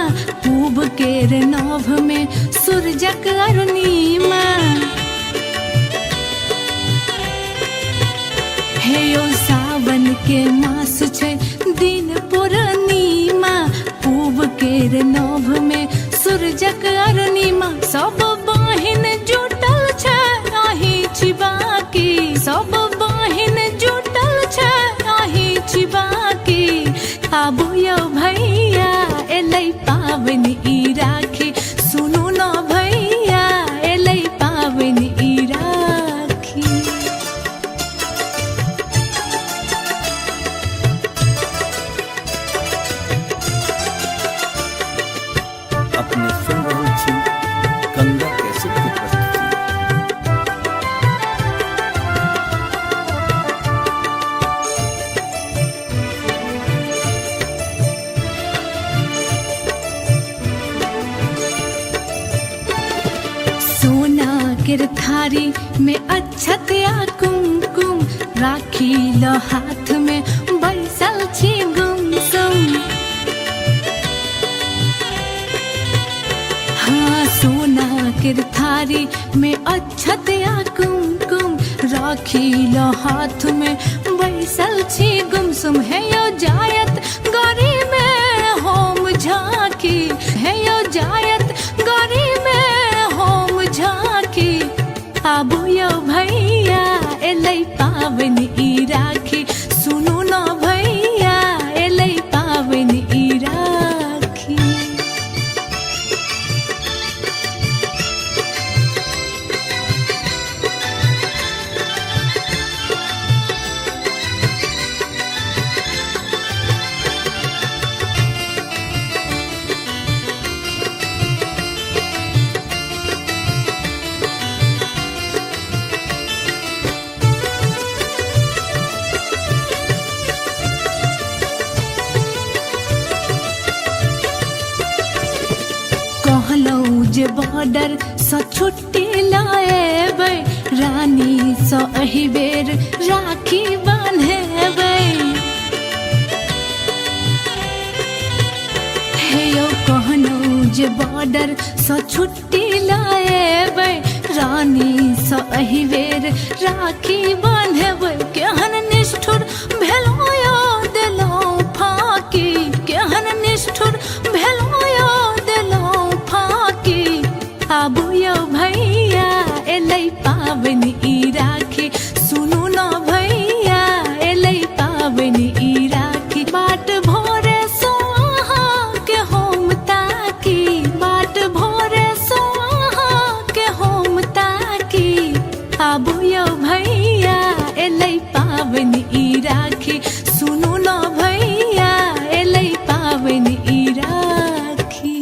पूब केर नभ में सूरजक अरुणिमा हे ओ सावन के मास छै दिन पूर्णिमा पूब केर नभ में सूरजक अरुणिमा सब बहिन जुटल छै आही छिबाकी सब बहिन जुटल छै आही छिबाकी आबू यौ भैया एलै पाबनि ई राखी सुनू न भैया एलै पाबनि ई राखी अपने सुन रहल छी गंगा कैसेट की प्रस्तुति। सोना केर थारी में अक्षत या कुमकुम राखी ल हाथ में बैसल छी गुमसुम हाँ सोना केर थारी में अक्षत या कुमकुम राखी ल हाथ में बैसल छी गुमसुम है यो जायत गरी में होम झांकी है यो जायत गरी में होम झांकी आबू यौ भैया एलै पाबनि ई राखी सुनू न भैया एलै पाबनि ई राखी कहलौं जे बॉर्डर सँ छुट्टी लाएबै रानी सँ एहि बेर राखी बान्हेबै हे यौ कहलौं जे बॉर्डर सँ छुट्टी लाएबै रानी सँ एहि बेर राखी बान्हेबै केहन निष्ठुर भेलौं यौ देलौं फाकी केहन निष्ठुर भेलौं यौ देलौं फाकी आबू यौ भैया एलै पाबनि ई राखी सुनू न भैया एलै पाबनि ई राखी बाट भोरे सो अहाँ के होम ताकी बाट भोरे सो अहाँ के होम ताकी आबू यौ भैया एलै पाबनि ई राखी सुनू न भैया एलै पाबनि ई राखी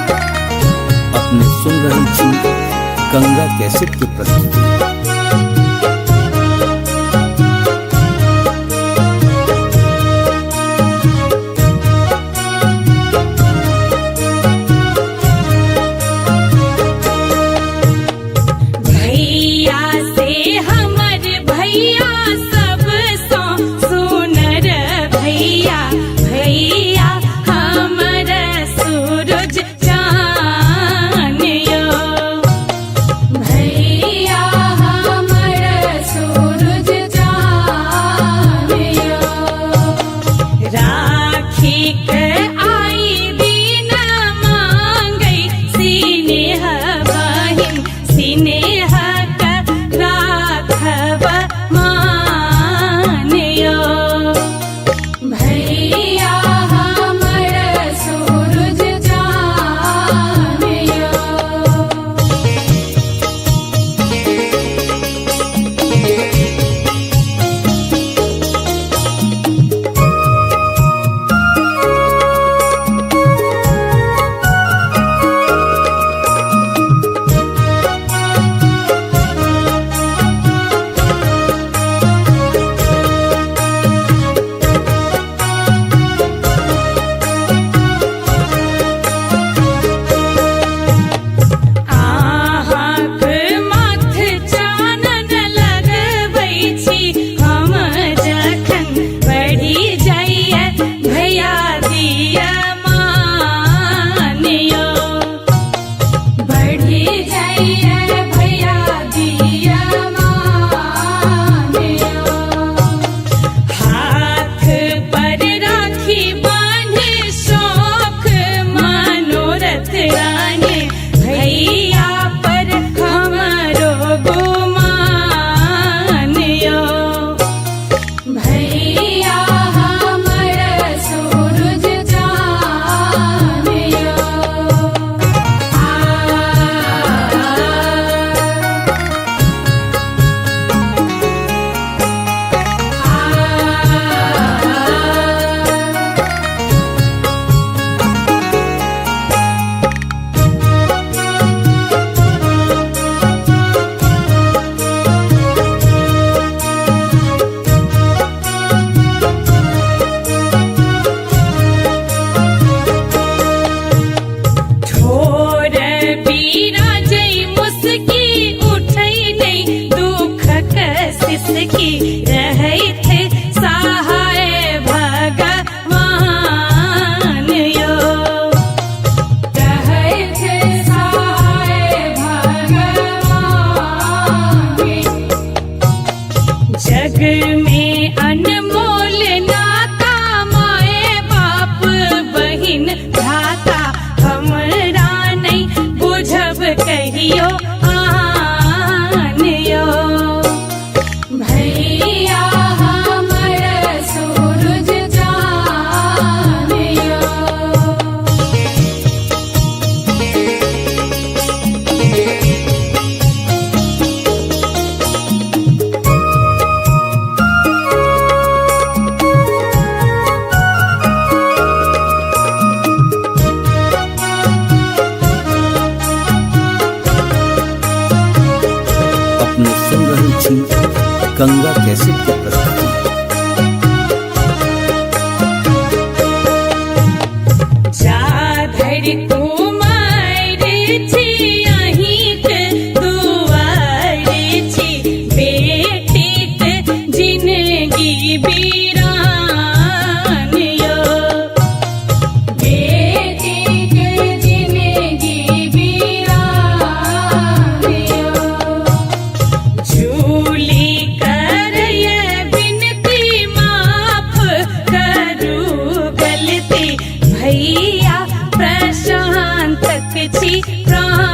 अपने सुन रहल छी गंगा कैसेट की प्रस्तुति। भैया से हमर भैया सब सो सुनर भैया भैया हमर सूरज चान यो भैया छी गंगा कैसेट के प्रस्तुति। जाधरि कुमार छी अहिंक दुआर छी, बेटीक जिनगी बीरान यो। बेटीक जिनगी बीरान यो। झूली करय बिनती माफ करू गलती, भैया प्रशांतक छी प्राण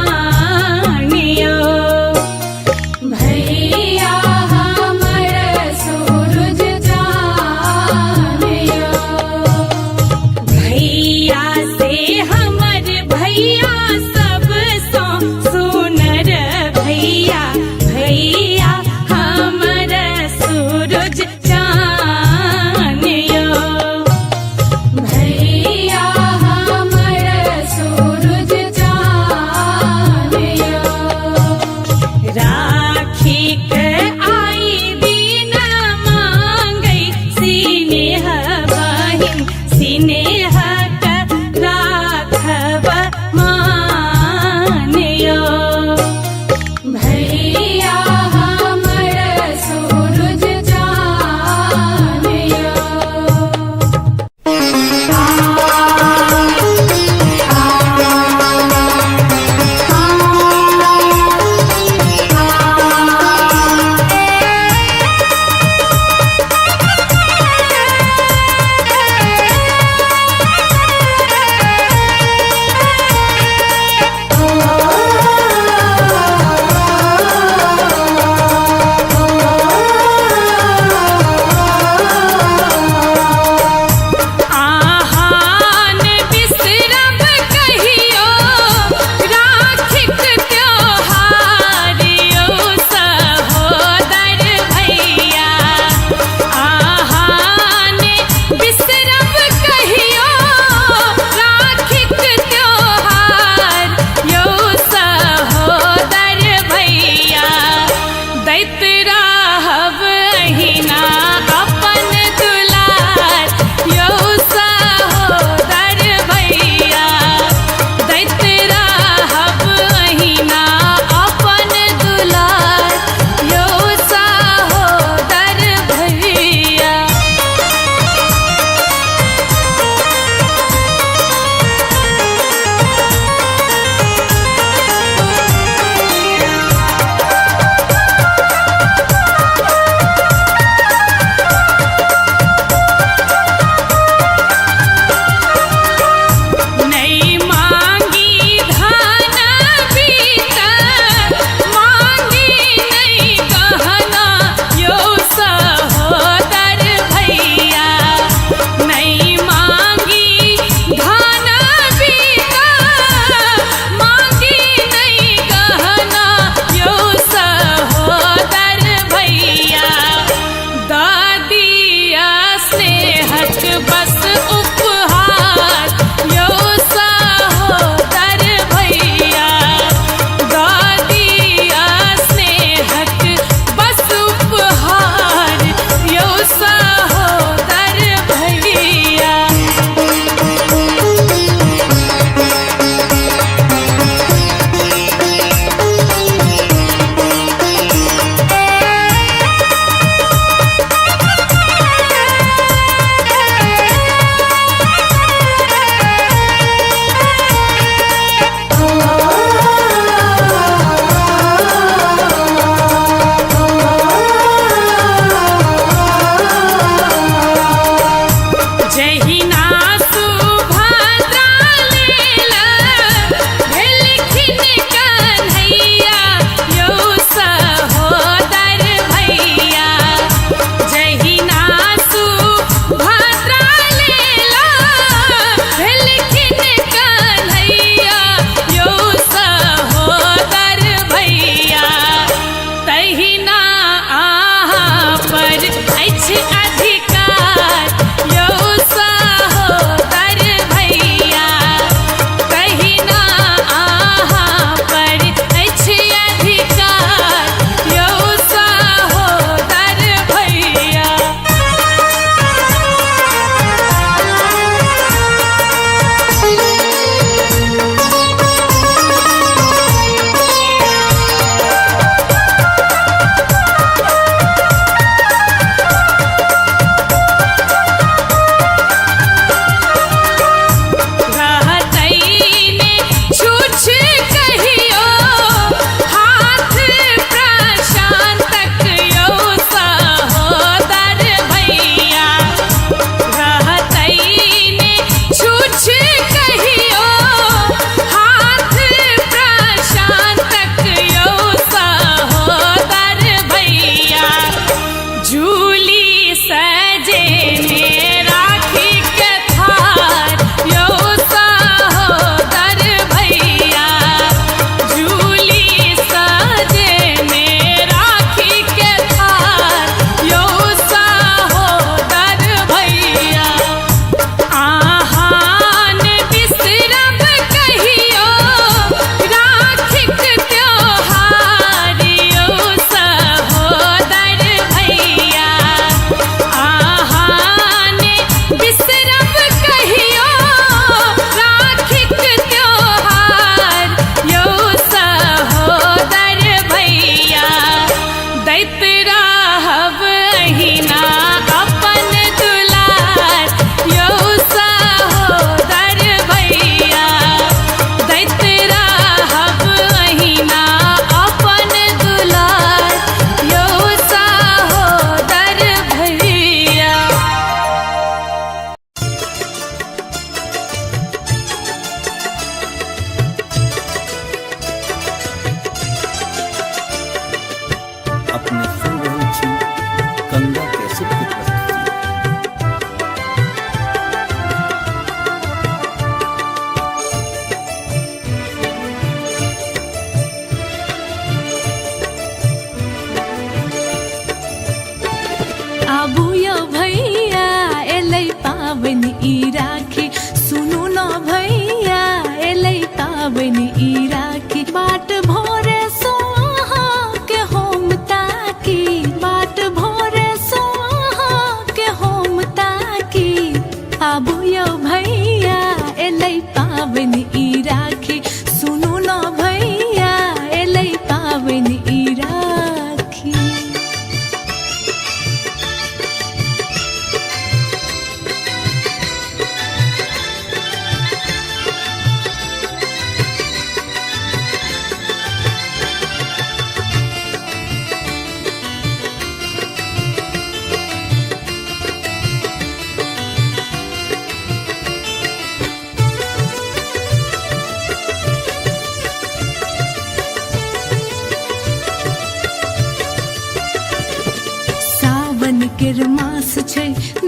केर मास छै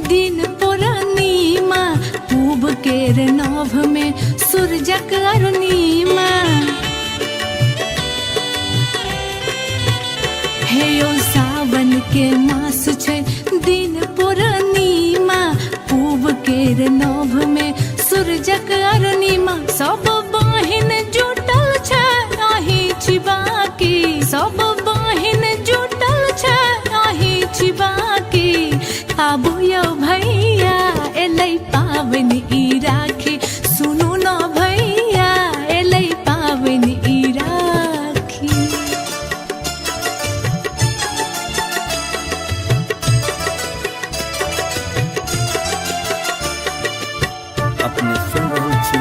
दिन पूर्णिमा, पूब केर नभ में सूरजक अरुणिमा। हे यो सावन के मास छै दिन पूर्णिमा, पूब केर नभ में सूरजक अरुणिमा। सब बहिन जुटल छै आही छिबाकी, सब बहिन जुटल छै आही छिबाकी। आबू यौ भैया एलै पाबनि ई राखी, सुनू न भैया एलै पाबनि ई राखी। अपने सुन रहल छी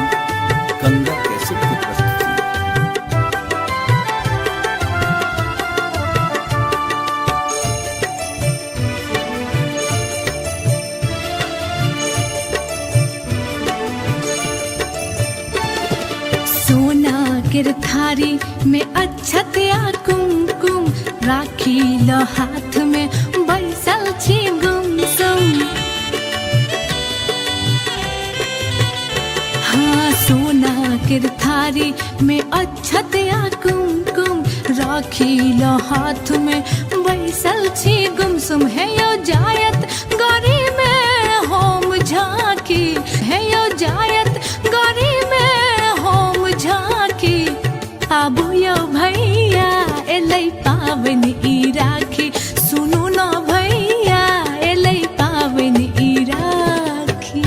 गंगा कैसेट की प्रस्तुति। सोना केर थारी में अक्षत या कुमकुम, राखी ल हाथ में बैसल छी गुमसुम। हाँ सोना केर थारी में अक्षत या कुमकुम, राखी ल हाथ में बैसल छी गुमसुम। है यो जायत गौरी में होम झांकी, है यो जायत गौरी में होम झांकी। आबू यौ भैया एलै पाबनि ई राखी, सुनू न भैया एलै पाबनि ई राखी।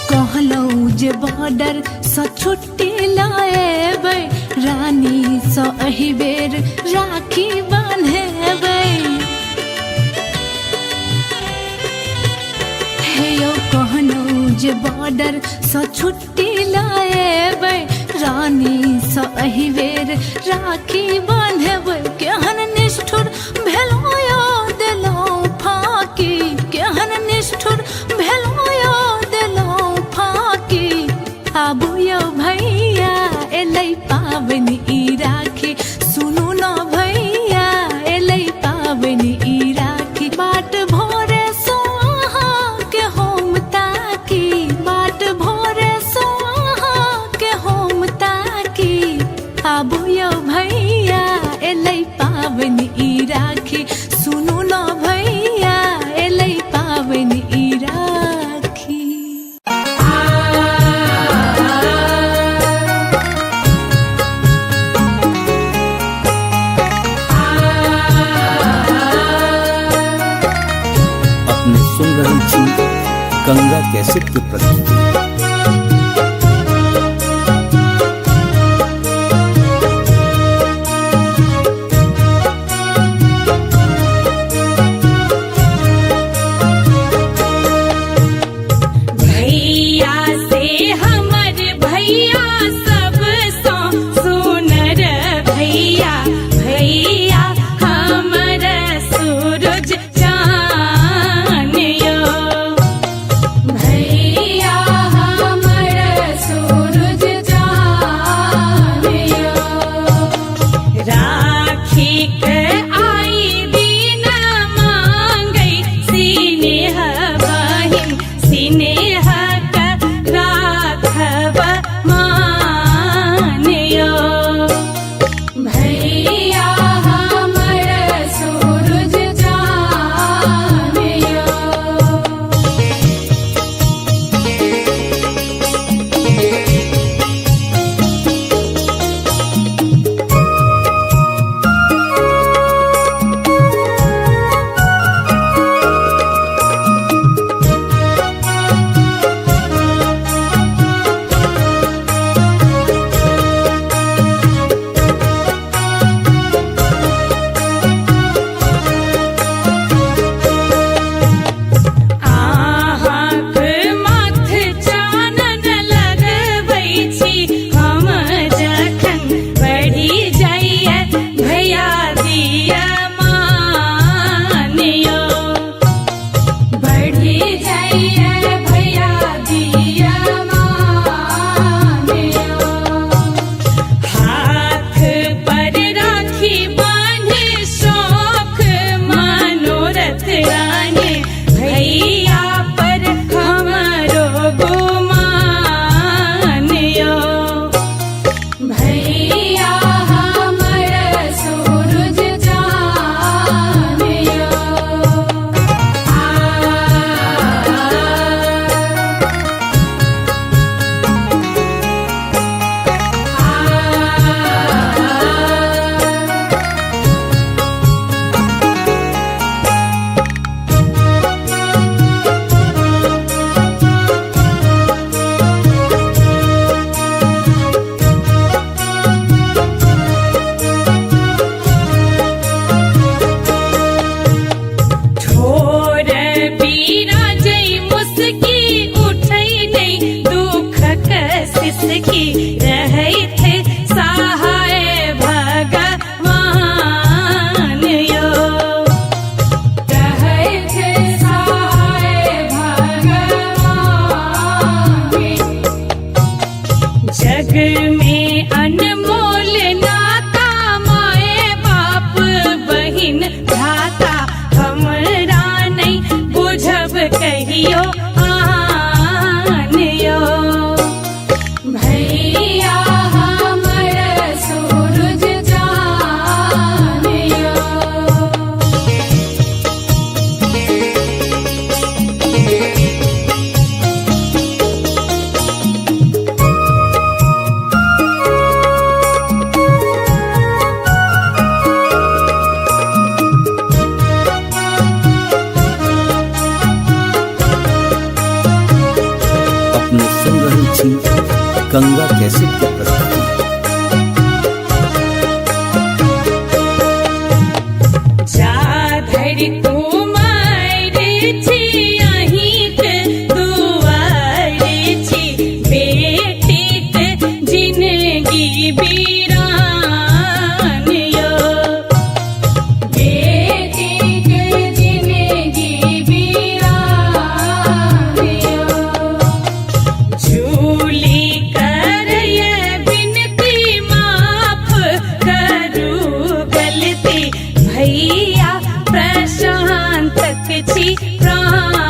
कहलौं जे बॉर्डर सँ छुट्टी लाएबै, रानी सँ एहि बेर राखी बान्हेबै। हे यौ कहलौं जे बॉर्डर सँ छुट्टी लाएबै, रानी सँ एहि बेर राखी बान्हेबै। केहन निष्ठुर भेलौं यौ देलौं फाकी, केहन निष्ठुर भेलौं यौ देलौं फाकी। आबू यौ भैया एलै पाबनि ई राखी, सुनू न भैया एलै पाबनि ई राखी। बाट भोरे सो अहाँ के होम ताकी, बाट भोरे सो अहाँ के होम ताकी। आबू यौ भैया एलै पाबनि ई राखी, सुनू न भैया एलै पाबनि ई राखी। अपने सुन रहल छी गंगा कैसेट की प्रस्तुति। भैया से हमर भैया सब सो सुनर भैया, भैया हमर सूरज चान यो। भैया हमर सूरज चान यो। राखी के आई दिन मांगै सिनेह बहिन, सिनेह राखब मां। किसकी रही थे सहाय भगवान यो। रहे थे सहाय भगवान। जग में अनमोल नाता माए बाप बहिन भ्राता हमरा नहीं बुझब कहियो आन यो। भैया हमर सूरज चान यो। अपने सुन रही थी गंगा कैसेट की प्रस्तुति। जा धरि कुमार छी अहिंक दुआर छी बेटीक जिनगी बीरान यो। बेटीक जिनगी बीरान यो। झूली करय बिनती माफ करू गलती भैया प्रशांतक छी प्राण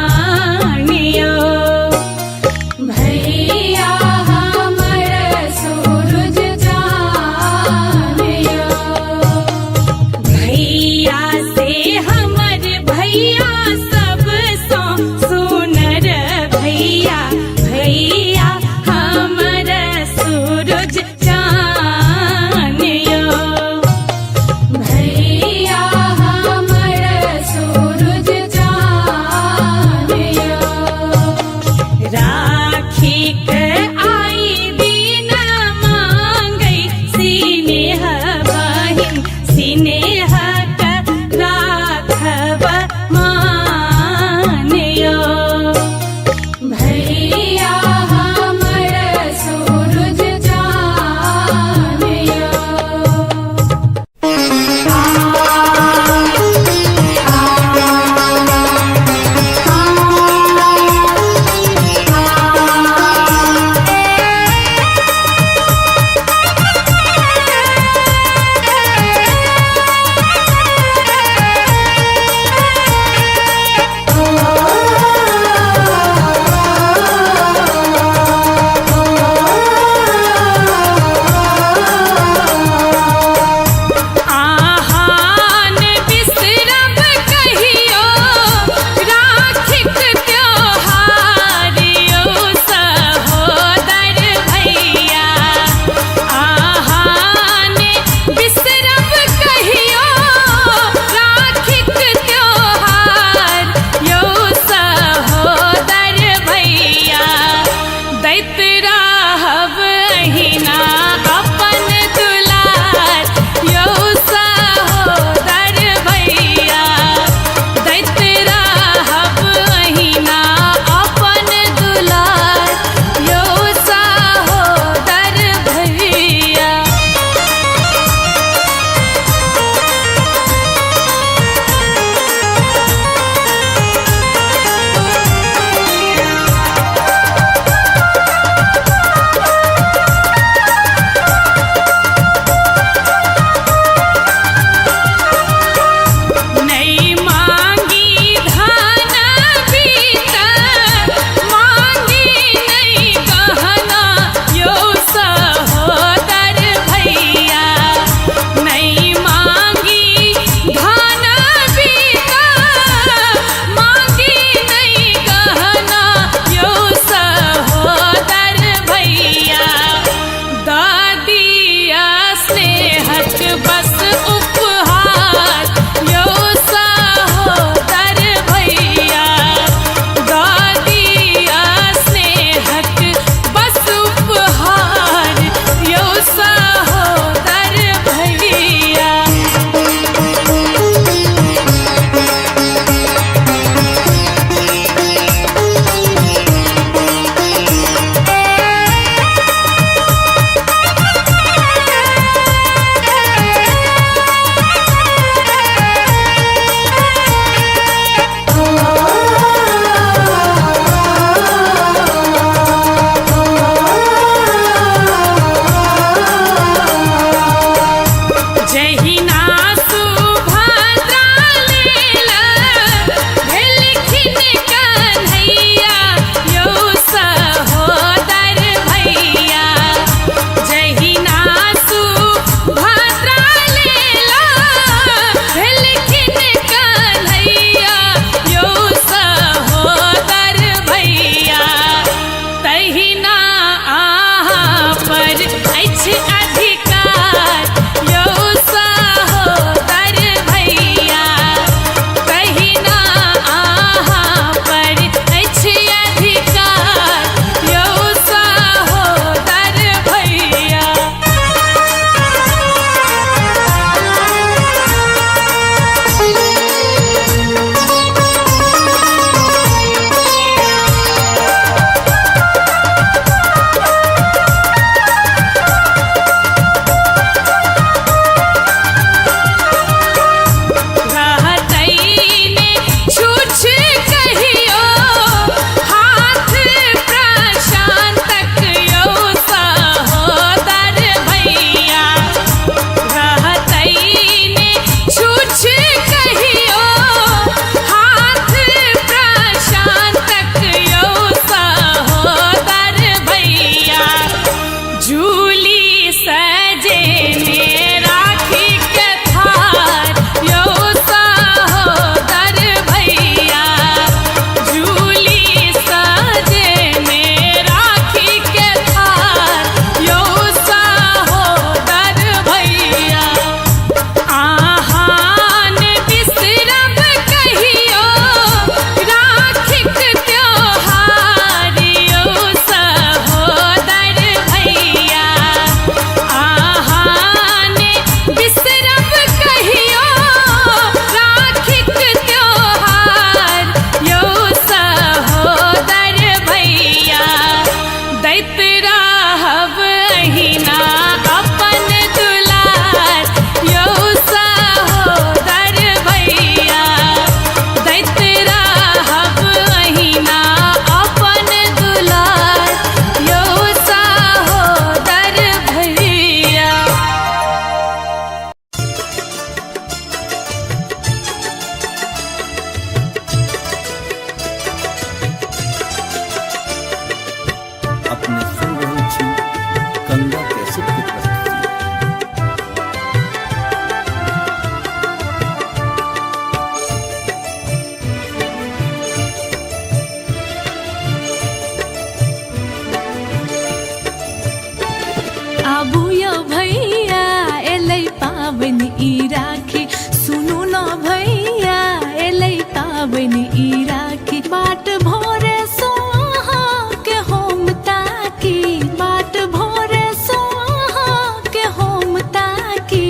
आबू यो भैया एलै पाबन ई राखी, सुनू न भैया एलै पाबन ई राखी। बाट भोरे सो अहाँ के हम ताकी, बाट भोरे सो अहाँ के हम ताकी।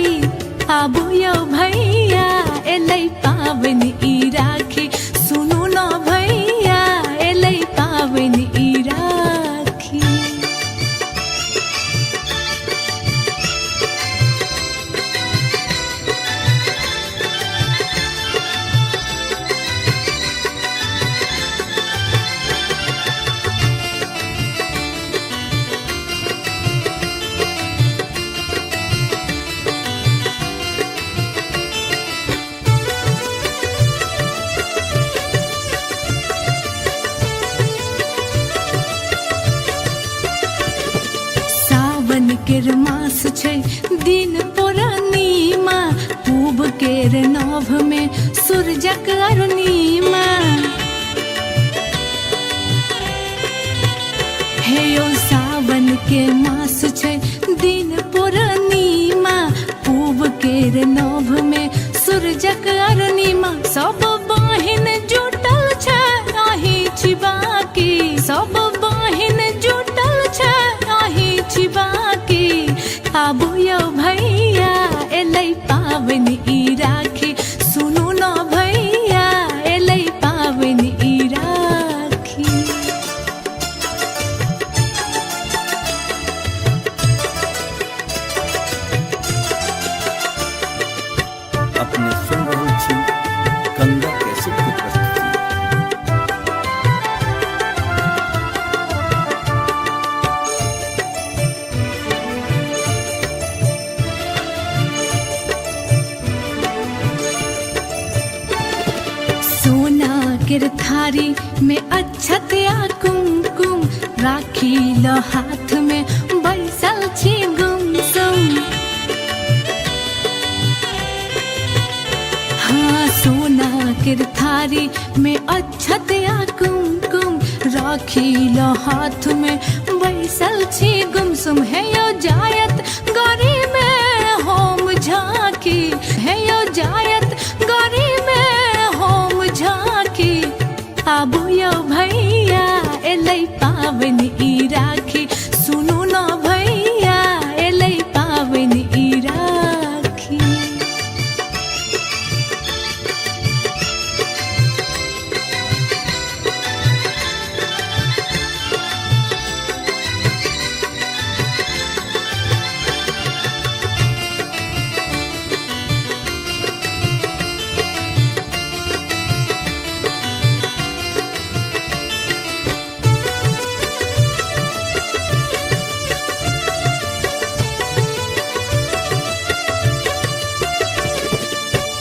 आबू यो भैया एलै पाबन ई राखी, सुनू न भैया एलै पाबन ई राखी। सावन केर मास छै दिन पूर्णिमा, पूब केर नभ में सूरजक अरुणिमा। हे यो सावन के मास छै दिन पूर्णिमा, पूब केर नभ में सूरजक अरुणिमा। सब बहिन जुटल छै आही छिबाकी, सब बहिन जुटल छै आही छिबाकी। आबू यो भैया एलै पाबन ई राखी, सुनू न भैया एलै पाबन ई राखी। अपने सुन रहल छी गंगा कैसेट की प्रस्तुति। सोना केर थारी में अक्षत या कुमकुम, राखी ल हाथ में बैसल छी गुमसुम। हाँ सोना केर थारी में अक्षत या कुमकुम, राखी ल हाथ में बैसल छी गुमसुम। है यो जायत गरी में होम झांकी, है यो जायत गरी में होम झांकी। आबू यो भैया एलै पाबन ई राखी, सुनू न भैया एलै पाबन ई राखी।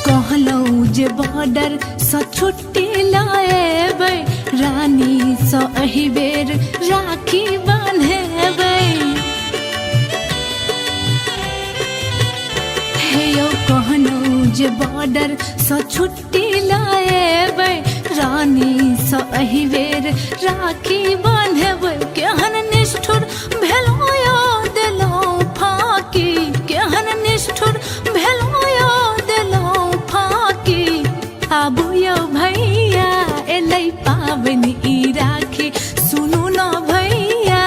कहलौं जे बॉर्डर सँ छुट्टी लाएबै, रानी सँ एहि बेर राखी बान्हेबै। हे यौ कहलौं जे बॉर्डर सँ छुट्टी लाएबै, रानी सँ एहि बेर राखी बान्हेबै। केहन निष्ठुर भेलौं यौ देलौं फाकी, केहन निष्ठुर भेलौं यौ देलौं फाकी। आबू यो भैया एलै पाबन ई राखी, सुनू न भैया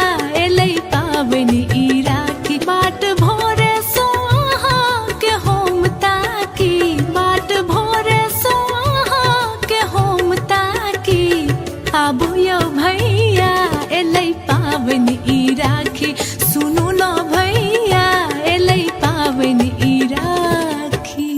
एलै पाबन ई राखी। बाट भोरे सो अहाँ के हम ताकी, बाट भोरे सो अहाँ के हम ताकी। आबू यो भैया एलै पाबन ई राखी, सुनू न भैया एलै पाबन ई राखी।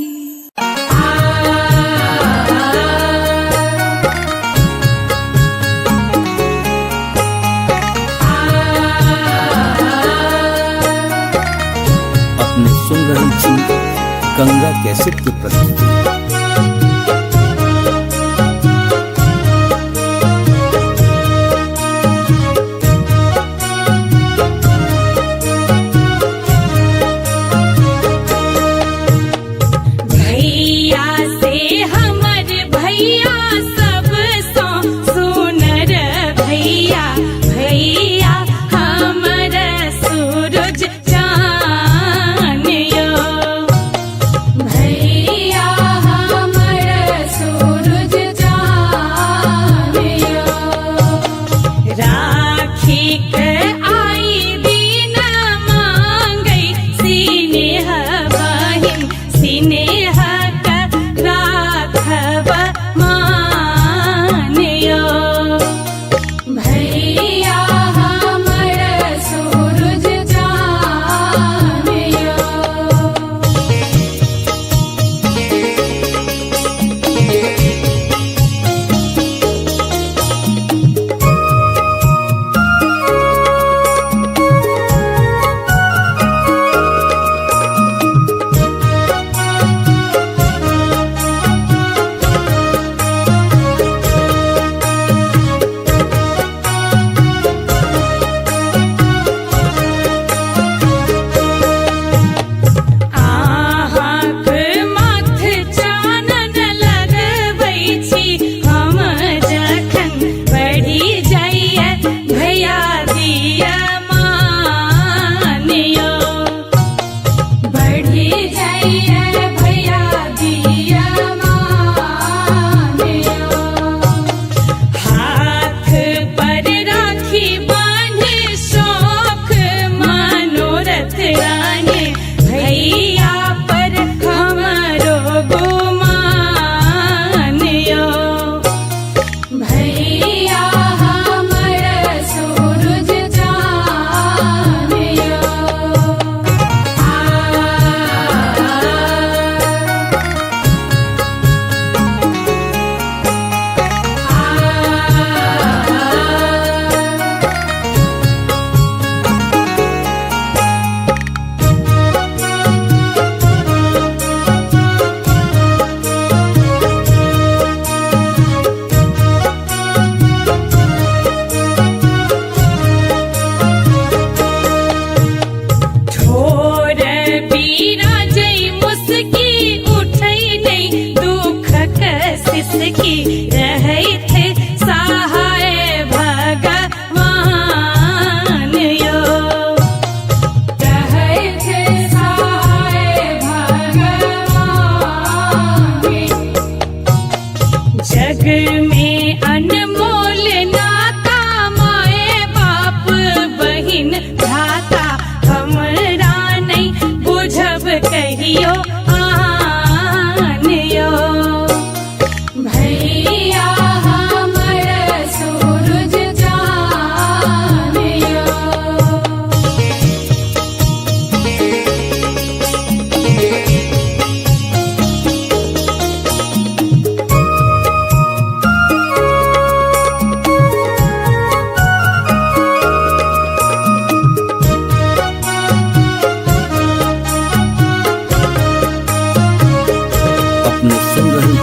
अपने सुन रहल छी गंगा कैसेट की प्रस्तुति। भैया भैया हमर सूरज चाँद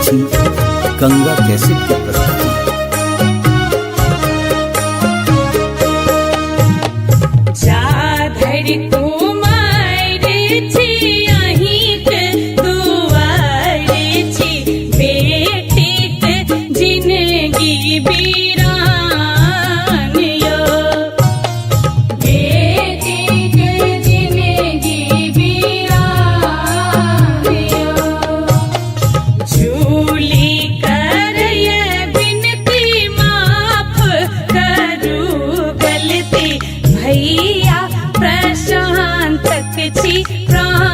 छी गंगा कैसेट के प्रस्तुति। जा धरि कुमार छी अहिंक दुआर छी बेटीक जिनगी बीरान यो बेटीक जिनगी बीरान यो झूली करय बिनती माफ करू गलती भैया प्रशांतक छी प्राण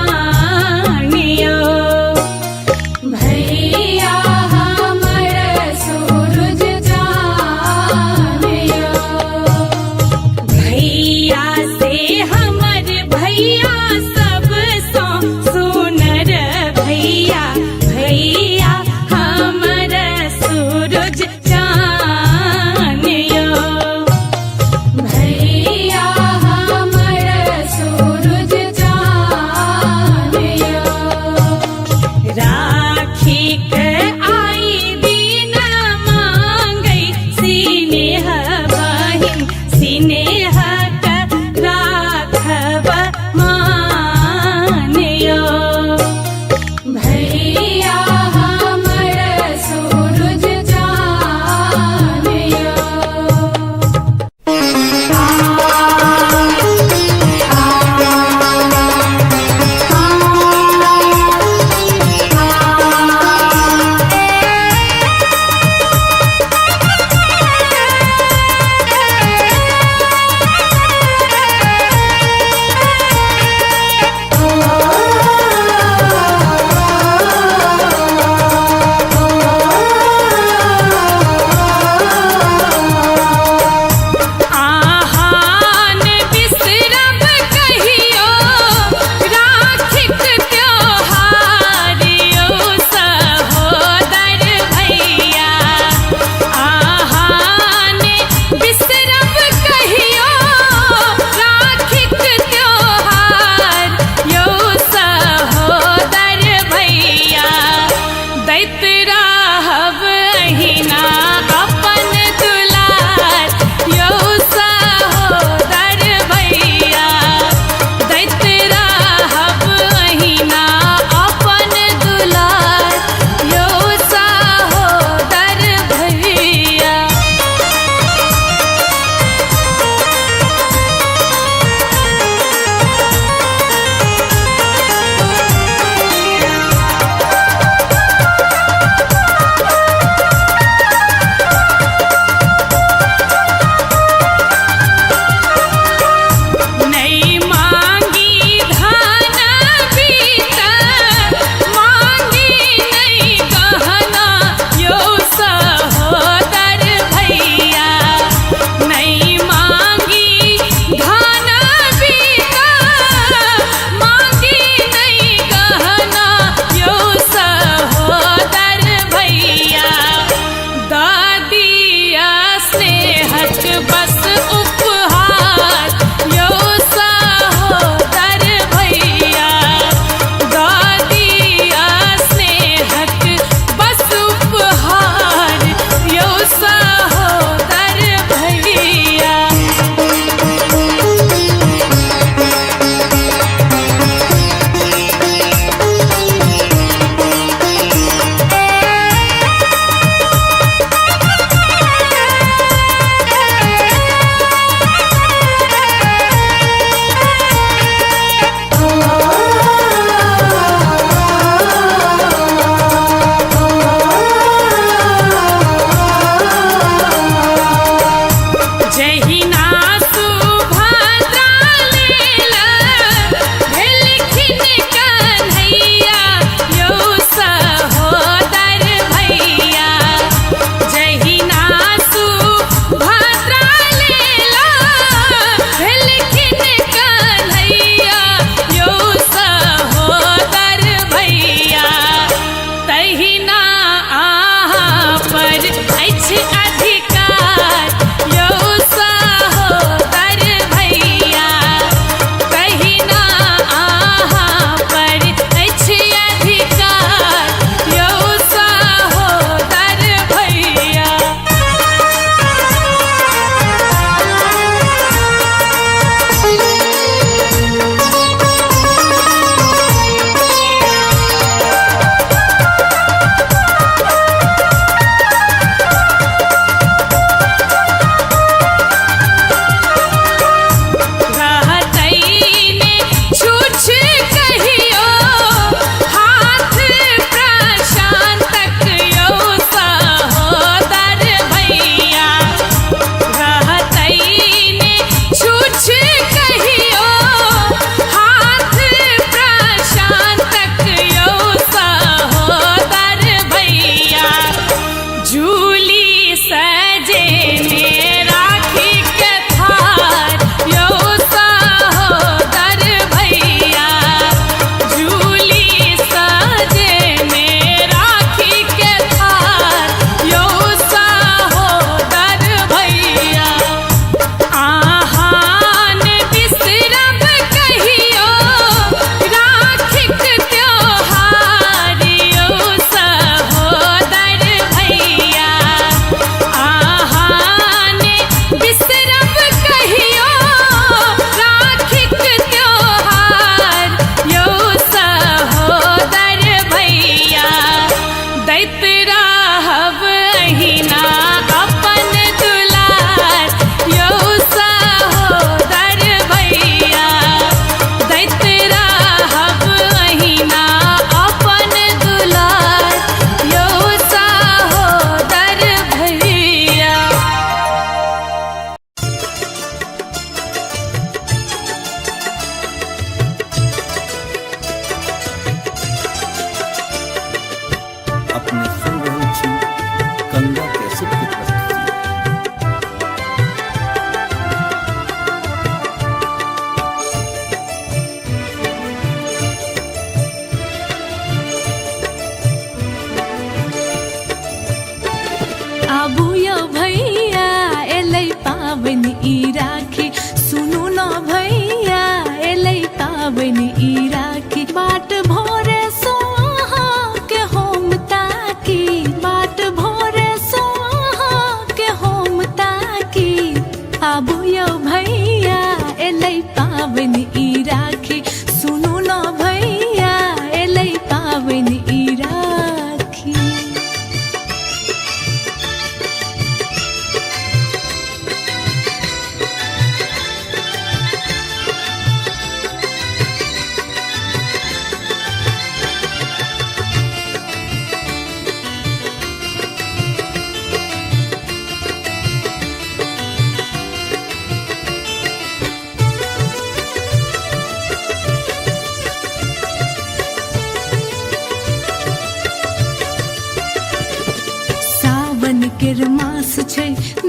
केर मास छै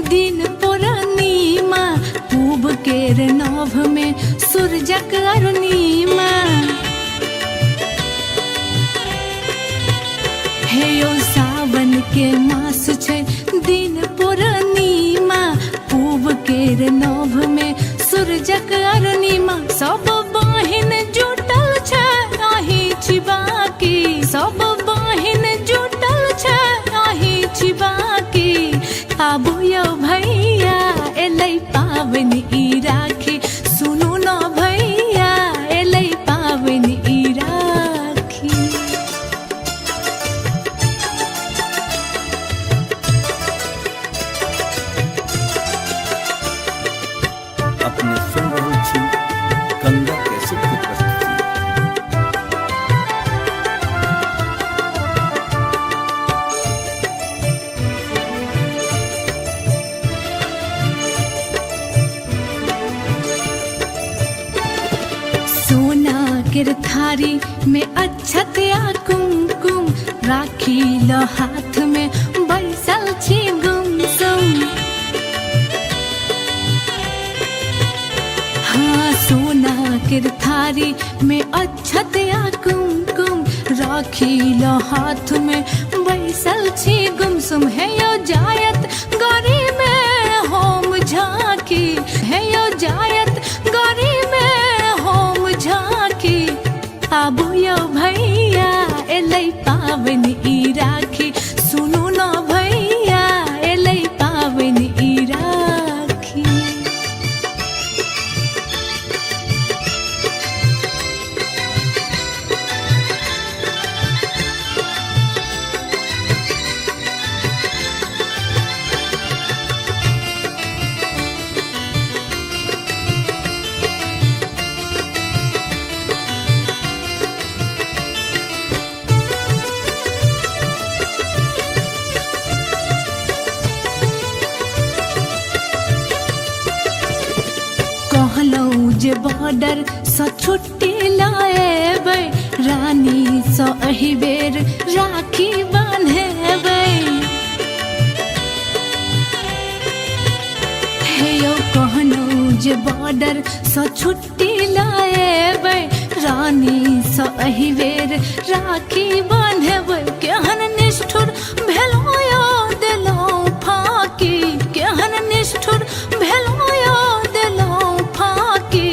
दिन पूर्णिमा, पूब केर नभ में सूरजक अरुणिमा। हे यो सावन के मास छै दिन पूर्णिमा, पूब केर नभ में सूरजक अरुणिमा। सब बहिन जुटल छै आही छी बाकी, सब बहिन जुटल छै आही छी बाकी। आबू यौ भैया एलै पाबनि ई राखी, सुनू न भैया एलै पाबनि ई राखी। अपने सुन रहल छी गंगा कैसेट की प्रस्तुति। सोना केर थारी में अक्षत या कुमकुम, राखी ल हाथ में बैसल छी गुमसुम। हाँ सोना केर थारी में अक्षत या कुमकुम, राखी ल हाथ में बैसल छी गुमसुम। है यो जायत गरी में होम झांकी, है यो जायत गरी में होम झांकी। आबू यौ भैया एलै पाबनि ई राखी, सुनू न भैया एलै पाबनि ई राखी। कहलौं जे बॉर्डर सँ छुट्टी लाएबै, रानी सँ एहि बेर राखी बान्हेबै। हे यौ कहलौं जे बॉर्डर सँ छुट्टी लाएबै, रानी सँ एहि बेर राखी बान्हेबै। केहन निष्ठुर भेलौं यौ देलौं फाँकी, केहन निष्ठुर भेलौं यौ देलौं फाँकी।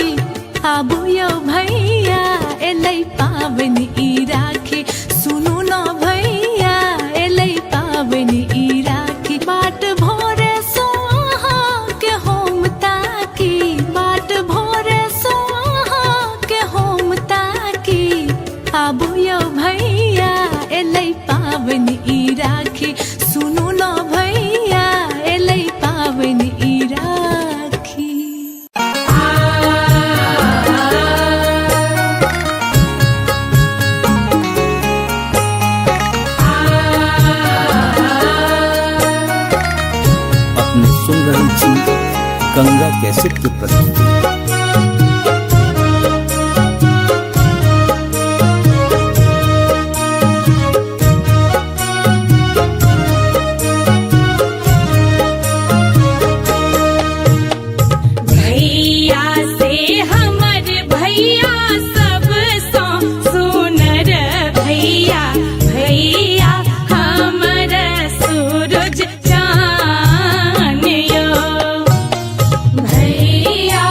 आबू यौ भैया एलै पाबनि ई राखी, सुनू न भैया एलै पाबनि ई राखी। बाट भोरे सो अहाँ के हम ताकी, बाट भोरे सो अहाँ के हम ताकी। आबू यौ भैया एलै पाबनि ई राखी, सुनू न भैया एलै पाबनि ई राखी। अपने सुन रहल छी गंगा कैसेट की प्रस्तुति। भैया से हमर भैया सब सो सुनर भैया, भैया हमर सूरज चान यो। भैया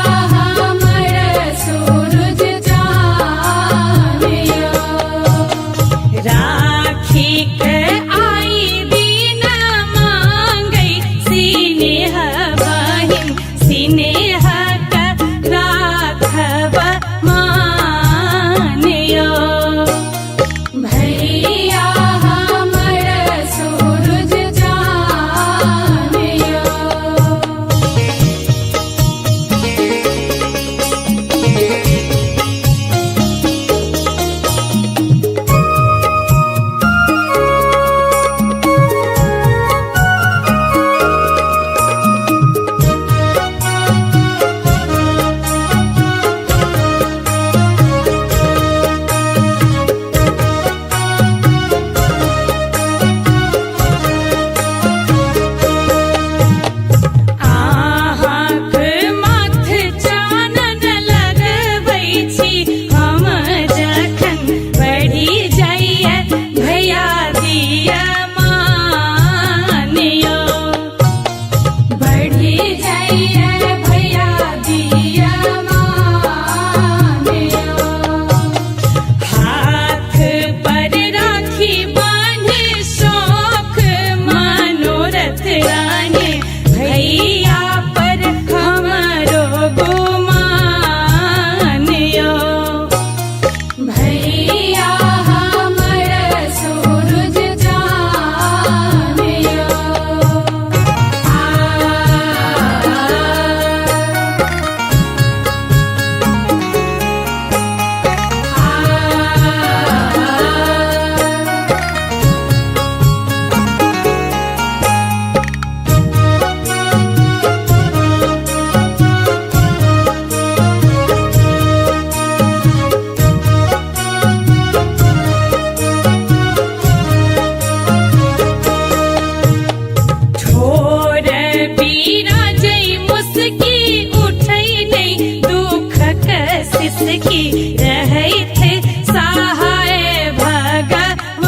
की रही थे सहाय भगवान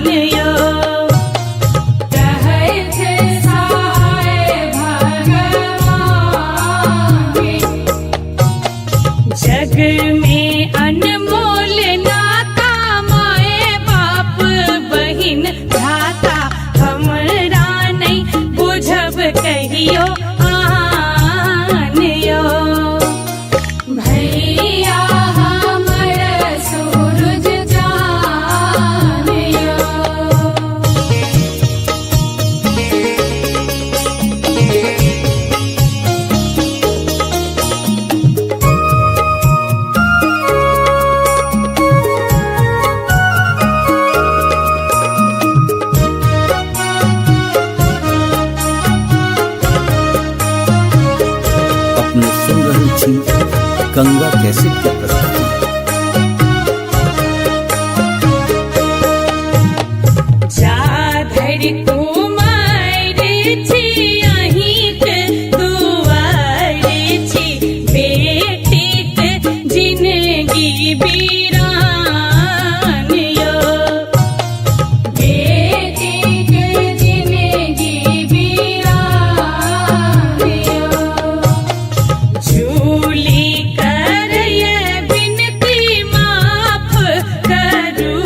यो। रहे थे सहाय भगवान। जग में अनमोल नाता माए बाप बहिन भ्राता हमरा नहीं बुझब कहियो आन यो। भैया हमर सूरज जान यो। अपने सुन रहल छी गंगा कैसेट के प्रस्तुति। जा धरि कुमार छी अहिंक दुआर छी बेटीक जिनगी बीरान यो। बेटीक जिनगी बीरान यो। झूली करय बिनती माफ करू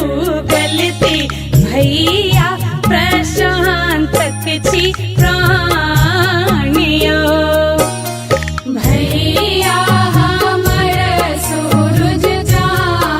गलती भैया प्रशांतक छी प्राण यो। भैया हमर सूरज जान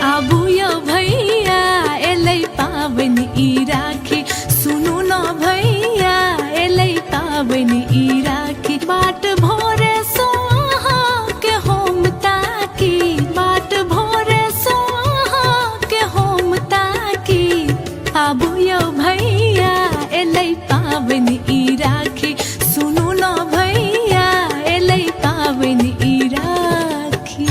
आबू यो भैया एलै पाबन ई राखी, सुनू न भैया एलै पाबन ई राखी। बाट भोरे सोहा के होम ताकी, बाट भोरे सोहा के होम ताकी। आबू यो भैया एलै पाबन ई राखी, सुनू न भैया एलै पाबन ई राखी।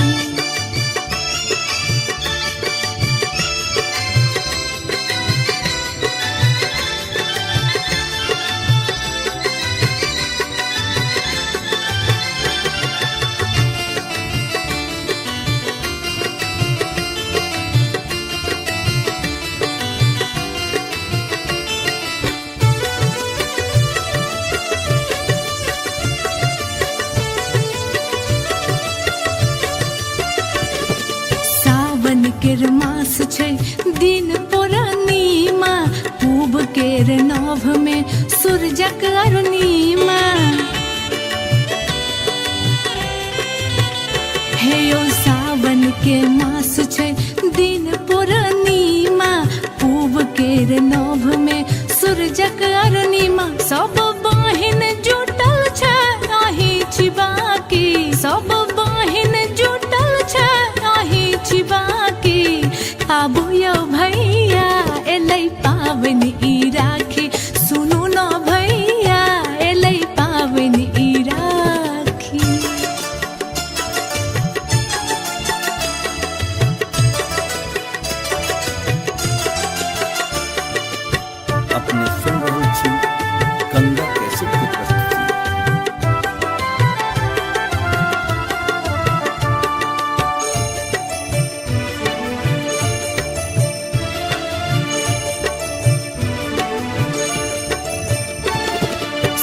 सावन केर मास छै दिन पूर्णिमा, पूब केर नभ में सूरजक अरुणिमा। हे यो सावन के मास छै दिन पूर्णिमा, पूब केर नभ में सूरजक अरुणिमा। सब बहिन जुटल छै आही छिबाकी, सब बहिन जुटल छै आही छिबाकी। आबू यो भैया एलै पाबन ई राखी, सुनू न भैया एलै पाबन ई राखी। अपने सुन रहल छी गंगा कैसेट की प्रस्तुति।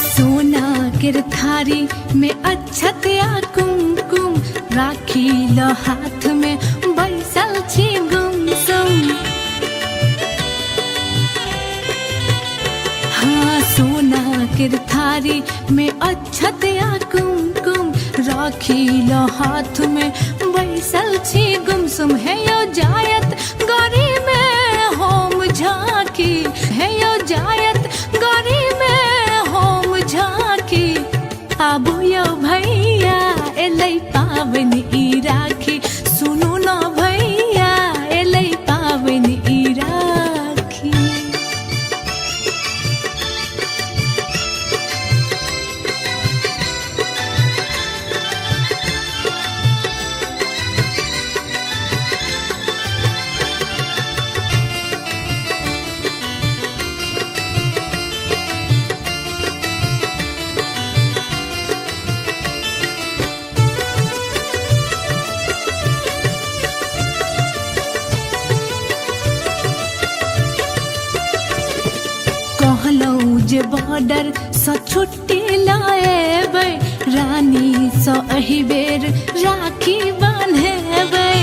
सोना केर थारी में अक्षत या कुमकुम, राखी ल हाथ में बैसल छी गुमसुम। हाँ सोना केर थारी में अक्षत या कुमकुम, राखी ल हाथ में बैसल छी गुमसुम। है यो जायत गरी में होम झाकी, है यो जायत गरी में होम झाकी। आबू यो भैया एलै पाबन ई राखी, सुनू न भैया एलै पाबन ई राखी। कहलौं जे बॉर्डर सँ छुट्टी लाएबै, रानी सँ एहि बेर राखी बान्हेबै।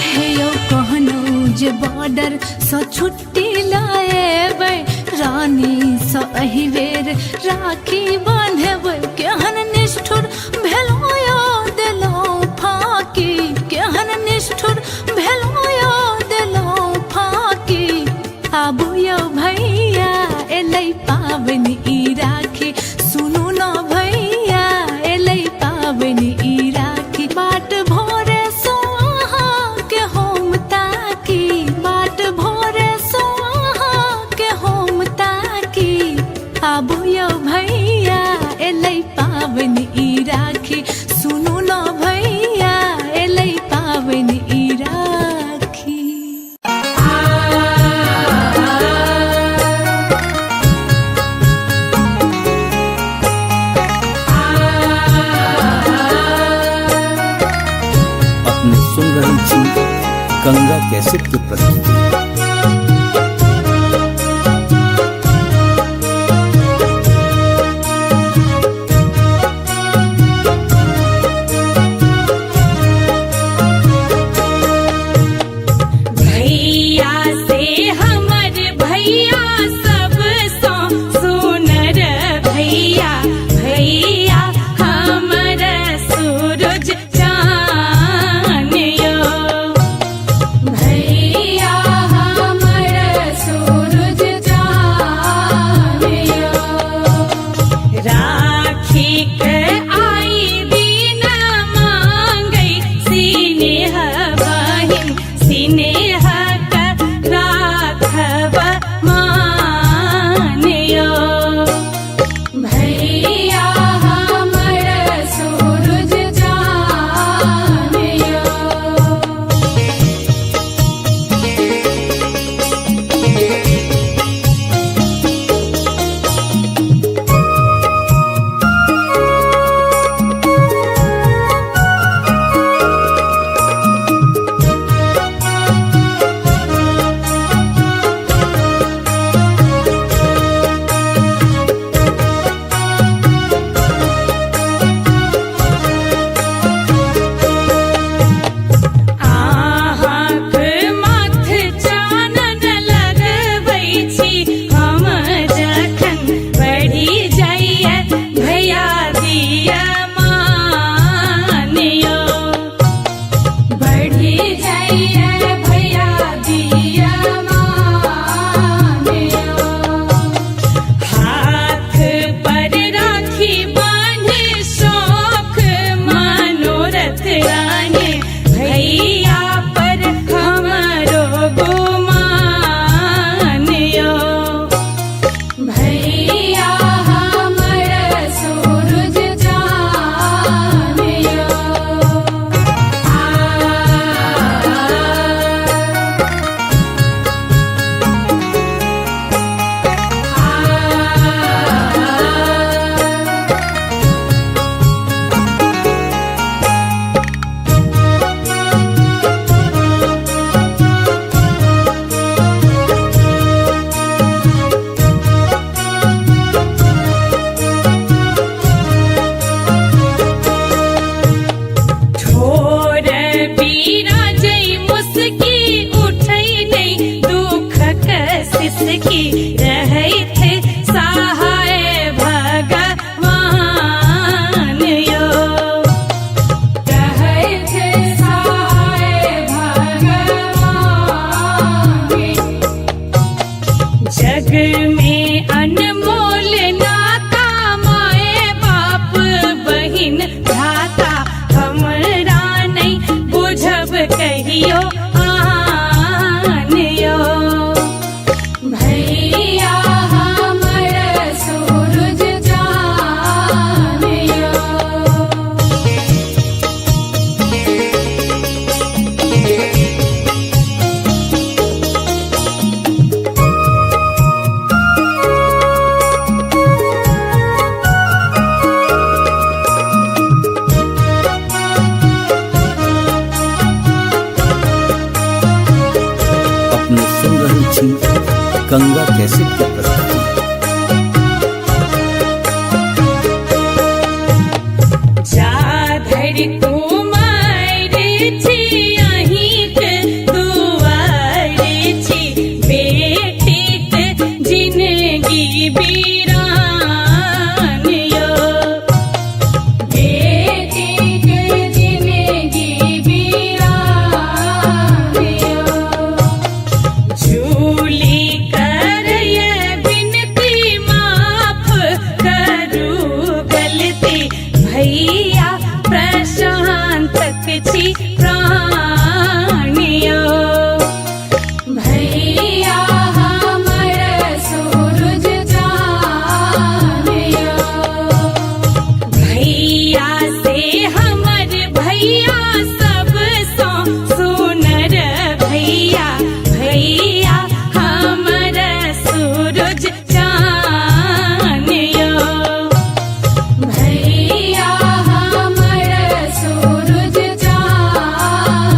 हे यौ कहलौं जे बॉर्डर सँ छुट्टी लाएबै, रानी सँ एहि बेर राखी बान्हेबै। केहन निष्ठुर भेलौं यो देलौं फाकी, केहन निष्ठुर भेलौं यो देलौं फाकी। आबू यो भैया एलै पाबन ई राखी, सुनू न भैया एलै पाबन ई राखी। बाट भोरे सोहा के होम ताकी, बाट भोरे सोहा के होम ताकी। आबू यो भैया एलै पाबन ई राखी, सुनू न भैया एलै पाबन ई राखी। अपने सुन रहल छी गंगा कैसेट की प्रस्तुति। भैया से हमर भैया सब सो सुनर भैया, भैया हमर सूरज चाँद। अपने सुन रहल छी गंगा कैसेट के प्रस्तुति। जा धरि कुमार छी अहिंक दुआर छी, बेटीक जिनगी बीरान यो, बेटीक जिनगी बीरान यो। झूली करय बिनती माफ करू गलती, भैया प्रशांतक छी प्राण यो। भैया हमर सूरज चान यो, भैया से हमर भैया सबसँ सुनर भैया, भैया हमर सूरज चान यो। भैया हमर सूरज चान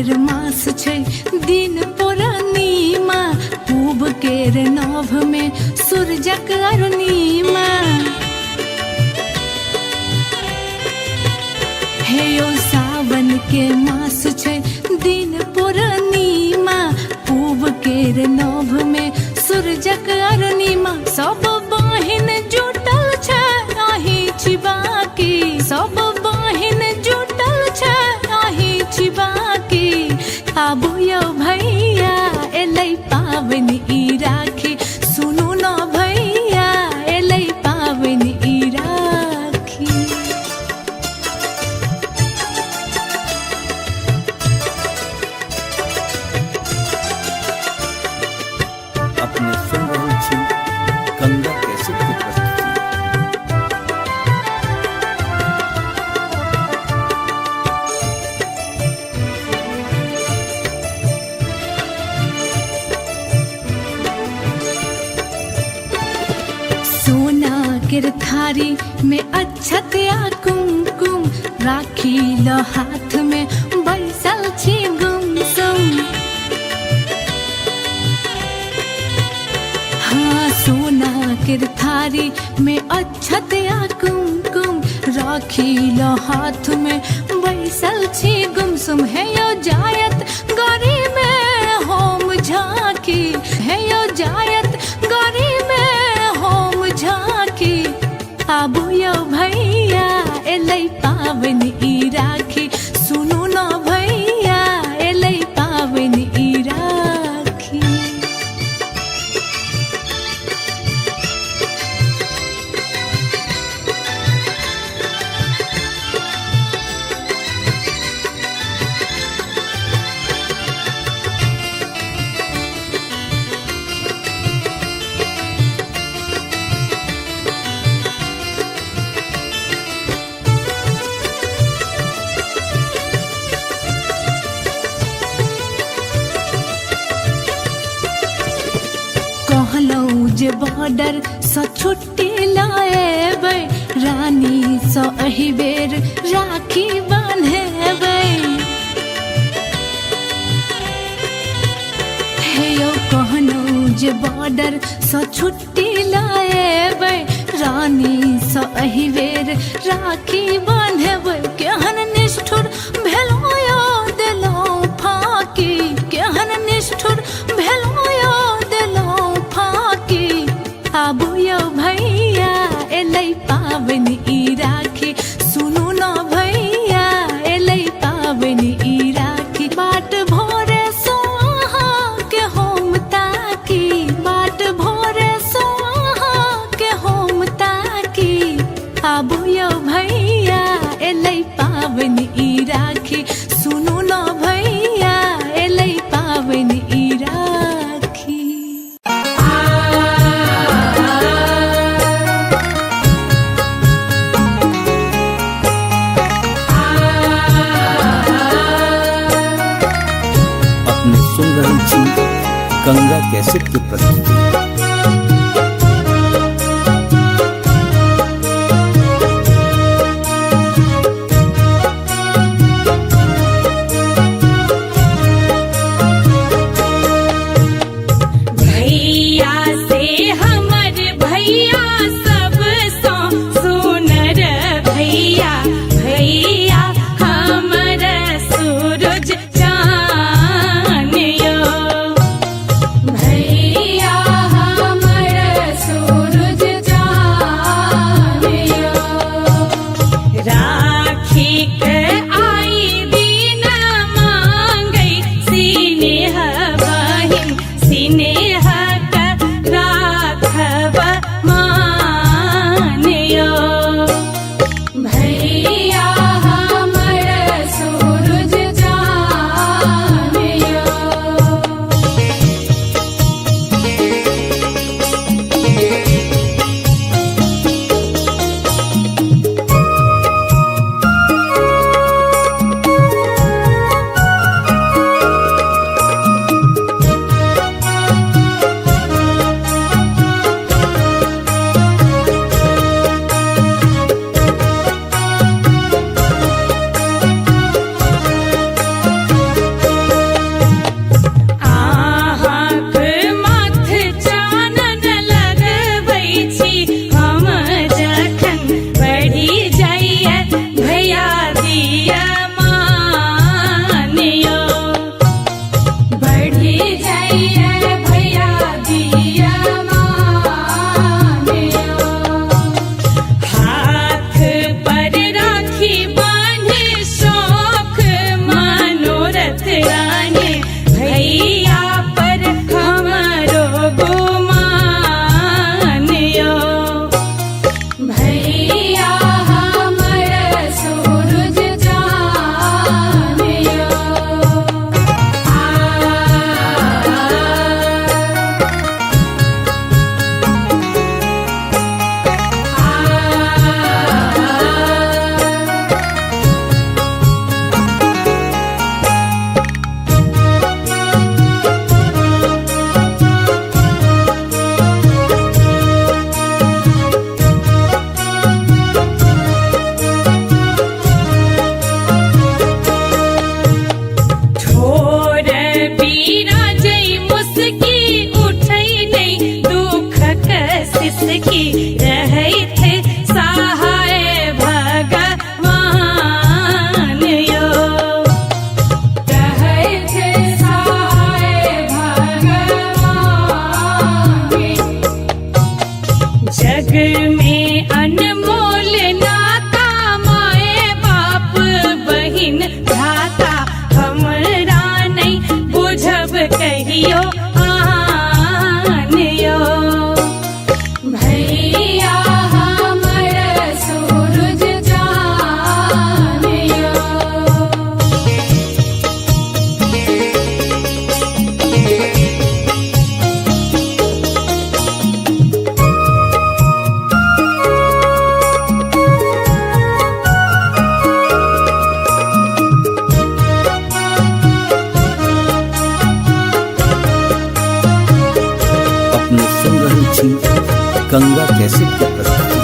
केर मास छै दिन पूर्णिमा पूब केर नभ में सूरजक अरुणिमा हे ओ सावन के मास छै दिन पूर्णिमा पूब केर नभ में सूरजक अरुणिमा सब बहिन जुटल छै आही छिबाकी सब बहिन जुटल छै आही छिबाकी आबू यौ भैया एलै पाबनि ई राखी सुनू न भैया एलै पाबनि ई राखी अपने सुन रहल छी गंगा कैसेट के प्रस्तुति। सोना केर थारी में अक्षत या कुमकुम राखी ल हाथ में बैसल छी गुमसुम हाँ सोना केर थारी में अक्षत या कुमकुम राखी ल हाथ में बैसल छी गुमसुम है यो जायत गरी में होम झांकी है यो जायत गरी में होम झांकी आबू यौ भैया एलै पाबनि ई राखी सुनू न भैया एलै पाबनि ई राखी कहलौं जे बॉर्डर सँ छुट्टी लाएबै रानी सँ एहि बेर राखी बान्हेबै हे यौ कहलौं जे बॉर्डर सँ छुट्टी लाएबै रानी सँ एहि बेर राखी बान्हेबै केहन निष्ठुर भेलौं यौ देलौं फाकी केहन निष्ठुर भेलौं यौ देलौं फाकी आबू यौ भैया एलै पाबनि ई राखी सुनू न भैया एलै पाबनि ई राखी बाट भोरे सो अहाँ के होम ताकी बाट भोरे सो अहाँ के होम ताकी आबू यौ भैया एलै पाबनि ई राखी सुनू न भैया एलै पाबनि ई राखी अपने सुन रहल छी गंगा कैसेट के प्रस्तुति। भैया से हमर भैया सब सो सुनर भैया भैया हमर सूरज चान यो भैया छी गंगा कैसेट के प्रस्तुति।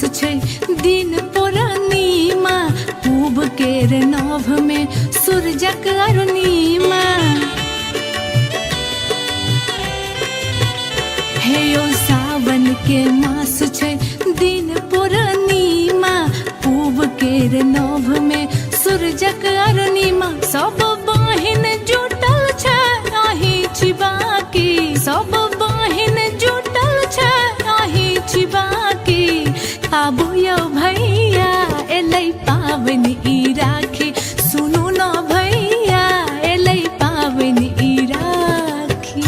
छै दिन पूर्णिमा पूब केर नभ में सूरजक अरुणिमा हे यो सावन के मास छै दिन पूर्णिमा पूब केर नभ में सूरजक अरुणिमा सब बहिन जुटल छै आही छिबाकी सब बहिन जुटल छै आही छिबाकी आबू यौ भैया एलै पाबनि ई राखी सुनू न भैया एलै पाबनि ई राखी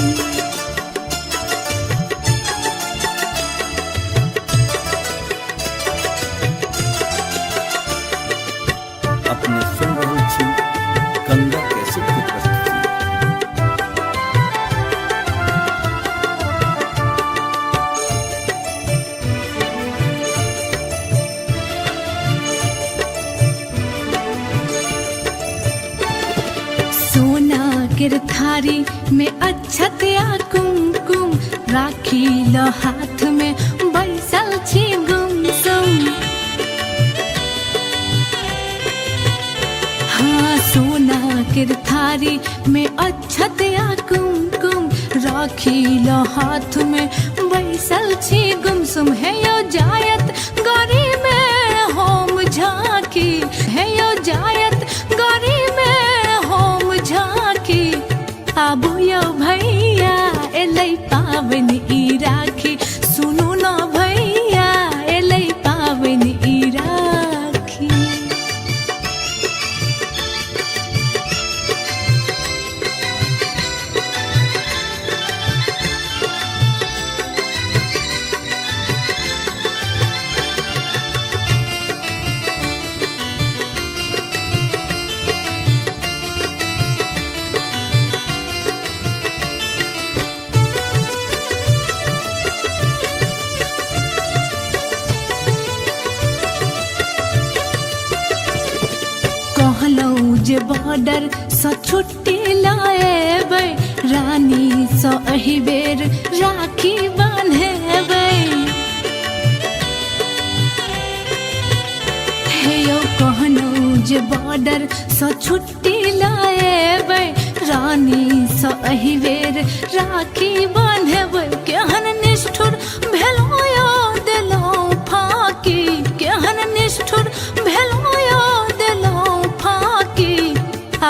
अपने सुन रहल छी गंगा कैसेट की प्रस्तुति। सोना केर थारी में अक्षत या कुमकुम राखी ल हाथ में बैसल छी गुमसुम हाँ सोना केर थारी में अक्षत या कुमकुम राखी ल हाथ में बैसल छी गुमसुम है यो जायत गरी में होम झांकी है यो जायत गरी में होम झांकी आबू यौ भैया एलै पाबनि ई राखी सुनू न भैया एलै पाबनि ई राखी कहलौं जे बॉर्डर सँ छुट्टी लाएबै रानी सँ एहि बेर राखी बान्हेबै हे यौ कहलौं जे बॉर्डर सँ छुट्टी लाएबै रानी सँ एहि बेर राखी बान्हेबै केहन निष्ठुर भेलौं यौ देलौं फाकी केहन निष्ठुर भेलौं यौ देलौं फाकी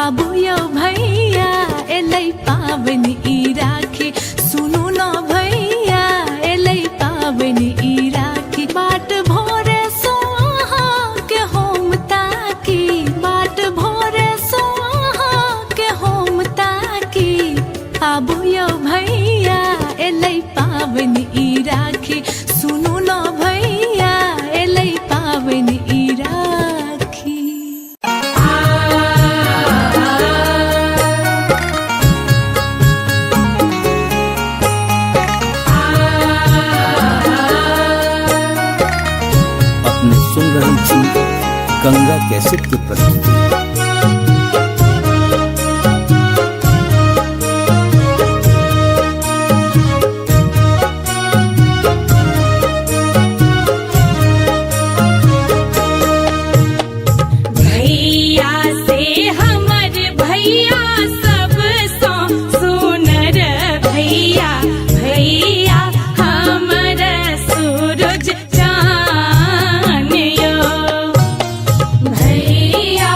आबू यौ भैया एलै पाबनि ई राखी सुनू न भैया एलै पाबनि ई राखी बाट भोरे सो अहाँके हम ताकी बाट भोरे सो अहाँके हम ताकी आबू यौ भैया एलै पाबनि ई राखी सुनू न भैया एलै पाबनि ई राखी अपने सुन रहल छी गंगा कैसेट की प्रस्तुति। भैया से हमर भैया सब सो सुनर भैया भैया हमर सूरज चान यो भैया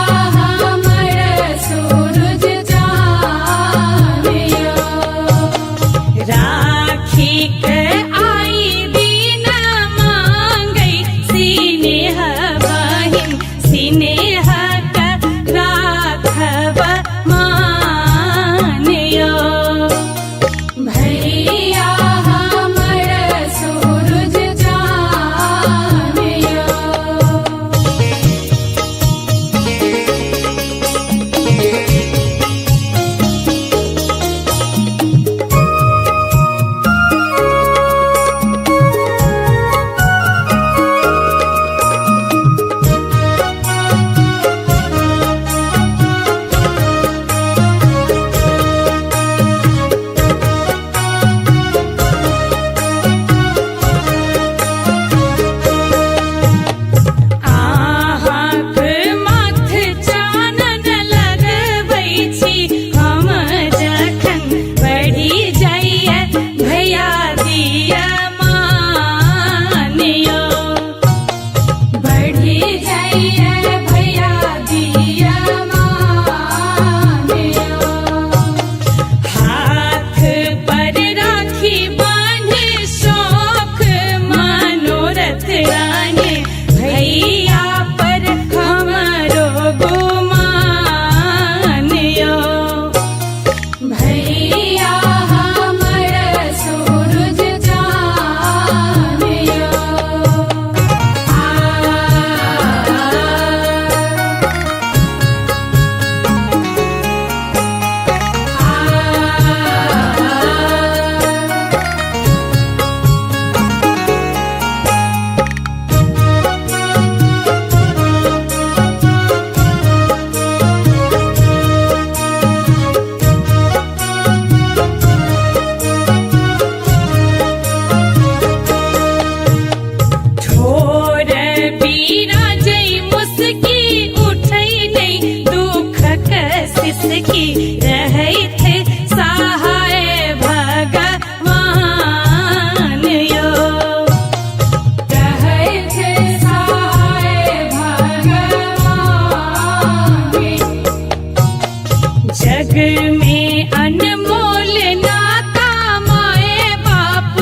में अनमोल नाता माए बाप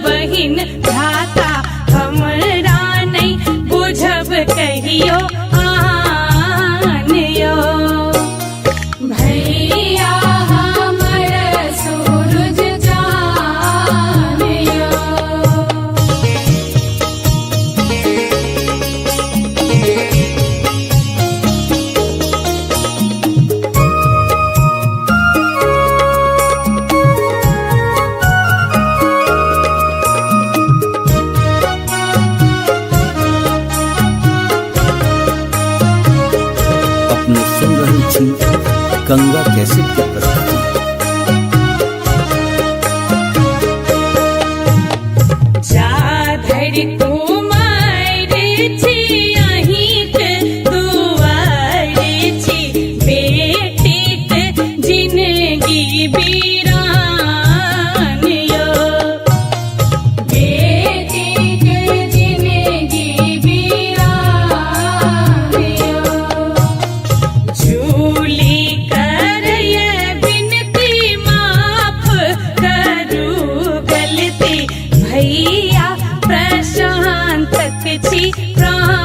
बहिन भ्राता हमरा नहीं बुझब कहियो आनियो भैया हमर सूरज जानियो अपने सुन रहल छी गंगा कैसेट के प्रस्तुति। जा धरि कुमार छी अहिंक दुआर छी बेटीक जिनगी बीरानियो बेटीक जिनगी बीरानियो झूली करय बिनती माफ करू गलती भैया प्रशांतक छी प्राण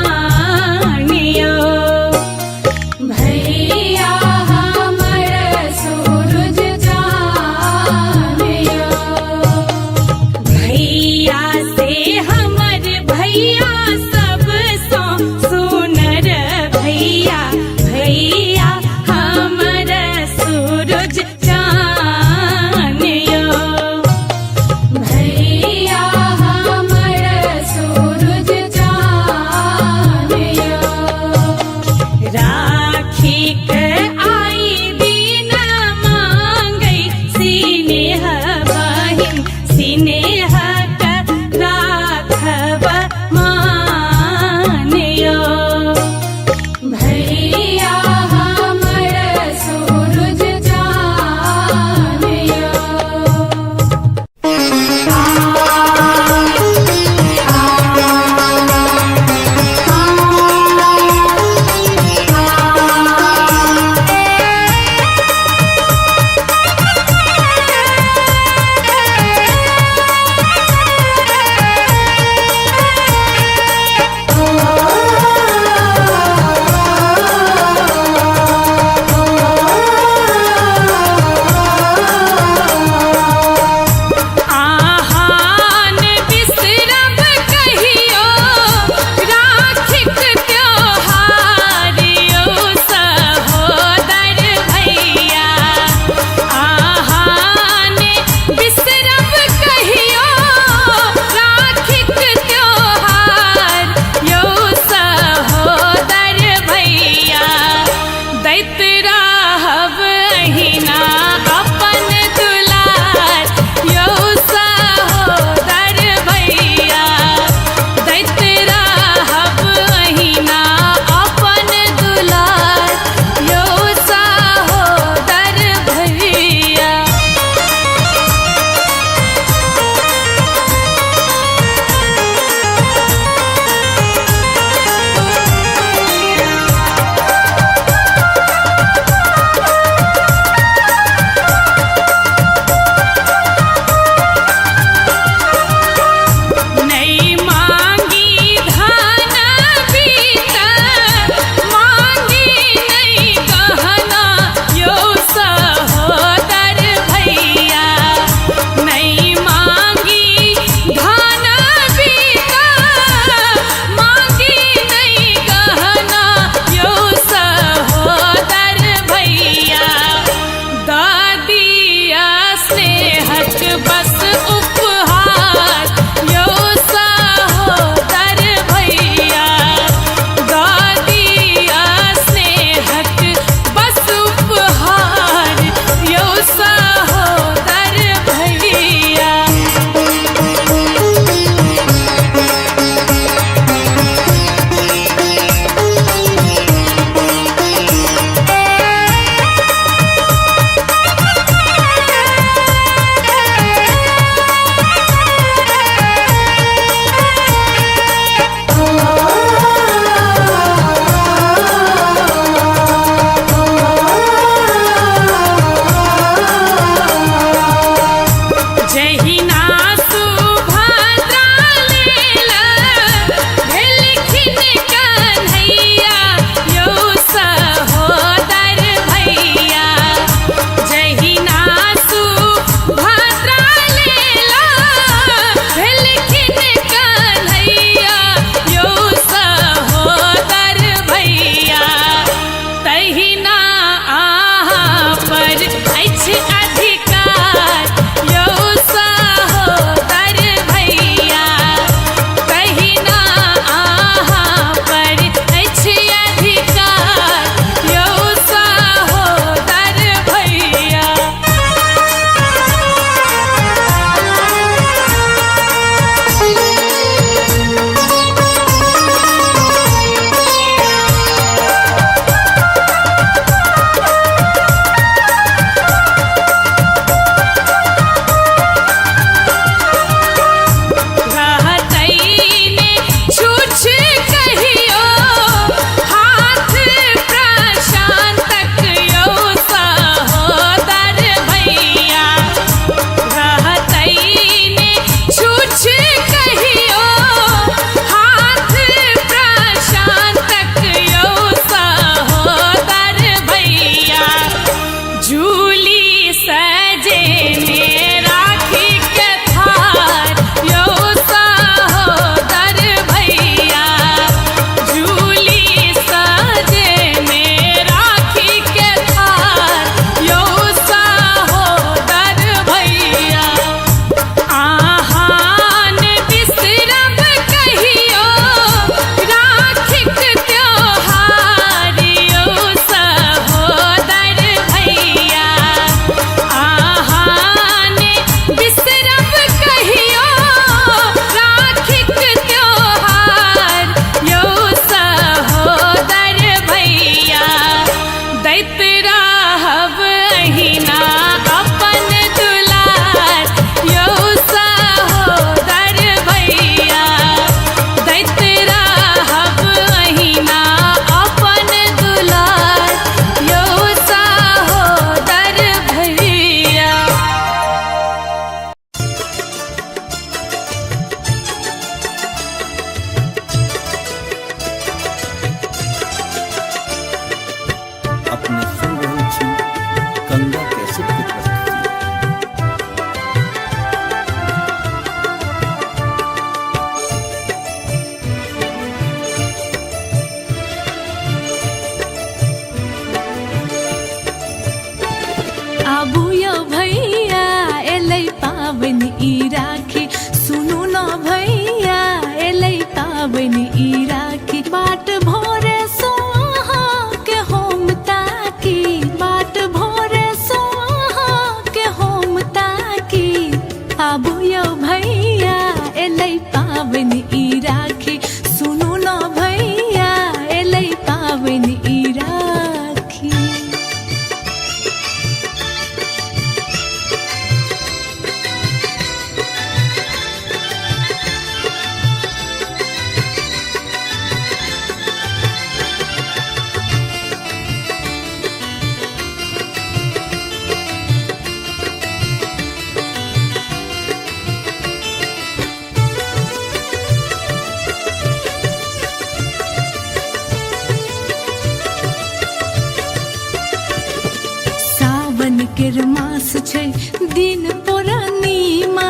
केर मास छै दिन पूर्णिमा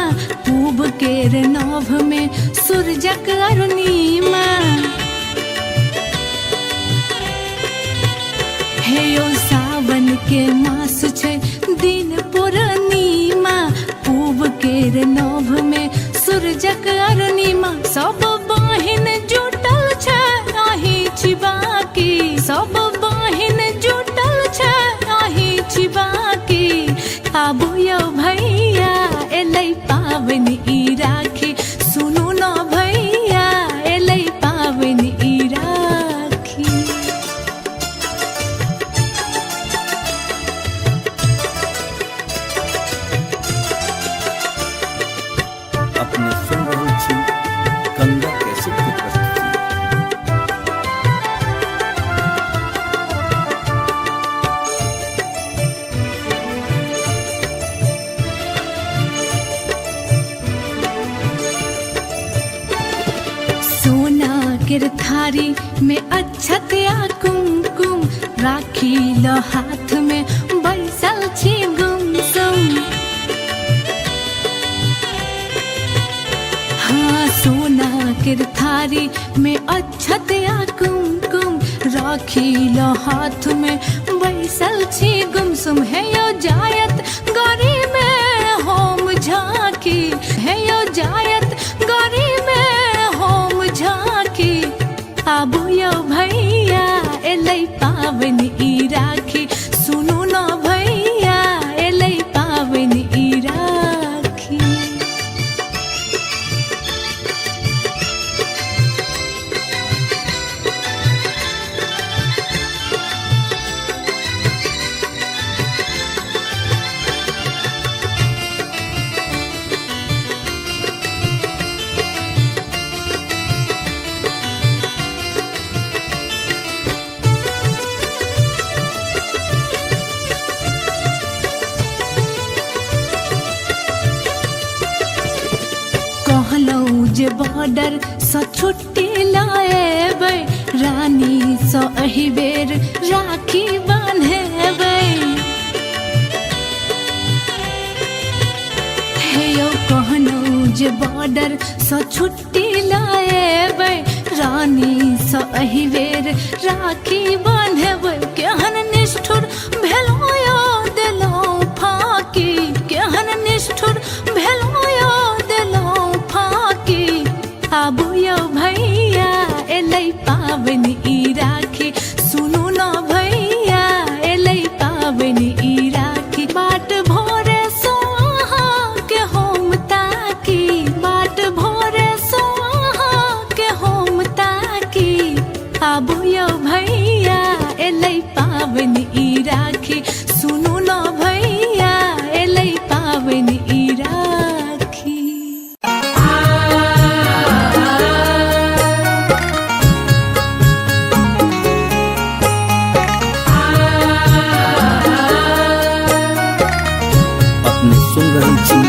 पूब केर नभ में सूरजक अरुणिमा हे यो सावन के मास छै दिन पूर्णिमा पूब केर नभ में सूरजक अरुणिमा सब बहिन जुटल छै आही छिबाकी सब बहिन जुटल छै आही छिबाकी आबू यौ भैया एलै पाबनि ई राखी सुनू न भैया एलै पाबनि ई राखी अपने सुन रहल छी गंगा कैसेट की प्रस्तुति। सोना केर थारी में अक्षत या कुमकुम राखी लो हाथ में बैसल छी गुमसुम हाँ सोना केर थारी में अक्षत या कुमकुम राखी लो हाथ में बैसल छी गुमसुम है यो जायत गौरी में होम झांकी है यो जायत गौरी में होम झांकी आबू यौ भैया एलै पाबनि ई राखी सुनू न भैया एलै पाबनि ई राखी कहलौं जे बॉर्डर सँ छुट्टी लाएबै रानी सँ एहि बेर राखी बान्हेबै हे यौ कहलौं जे बॉर्डर सँ छुट्टी लाएबै रानी सँ एहि बेर राखी बान्हेबै केहन निष्ठुर भेलौं यौ देलौं फाकी केहन निष्ठुर भेलौं यौ देलौं फाकी आबू यौ भैया एलै पाबनि ई राखी सुनू न भैया एलै पाबनि ई राखी बाट भोरे सो अहाँके हम ताकी बाट भोरे सो अहाँके हम ताकी आबू यौ भैया एलै पाबनि ई राखी सुनू न भैया एलै पाबनि ई राखी अपने सुन रहल छी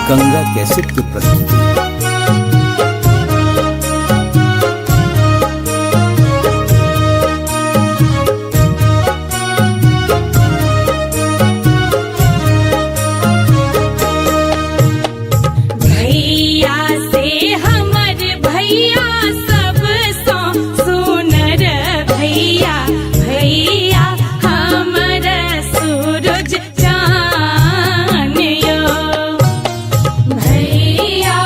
गंगा कैसेट की प्रस्तुति। भैया से हमर भैया सब सो सुनर भैया भैया हमर सूरज चान यो भैया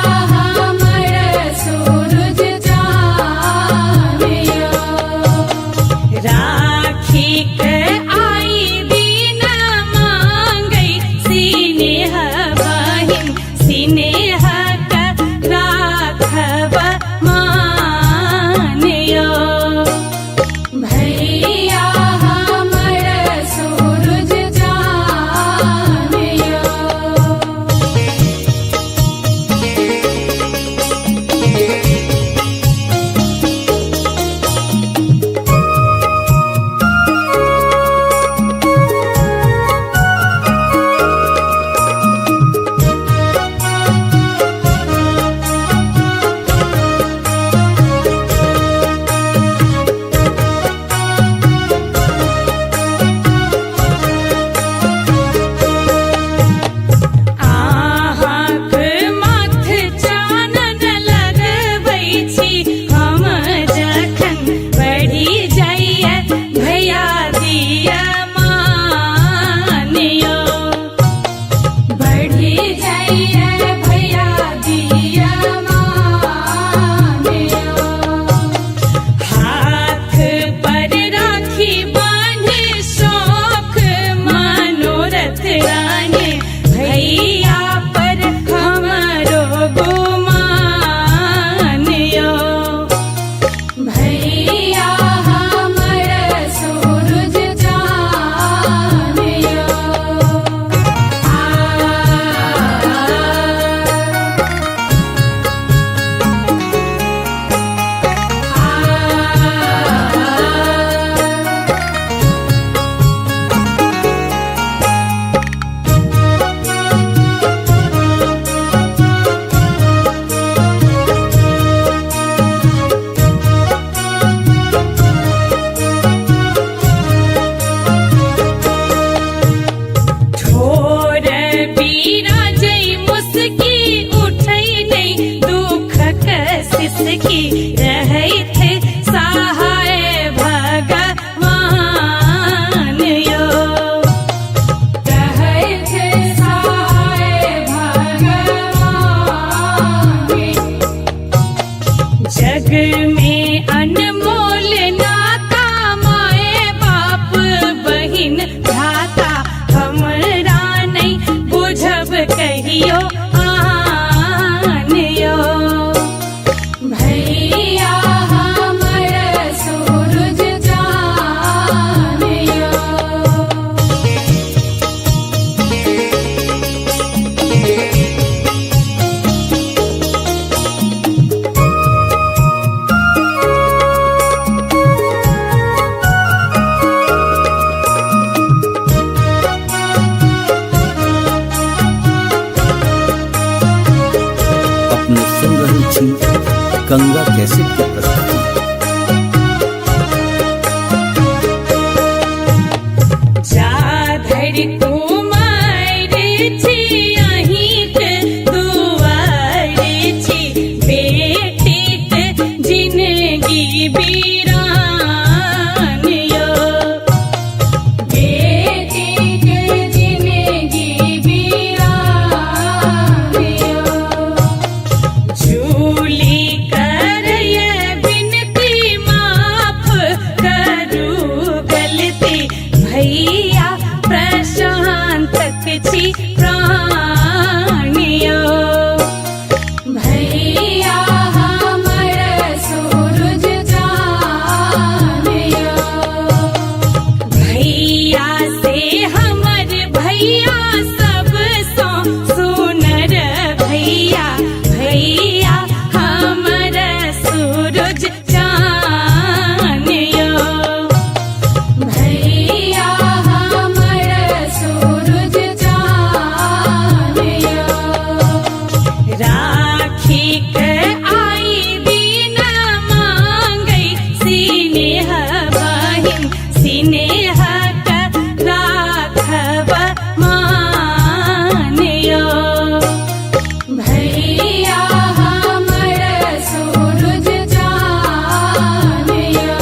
छी गंगा कैसेट के प्रस्तुति। जा धरि कुमार छी अहिंक दुआर छी, बेटीक जिनगी बीरान यो, बेटीक जिनगी बीरान यो। झूली करय बिनती माफ करू गलती, भैया प्रशांतक छी प्राण यो। भैया हमर सूरज चान यो, भैया से हमर भैया सब सो सुनर भैया, भैया हमर सूरज चान यो। भैया हमर सूरज चान यो। राखी के आई दिन मांगै सिनेह बहिन, सिनेह के राखब मान यो। भैया हमर सूरज चान यो।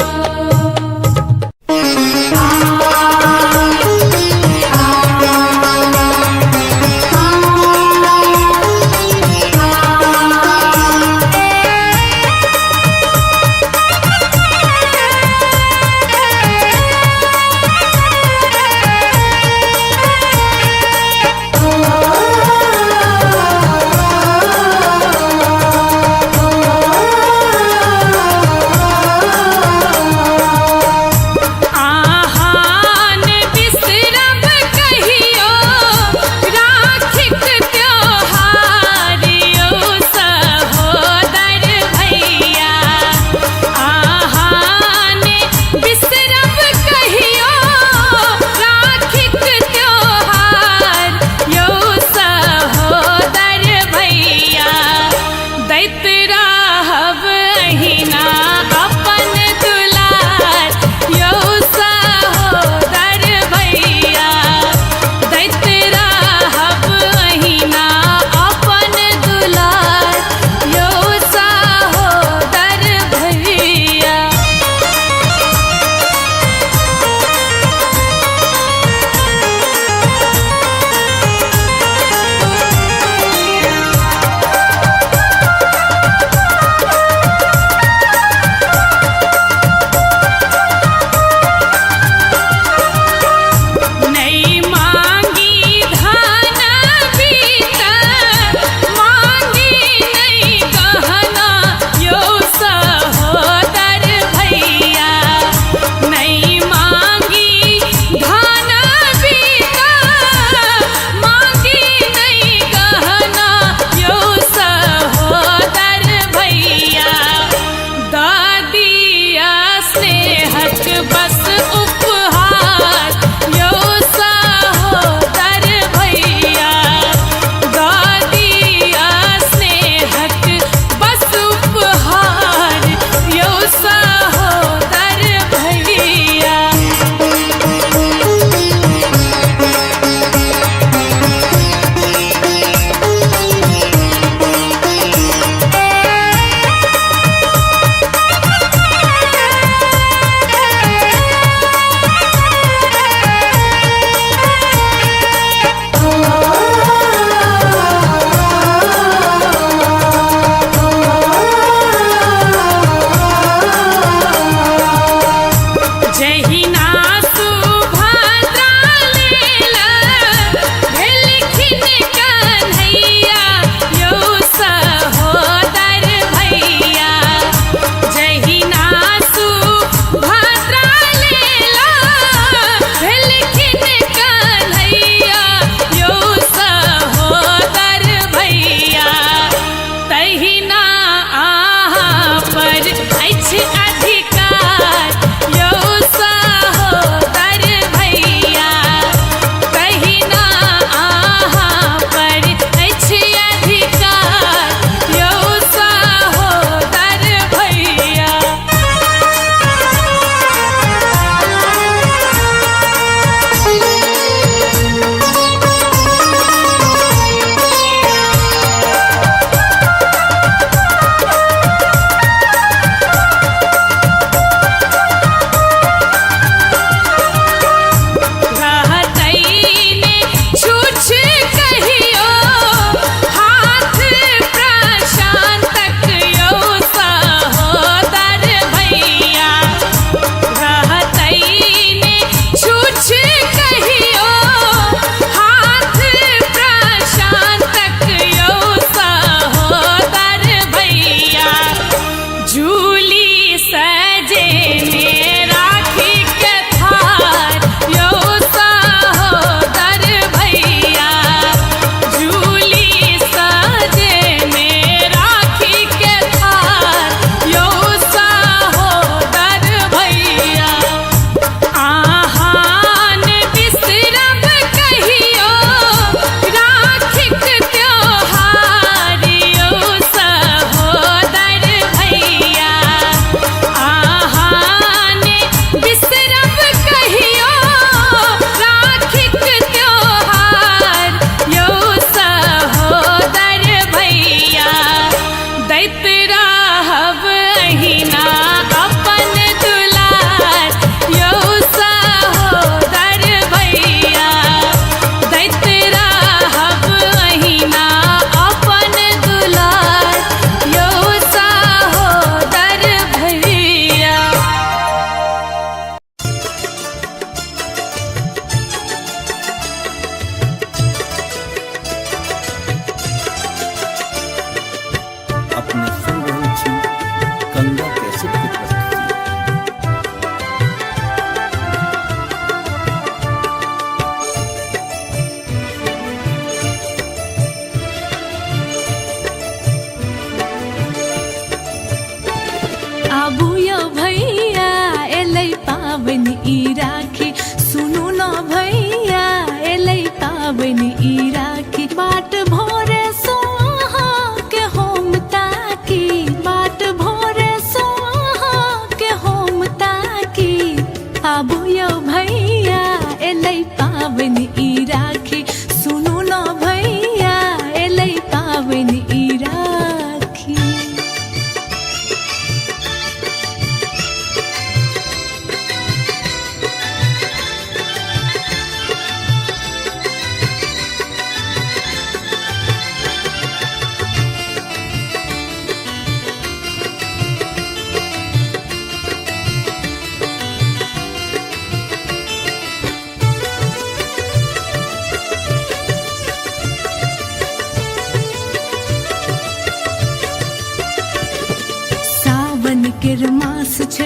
केर मास छै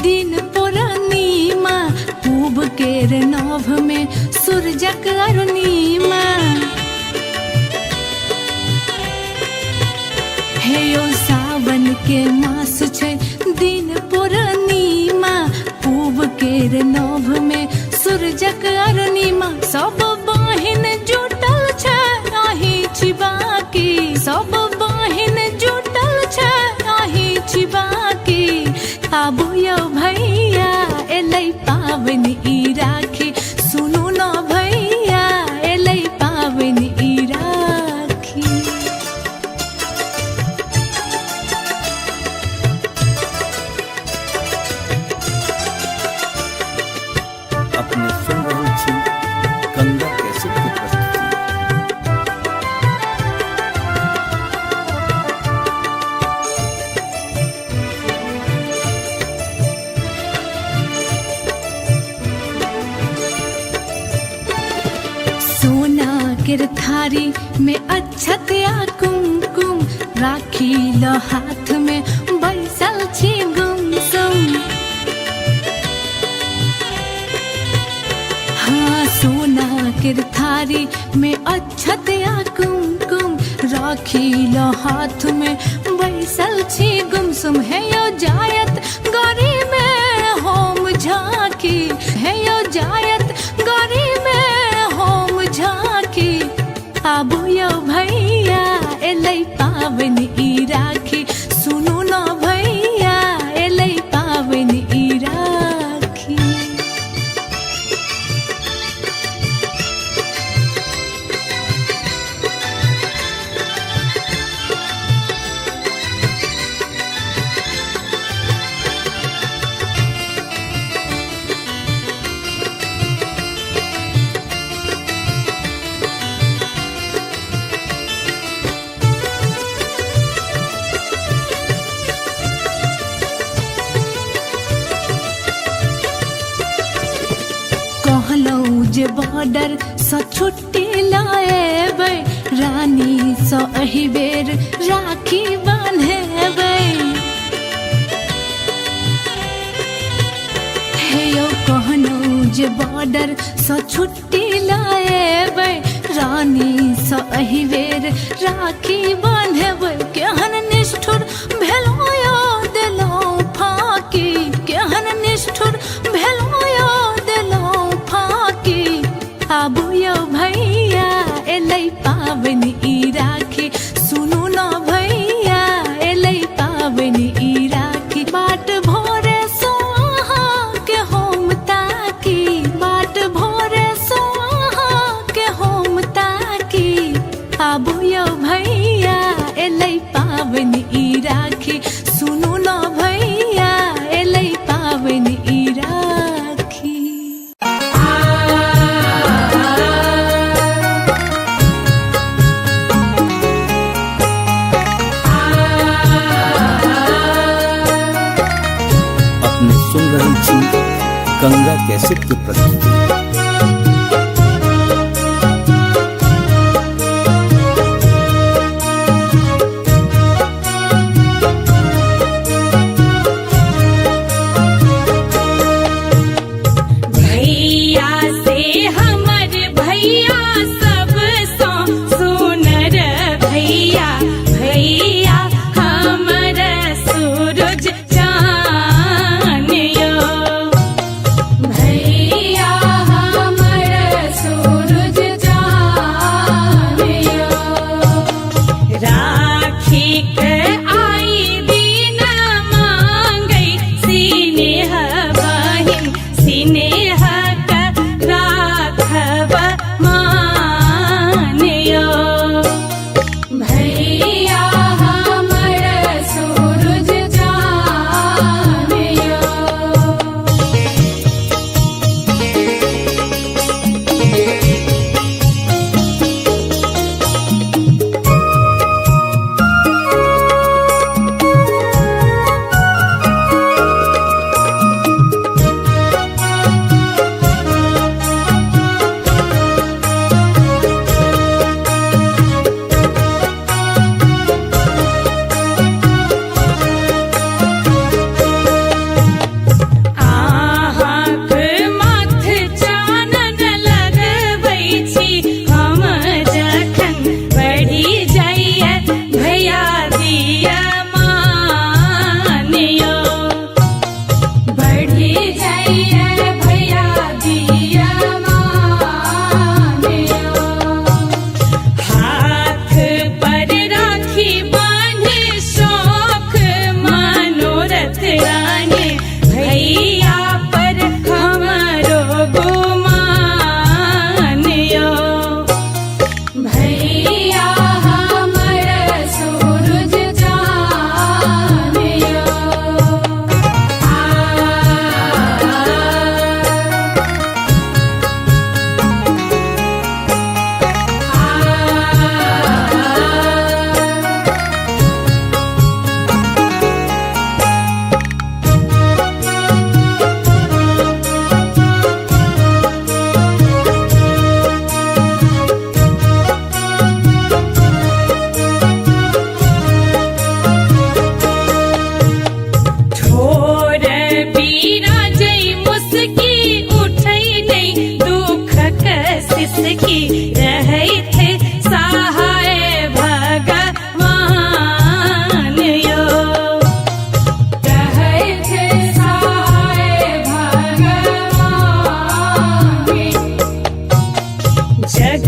दिन पूर्णिमा पूब केर नभ में सूरजक अरुणिमा हे यो सावन के मास छै दिन पूर्णिमा पूब केर नभ में सूरजक अरुणिमा सब बहिन जुटल छै आही छी बाकी सब बहिन जुटल छै आही छी बाकी आबू यौ भैया एलै पाबनि ई राखी सुनू न भैया एलै पाबनि ई राखी अपने सुन रहल छी गंगा कैसेट की प्रस्तुति। सोना केर थारी में अक्षत या कुमकुम राखी ल हाथ में बैसल छी गुमसुम हाँ सोना केर थारी में अक्षत या कुमकुम राखी ल हाथ में बैसल छी गुमसुम है यो जायत गरी में होम झांकी है यो जायत गरी में होम झांकी आबू यौ भैया एलै पाबनि ई राखी सुनू न भैया एलै पाबनि ई राखी कहलौं जे बॉर्डर सँ छुट्टी लाएबै रानी सँ एहि बेर राखी बान्हेबै हे यौ कहलौं जे बॉर्डर सँ छुट्टी लाएबै रानी सँ एहि बेर राखी बान्हेबै केहन निष्ठुर भेलौं यौ देलौं फाँकी केहन निष्ठुर भेलौं यौ देलौं फाँकी आबू यौ भैया एलै पाबनि ई राखी सुनू न भैया एलै पाबनि ई राखी बाट भोरे सो अहाँ के होम ताकी बाट भोरे सो अहाँ के होम ताकी आबू यौ भैया एलै पाबनि ई राखी सुनू न भैया एलै पाबनि ई राखी अपने सुन रहल छी गंगा कैसेट की प्रस्तुति। भैया से हमर भैया सब सो सुनर भैया भैया हमर सूरज चान यो भैया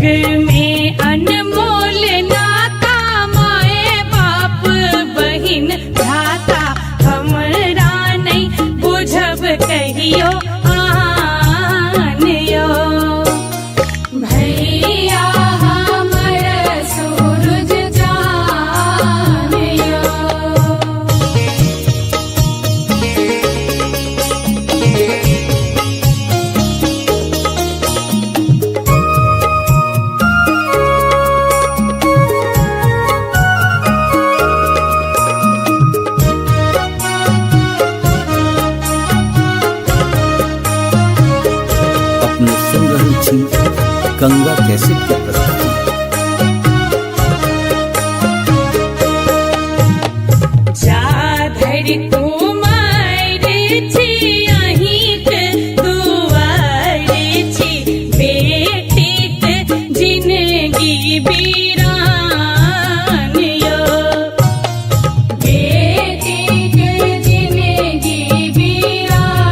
में अनमोल नाता माए बाप बहिन भ्राता हमरा नहीं बुझब कहियो आनियो। भैया हमर सूरज जानियो। अपने सुन रही थी गंगा कैसेट की प्रस्तुति। जाधर कुमार छी अहिंक दुआर छी बेटीक जिनगी बीरानियो। बेटीक जिनगी बीरानियो।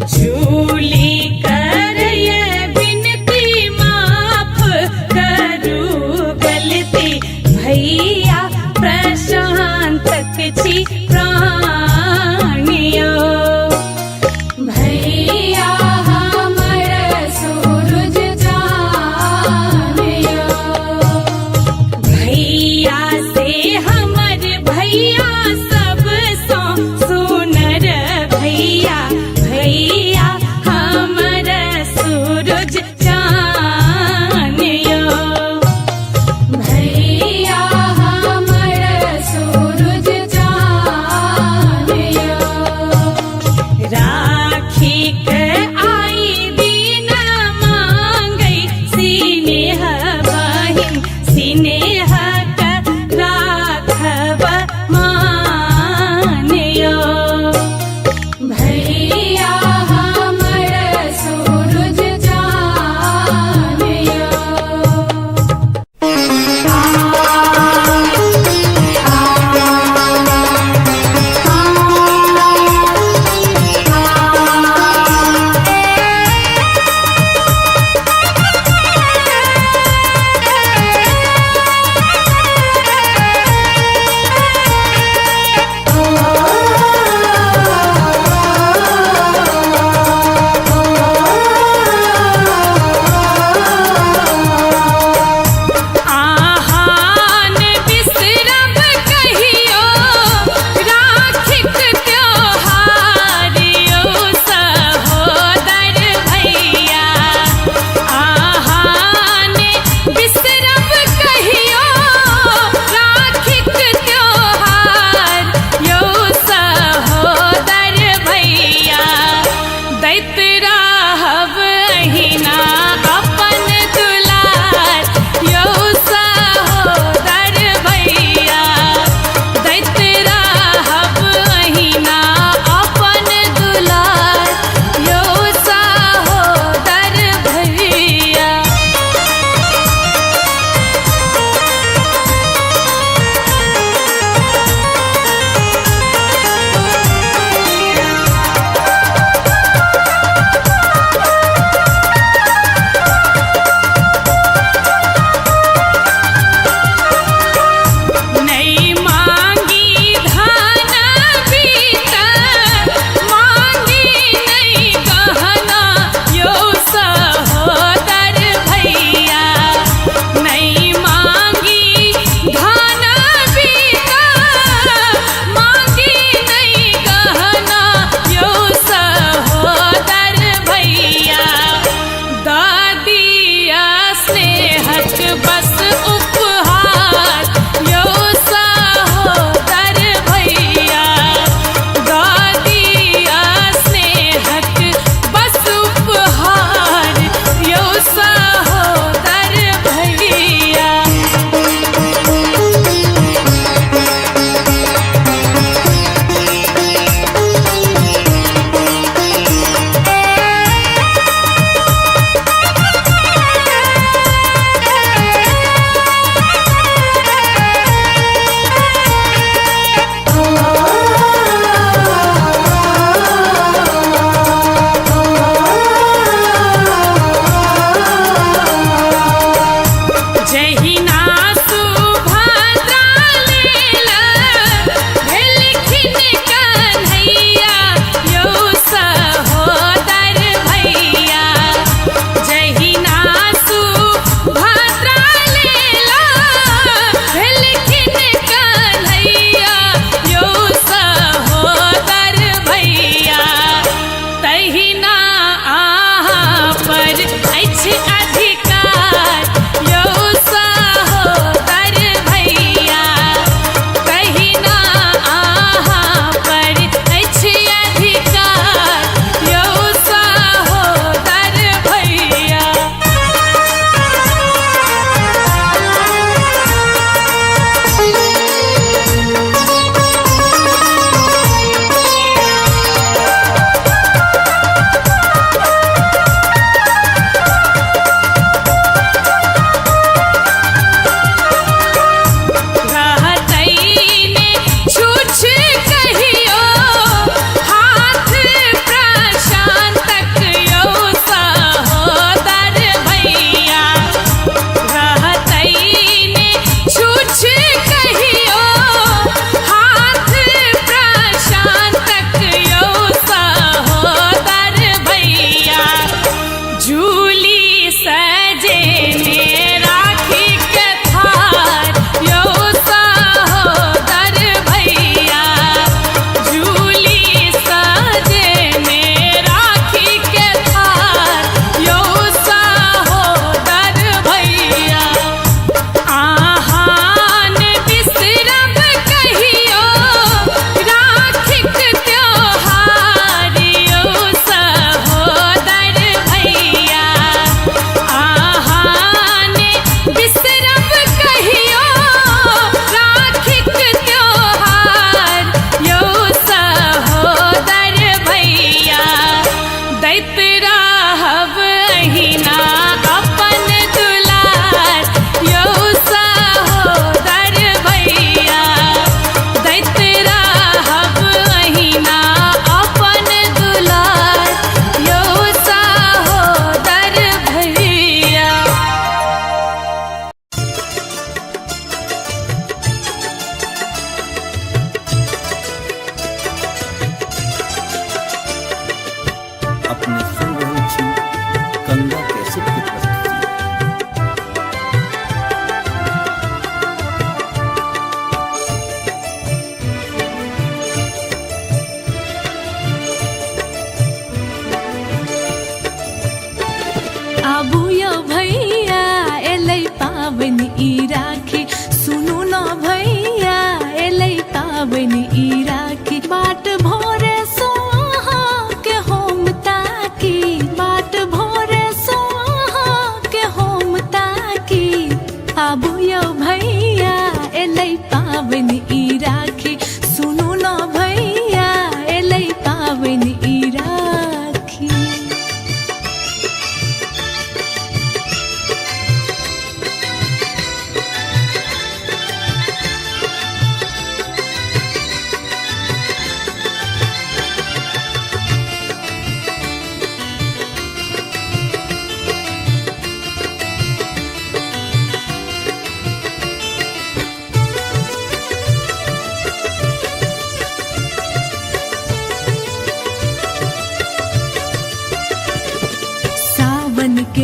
झूली करय बिनती माफ करू गलती भैया प्रशांतक छी प्राण।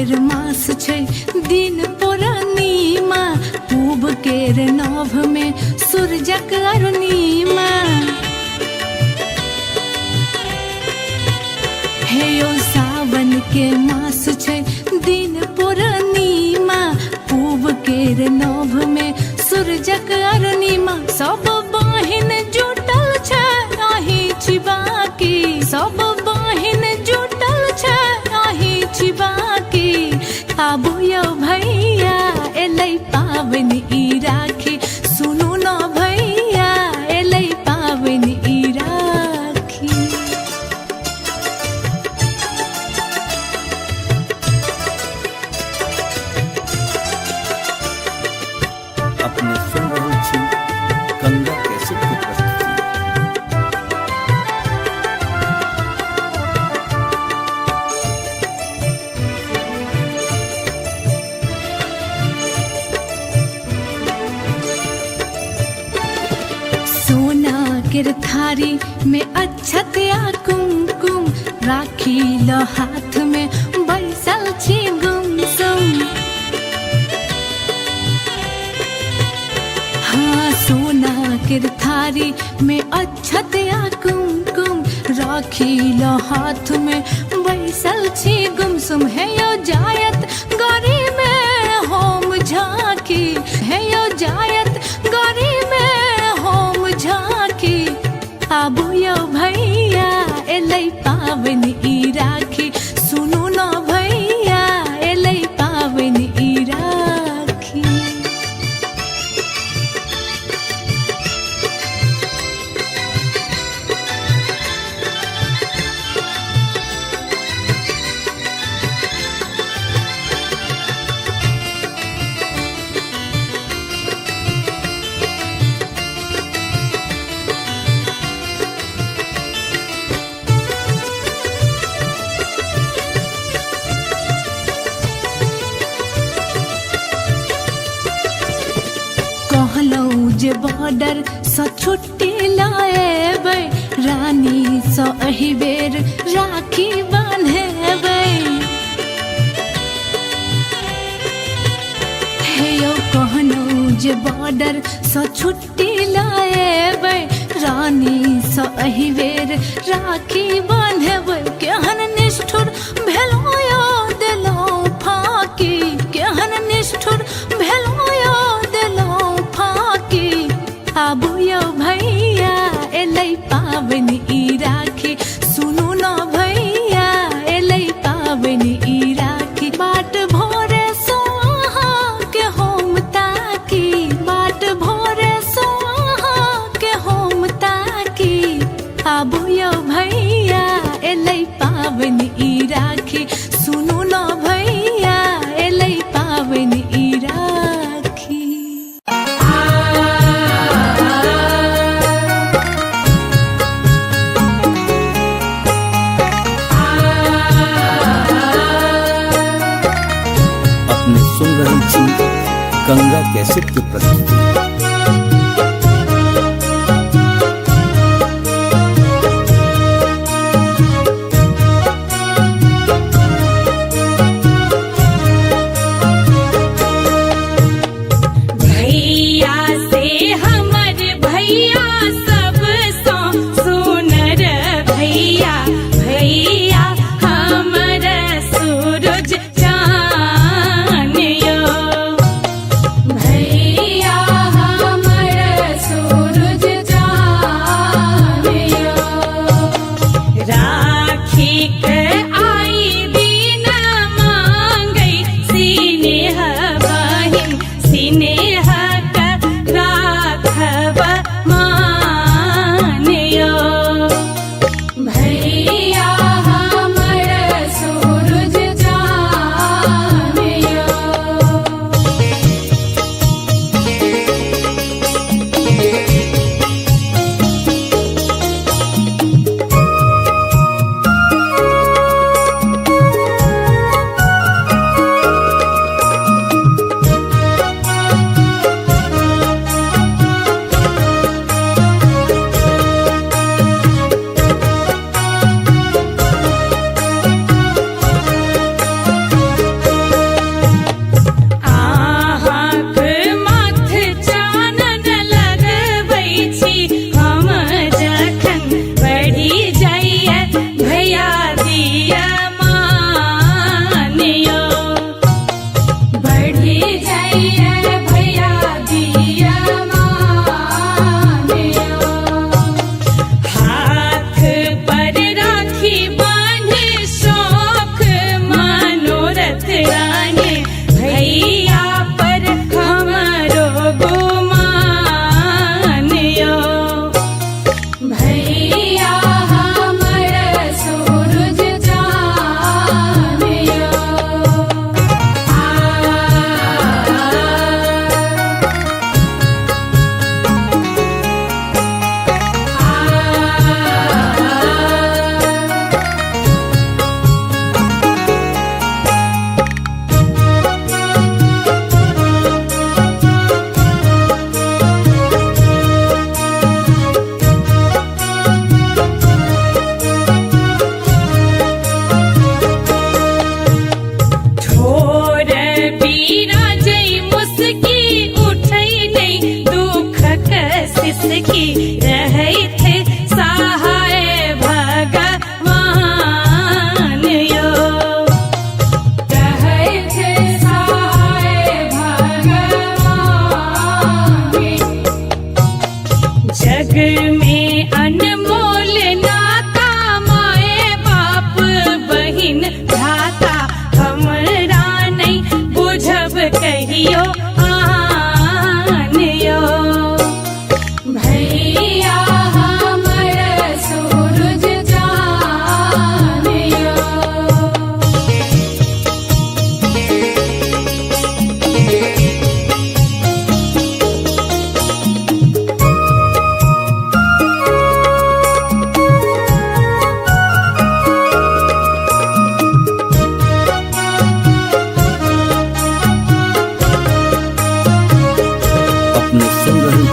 केर मास छै दिन पूर्णिमा पूब केर नभ में सूरजक अरुणिमा हे यो सावन के मास छै दिन पूर्णिमा पूब केर नभ में सूरजक अरुणिमा सब बहिन जुटल छै आही छी बाकी सब बहिन जुटल छै आही छी बाकी आबू यौ भैया एलै पाबनि ई राखी सुनू न भैया एलै पाबनि ई राखी अपने सुन रहल छी गंगा कैसेट की प्रस्तुति। सोना केर थारी में अक्षत या कुमकुम राखी ल हाथ में बैसल छी गुमसुम हाँ सोना केर थारी में अक्षत या कुमकुम राखी ल हाथ में बैसल छी गुमसुम है यो जायत गौरी में होम झांकी है यो जायत गौरी में होम झांकी आबू यौ भैया एलै पाबनि ई राखी सुनू न भैया एलै पाबनि ई राखी कहलौं जे बॉर्डर सँ छुट्टी लाएबै रानी सँ एहि बेर राखी बान्हेबै हे यौ कहलौं जे बॉर्डर सँ छुट्टी लाएबै रानी सँ एहि बेर राखी बान्हेबै केहन निष्ठुर भेलौं यौ देलौं फाकी केहन निष्ठुर भेलौं यौ देलौं फाकी आबू यौ भैया एलै पाबनि ई राखी सुनू न भैया एलै पाबनि ई राखी बाट भोरे सो अहाँके हम ताकी बाट भोरे सो अहाँके हम ताकी आबू यौ भैया एलै पाबनि ई राखी सुनू न भैया एलै पाबनि ई राखी अपने सुन रहल छी गंगा कैसेट की प्रस्तुति। भैया से हमर भैया सब सो सुनर भैया भैया हमर सूरज चान यो भैया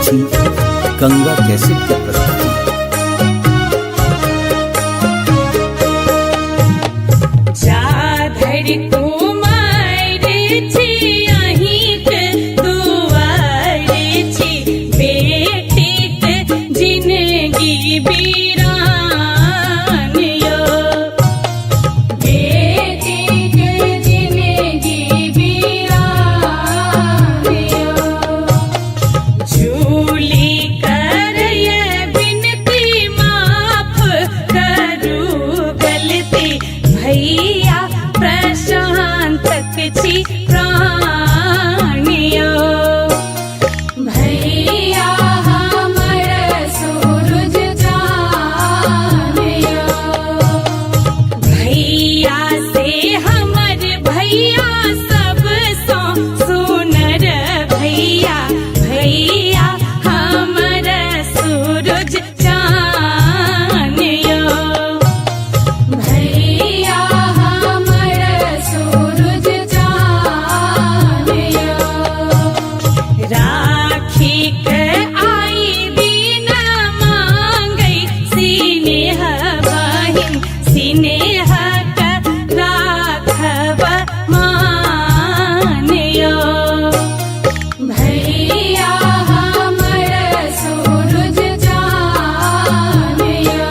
छी गंगा कैसेट के प्रस्तुति। जा धरि कुमार छी अहिंक दुआर छी बेटीक जिनगी बीरान यो बेटीक जिनगी बीरान यो झूली करय बिनती माफ करू गलती भैया प्रशांतक छी प्राणियो भैया हमर सूरज जानियो भैया से हमर भैया सब सो सुनर भैया भैया हमर सूरज जानियो भैया हमर सूरज जानियो राखी के आई दिन मांगै सिनेह बहिन सिनेह के राखब मानियो भैया हमर सूरज जानियो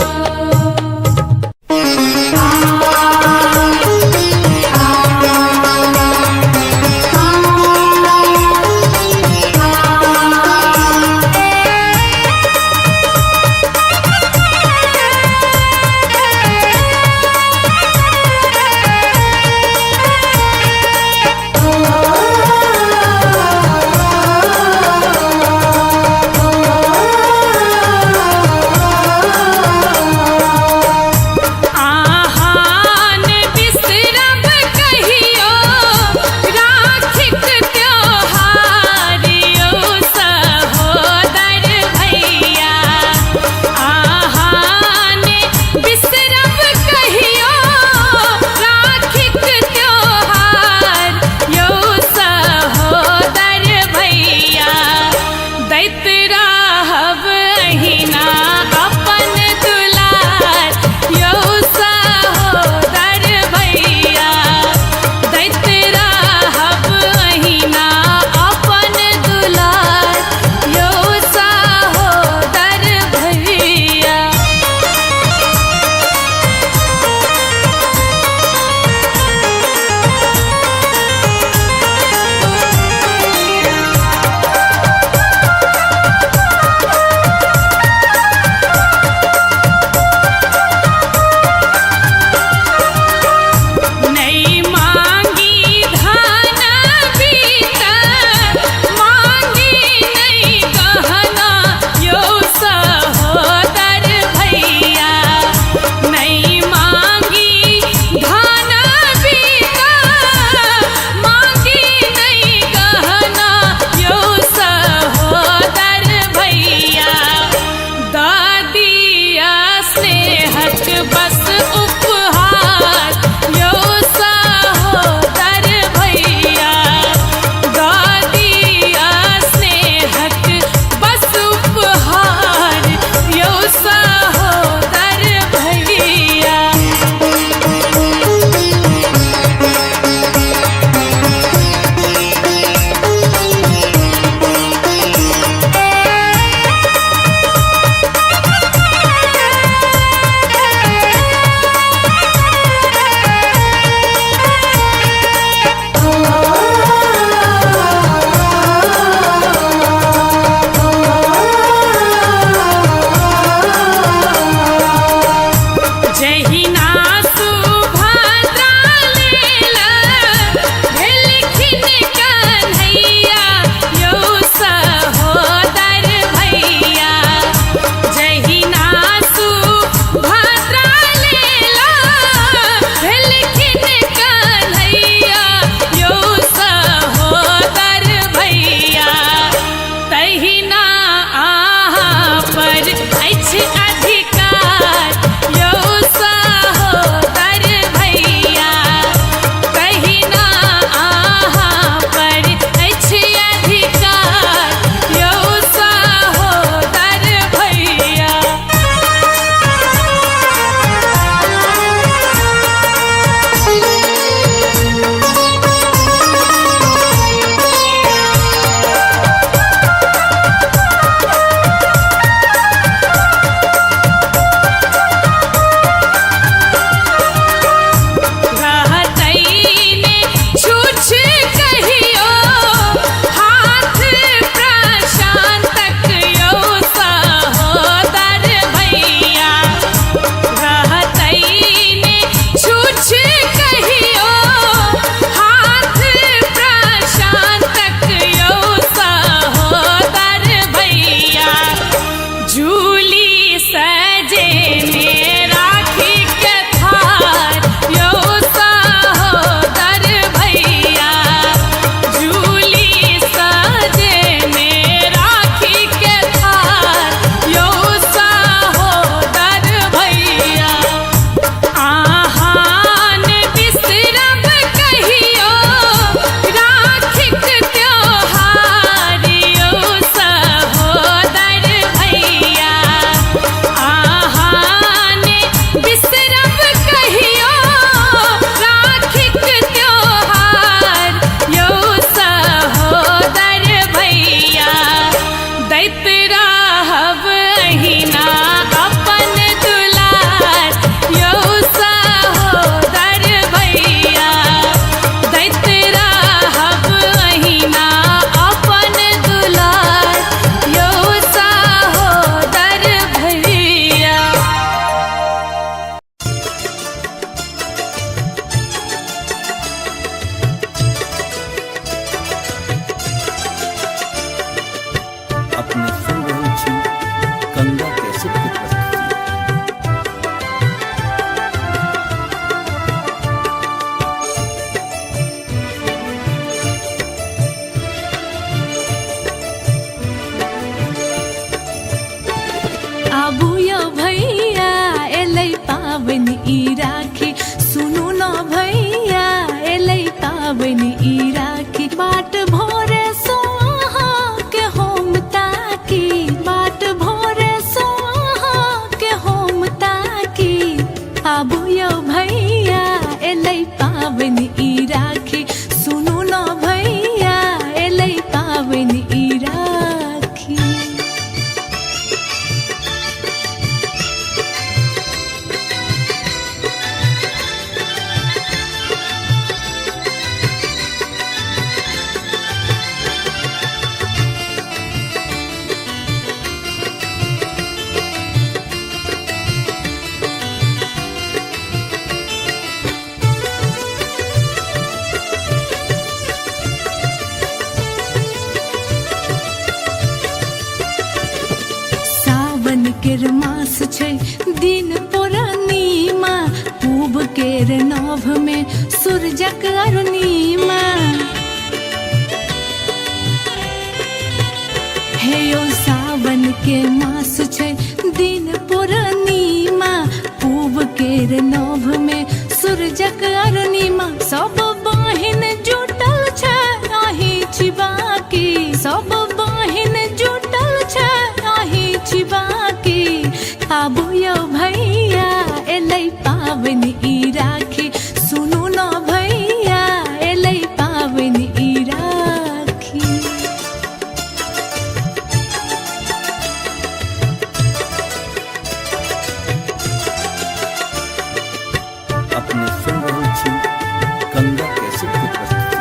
आबू यो भैया एलै पावन ई राखी सुनू न भैया एलै पावन ई राखी। केर मास छै दिन पूर्णिमा पूब केर नभ में सूरजक अरुणिमा। हे यो सावन के मास छै दिन पूर्णिमा पूब केर नभ में सूरजक अरुणिमा। सब बहिन जुटल छै आही छिबाकी सब बहिन जुटल छै आही छिबाकी। आबू यो भैया एलै पावन ई राखी सुनू न भैया एलै पावन ई राखी। अपने सुन रहल छी गंगा कैसेट की प्रस्तुति।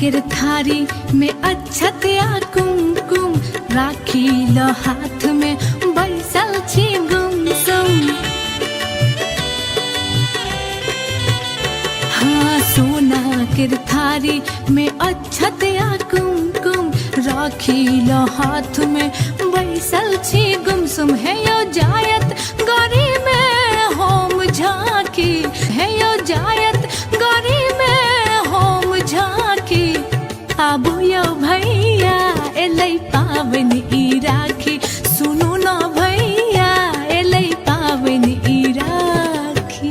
केर थारी में अक्षत या कुमकुम राखी ल हाथ में बैसल छी गुमसुम। हाँ सोना केर थारी में अक्षत या कुमकुम राखी ल हाथ में बैसल छी गुमसुम। है यो जायत गरी में होम झांकी है यो जायत गरी में होम झांकी। आबू यो भैया एलै पावन ई राखी सुनू न भैया एलै पावन ई राखी।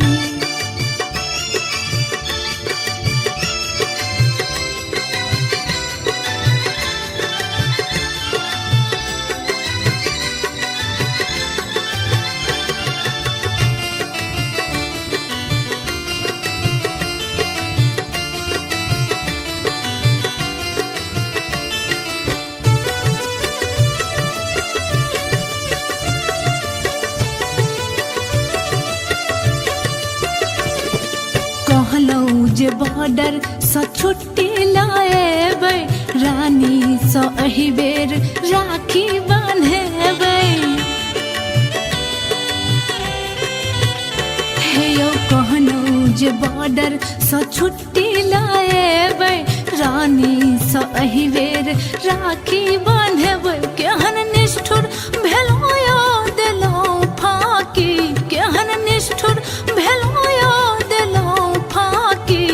जे बॉर्डर स छुट्टी लाएबै रानी स एहि बेर राखी बान्हेबै। हे यो कहनौ जे बॉर्डर स छुट्टी लाएबै रानी स एहि बेर राखी बान्हेबै। केहन निष्ठुर भेलौ यो देलौ फाकी केहन निष्ठुर भेलौ यो देलौ फाकी।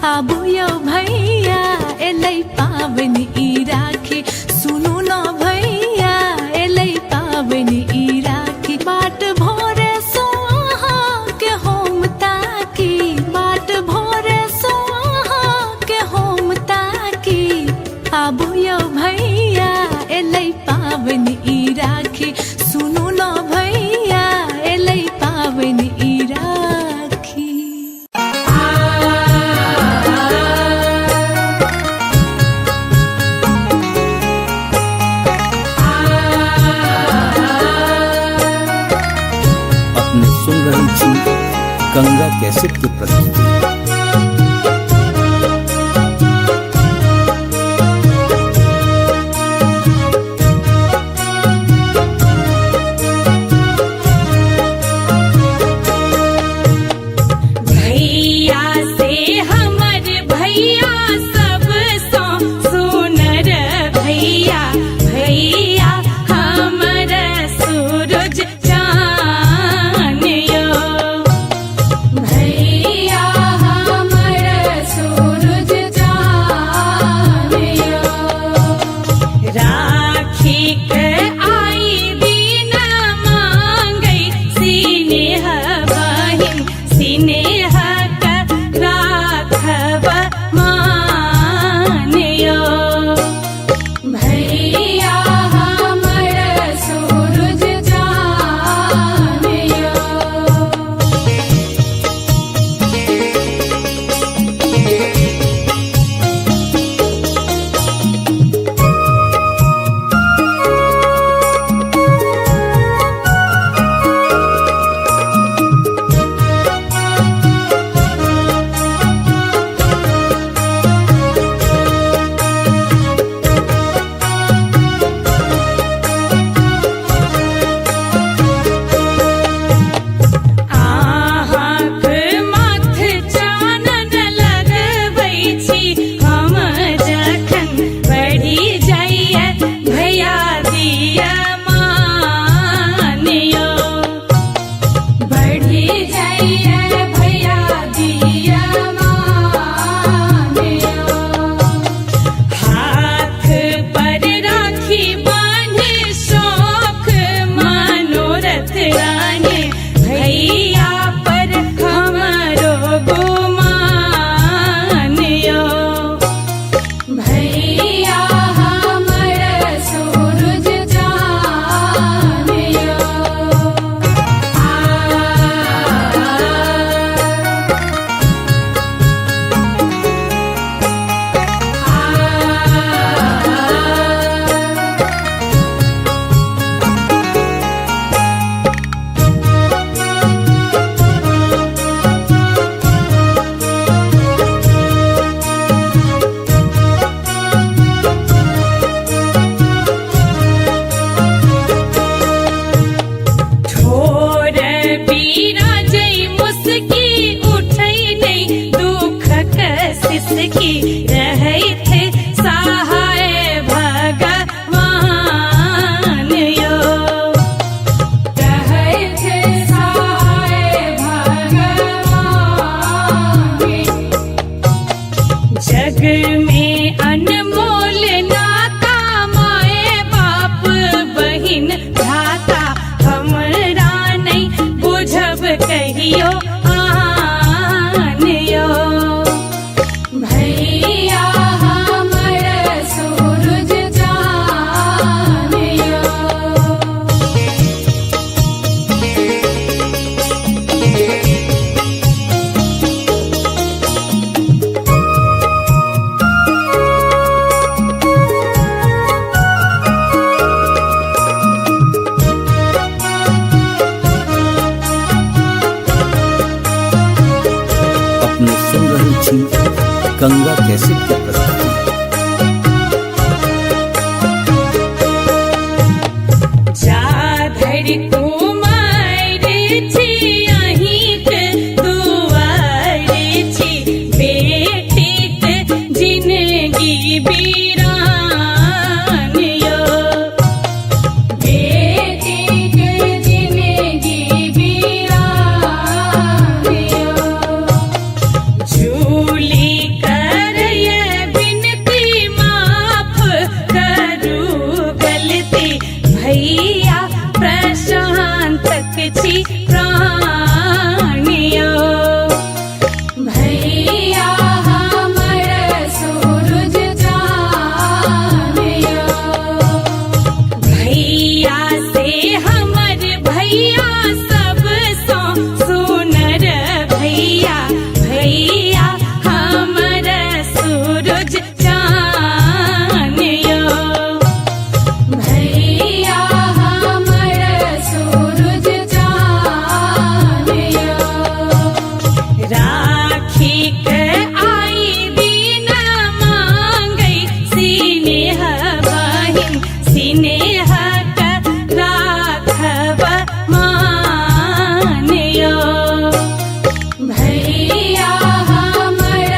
आबू यो भैया एलै पावन ई राखी सुनू न भैया एलै पावन ई राखी। बाट भोरे सो अहाँ के होम ताकी बाट भोरे सो अहाँ के होम ताकी। आबू यो भैया एलै पावन ई राखी सुनू न भैया एलै पावन ई राखी। गंगा कैसेट की प्रस्तुति। भैया सिनेह राखब मानियो। भैया हमर सूरज जानियो। गंगा कैसेट की प्रस्तुति। जाधर कुमार छी अहिंक दुआर छी, बेटीक जिंदगी बीरान यो। बेटीक जिंदगी बीरान यो। झूली भैया प्रशांत छी प्राणियो। भैया हमर सूरज जानियो। भैया से हमर भैया सब सो सुनर भैया, भैया हमर सूरज जानियो। भैया हमर सूरज जानियो। राखी के आई दिन मांगै सिनेह बहिन, सिनेह के राखब मानियो। भैया हमर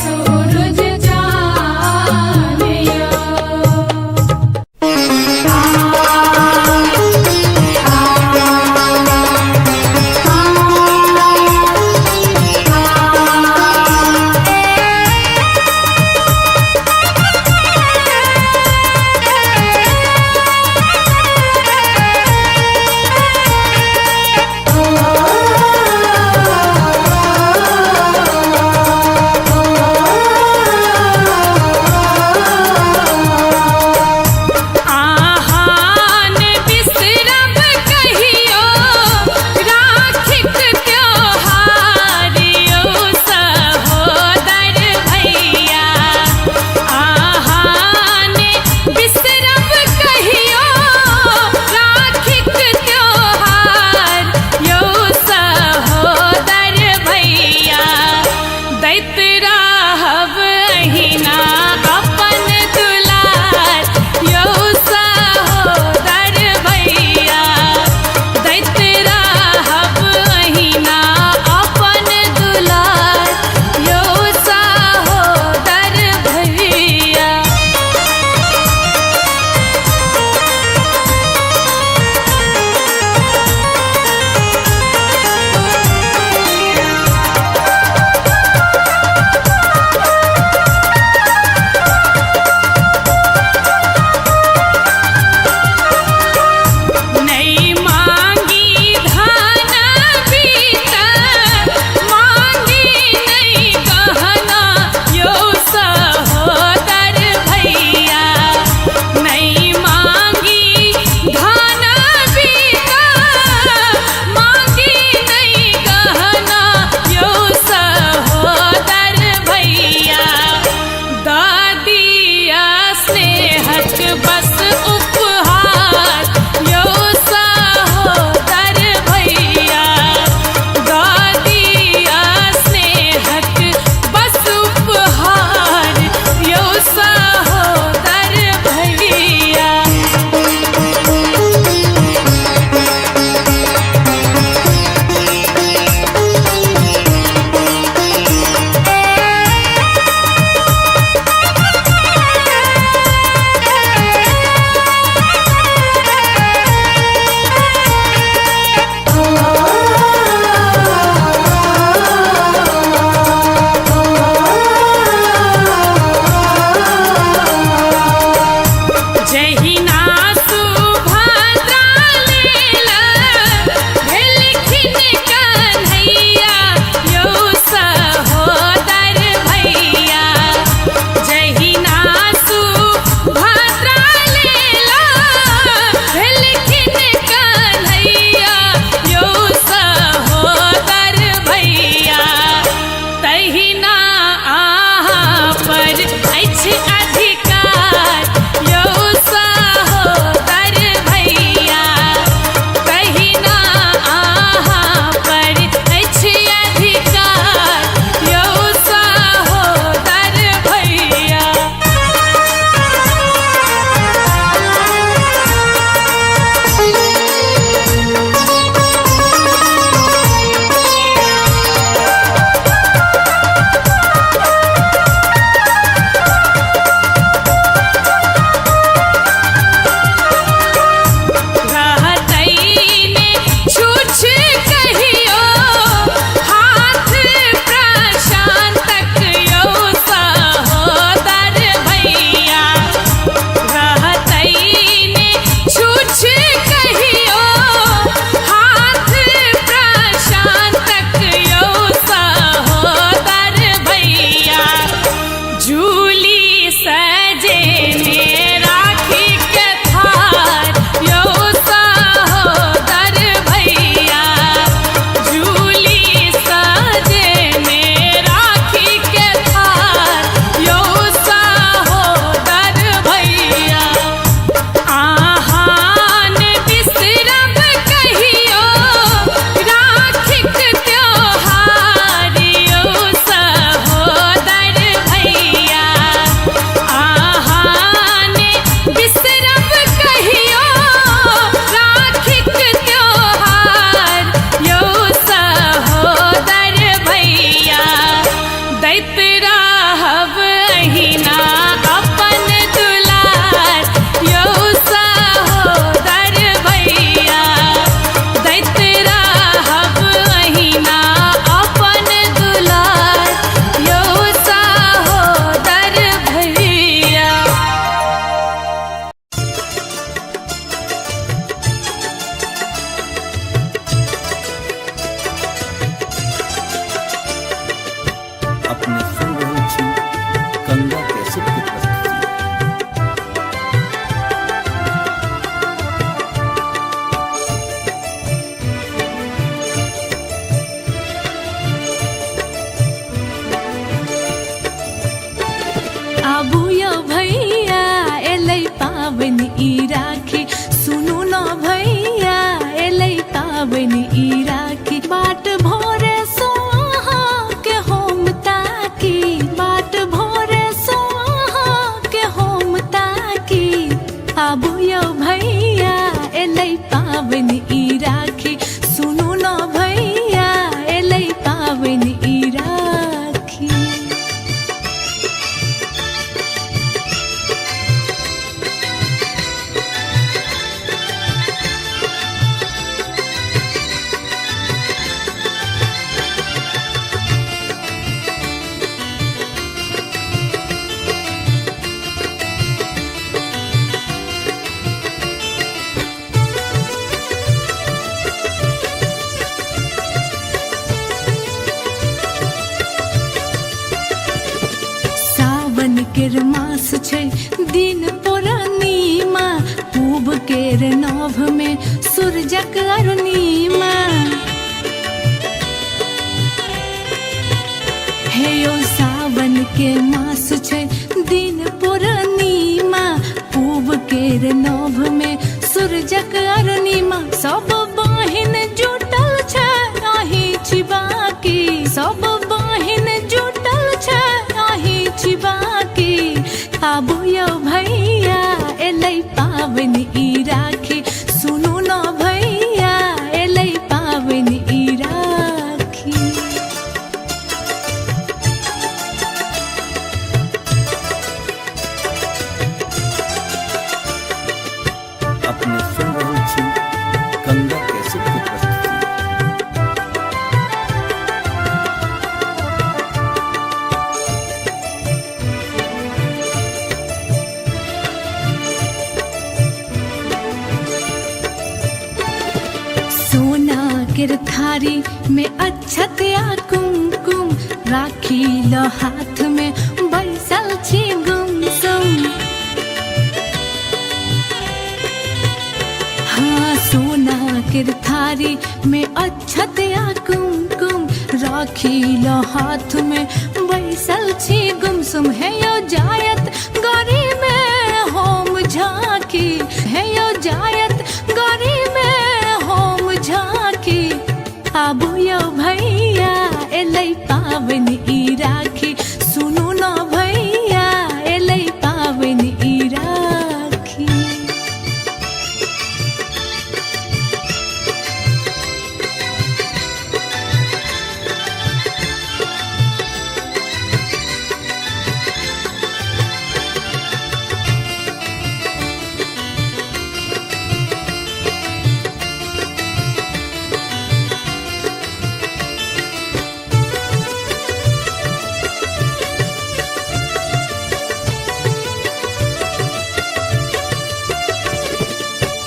सूरज जानियो। पावन ई राखी। सावन केर मास छै दिन पूर्णिमा, पूब केर नभ में सूरजक अरुणिमा। हे यो सावन के मास छै दिन पूर्णिमा, पूब केर नभ में सूरजक अरुणिमा। सब बहिन जुटल छै आही छिबाकी, सब बहिन जुटल छै आही छिबाकी। आबू यौ भैया एलै पावन ई राखी, सुनू न भैया एलै पावन ई राखी। अपने सुन रहे छी गंगा कैसेट की प्रस्तुति। सोना केर थारी में अक्षत या कुमकुम, राखी लो हाथ में बैसल छी गुमसुम। हाँ सोना केर थारी में अक्षत या कुमकुम, राखी लो हाथ में बैसल छी गुमसुम। है यो जायत गौरी में होम झांकी, है यो जायत गौरी में होम झांकी। आबू यौ भैया एलै पावन ई राखी, सुनू न भैया एलै पावन ई राखी।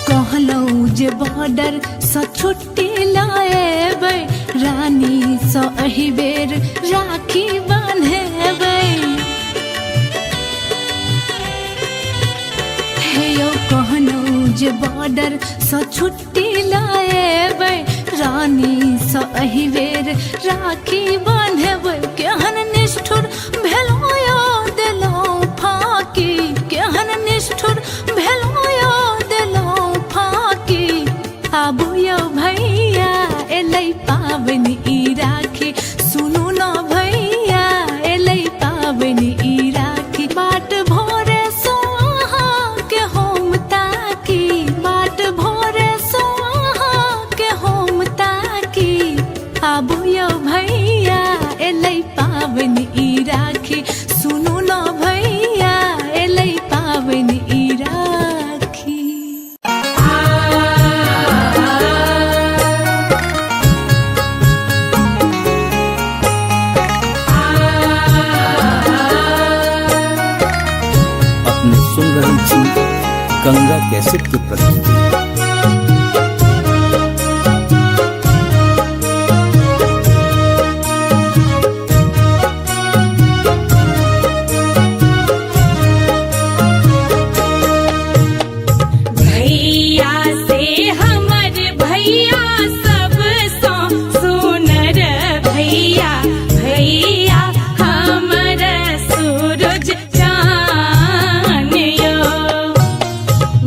कहलौं जे बॉर्डर सँ छुट्टी लाएबै, रानी सँ एहि बेर राखी बान्हेबै। हे यौ कहलौं जे बॉर्डर सँ छुट्टी लाएबै, रानी सँ एहि बेर राखी बान्हेबै। केहन निष्ठुर भेलौं यौ देलौं फाकी, केहन निष्ठुर भेलौं यौ देलौं फाकी। आबू यौ भैया एलै पावन ई राखी, सुनू न भैया एलै पावन ई राखी। बाट भोरे सो अहाँ के होम ताकी, बाट भोरे सो अहाँ के होम ताकी। आबू यौ भैया एलै पावन ई राखी, सुनू न भैया एलै पावन ई राखी। अपने सुन रहे छी गंगा कैसेट की प्रस्तुति। भैया से हमर भैया सब सो सुनर भैया, भैया हमर सूरज चान यो।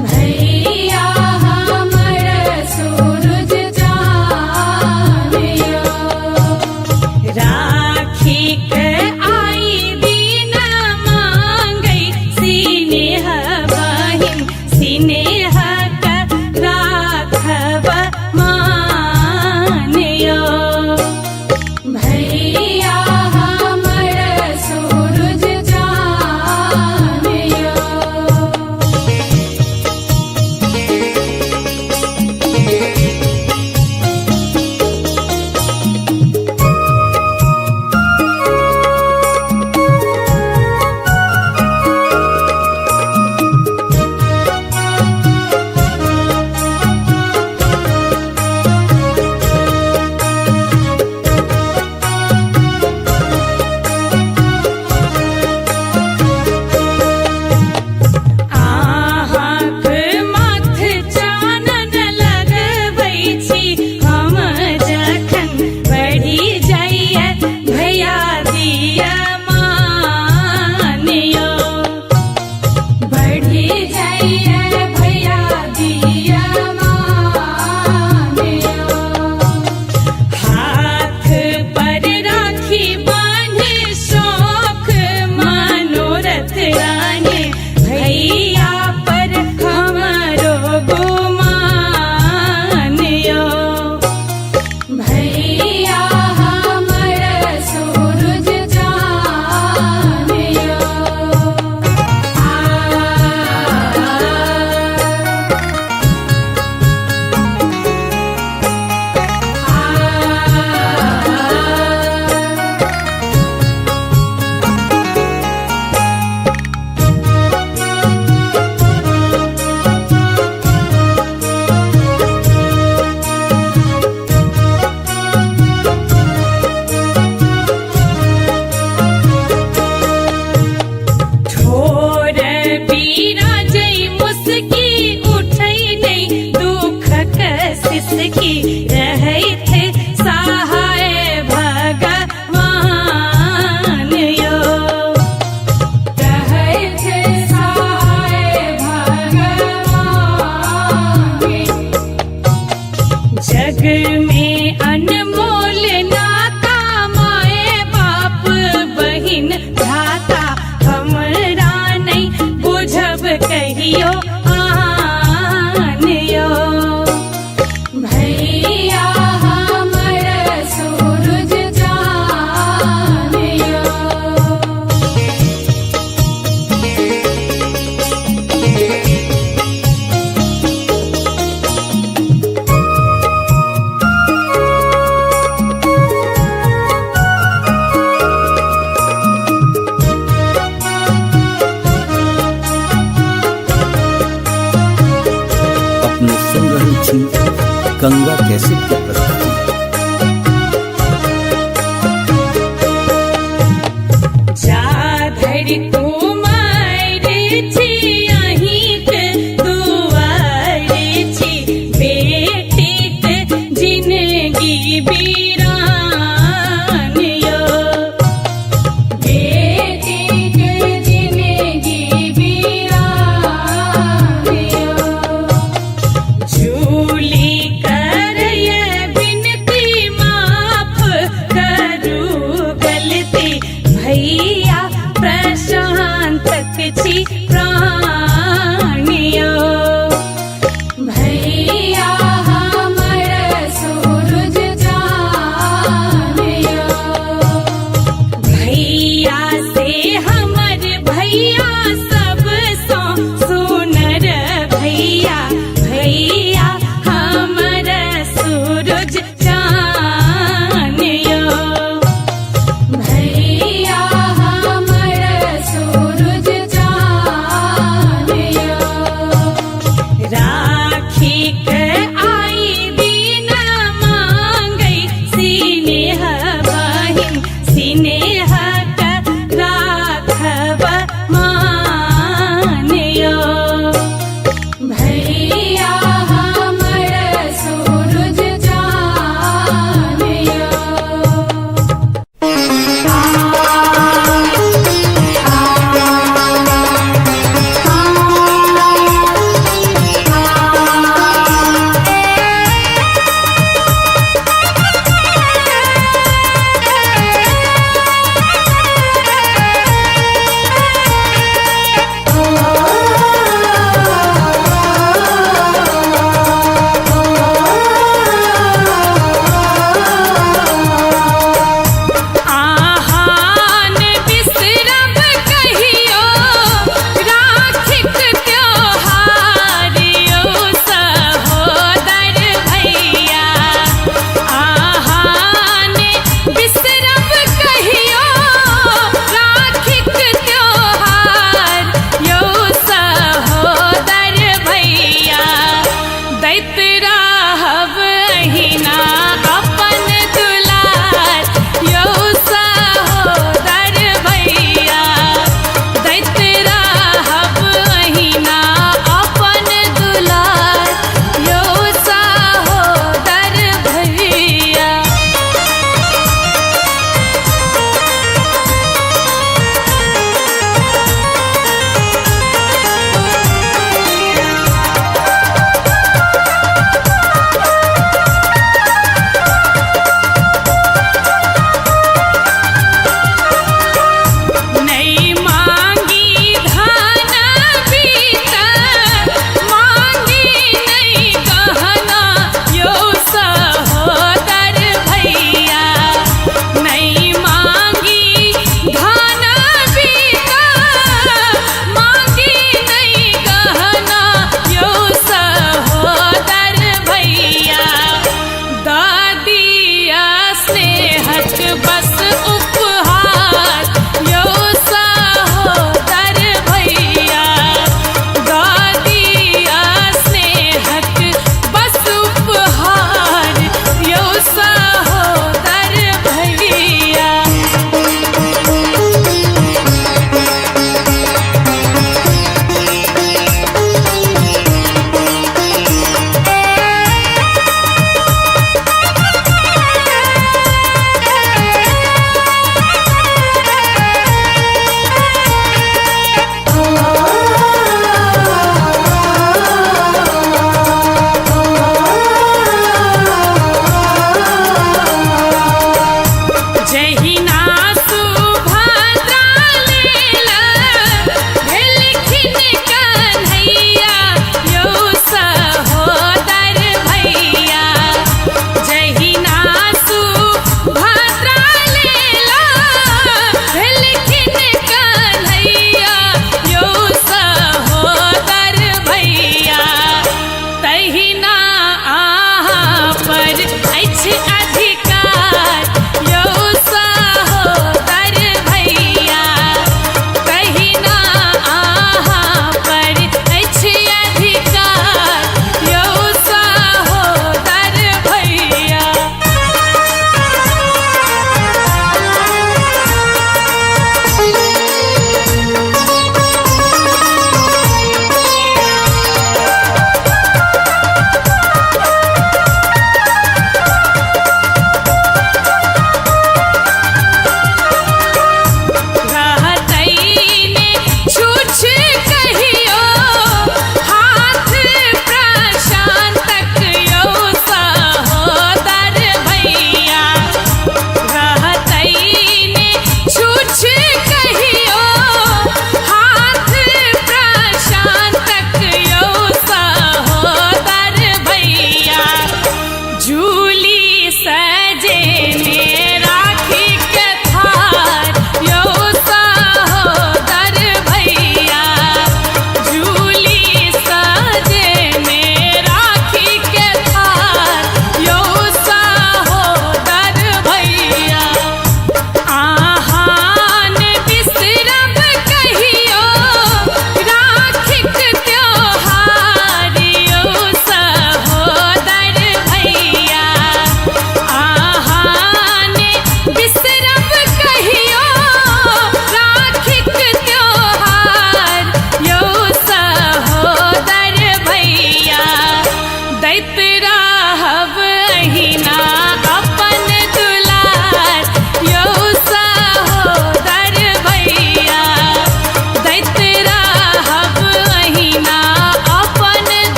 भैया छी गंगा कैसेट के प्रस्तुति।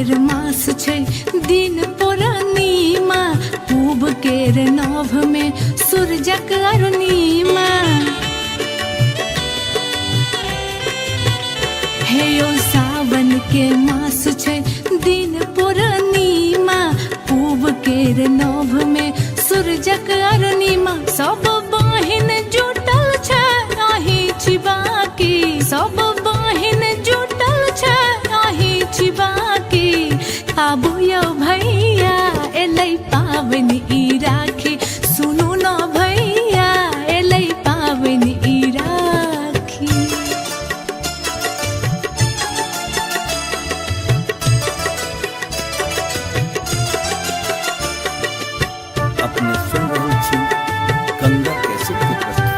केर मास छै दिन पूर्णिमा पूब केर नभ में सूरजक अरुणिमा हे यो सावन के मास छै दिन पूर्णिमा पूब केर नभ में सूरजक अरुणिमा सब बहिन जुटल छै आही छिबाकी सब बहिन जुटल छै आही छिबाकी आबू यौ भैया एलै पाबनि ई राखी सुनू न भैया एलै पाबनि ई राखी अपने सुन रहल छी गंगा कैसेट की प्रस्तुति।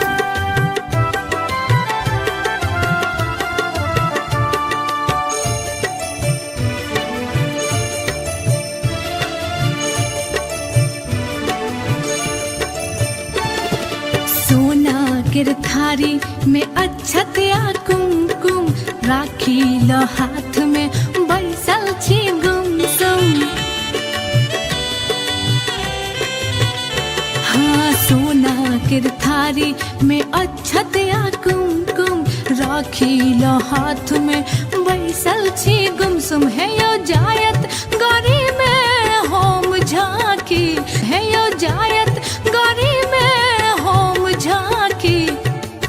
सोना केर थारी में अक्षत या कुमकुम राखी ल हाथ में बैसल छी गुमसुम हाँ सोना केर थारी में अक्षत या कुमकुम राखी ल हाथ में बैसल छी गुमसुम है यो जायत गौरी में होम झांकी है यो जायत गौरी में होम झांकी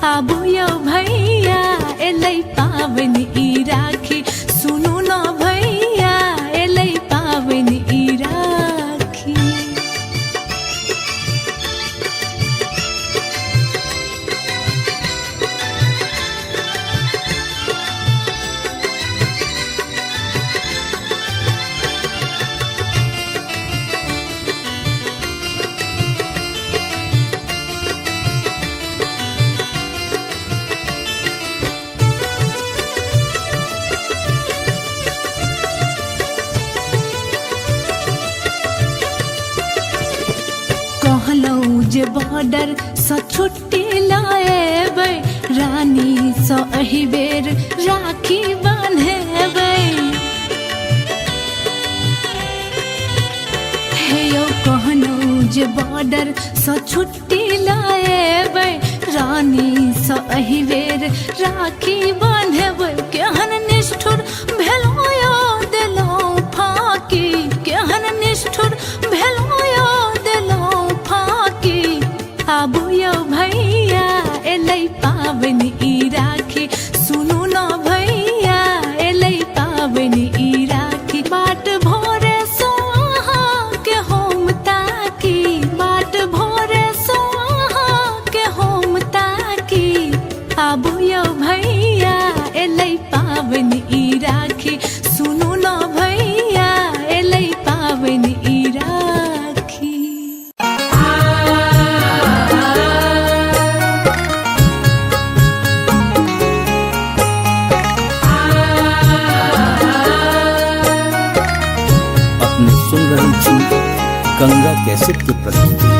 आबू यौ भैया एलै पाबनि ई राखी सुनू न भैया एलै पाबनि ई राखी कहलौं जे बॉर्डर सँ छुट्टी लाएबै रानी सँ एहि बेर राखी बान्हेबै हे यौ कहलौं जे बॉर्डर सँ छुट्टी लाएबै रानी सँ एहि बेर राखी बान्हेबै केहन निष्ठुर भेलौं यौ देलौं फाकी केहन निष्ठुर भेलौं यौ देलौं फाकी आबू यौ भैया एलै पाबनि ई राखी सुनू न भैया एलै पाबनि ई राखी बाट भोरे सो अहाँके हम ताकी बाट भोरे सो अहाँके हम ताकी आबू यौ भैया एलै पाबनि ई राखी सुनू न भैया एलै पाबनि ई राखी अपने सुन रहल छी गंगा कैसेट की प्रस्तुति।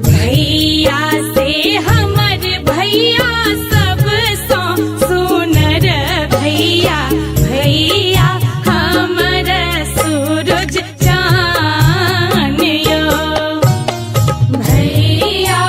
भैया से हमर भैया सब सो सुनर भैया भैया हमर सूरज चान यो भैया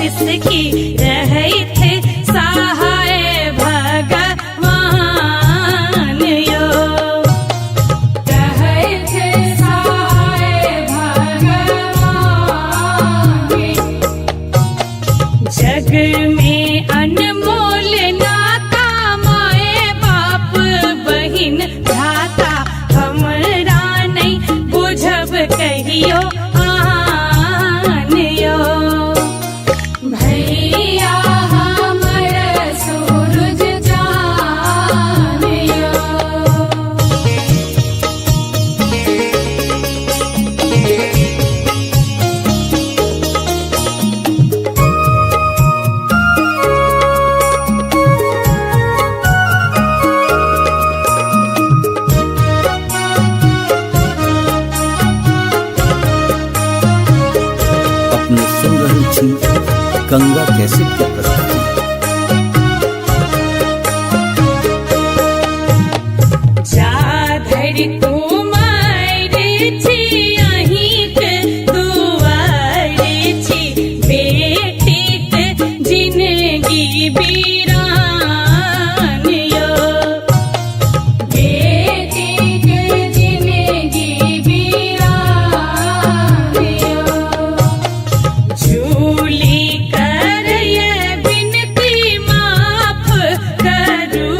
जिसकी रही थे सहाय भगवान यो। रहे थे सहाय भगवान। जग में अनमोल नाता माए बाप बहिन भ्राता हमरा नहीं बुझब कहियो आन यो। भैया हमर सूरज चान यो। अपने सुन रहल छी गंगा कैसेट के प्रस्तुति। जा धरि कुमार छी अहिंक दुआर छी बेटीक जिनगी बीरान यो। बेटी के जिंदगी वीरान यो। झूली करय बिनती माफ करू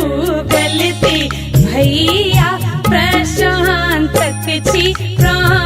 गलती भैया प्रशांतक छी प्राण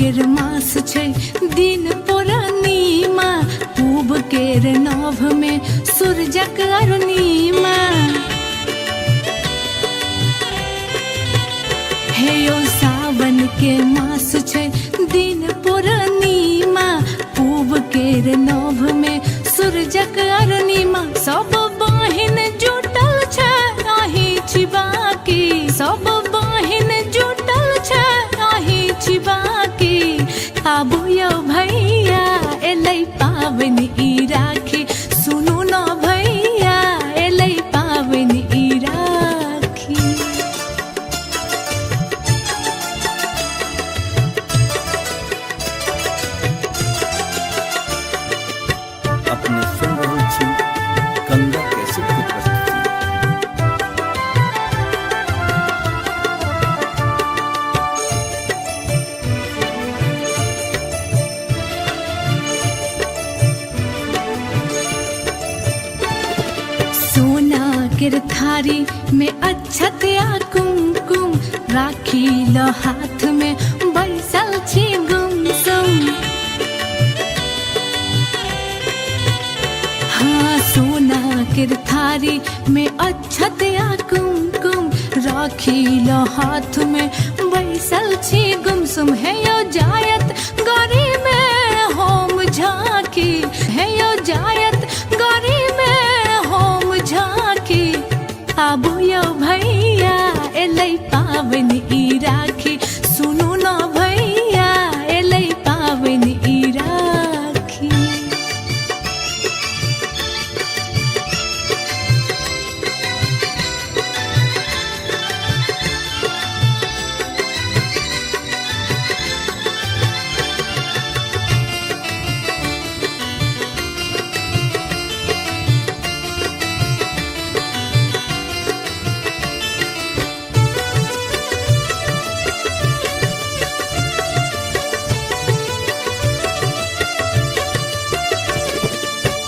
केर मास छै दिन पूर्णिमा, पूब केर नभ में सूरजक अरुणिमा। हे यो सावन के मास छै दिन पूर्णिमा, पूब केर नभ में सूरजक अरुणिमा। सब बहिन जुटल छै आही छिबाकी, सब बहिन जुटल छै आही छिबाकी। आबू यौ भैया एलै पाबनि ई राखी, सुनू न भैया एलै पाबनि ई राखी। अपने सुन रहल छी गंगा कैसेट की प्रस्तुति। सोना केर थारी में अक्षत या कुमकुम, राखी ल हाथ में बैसल छी गुमसुम। हाँ सोना केर थारी में अक्षत या कुमकुम, राखी ल हाथ में बैसल छी गुमसुम। है यो जायत गरी में होम झांकी, है यो जायत गरी में होम झांकी। आबू यौ भैया एलै पाबनि ई राखी, सुनू न भैया एलै पाबनि ई राखी।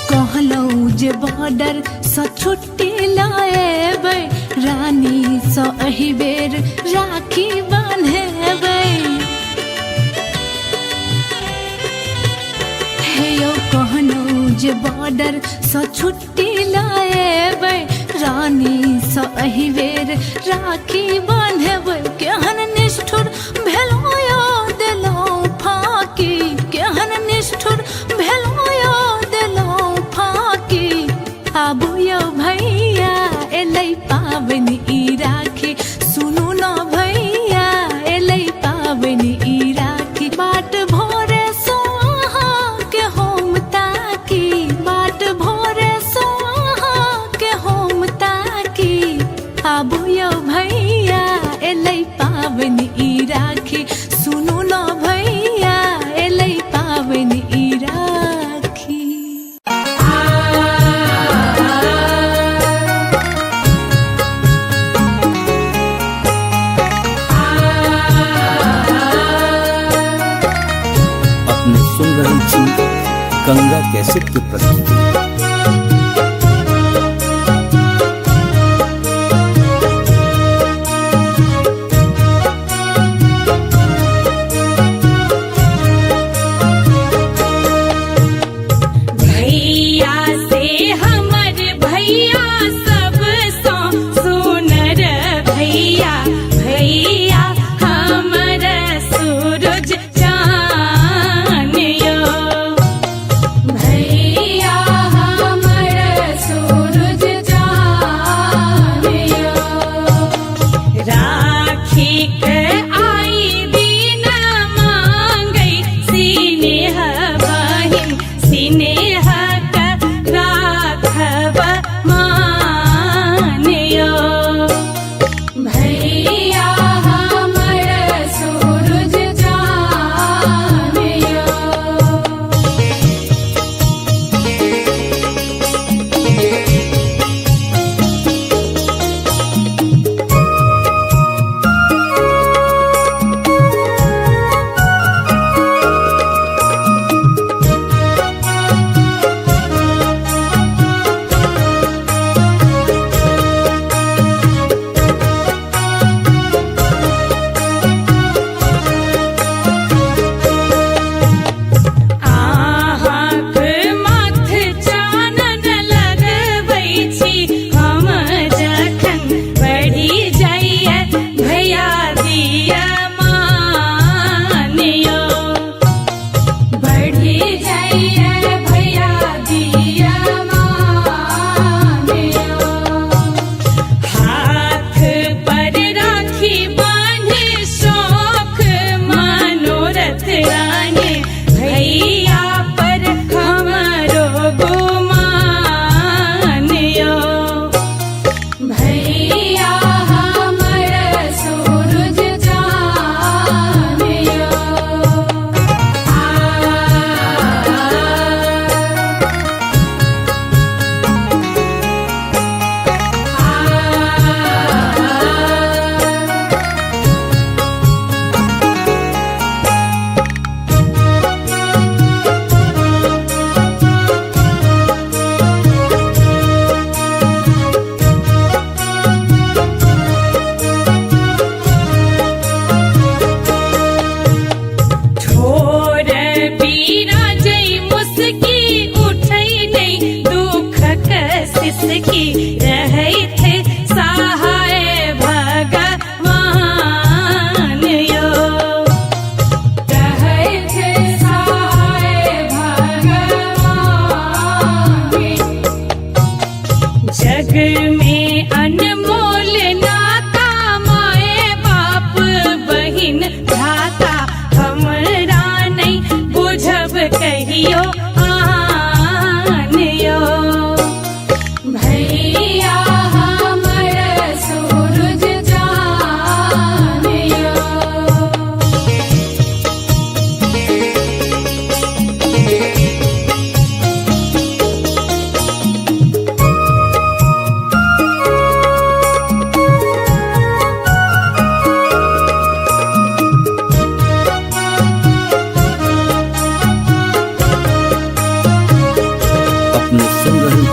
कहलौं जे बॉर्डर सँ छुट्टी लाएबै, रानी सँ एहि बेर राखी बान्हेबै। हे यौ कहलौं जे बॉर्डर सँ छुट्टी लाएबै, रानी सँ एहि बेर राखी बान्हेबै। केहन निष्ठुर भेलौं यौ देलौं फाँकी, केहन निष्ठुर भेलौं यौ देलौं फाँकी। आबू यौ भैया एलै पाबनि ई राखी, सुनू न भैया एलै पाबनि ई राखी। बाट भोरे सो अहाँ के हम ताकी, बाट भोरे सो अहाँ के हम ताकी। आबू यौ भैया एलै पाबनि ई राखी, सुनू न भैया एलै पाबनि ई राखी। अपने सुन रहल छी गंगा कैसेट की प्रस्तुति। भैया से हमर भैया सब सो सुनर भैया, भैया हमर सूरज चान यो। भैया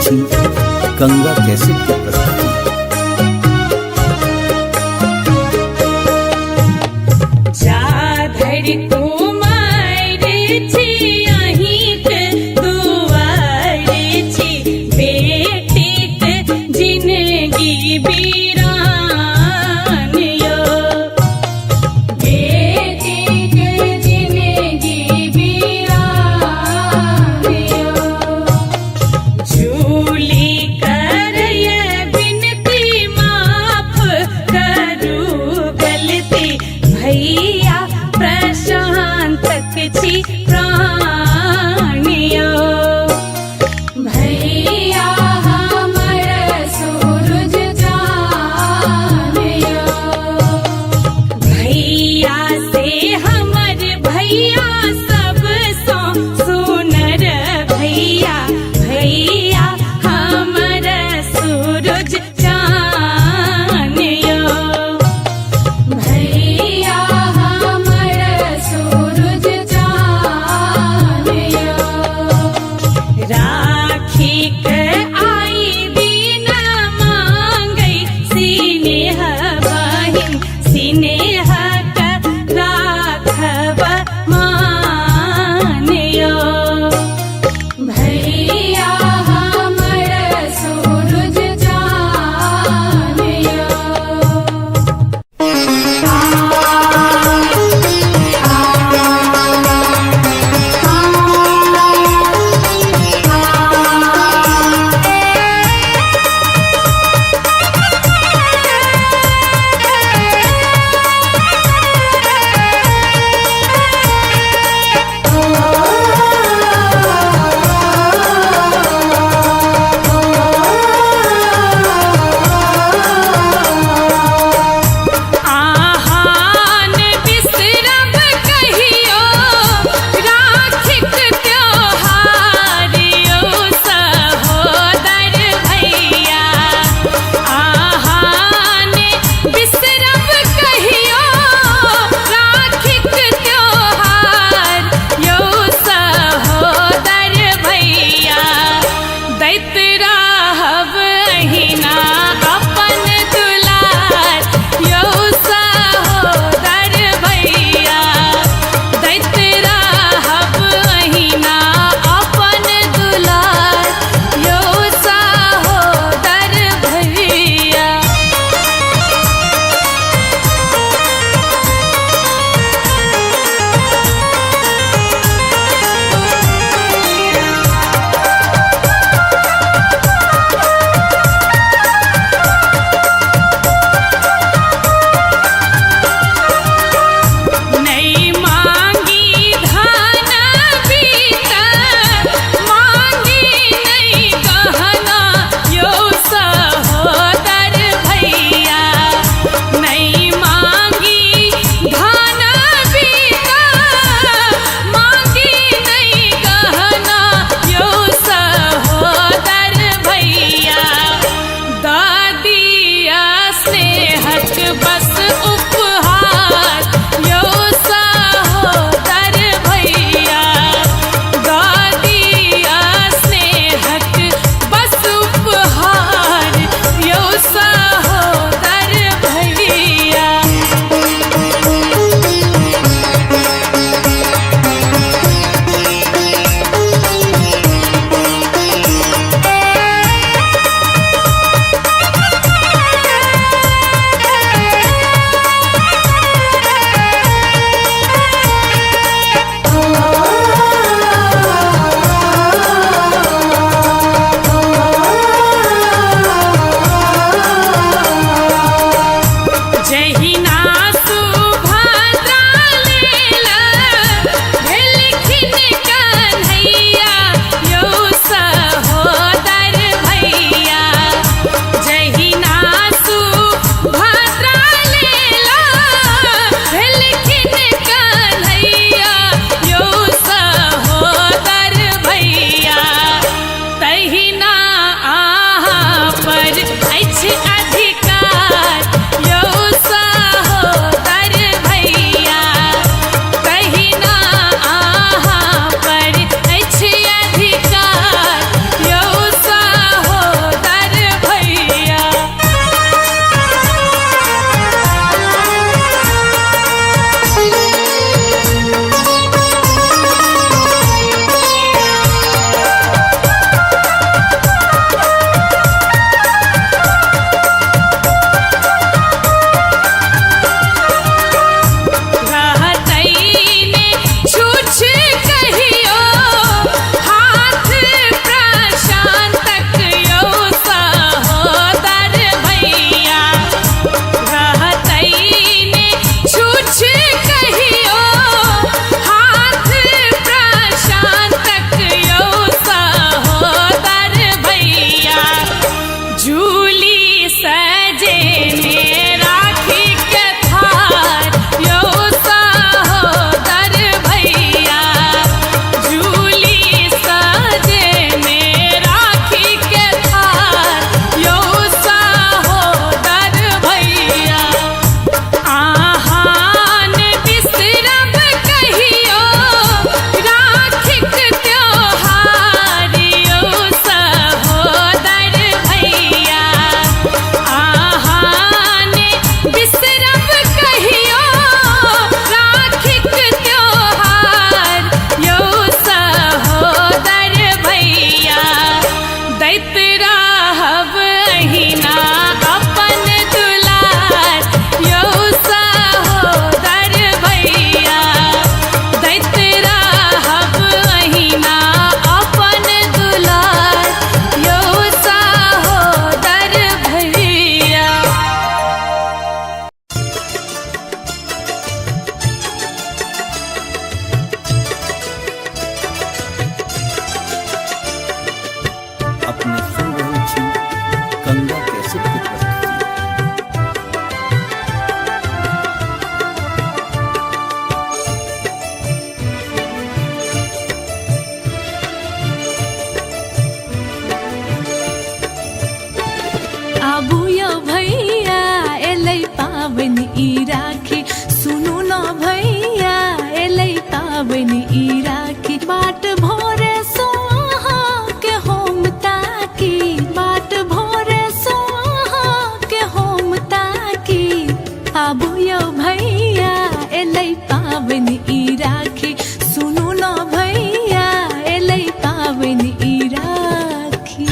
छी गंगा कैसेट के प्रस्तुति। जाधर कुमार छी अहिंक दुआर छी, बेटीक जिनगी बीरान यो। बेटीक जिनगी बीरान यो। झूली करय बिनती माफ करू गलती, भैया प्रशांतक छी प्राण यो। भैया हमर सूरज चान यो। भैया से हमर भैया सबसँ सुनर भैया, भैया हमर सूरज चान यो। भैया हमर सूरज चान ई राखी बाट भोरे सोहा के होम ताकी बाट भोरे सोहा के होम ताकी आबू यो भैया एलै पावन ई राखी सुनू न भैया एलै पावन ई राखी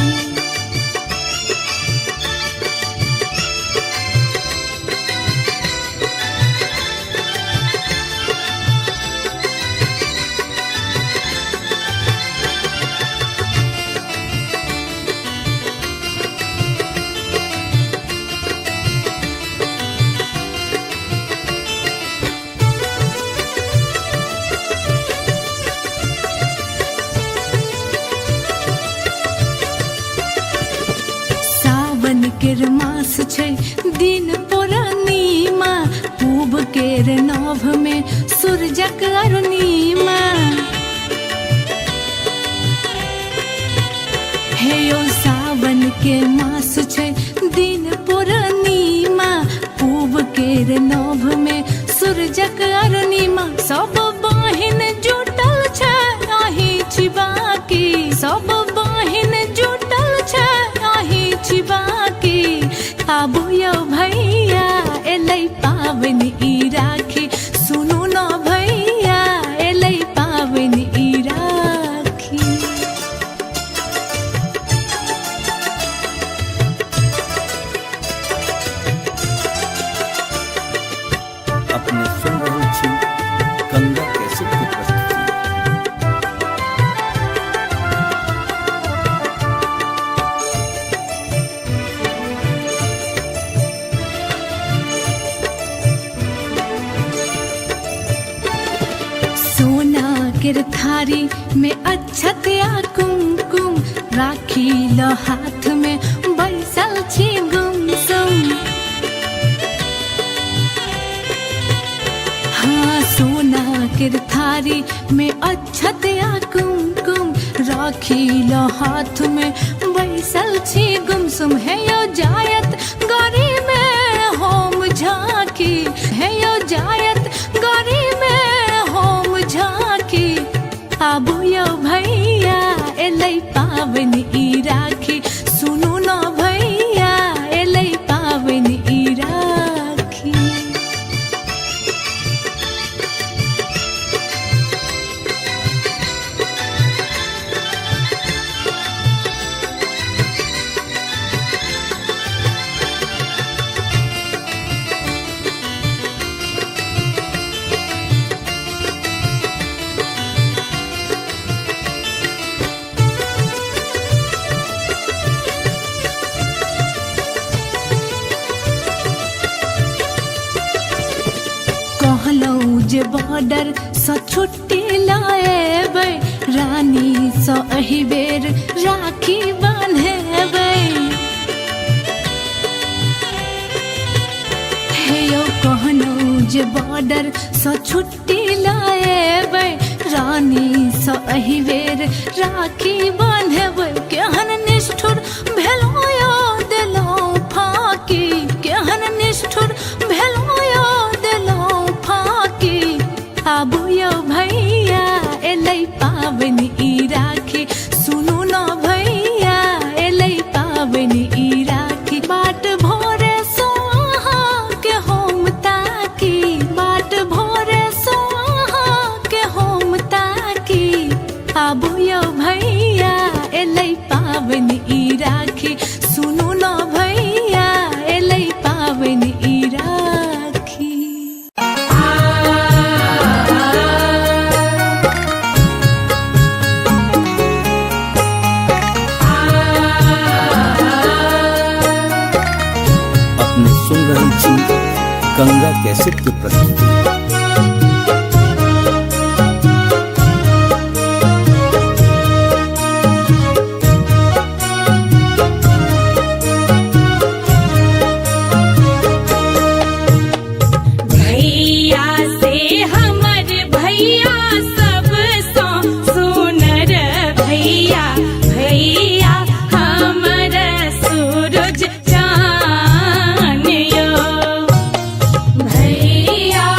सावन केर मास छै दिन पूर्णिमा पूब केर नभ में सूरजक अरुणिमा हे यो सावन के मास छै दिन पूर्णिमा पूब केर नभ में सूरजक अरुणिमा सब बहिन जुटल छै आही छिबाकी सब बहिन जुटल छै आही छिबाकी आबू यो भैया एलै पावन ई राखी सुनू न भैया एलै पावन ई राखी अपने सुन रहल छी गंगा कैसेट की प्रस्तुति। सोना केर थारी में अक्षत या कुमकुम राखी ल हाथ में बैसल छी गुमसुम हाँ सोना केर थारी में अक्षत या कुमकुम राखी ल हाथ में बैसल छी गुमसुम है यो जायत गौरी में होम झांकी है यो जायत गौरी में होम झांकी आबू यो भैया एलै पावन ई राखी सुनू न भैया एलै पावन ई राखी कहलौं जे बॉर्डर सँ छुट्टी लाएबै रानी सँ एहि बेर राखी बान्हेबै हे यौ कहलौं जे बॉर्डर सँ छुट्टी लाएबै रानी सँ एहि बेर राखी बान्हेबै केहन निष्ठुर भेलौं यो देलौं फाकी केहन निष्ठुर भेलौं यो देलौं फाकी आबू यो भैया एलै पावन ई राखी सुनू न भैया एलै पावन ई राखी बाट भोरे सोहा के होम ताकी बाट भोरे सोहा के होम ताकी आबू यो भैया एलै पावन ई राखी सुनू न भैया एलै पावन ई राखी अपने सुन रहल छी गंगा कैसेट की प्रस्तुति। भैया से हमर भैया सब सो सुनर भैया भैया हमर सूरज चान यो भैया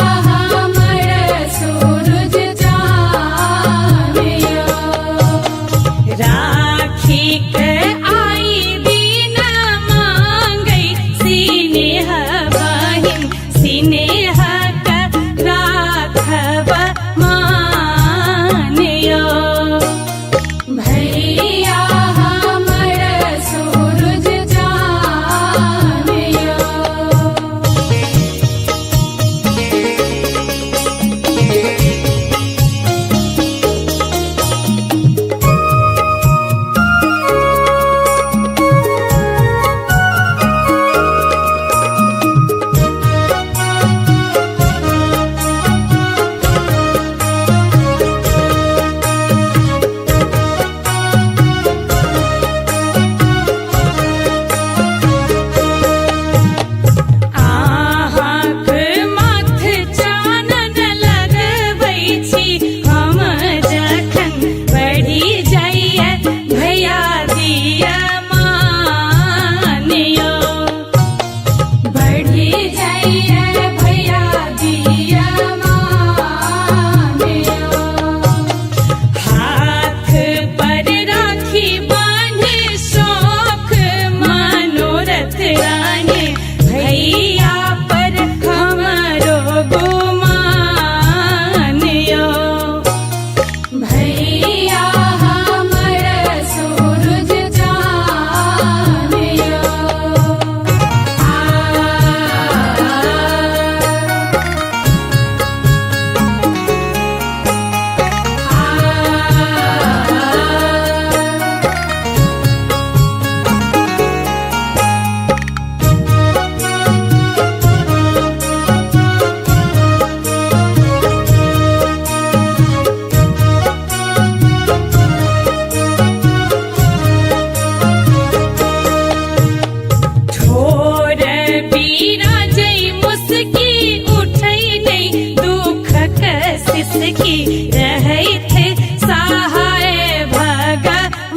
किसकी रही थे सहाय भगवान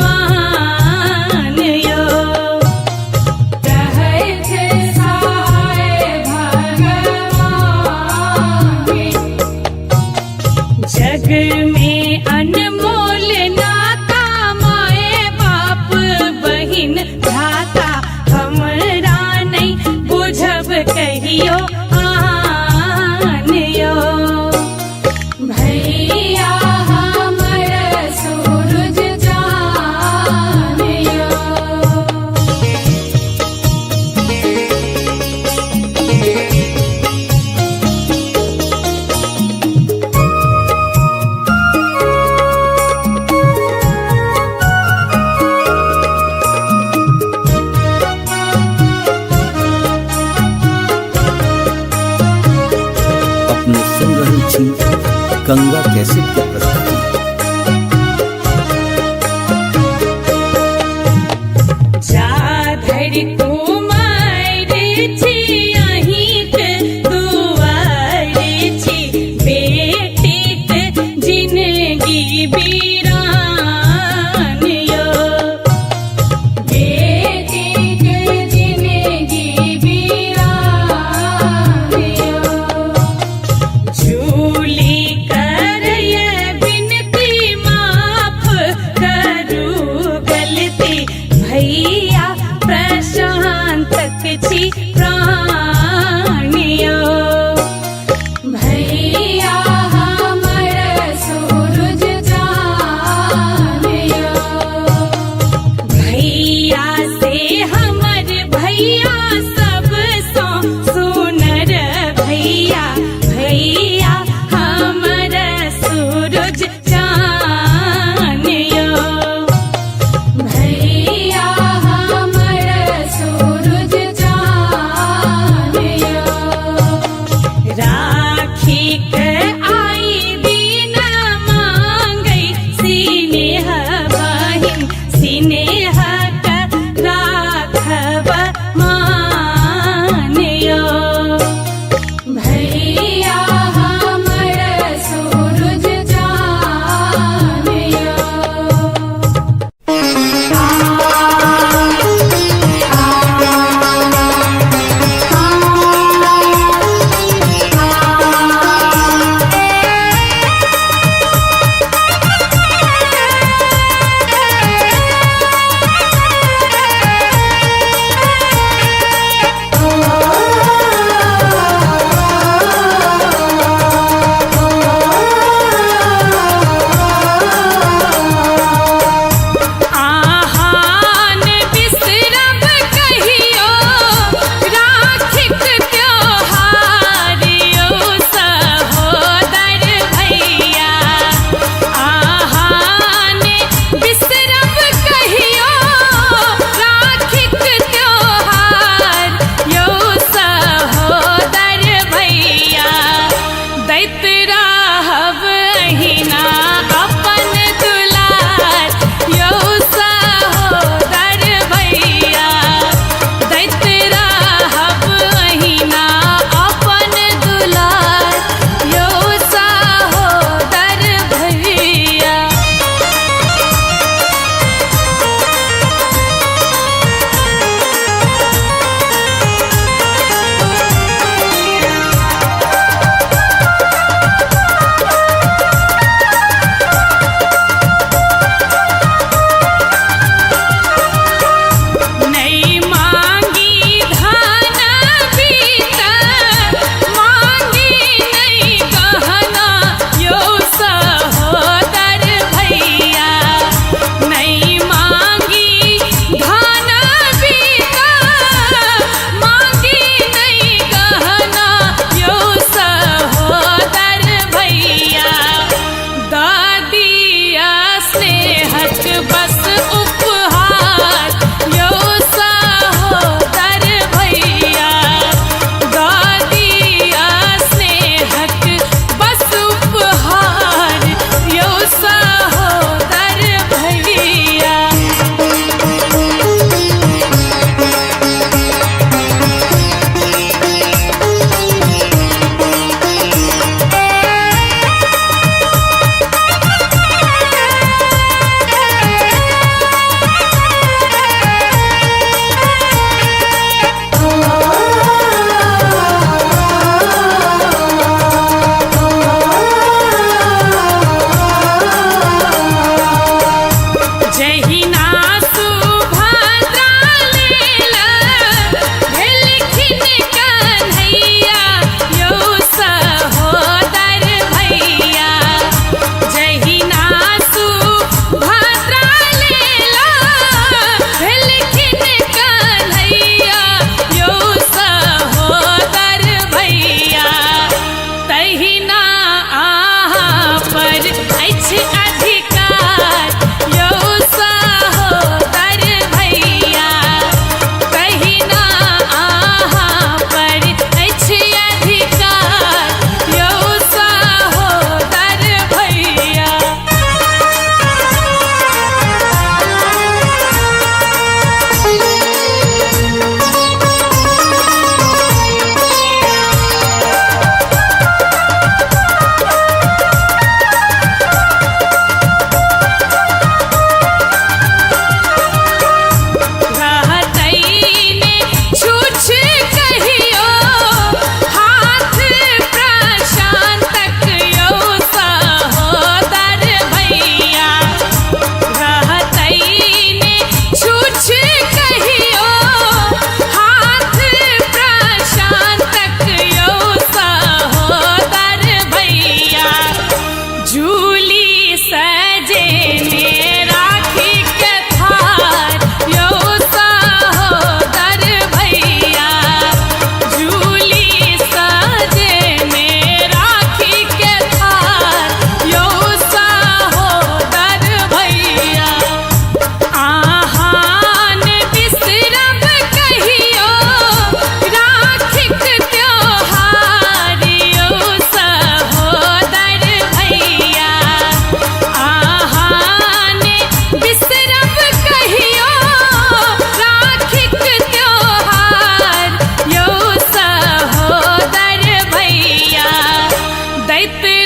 यो। रहे थे सहाय भगवान। जग में अनमोल नाता माए बाप बहिन भ्राता हमरा नहीं बुझब कहियो आन यो। भैया हमर सूरज चान यो। अपने सुन रही थी गंगा कैसेट की प्रस्तुति। जा धरि कुमार छी अहिंक दुआर छी बेटीक जिनगी बीरान यो। बेटी के जिंदगी वीरान यो। झूली करय बिनती माफ करू गलती भैया प्रशांतक छी प्राण यो। भैया हमर सूरज चान यो। भैया से हमर भैया सब सो सुनर भैया भैया हमर सूरज चान यो। भैया हमर सूरज चान यो। राखी के आई दीन मांगै सिनेह बहिन सिनेह के राखब मान यो। भैया हमर सूरज चान यो। आहान बिसरब कहियो राखिक त्योहार यो सहोदर भैया। आहान बिसरब कहियो राखिक त्योहार यो सहोदर भैया। दैत रहब अहिना अपन दुलार यो सहोदर भैया। दैत रहब अहिना अपन दुलार यो सहोदर भैया।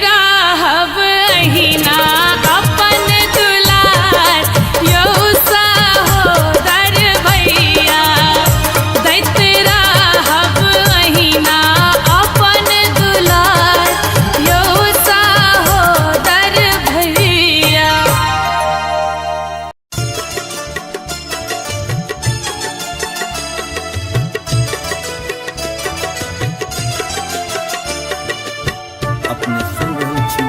रहब अहिना अपन दुलार यौ सहोदर भैया दैत रहब अहिना अपन दुलार यौ सहोदर भैया। अपने सुन रहल छी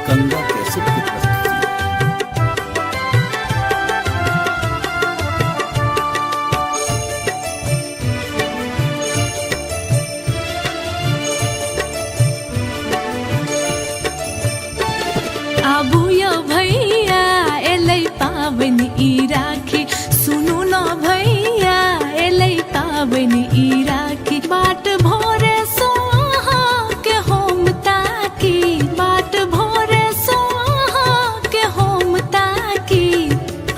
गंगा कैसेट की प्रस्तुति। आबू यो भैया एलै पाबनि ई राखी, सुनू न भैया एलै पाबनि ई राखी। बाट भोरे सो अहाँके हम ताकी, बाट भोरे सो अहाँके हम ताकी।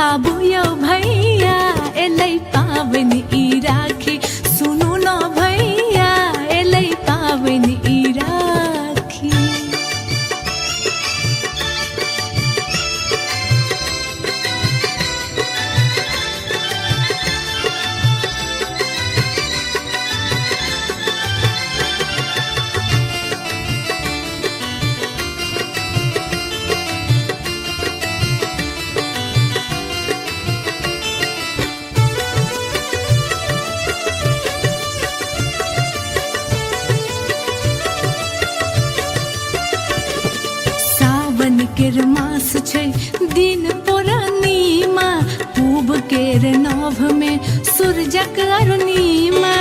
आबू यो भैया एलै पाबनि ई राखी, सुनू न भैया एलै पाबनि ई राखी। सावन केर मास छै दिन पूर्णिमा, पूब केर नभ में सूरजक अरुणिमा।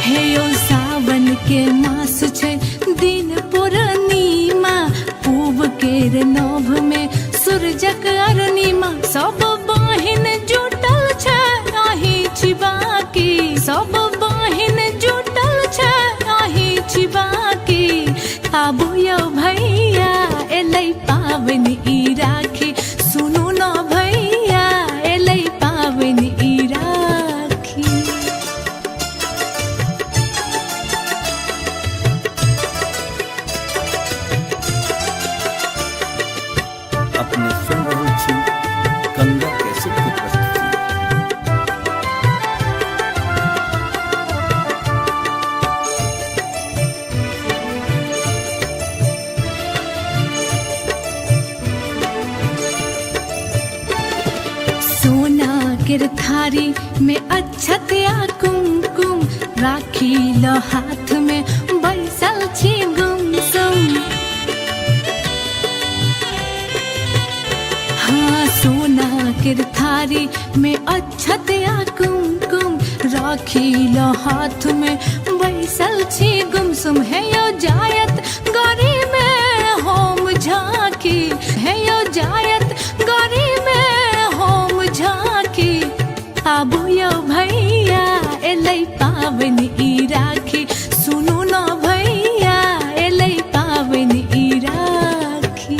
हे यौ सावन के मास छै दिन पूर्णिमा, पूब केर नभ में सूरजक अरुणिमा। सब बहिन जुटल छै अहि छिबाकी, सब बहिन जुटल छै अहि छिबाकी। आबू यौ भैया एलै पाबनि ई राखी, सुनू न भैया एलै पाबनि ई राखी। अपने सुन रहल छी गंगा कैसेट की प्रस्तुति। सोना केर थारी में अक्षत या कुमकुम, राखी ल हाथ में बैसल छी गुमसुम। हाँ सोना केर थारी में अक्षत या कुमकुम, राखी ल हाथ में बैसल छी गुमसुम। है यो जायत गरी में होम झांकी, है यो जायत गरी में होम झांकी। आबू यो भैया एलै पाबनि ई राखी, सुनू न भैया एलै पाबनि ई राखी।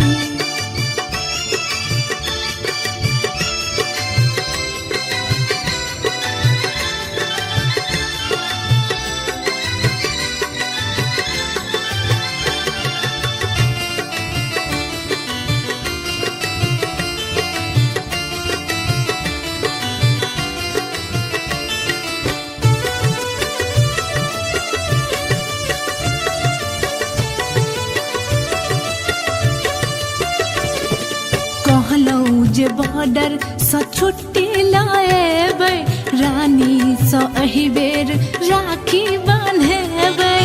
कहलौं जे बॉर्डर सँ छुट्टी लाएबै, रानी सँ एहि बेर राखी बान्हेबै।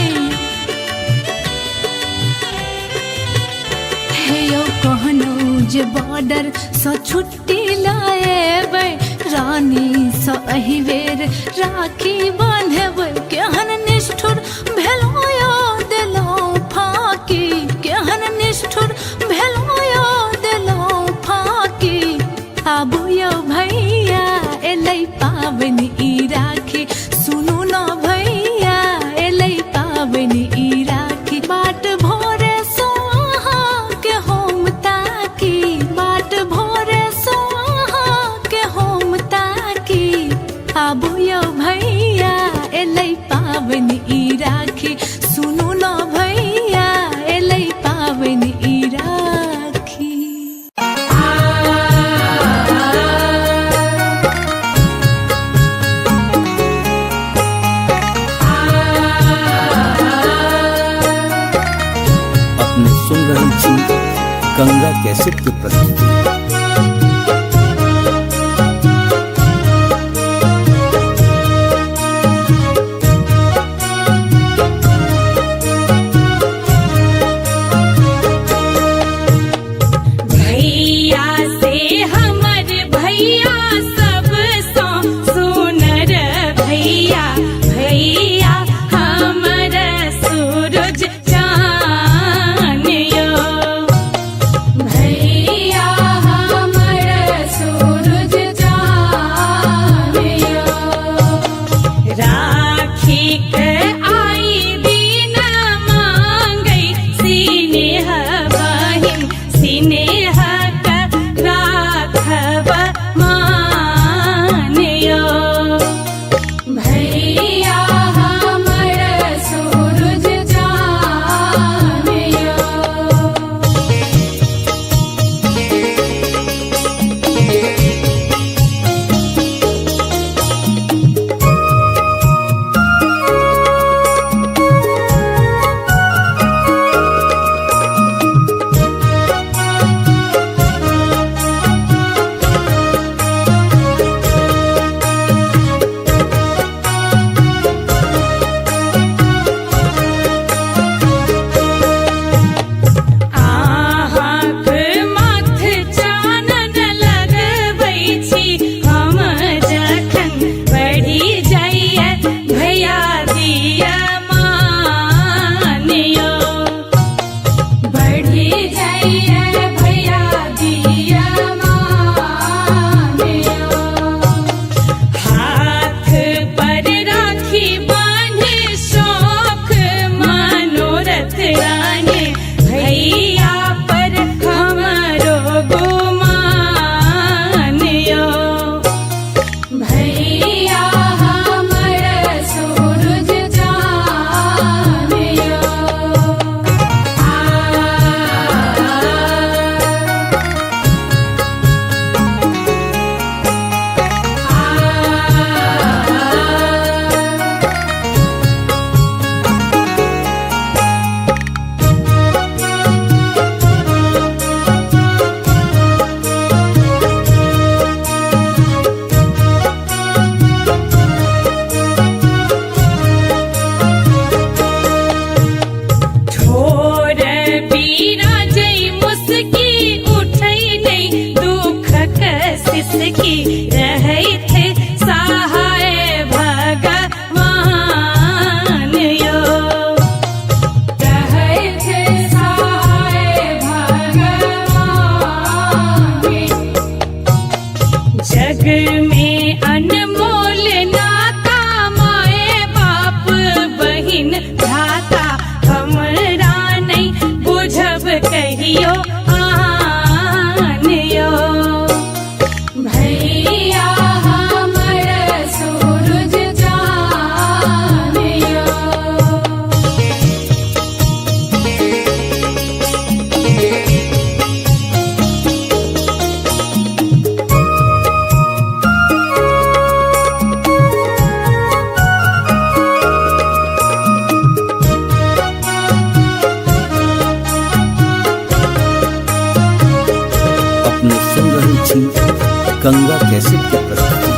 हे यौ कहलौं जे बॉर्डर सँ छुट्टी लाएबै, रानी सँ एहि बेर राखी बान्हेबै। केहन निष्ठुर भेलौं यौ देलौं फाँकी, केहन निष्ठुर भेलौं यौ देलौं फाँकी। आबू यौ भैया एलै पाबनि ई राखी, सुनू न भैया एलै पाबनि ई राखी। बाट भोरे सो अहाँके हम ताकी, बाट भोरे सो अहाँके हम ताकी। आबू यौ भैया एलै पाबनि ई राखी, गंगा कैसेट की प्रस्तुति। गंगा कैसेट की प्रस्तुति।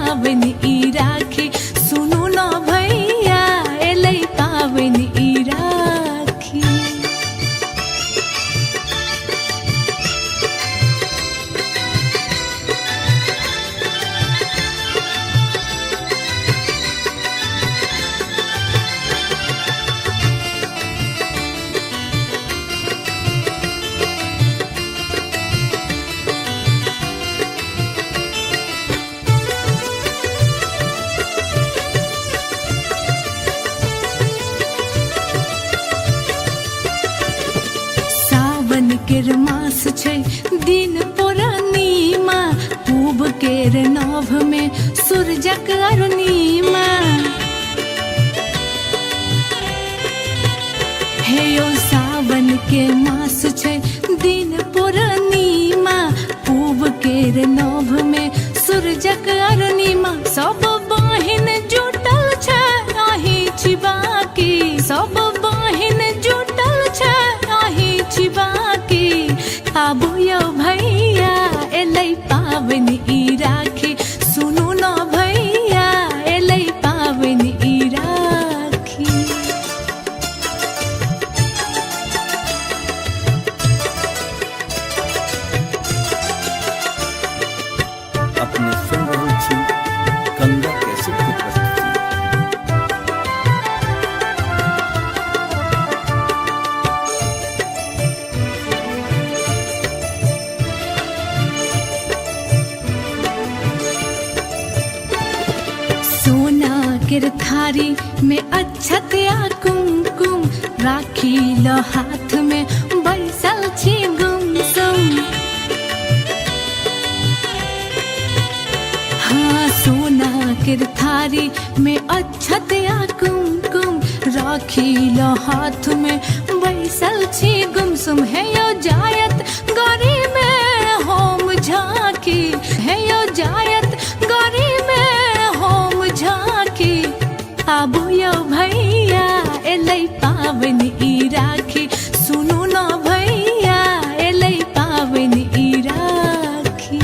पावन ई राखी सुनु न भैया एलै पावन ई राखी। सावन केर मास छै दिन पूर्णिमा पूब केर नभ में सूरजक अरुणिमा। हे यो सावन के मास छै दिन पूर्णिमा पूब केर नभ में सूरजक अरुणिमा। सब बहिन जुटल छै आही छिबाकी, सब बहिन जुटल छै आही छिबाकी। आबू यौ भैया एलै पावन ई राखी सुनु न भैया एलै पावन ई राखी। अपने सुन रहल छी गंगा कैसेट की प्रस्तुति। सोना केर थारी में अक्षत या कुमकुम राखी ल हाथ में बैसल छी गुमसुम। हाँ सोना केर थारी में अक्षत या कुमकुम राखी ल हाथ में बैसल छी गुमसुम। है यो जायत गरी में होम झांकी, है यो जायत गरी में होम झांकी। आबू यौ भैया एलै पावन ई राखी सुनु न भैया एलै पावन ई राखी।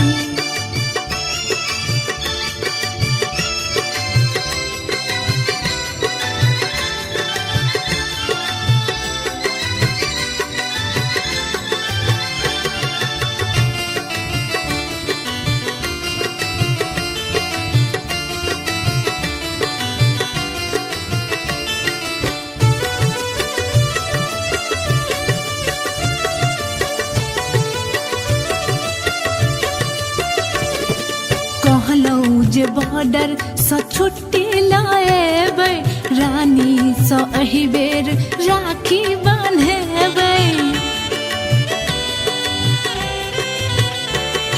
कहलौं जे बॉर्डर सँ छुट्टी लाएबै रानी सँ एहि बेर राखी बान्हेबै।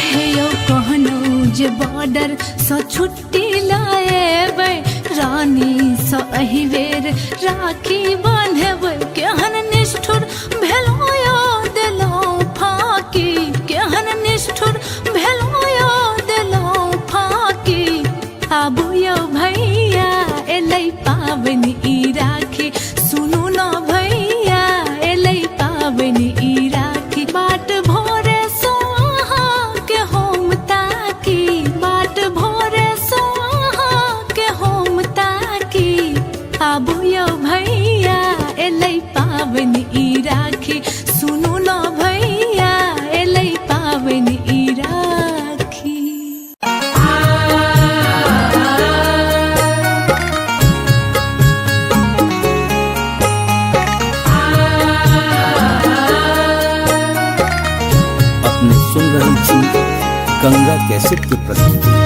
हे यौ कहलौं जे बॉर्डर सँ छुट्टी लाएबै रानी सँ एहि बेर राखी बान्हेबै। केहन निष्ठुर भेलौं यौ देलौं फाकी, केहन निष्ठुर भेलौं यौ देलौं फाकी। आबू यौ भैया एलै पावन ई राखी सुनु न भैया एलै पावन ई राखी। बाट भोरे सो अहाँ के होम ताकी, बाट भोरे सो अहाँ के होम ताकी। आबू यौ भैया एलै पावन ई राखी सुनु न भैया एलै पावन ई राखी। अपने सुन रहल छी गंगा कैसेट की प्रस्तुति।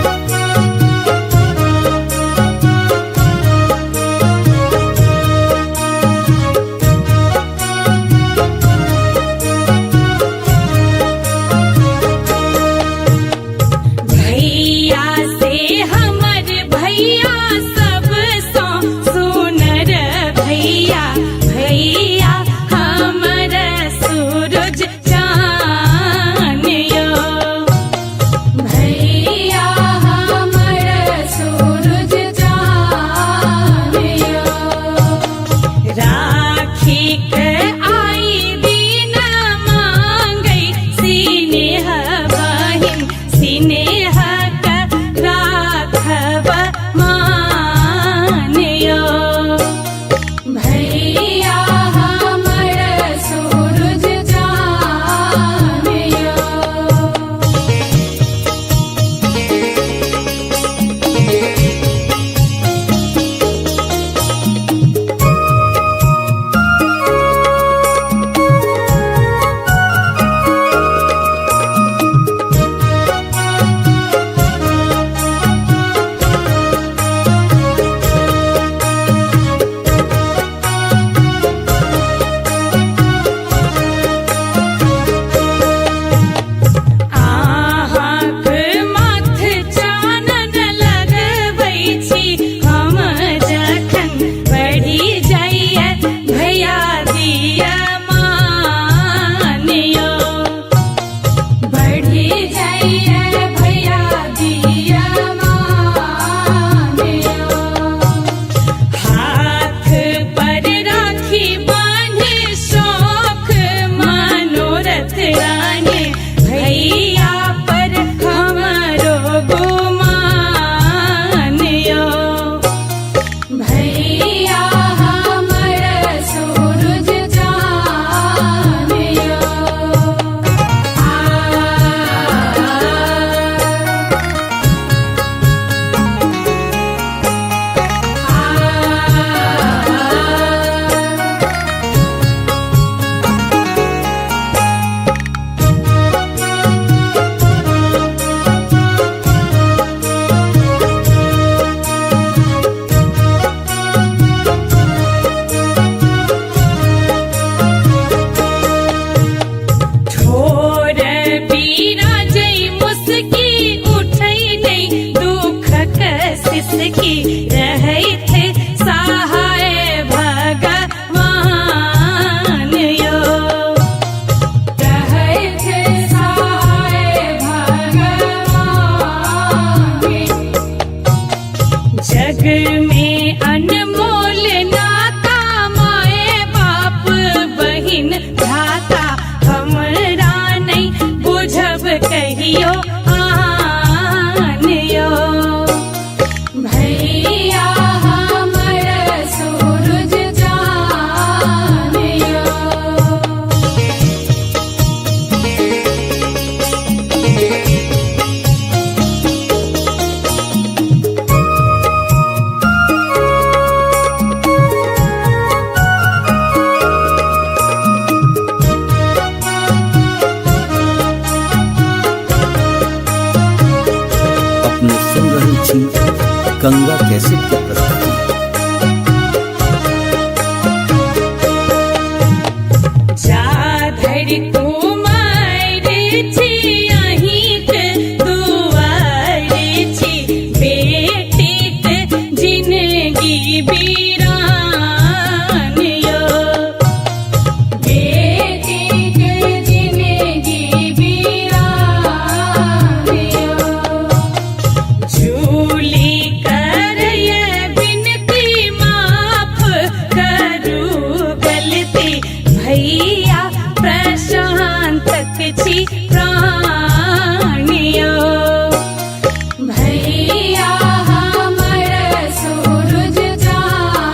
भैया से हमर भैया सब सो सुनर भैया, भैया हमर सूरज चान यो। भैया किसकी रही थे सहाय भगवान यो। रहे थे सहाय भगवान। जग में अनमोल नाता माए बाप बहिन भ्राता हमरा नहीं बुझब कहियो आन यो। भैया हमर सूरज जान यो। अपने सुन रही थी गंगा कैसेट की प्रस्तुति। जा धरि कुमार छी अहिंक दुआर छी बेटीक जिनगी बीरान यो। बेटी के जिंदगी बीरान यो। झूली कर ये बिनती माफ करू गलती भैया प्रशांतक छी प्राण यो। भैया हमर सूरज जान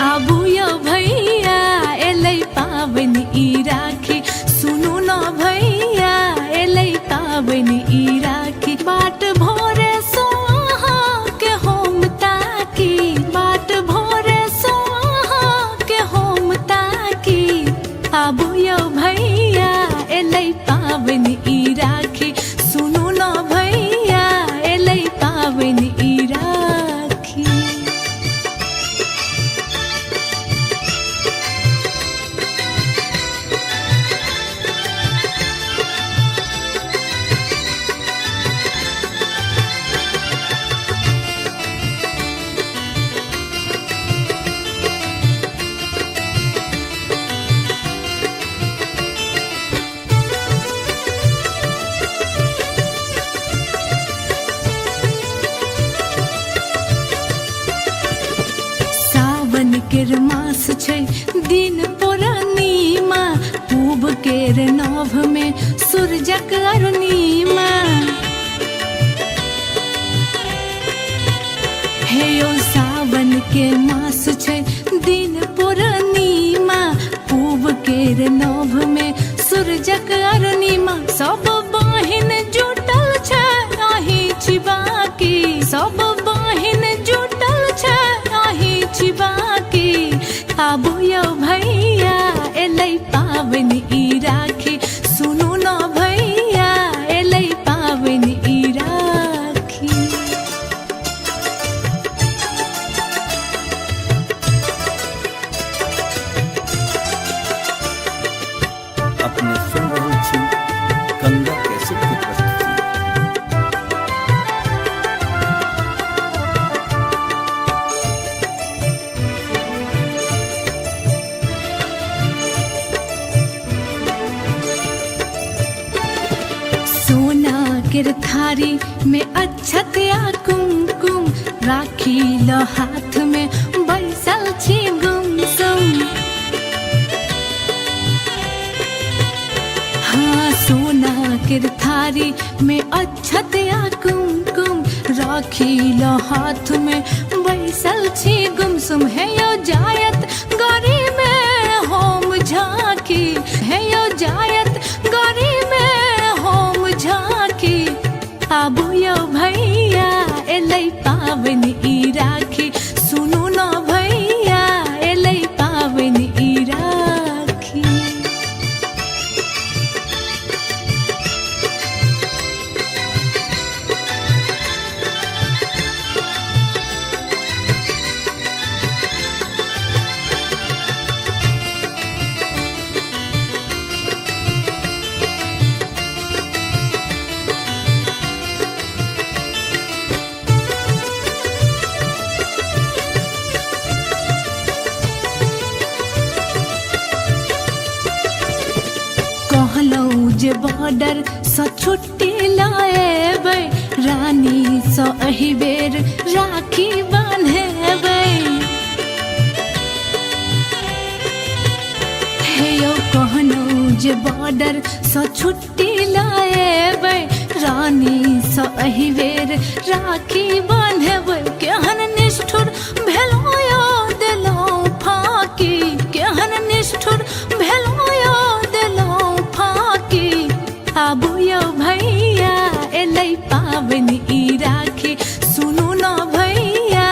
आबू यो भैया एलै पाबनि ई राखी, सुनू न भैया एलै पाबनि ई राखी। बाट भोरे सो अहाँके हम ताकी, बाट भोरे सो अहाँके हम ताकी। आबू यो भैया एलै पाबनि ई राखी, सुनू न भैया एलै पाबनि ई राखी। सावन केर मास छै दिन पूर्णिमा, पूब केर नभ में सूरजक अरुणिमा। हे यो सावन के मास छै दिन पूर्णिमा, पूब केर नभ में सूरजक अरुणिमा। सब बहिन जुटल छै आही छिबाकी, सब बहिन जुटल छै आही छिबाकी। आबू यो भैया एलै पाबनि ई राखी, सुनू न भैया एलै पाबनि ई राखी। अपने सुन रहल छी गंगा कैसेट की प्रस्तुति। सोना केर थारी में अक्षत या कुमकुम, राखी ल हाथ में बैसल छी गुमसुम। हाँ सोना केर थारी में अक्षत या कुमकुम, राखी ल हाथ में बैसल छी गुमसुम। है यो जायत गरी में होम झांकी, है यो जायत गरी में होम झांकी। आबू यो भैया एलै पाबनि ई राखी, सुनू न भैया एलै पाबनि ई राखी। कहलौं जे बॉर्डर सँ छुट्टी लाएबै, रानी सँ एहि बेर राखी बान्हेबै। हे यौ कहलौं जे बॉर्डर सँ छुट्टी लाएबै, रानी सँ एहि बेर राखी बान्हेबै। केहन निष्ठुर भेलौं यो देलौं फाकी, केहन निष्ठुर भेलौं यो देलौं फाकी। आबू यो भैया एलै पाबनि ई राखी, सुनू न भैया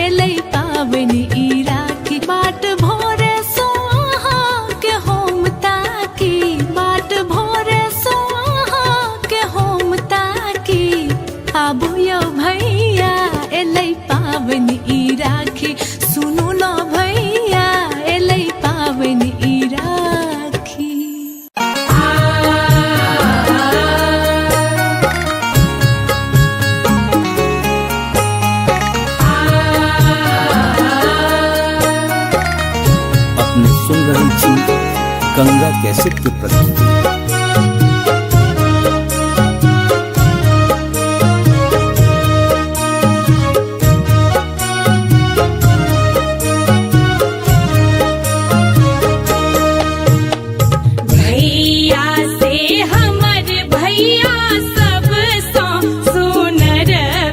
एलै पाबनि ई राखी। बाट भोरे सो अहाँके हम ताकी, बाट भोरे सो अहाँके हम ताकी। आबू यो भैया एलै पाबनि ई राखी, सुनू न भैया एलै पाबनि ई राखी। अपने सुन रहल छी गंगा कैसेट की प्रस्तुति।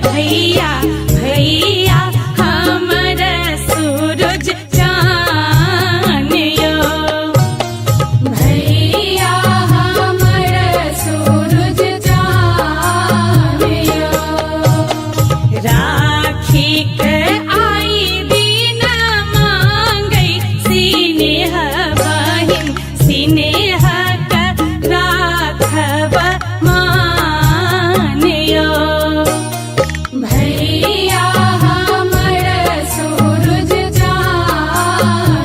भैया भैया हमर सूरज चाँद सहाय